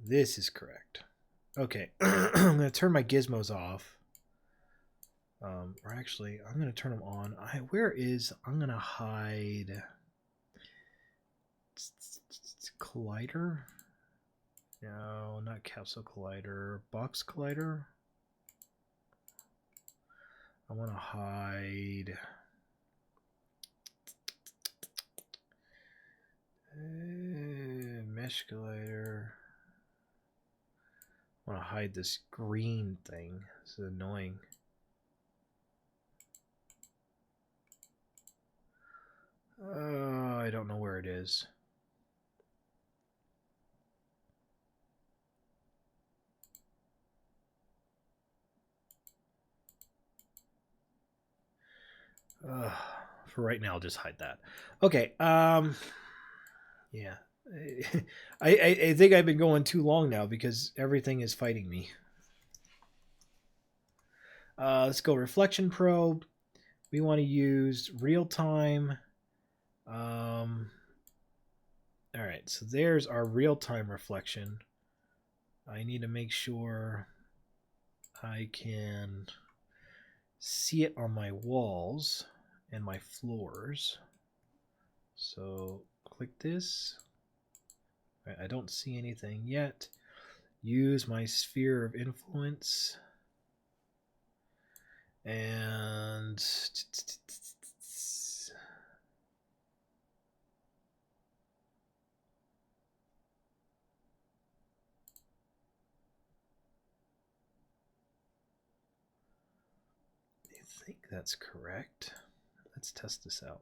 This is correct. Okay. I'm going to turn my gizmos off. Or actually, I'm going to turn them on. I'm going to hide collider. No, not capsule collider. Box collider. I want to hide mesh collider. I want to hide this green thing. This is annoying. I don't know where it is. For right now, I'll just hide that. Okay. Yeah. I think I've been going too long now because everything is fighting me. Let's go reflection probe. we want to use real-time. All right, so there's our real-time reflection. I need to make sure I can see it on my walls and my floors. So click this. Right, I don't see anything yet. Use my sphere of influence. And I think that's correct. Let's test this out.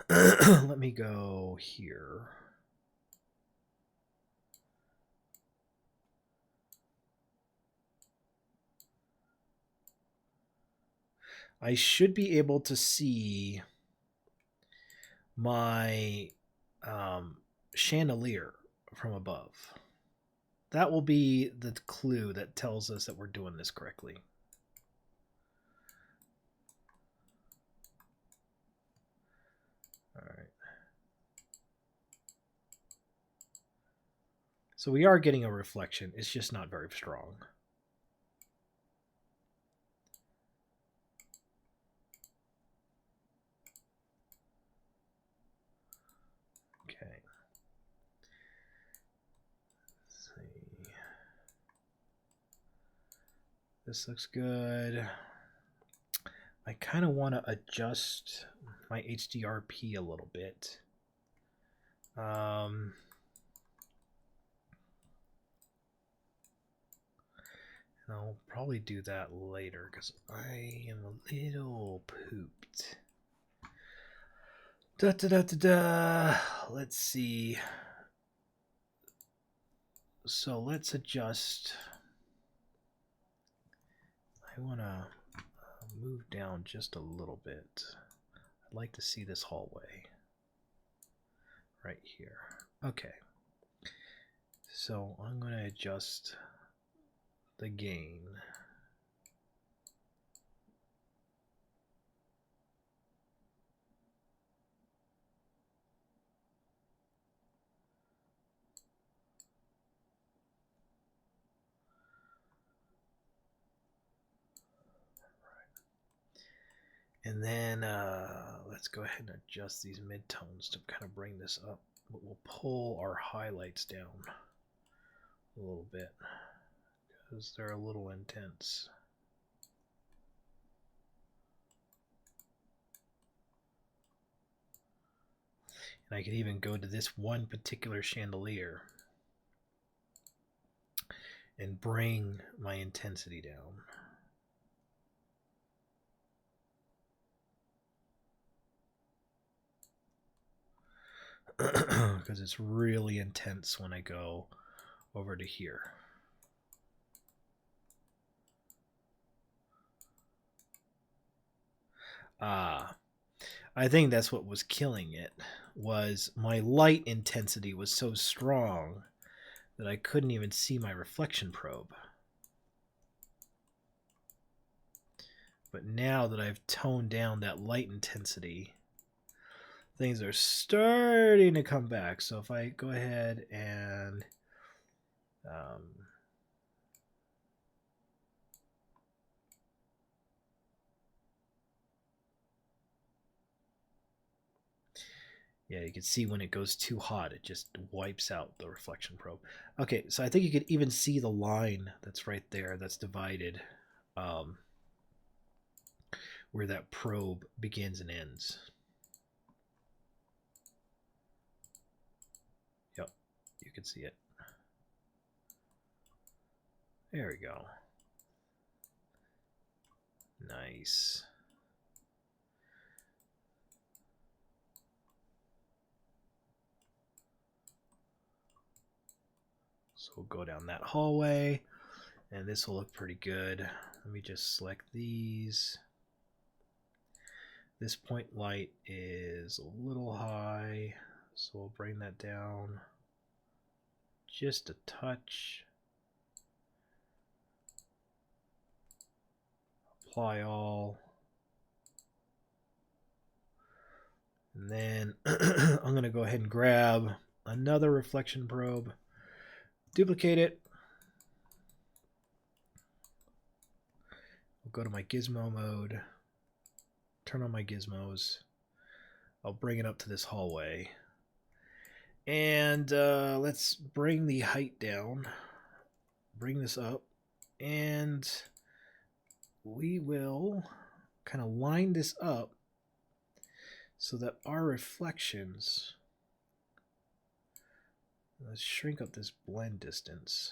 Let me go here. I should be able to see my chandelier from above. That will be the clue that tells us that we're doing this correctly. All right. So we are getting a reflection. It's just not very strong. Okay. Let's see. This looks good. I kind of want to adjust my HDRP a little bit. And I'll probably do that later because I am a little pooped. Da da da da da. Let's see. So let's adjust. I want to move down just a little bit. I'd like to see this hallway right here. Okay. So I'm going to adjust the gain. And then let's go ahead and adjust these midtones to kind of bring this up. But we'll pull our highlights down a little bit because they're a little intense. And I can even go to this one particular chandelier and bring my intensity down. Because it's really intense when I go over to here. I think that's what was killing it, was my light intensity was so strong that I couldn't even see my reflection probe. But now that I've toned down that light intensity, things are starting to come back. So if I go ahead and yeah, you can see when it goes too hot, it just wipes out the reflection probe. Okay, so I think you could even see the line that's right there that's divided, where that probe begins and ends. Yep, you can see it. There we go. Nice. So we'll go down that hallway, and this will look pretty good. Let me just select these. This point light is a little high, so we'll bring that down just a touch. apply all. And then I'm going to go ahead and grab another reflection probe, duplicate it. I'll go to my gizmo mode, turn on my gizmos. I'll bring it up to this hallway. And let's bring the height down. Bring this up. And we will kind of line this up so that our reflections, let's shrink up this blend distance.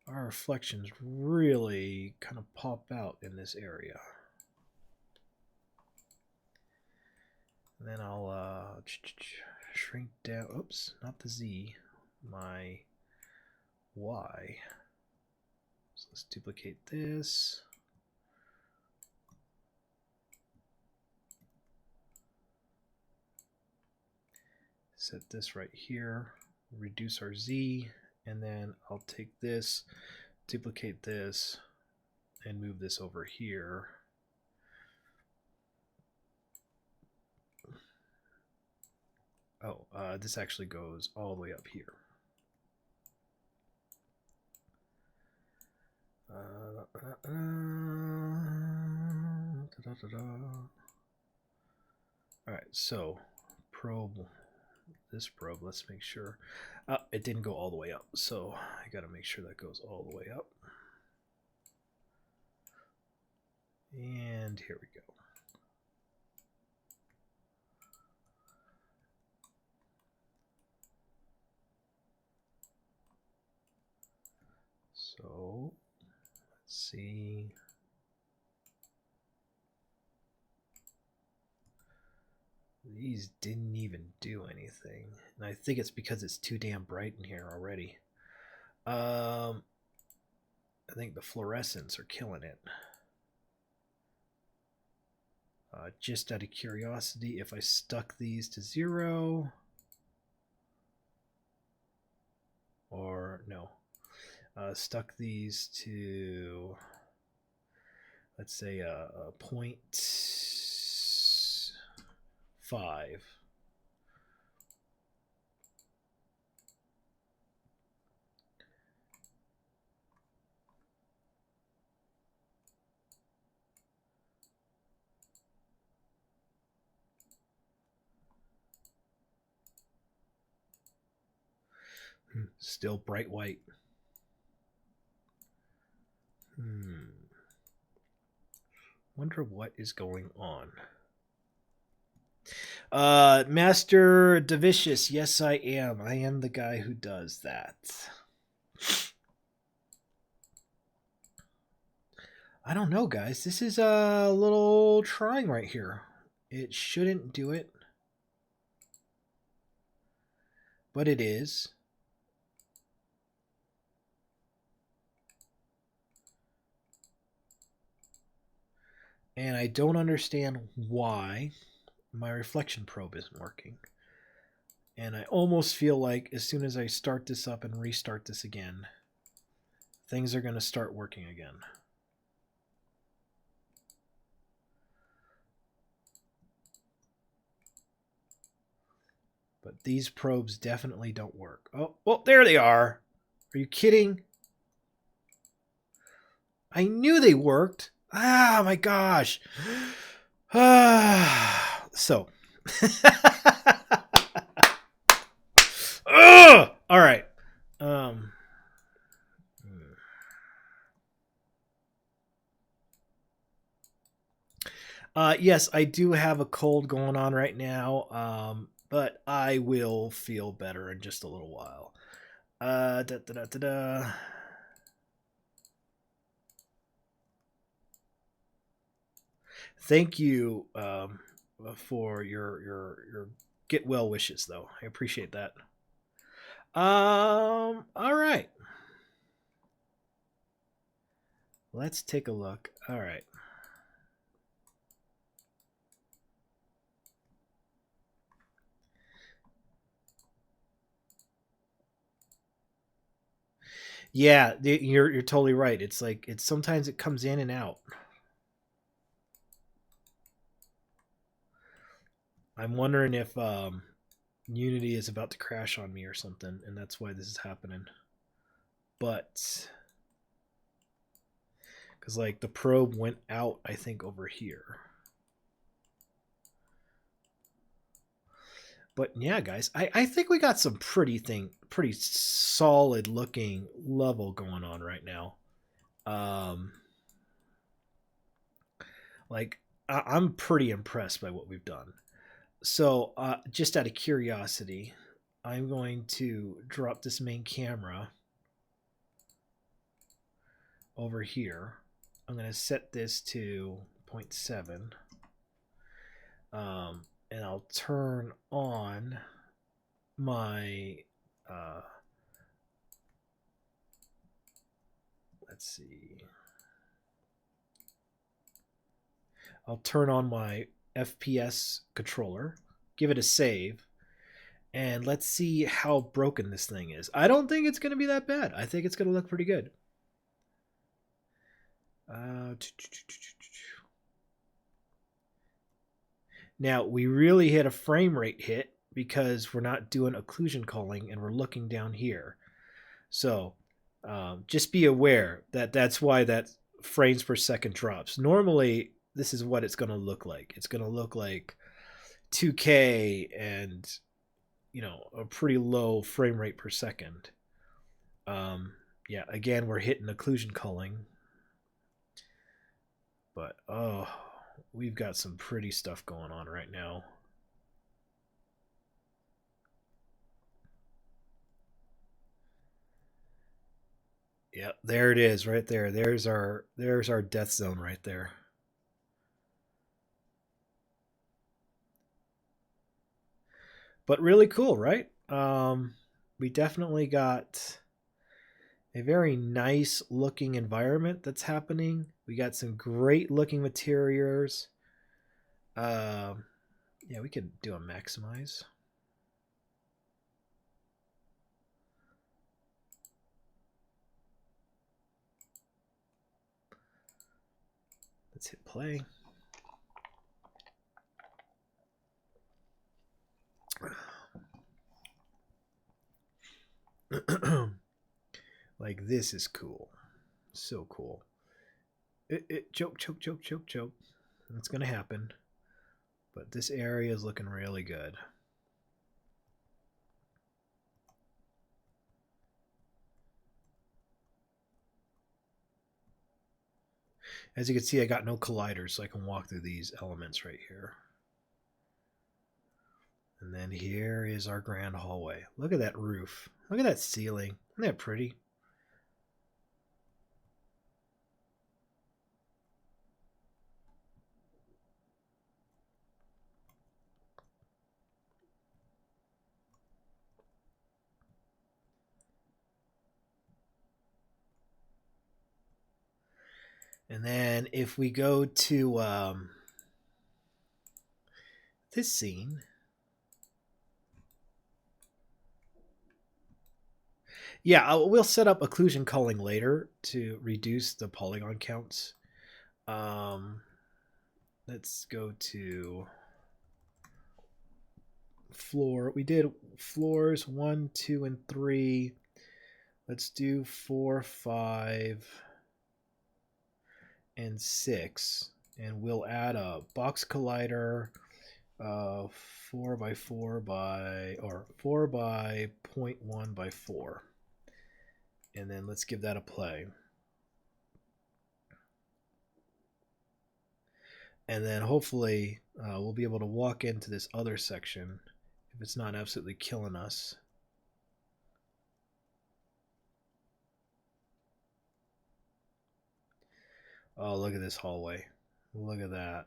Our reflections really kind of pop out in this area. And then I'll shrink down, oops, not the Z, my Y. So let's duplicate this. Set this right here, reduce our Z, and then I'll take this, duplicate this, and move this over here. Oh, this actually goes all the way up here. All right, so probe, this probe, let's make sure. It didn't go all the way up, so I got to make sure that goes all the way up. And here we go. So let's see. These didn't even do anything. And I think it's because it's too damn bright in here already. I think the fluorescents are killing it. Just out of curiosity, if I stuck these to 0, or no, stuck these to, let's say, 0.5. Still bright white. Wonder what is going on. Master Davicious, yes I am. I am the guy who does that. I don't know, guys. This is a little trying right here. It shouldn't do it, but it is. And I don't understand why my reflection probe isn't working. And I almost feel like as soon as I start this up and restart this again, things are going to start working again. But these probes definitely don't work. Oh, well, there they are. Are you kidding? I knew they worked. Ah, my gosh. So. All right. Yes, I do have a cold going on right now, but I will feel better in just a little while. Thank you for your get well wishes, though. I appreciate that. All right. Let's take a look. All right. Yeah, you're totally right. It's like it's sometimes it comes in and out. I'm wondering if Unity is about to crash on me or something, and that's why this is happening. But because like the probe went out, I think over here. But yeah, guys, I think we got some pretty solid looking level going on right now. Um, like I'm pretty impressed by what we've done. So, just out of curiosity, I'm going to drop this main camera over here. I'm going to set this to 0.7. And I'll turn on my, uh, let's see, I'll turn on my FPS controller, give it a save, and let's see how broken this thing is. I don't think it's going to be that bad. I think it's going to look pretty good. Now, we really hit a frame rate hit because we're not doing occlusion culling and we're looking down here. So just be aware that that's why that frames per second drops. Normally, this is what it's going to look like. It's going to look like 2K and a pretty low frame rate per second. Yeah, again, we're hitting occlusion culling, but we've got some pretty stuff going on right now. Yeah, there it is, right there. There's our death zone right there. But really cool, right? We definitely got a very nice looking environment that's happening. We got some great looking materials. Yeah, we could do a maximize. Let's hit play. Like, this is cool. So cool. Choke, choke, choke, choke, choke. That's going to happen. But this area is looking really good. As you can see, I got no colliders, so I can walk through these elements right here. And then here is our grand hallway. Look at that roof. Look at that ceiling. Isn't that pretty? And then if we go to this scene, yeah, we'll set up occlusion culling later to reduce the polygon counts. Let's go to floor. We did floors 1, 2, and 3. Let's do 4, 5, and 6. And we'll add a box collider, 4 by 4 by, or 4 by 0.1 by 4. And then let's give that a play. And then hopefully we'll be able to walk into this other section if it's not absolutely killing us. Oh, look at this hallway. Look at that.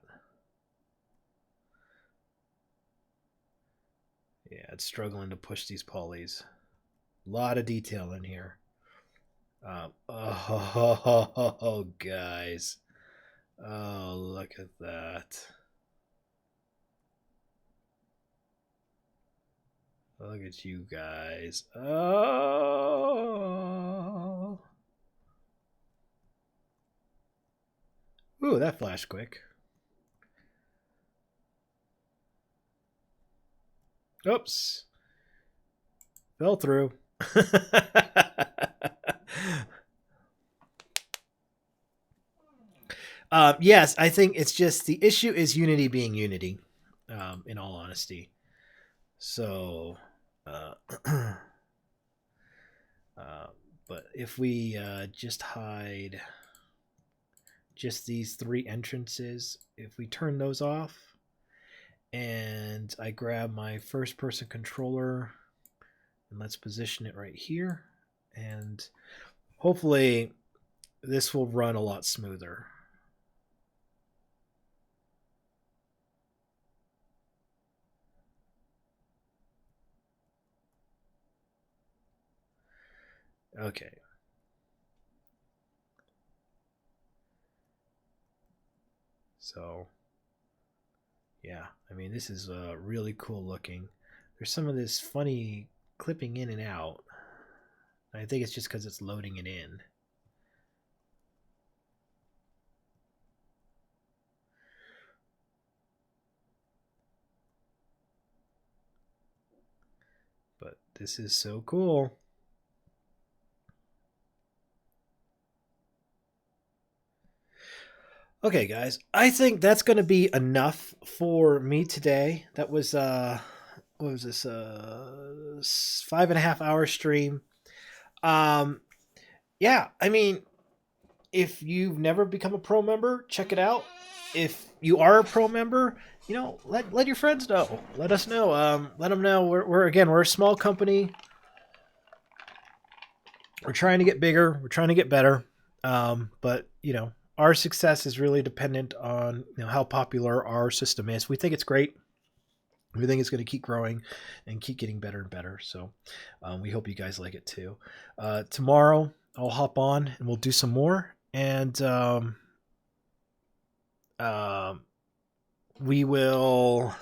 Yeah, it's struggling to push these polys. A lot of detail in here. Oh, guys. Oh, look at that. Look at you guys. Oh. Ooh, that flashed quick. Oops. Fell through. Yes, I think it's just the issue is Unity being Unity, in all honesty. So, uh, but if we just hide just these three entrances, if we turn those off, and I grab my first person controller, and let's position it right here, and hopefully this will run a lot smoother. Okay. So, yeah, I mean, this is really cool looking. There's some of this funny clipping in and out. I think it's just because it's loading it in. But this is so cool. Okay, guys, I think that's going to be enough for me today. That was what was this 5.5 hour stream. Um, yeah, I mean, if you've never become a pro member, check it out. If you are a pro member, let your friends know. Let us know. Let them know. We're a small company. We're trying to get bigger. We're trying to get better. But our success is really dependent on how popular our system is. We think it's great. We think it's going to keep growing and keep getting better and better. So we hope you guys like it too. Tomorrow I'll hop on and we'll do some more. And we will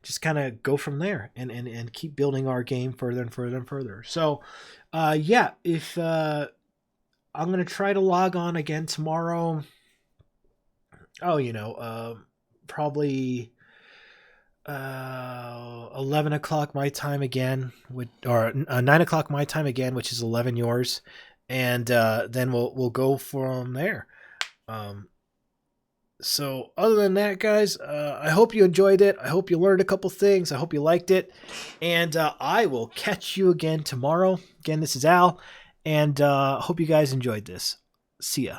just kind of go from there and keep building our game further and further and further. So yeah, if I'm going to try to log on again tomorrow. Probably 11 o'clock my time again, or 9 o'clock my time again, which is 11 yours, and then we'll go from there. So other than that, guys, I hope you enjoyed it. I hope you learned a couple things. I hope you liked it, and I will catch you again tomorrow. Again, this is Al, and hope you guys enjoyed this. See ya.